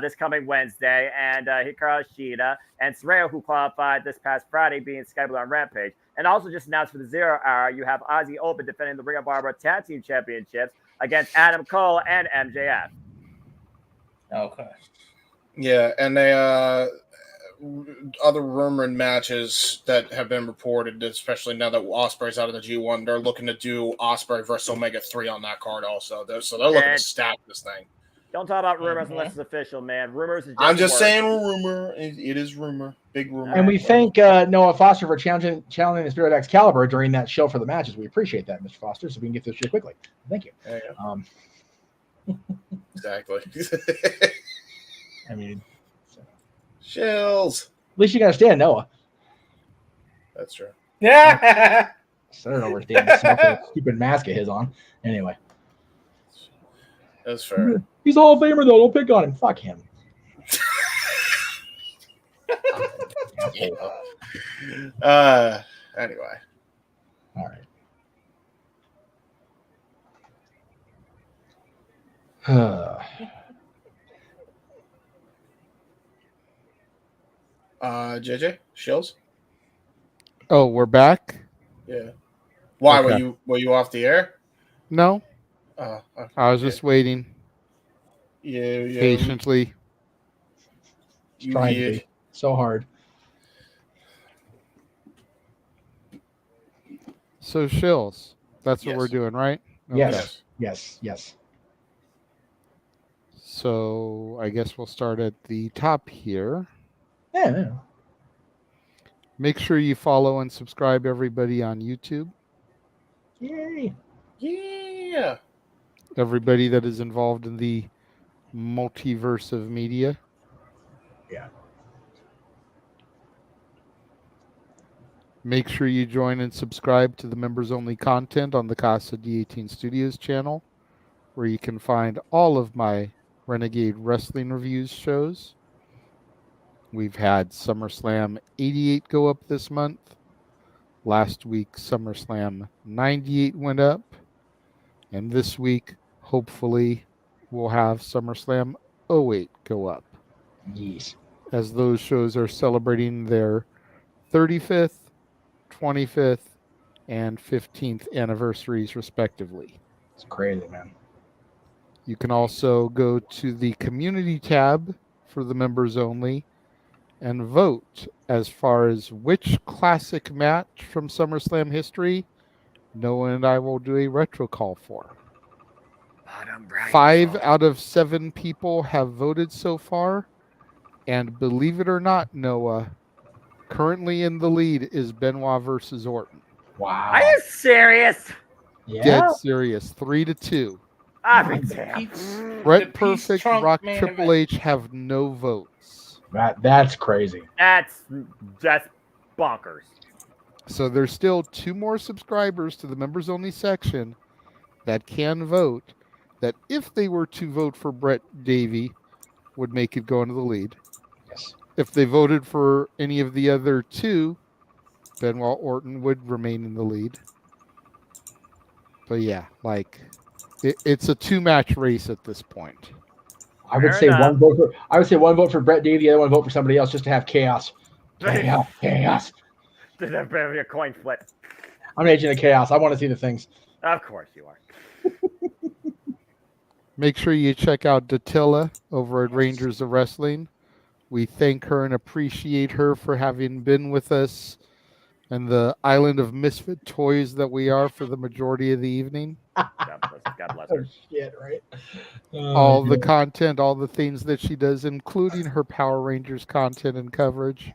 E: this coming Wednesday, and Hikaru Shida and Saraya, who qualified this past Friday, being scheduled on Rampage. And also just announced for the 0 Hour, you have Ozzy Open defending the Ring of Honor Tag Team Championships against Adam Cole and MJF.
U: Okay.
H: Yeah, and they other rumored matches that have been reported, especially now that Ospreay's out of the G1, they're looking to do Ospreay versus Omega 3 on that card also. They're looking to stack this thing.
E: Don't talk about rumors unless it's official, man. Rumors is just
H: I'm just
E: words.
H: saying rumor. It is rumor. Big rumor.
Q: And we thank Noah Foster for challenging the Spirit Excalibur during that show for the matches. We appreciate that, Mr. Foster, so we can get through this shit quickly. Thank you.
H: There you go. Exactly.
Q: I mean,
H: Shills.
Q: At least you got to stand Noah.
H: That's true.
U: Yeah.
Q: I don't know where damn stupid mask of his on. Anyway.
H: That's fair.
Q: He's a Hall of Famer, though. Don't pick on him. Fuck him.
H: Anyway.
Q: All right.
H: JJ, Shills?
F: Oh, we're back?
H: Yeah. Why
F: Okay.
H: were you off the air?
F: No.
H: Okay.
F: I was just waiting.
H: Yeah.
F: Patiently.
Q: Trying to be so hard.
F: So shills. That's what we're doing, right?
Q: Yes.
F: So I guess we'll start at the top here.
Q: Yeah.
F: Make sure you follow and subscribe everybody on YouTube.
Q: Yay.
H: Yeah.
F: Everybody that is involved in the multiverse of media.
Q: Yeah.
F: Make sure you join and subscribe to the members only content on the Casa D18 Studios channel, where you can find all of my Renegade Wrestling Reviews shows. We've had SummerSlam 88 go up this month. Last week, SummerSlam 98 went up. And this week, hopefully, we'll have SummerSlam 08 go up.
Q: Yes.
F: As those shows are celebrating their 35th, 25th, and 15th anniversaries, respectively.
Q: It's crazy, man.
F: You can also go to the community tab for the members only and vote as far as which classic match from SummerSlam history Noah and I will do a retro call for. 5 out of 7 people have voted so far, and believe it or not, Noah, currently in the lead is Benoit versus Orton.
Q: Wow.
E: Are you serious?
Q: Yeah.
F: Dead serious. 3-2. Brett Perfect, Rock, Triple H have no votes.
Q: That's crazy.
E: That's bonkers.
F: So there's still 2 more subscribers to the members only section that can vote, that if they were to vote for Brett Davey, would make it go into the lead.
Q: Yes.
F: If they voted for any of the other 2, Benoit Orton would remain in the lead. But yeah, like it's a 2-match race at this point.
Q: I would say one vote for Brett Davey, the other one vote for somebody else, just to have chaos. Chaos.
E: Did that be a coin flip?
Q: I'm an agent of chaos. I want to see the things.
E: Of course you are.
F: Make sure you check out Datilla over at Rangers of Wrestling. We thank her and appreciate her for having been with us and the island of misfit toys that we are for the majority of the evening.
E: God bless her.
Q: Shit, right?
F: All the content, all the things that she does, including her Power Rangers content and coverage,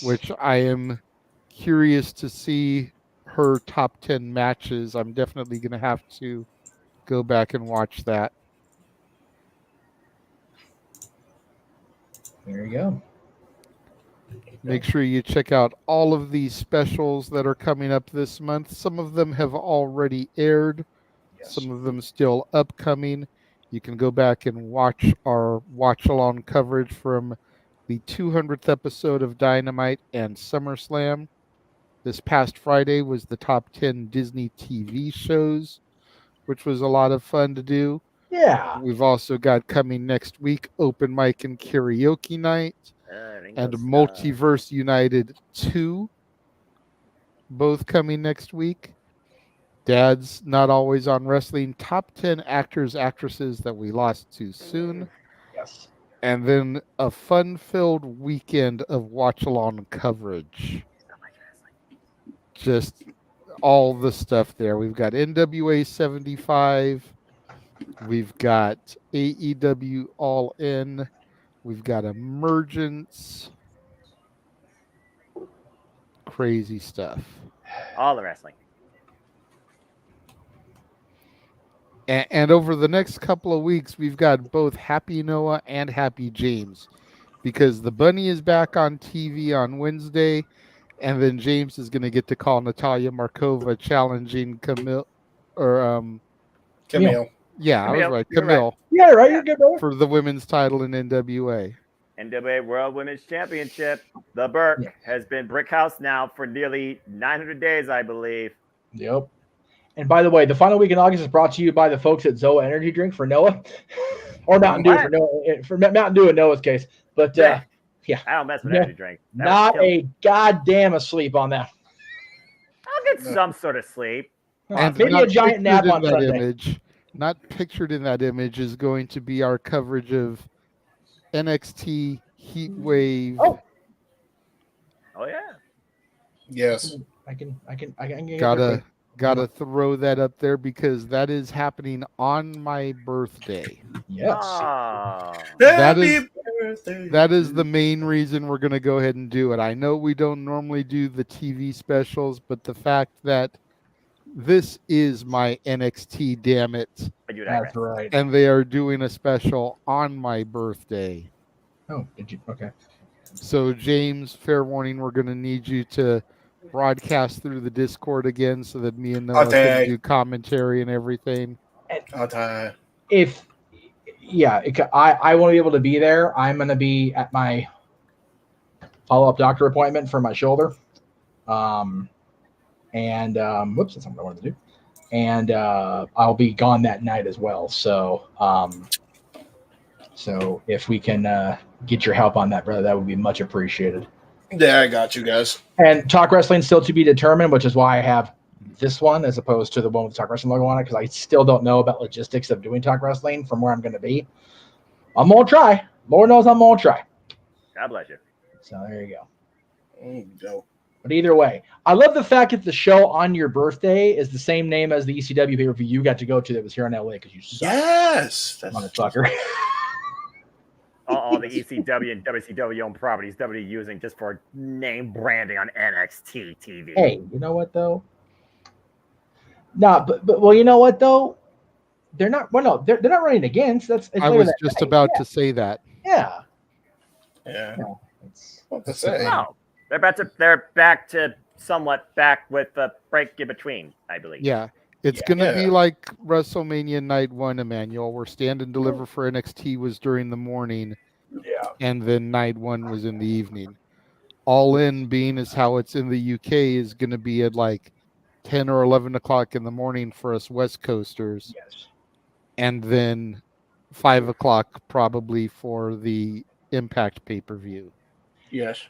F: which I am curious to see her top 10 matches. I'm definitely going to have to go back and watch that.
Q: There you go.
F: Make sure you check out all of these specials that are coming up this month. Some of them have already aired. Some of them still upcoming. You can go back and watch our watch-along coverage from the 200th episode of Dynamite and SummerSlam. This past Friday was the top 10 Disney TV shows, which was a lot of fun to do.
Q: Yeah.
F: We've also got coming next week Open Mic and Karaoke Night and Multiverse United 2, both coming next week. Dad's Not Always on Wrestling, top 10 actors, actresses that we lost too soon.
Q: Yes.
F: And then a fun-filled weekend of watch-along coverage. Just all the stuff there. We've got NWA 75. We've got AEW All In. We've got Emergence. Crazy stuff.
E: All the wrestling.
F: And over the next couple of weeks, we've got both Happy Noah and Happy James, because the Bunny is back on TV on Wednesday, and then James is going to get to call Natalia Markova challenging Camille. Yeah, I was right. Camille.
Q: Yeah, right. You're good, brother.
F: For the women's title in NWA.
E: NWA World Women's Championship. The Burke has been Brickhouse now for nearly 900 days, I believe.
Q: Yep. And by the way, the final week in August is brought to you by the folks at Zoa Energy Drink for Noah, or Mountain Dew for Noah, for Mountain Dew in Noah's case. But yeah,
E: I don't mess with energy drink.
Q: Not a goddamn asleep on that.
E: I'll get some sort of sleep.
F: And
Q: maybe a giant nap on
F: that
Q: Sunday.
F: image. Not pictured in that image is going to be our coverage of NXT Heat Wave.
E: Oh yeah.
H: Yes.
Q: I can
F: Gotta throw that up there because that is happening on my birthday.
Q: Yes.
F: That is the main reason we're gonna go ahead and do it. I know we don't normally do the TV specials, but the fact that this is my NXT, damn it.
Q: That's right.
F: And they are doing a special on my birthday.
Q: Oh, did you? Okay.
F: So, James, fair warning, we're going to need you to broadcast through the Discord again so that me and Noah can do commentary and everything.
Q: I won't be able to be there. I'm going to be at my follow-up doctor appointment for my shoulder. Whoops, that's not what I wanted to do. And I'll be gone that night as well. So, so if we can get your help on that, brother, that would be much appreciated.
H: Yeah, I got you guys.
Q: And Talk Wrestling still to be determined, which is why I have this one as opposed to the one with the Talk Wrestling logo on it, because I still don't know about logistics of doing Talk Wrestling from where I'm going to be. I'm going to try. Lord knows I'm going to try.
E: God bless you.
Q: So there you go.
H: Go.
Q: But either way, I love the fact that the show on your birthday is the same name as the ECW pay-per-view you got to go to that was here in LA because you suck.
H: Yes.
Q: Motherfucker.
E: all the ECW and WCW owned properties WWE using just for name branding on NXT TV.
Q: Hey, you know what though? No, but well, you know what though? They're not. Well, no, they're not running against.
F: I was just about to say that.
Q: Yeah.
H: Yeah.
E: No, they're back to somewhat back with the break in between, I believe.
F: Yeah. It's going to be like WrestleMania Night 1, Emmanuel, where Stand and Deliver for NXT was during the morning.
Q: Yeah.
F: And then Night 1 was in the evening. All In being is how it's in the UK is going to be at like 10 or 11 o'clock in the morning for us West Coasters.
Q: Yes.
F: And then 5 o'clock probably for the Impact pay-per-view.
H: Yes.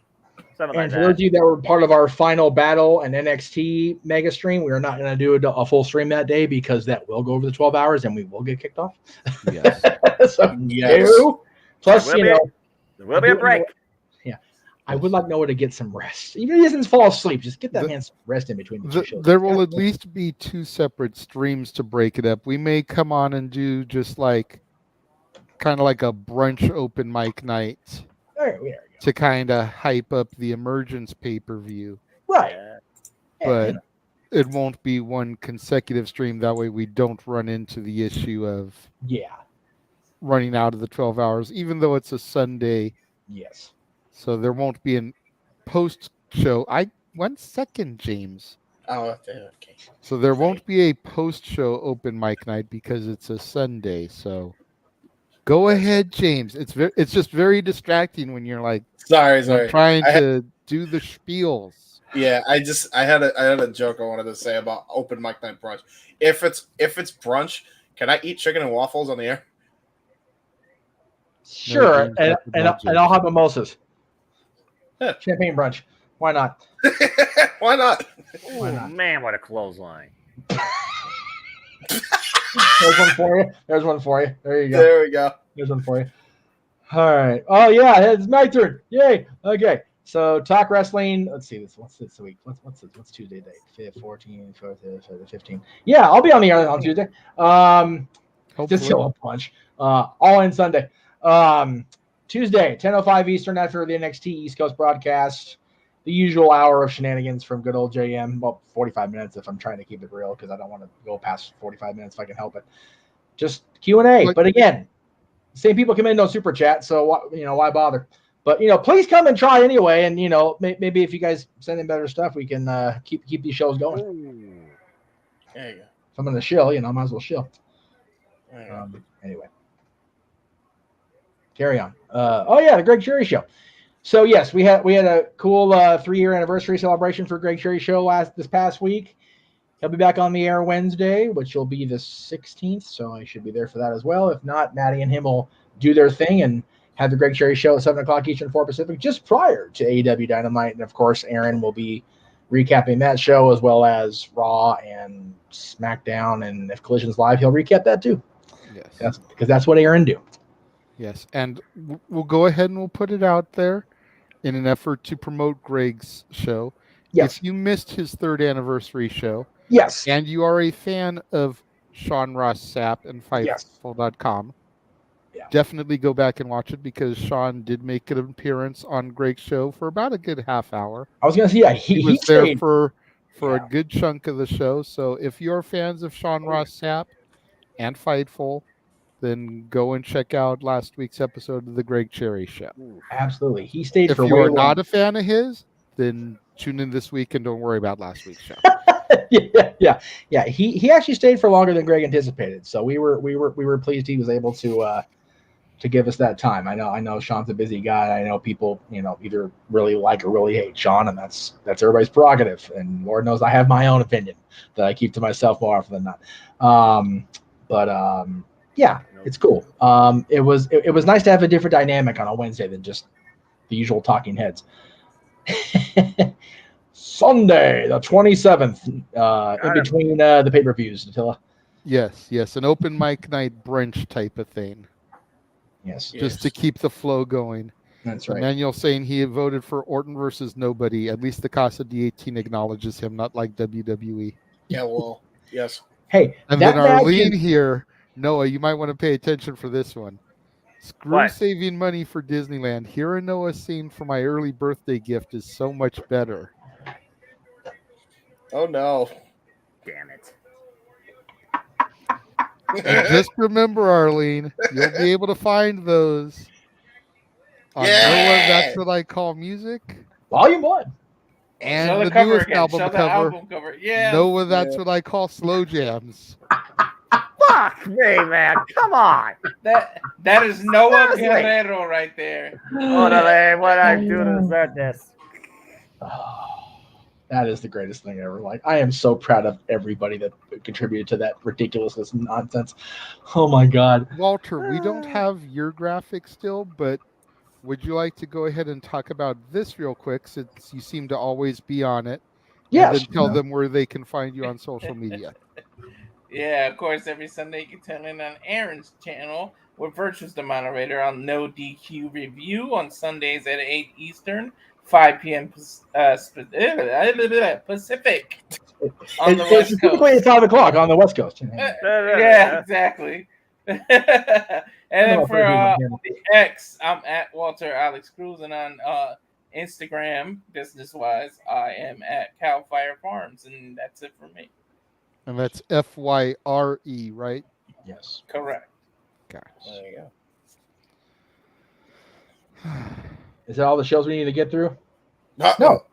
Q: And for those of you that were part of our final battle and NXT mega stream, we are not going to do a full stream that day because that will go over the 12 hours and we will get kicked off.
F: Yes.
Q: So,
H: yes.
Q: Plus,
E: there will be a break.
Q: Yeah. I would like Noah to get some rest. Even if he doesn't fall asleep, just get that man some rest in between the two shows.
F: There will at least be 2 separate streams to break it up. We may come on and do just like kind of like a brunch open mic night.
Q: There we go.
F: To kind of hype up the Emergence pay-per-view.
Q: Right.
F: But it won't be one consecutive stream. That way we don't run into the issue of running out of the 12 hours, even though it's a Sunday.
Q: Yes.
F: So there won't be a post-show. 1 second, James.
H: Oh, okay.
F: So there won't be a post-show open mic night because it's a Sunday. So go ahead, James. It's just very distracting when you're like,
H: sorry,
F: I'm trying to do the spiels.
H: Yeah, I had a joke I wanted to say about open mic night brunch. If it's brunch, can I eat chicken and waffles on the air?
Q: Sure, and I'll have mimosas. Champagne brunch. Why not?
H: Why not?
E: Ooh, man, what a clothesline.
Q: There's one for you. There's one for you. There you go.
H: There we go.
Q: There's one for you. All right. Oh yeah, it's my turn. Yay. Okay. So talk wrestling. Let's see this. What's this week? What's Tuesday date? 14, 15. Yeah, I'll be on the air on Tuesday. Just still a punch. All in Sunday. Tuesday, 10:05 Eastern after the NXT East Coast broadcast. The usual hour of shenanigans from good old JM. About 45 minutes if I'm trying to keep it real because I don't want to go past 45 minutes if I can help it. Just Q&A. But again, same people come in, no super chat. So, why bother? But, please come and try anyway. And, maybe if you guys send in better stuff, we can keep these shows going.
H: There you go.
Q: If I'm going to shill, I might as well shill. Anyway. Carry on. The Greg Cherry Show. So yes, we had a cool 3-year anniversary celebration for Greg Cherry Show this past week. He'll be back on the air Wednesday, which will be the 16th. So I should be there for that as well. If not, Maddie and him will do their thing and have the Greg Cherry Show at 7 o'clock Eastern, 4 Pacific, just prior to AEW Dynamite. And of course, Aaron will be recapping that show as well as Raw and SmackDown. And if Collision's live, he'll recap that too.
F: Yes,
Q: because that's what Aaron do.
F: Yes, and we'll go ahead and we'll put it out there in an effort to promote Greg's show.
Q: Yes.
F: If you missed his 3rd anniversary show,
Q: yes,
F: and you are a fan of Sean Ross Sapp and Fightful.com, definitely go back and watch it because Sean did make an appearance on Greg's show for about a good half hour.
Q: I was going to say,
F: he was there for a good chunk of the show. So if you're fans of Sean Ross Sapp and Fightful, then go and check out last week's episode of the Greg Cherry Show.
Q: Absolutely. He stayed for way
F: If you are
Q: long.
F: not a fan of his, then tune in this week and don't worry about last week's show.
Q: Yeah. He actually stayed for longer than Greg anticipated. So we were pleased he was able to give us that time. I know Sean's a busy guy. I know people, either really like or really hate Sean, and that's everybody's prerogative. And Lord knows I have my own opinion that I keep to myself more often than not. Yeah, it's cool. It was nice to have a different dynamic on a Wednesday than just the usual talking heads. Sunday, the 27th, in between the pay-per-views. Attila.
F: Yes, an open mic night brunch type of thing.
Q: Yes.
F: Just to keep the flow going.
Q: That's right.
F: Emmanuel saying he had voted for Orton versus nobody. At least the Casa D18 acknowledges him, not like WWE.
H: Yeah, well, yes.
Q: Hey,
F: and then Arlene here. Noah, you might want to pay attention for this one. Screw saving money for Disneyland. Hearing Noah scene for my early birthday gift is so much better.
H: Oh, no.
E: Damn it.
F: And just remember, Arlene, you'll be able to find those on Noah, That's What I Call Music.
Q: Volume 1.
F: And
R: Show
F: the
R: the cover
F: newest
R: again.
F: album
R: Show the
F: cover.
R: album cover. Yeah.
F: No, that's what I call slow jams.
E: Fuck me, man. Come on.
R: That is Noah
E: Seriously.
R: Guerrero right there.
E: Orale, what I do to deserve this?
Q: That is the greatest thing ever. Like, I am so proud of everybody that contributed to that ridiculousness and nonsense. Oh my God.
F: Walter, we don't have your graphic still, but would you like to go ahead and talk about this real quick, since you seem to always be on it?
Q: Yes.
F: And then tell them where they can find you on social media.
R: Yeah, of course, every Sunday you can tune in on Aaron's channel, where Virtue's the moderator on No DQ Review on Sundays at 8 Eastern, 5 p.m. Pacific on the West
Q: Typically
R: Coast.
Q: at 5 o'clock on the West Coast.
R: Yeah, exactly. And then for the X, I'm at Walter Alex Cruz, and on Instagram, business-wise, I am at Cal Fire Farms, and that's it for me.
F: And that's FYRE, right?
Q: Yes.
R: Correct.
F: Gosh.
R: There you go.
Q: Is that all the shows we need to get through? No.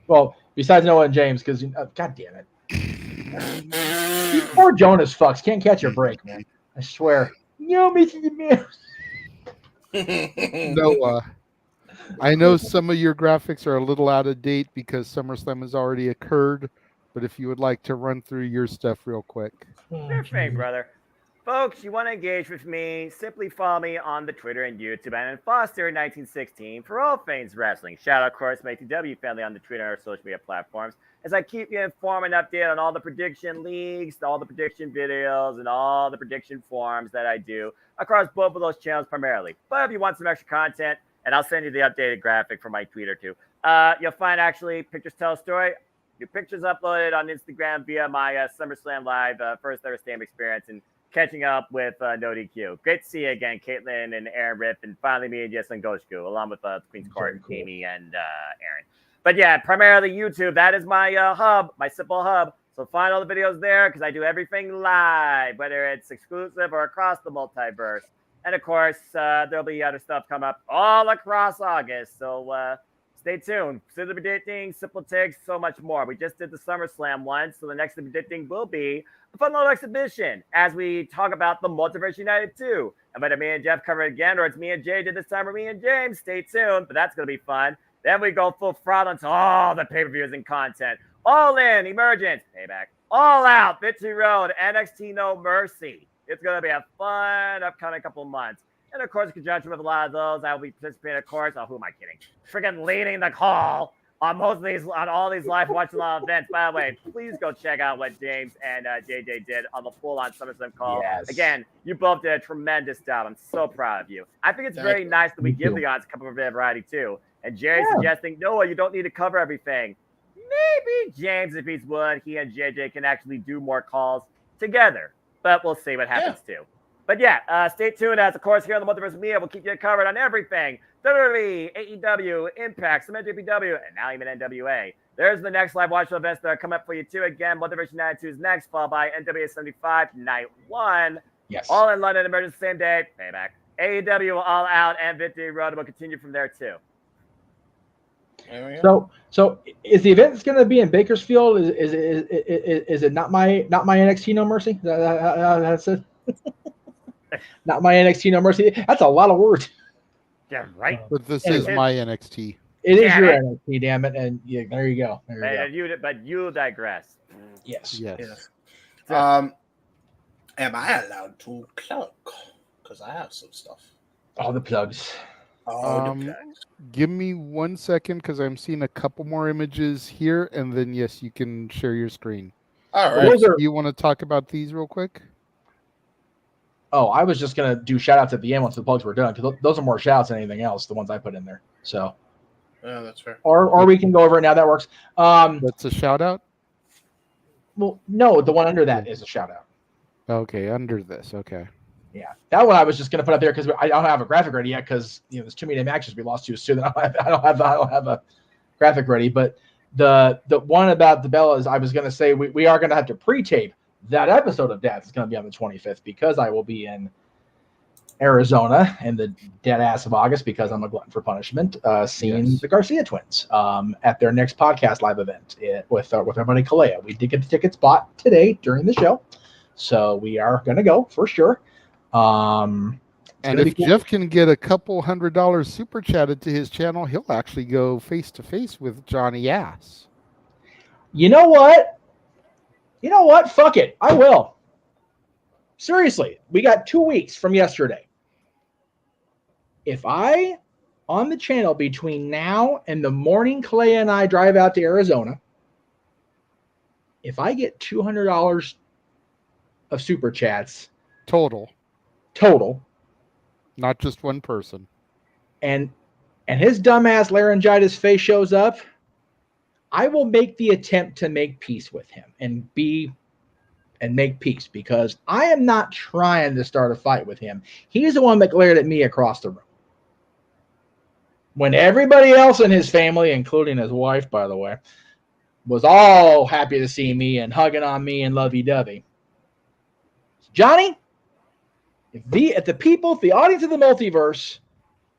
Q: Well, besides Noah and James, because God damn it, these poor Jonas fucks can't catch a break, man. I swear. No, Mr.
F: Noah, I know some of your graphics are a little out of date because SummerSlam has already occurred, but if you would like to run through your stuff real quick.
E: Sure thing, brother. Folks, you want to engage with me, simply follow me on the Twitter and YouTube and Foster1916 for all things wrestling. Shout out, of course, my TW family on the Twitter and our social media platforms as I keep you informed and updated on all the prediction leagues, all the prediction videos, and all the prediction forums that I do across both of those channels primarily. But if you want some extra content, and I'll send you the updated graphic for my Twitter too, you'll find actually Pictures Tell a Story. Your pictures uploaded on Instagram via my SummerSlam Live first ever stand experience and catching up with No DQ. Great to see you again, Caitlin and Aaron Rip, and finally me and Jess and Goshku, along with Queen's Court, Amy, and Aaron. But yeah, primarily YouTube. That is my hub, my simple hub. So find all the videos there because I do everything live, whether it's exclusive or across the multiverse. And of course, there'll be other stuff come up all across August. So stay tuned. Consider predicting, simple takes, so much more. We just did the SummerSlam one, so the next predicting will be a fun little exhibition as we talk about the Multiverse United 2. And whether me and Jeff cover it again, or it's me and Jay did this time, or me and James, stay tuned. But that's going to be fun. Then we go full throttle into all the pay-per-views and content. All in, Emergence, Payback. All out, Victory Road, NXT No Mercy. It's going to be a fun upcoming couple months. And of course, in conjunction with a lot of those, I will be participating, of course. Oh, who am I kidding? Freaking leading the call on most of these, on all these live watch along events. By the way, please go check out what James and JJ did on the full-on SummerSlam call.
Q: Yes.
E: Again, you both did a tremendous job. I'm so proud of you. I think it's very nice that we give the odds a couple of variety too. And Jerry's suggesting, Noah, you don't need to cover everything. Maybe James, if he's willing, he and JJ can actually do more calls together. But we'll see what happens too. But yeah, stay tuned as, of course, here on the Multiverse Media, we'll keep you covered on everything. WWE, AEW, Impact, some NJPW, and now even NWA. There's the next live watch events that are coming up for you too. Again, Multiverse United 2 is next, followed by NWA 75, Night 1.
Q: Yes.
E: All in London, Emergence, same day, Payback. AEW All Out and Victory Road will continue from there too.
Q: So is the event going to be in Bakersfield? Is it not my NXT No Mercy? That's it. Not my NXT No Mercy. That's a lot of words.
E: Yeah, right.
F: But this is my NXT.
Q: It is your NXT, damn it. And yeah, there you go.
E: But you digress.
Q: Yes.
H: Am I allowed to plug? Because I have some stuff.
Q: All the plugs.
F: Give me 1 second because I'm seeing a couple more images here, and then yes, you can share your screen.
H: All right.
F: You want to talk about these real quick?
Q: Oh, I was just gonna do shout outs at the end once the plugs were done because those are more shout outs than anything else. The ones I put in there. So.
H: Yeah, that's fair.
Q: Or we can go over it now. That works.
F: That's a shout out.
Q: Well, no, the one under that is a shout out.
F: Okay, under this. Okay.
Q: Yeah, that one I was just gonna put up there because I don't have a graphic ready yet because there's too many matches we lost too soon. I don't have a graphic ready. But the one about the Bellas, I was gonna say we are gonna have to pre-tape that episode of Dad's. It's gonna be on the 25th because I will be in Arizona in the dead ass of August because I'm a glutton for punishment. Seeing the Garcia twins at their next podcast live event with our buddy Kalea. We did get the tickets bought today during the show, so we are going to go for sure.
F: And if Jeff can get a couple $100 super chatted to his channel, he'll actually go face to face with Johnny Ass.
Q: You know what? Fuck it. I will. Seriously, we got 2 weeks from yesterday. If I, on the channel between now and the morning Kalea and I drive out to Arizona, if I get $200 of super chats
F: total,
Q: not
F: just one person,
Q: and his dumbass laryngitis face shows up, I will make the attempt to make peace with him and make peace, because I am not trying to start a fight with him. He's the one that glared at me across the room. When everybody else in his family, including his wife, by the way, was all happy to see me and hugging on me and lovey-dovey. Johnny, if the audience of the multiverse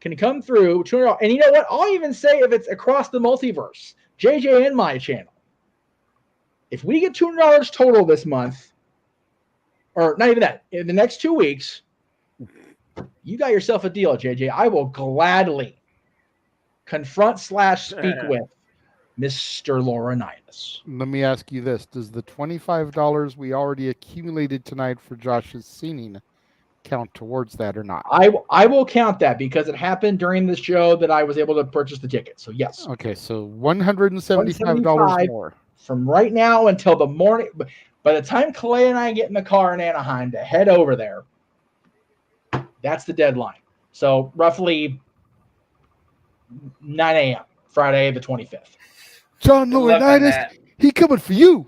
Q: can come through, and you know what? I'll even say if it's across the multiverse, JJ and my channel. If we get $200 total this month, or not even that, in the next 2 weeks, you got yourself a deal, JJ. I will gladly confront/speak with Mr. Laurinaitis.
F: Let me ask you this. Does the $25 we already accumulated tonight for Josh's singing count towards that or not?
Q: I will count that because it happened during the show that I was able to purchase the ticket. So yes.
F: Okay, so $175 more.
Q: From right now until the morning. By the time Kalea and I get in the car in Anaheim to head over there, that's the deadline. So roughly 9 a.m. Friday the 25th.
F: John Laurinaitis, he coming for you.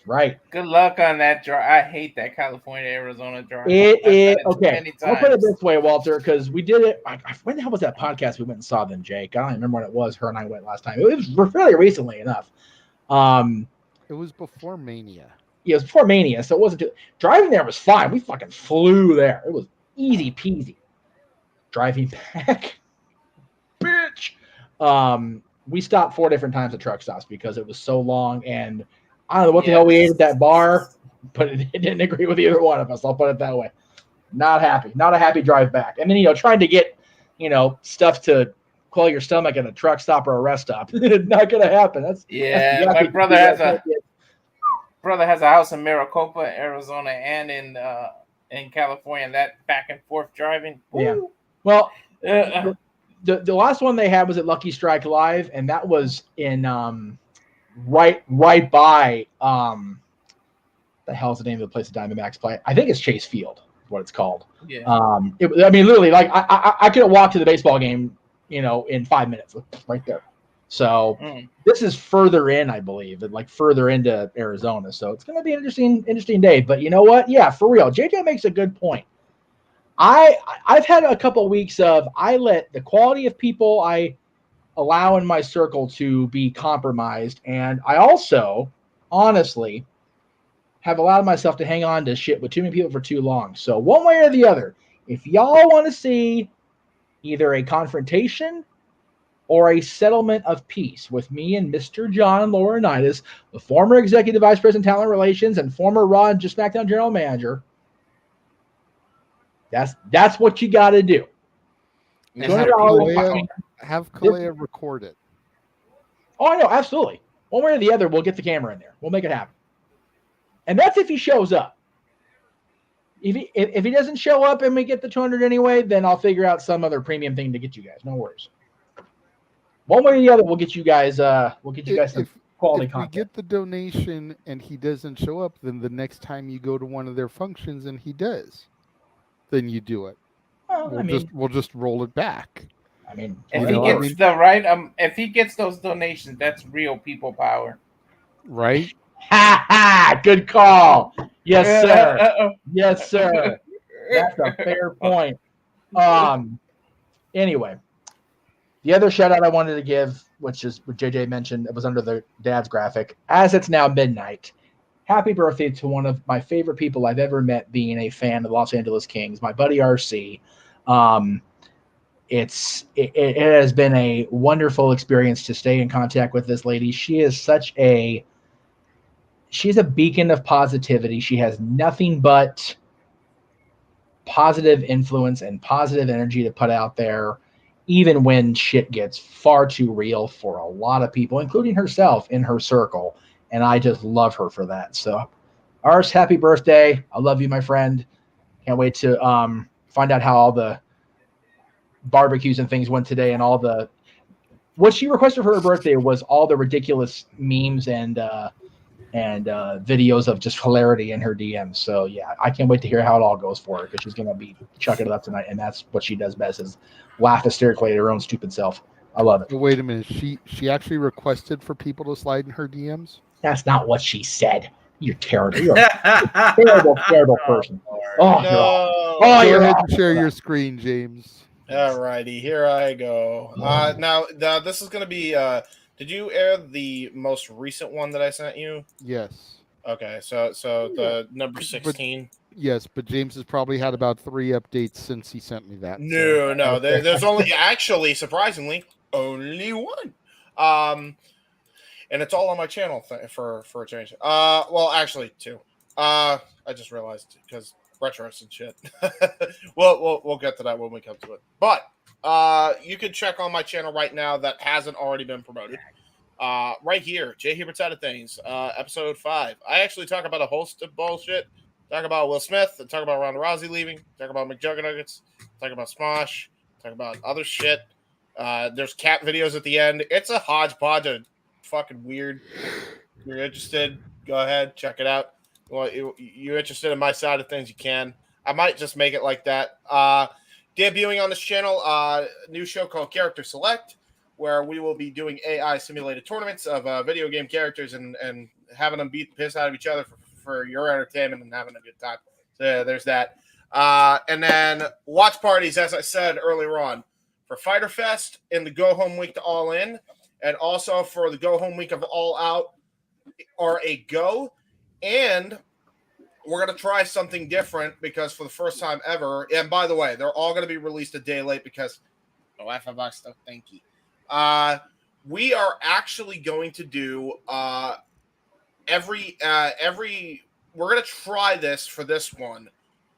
Q: Right.
R: Good luck on that drive. I hate that California-Arizona drive.
Q: It is okay. I'll put it this way, Walter, because we did it. When the hell was that podcast we went and saw them, Jake? I don't remember when it was. Her and I went last time. It was fairly recently enough.
F: It was before Mania.
Q: Yeah, it was before Mania, so it wasn't too. Driving there was fine. We fucking flew there. It was easy peasy. Driving back, bitch. We stopped 4 different times at truck stops because it was so long, and I don't know what the hell we ate at that bar, but it didn't agree with either one of us. I'll put it that way. Not happy. Not a happy drive back. And then trying to get stuff to quell your stomach at a truck stop or a rest stop. Not gonna happen.
R: My brother has a house in Maricopa, Arizona, and in California. That back and forth driving.
Q: Yeah. Well, the last one they had was at Lucky Strike Live, and that was in right by the hell's the name of the place the Diamondbacks play? I think it's Chase Field, is what it's called.
R: Yeah.
Q: Literally, like I could walk to the baseball game, in 5 minutes, right there. So this is further in, I believe, and like further into Arizona. So it's going to be an interesting day. But you know what? Yeah, for real. JJ makes a good point. I've had a couple of weeks of I let the quality of people I allow in my circle to be compromised, and I also honestly have allowed myself to hang on to shit with too many people for too long. So one way or the other, if y'all want to see either a confrontation or a settlement of peace with me and Mr. John Laurinaitis, the former Executive Vice President Talent Relations and former Raw and SmackDown General Manager, that's what you got to do.
F: Have Kalea record it.
Q: Oh, I know, absolutely. One way or the other, we'll get the camera in there. We'll make it happen. And that's if he shows up. If he doesn't show up and we get the 200 anyway, then I'll figure out some other premium thing to get you guys. No worries. One way or the other, we'll get you guys. Some quality content.
F: If we get the donation and he doesn't show up, then the next time you go to one of their functions and he does, then you do it.
Q: Well,
F: we'll just roll it back.
R: If he gets those donations, that's real people power.
F: Right?
Q: Ha ha! Good call. Yes, sir. Yes, sir. That's a fair point. Anyway, the other shout out I wanted to give, which is what JJ mentioned, it was under the dad's graphic. As it's now midnight, happy birthday to one of my favorite people I've ever met being a fan of the Los Angeles Kings, my buddy RC. It has been a wonderful experience to stay in contact with this lady. She is she's a beacon of positivity. She has nothing but positive influence and positive energy to put out there, even when shit gets far too real for a lot of people, including herself in her circle. And I just love her for that. So, Ars, happy birthday. I love you, my friend. Can't wait to find out how all the barbecues and things went today, and all the what she requested for her birthday was all the ridiculous memes and videos of just hilarity in her DMs. So yeah, I can't wait to hear how it all goes for her, because she's gonna be chucking it up tonight, and that's what she does best, is laugh hysterically at her own stupid self. I love it.
F: Wait a minute, she actually requested for people to slide in her DMs?
Q: That's not what she said. You're terrible. You're a terrible person. Oh,
F: no.
Q: Go
F: ahead and share your screen, James.
H: Alrighty, here I go. Now this is gonna be. Did you air the most recent one that I sent you?
F: Yes.
H: Okay, so the number 16.
F: Yes, but James has probably had about 3 updates since he sent me that.
H: No, there's only actually surprisingly only one. And it's all on my channel for a change. Well, actually 2. I just realized because retros and shit. we'll get to that when we come to it. But you can check on my channel right now that hasn't already been promoted. Right here, Jay Hubert's Side of Things, episode 5. I actually talk about a host of bullshit. Talk about Will Smith, talk about Ronda Rousey leaving, talk about McJuggernuggets, talk about Smosh, talk about other shit. There's cat videos at the end. It's a hodgepodge of fucking weird. If you're interested, go ahead, check it out. Well, you're interested in my side of things, you can. I might just make it like that. Debuting on this channel, new show called Character Select, where we will be doing AI simulated tournaments of video game characters and having them beat the piss out of each other for your entertainment and having a good time. So there's that. And then watch parties, as I said earlier on, for Fighter Fest in the Go Home Week to All In, and also for the Go Home Week of All Out or a Go. And we're going to try something different, because for the first time ever, and by the way, they're all going to be released a day late because $5 stuff. Thank you. We are actually going to do every we're going to try this for this one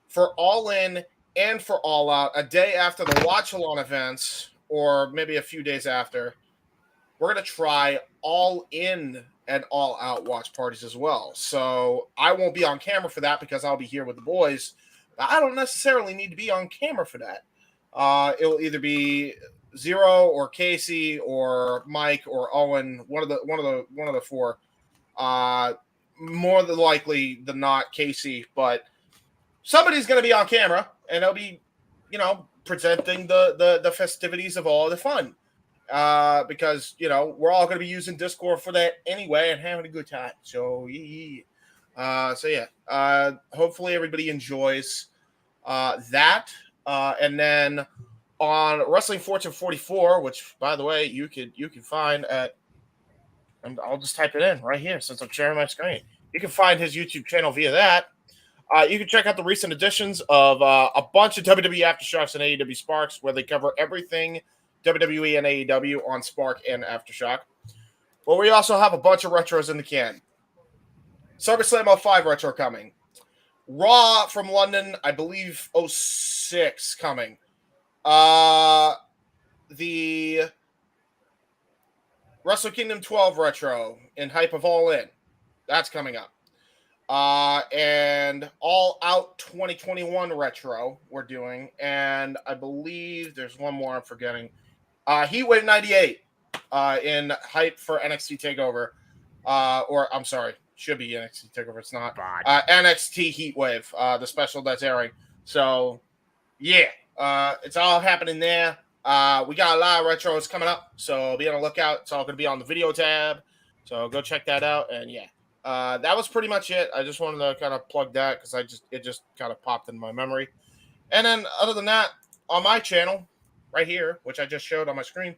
H: for All In and for All Out a day after the watch-along events, or maybe a few days after. We're going to try All In and All Out watch parties as well. So I won't be on camera for that because I'll be here with the boys. I don't necessarily need to be on camera for that. It'll either be Zero or Casey or Mike or Owen, one of the 4. More than likely than not Casey, but somebody's going to be on camera, and they'll be, presenting the festivities of all the fun. Because we're all going to be using Discord for that anyway and having a good time. So hopefully everybody enjoys that. And then on Wrestling Fortune 44, which by the way you can find at, and I'll just type it in right here since I'm sharing my screen. You can find his YouTube channel via that. You can check out the recent editions of a bunch of WWE Aftershocks and AEW Sparks, where they cover everything WWE and AEW on Spark and Aftershock. Well, we also have a bunch of retros in the can. SummerSlam 05 retro coming. Raw from London, I believe 06 coming. The Wrestle Kingdom 12 retro in hype of All In. That's coming up. And All Out 2021 retro we're doing. And I believe there's one more I'm forgetting. Heatwave 98 in hype for NXT TakeOver. Or I'm sorry, should be NXT TakeOver. It's not. NXT Heatwave, the special that's airing. So, yeah, it's all happening there. We got a lot of retros coming up, so be on the lookout. It's all going to be on the video tab. So go check that out. And yeah, that was pretty much it. I just wanted to kind of plug that because it just kind of popped in my memory. And then other than that, on my channel, right here, which I just showed on my screen,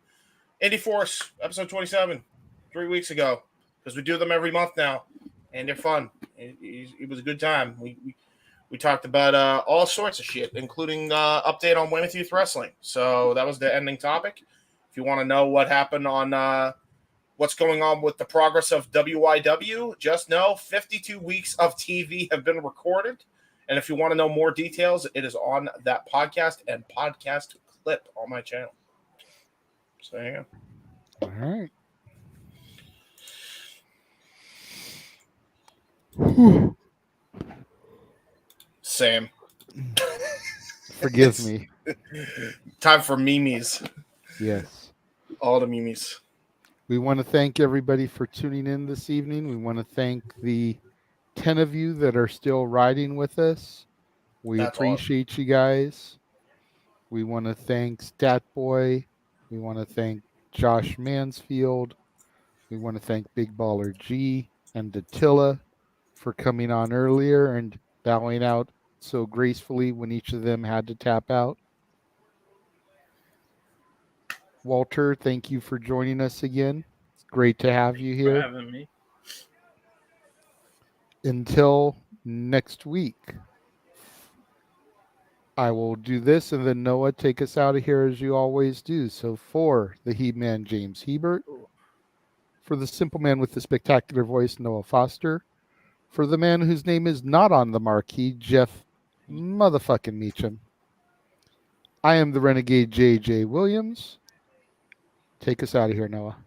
H: Indie Force, episode 27, 3 weeks ago, because we do them every month now, and they're fun, It was a good time. We talked about all sorts of shit, including update on Women's Youth Wrestling. So that was the ending topic. If you want to know what happened on what's going on with the progress of WYW, just know 52 weeks of TV have been recorded. And if you want to know more details, it is on that podcast and podcast clip on my channel. So there you
F: go. All right. Whew.
H: Sam.
F: Forgive me.
H: Time for memes.
F: Yes.
H: All the memes.
F: We want to thank everybody for tuning in this evening. We want to thank the 10 of you that are still riding with us. We appreciate you guys. We want to thank Statboy. We want to thank Josh Mansfield. We want to thank Big Baller G and Datilla for coming on earlier and bowing out so gracefully when each of them had to tap out. Walter, thank you for joining us again. It's great to have you here.
U: For having me.
F: Until next week, I will do this, and then Noah, take us out of here as you always do. So for the He-Man, James Hebert, for the simple man with the spectacular voice, Noah Foster, for the man whose name is not on the marquee, Jeff motherfucking Meacham, I am the Renegade J.J. Williams. Take us out of here, Noah.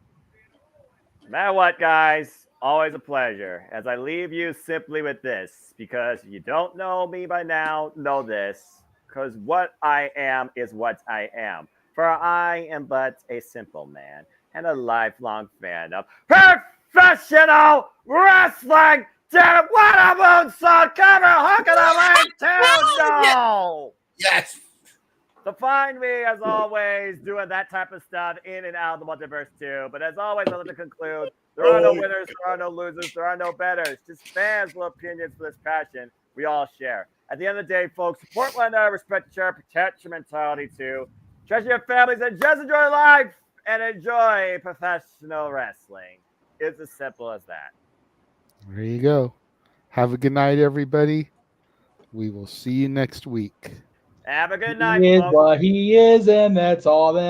E: No matter what, guys, always a pleasure. As I leave you simply with this, because you don't know me by now, know this, because what I am is what I am. For I am but a simple man and a lifelong fan of professional wrestling. Damn, what a moonsault cover! Hook of the ring, no!
H: Yes!
E: So find me, as always, doing that type of stuff in and out of the multiverse too. But as always, I'd like to conclude, there are no winners, there are no losers, there are no betters. Just fans with opinions for this passion we all share. At the end of the day, folks, support one another, respect each other, protect your mentality too. Treasure your families and just enjoy life and enjoy professional wrestling. It's as simple as that.
F: There you go. Have a good night, everybody. We will see you next week.
E: Have a good night,
Q: He is
E: folks.
Q: what he is, and that's all that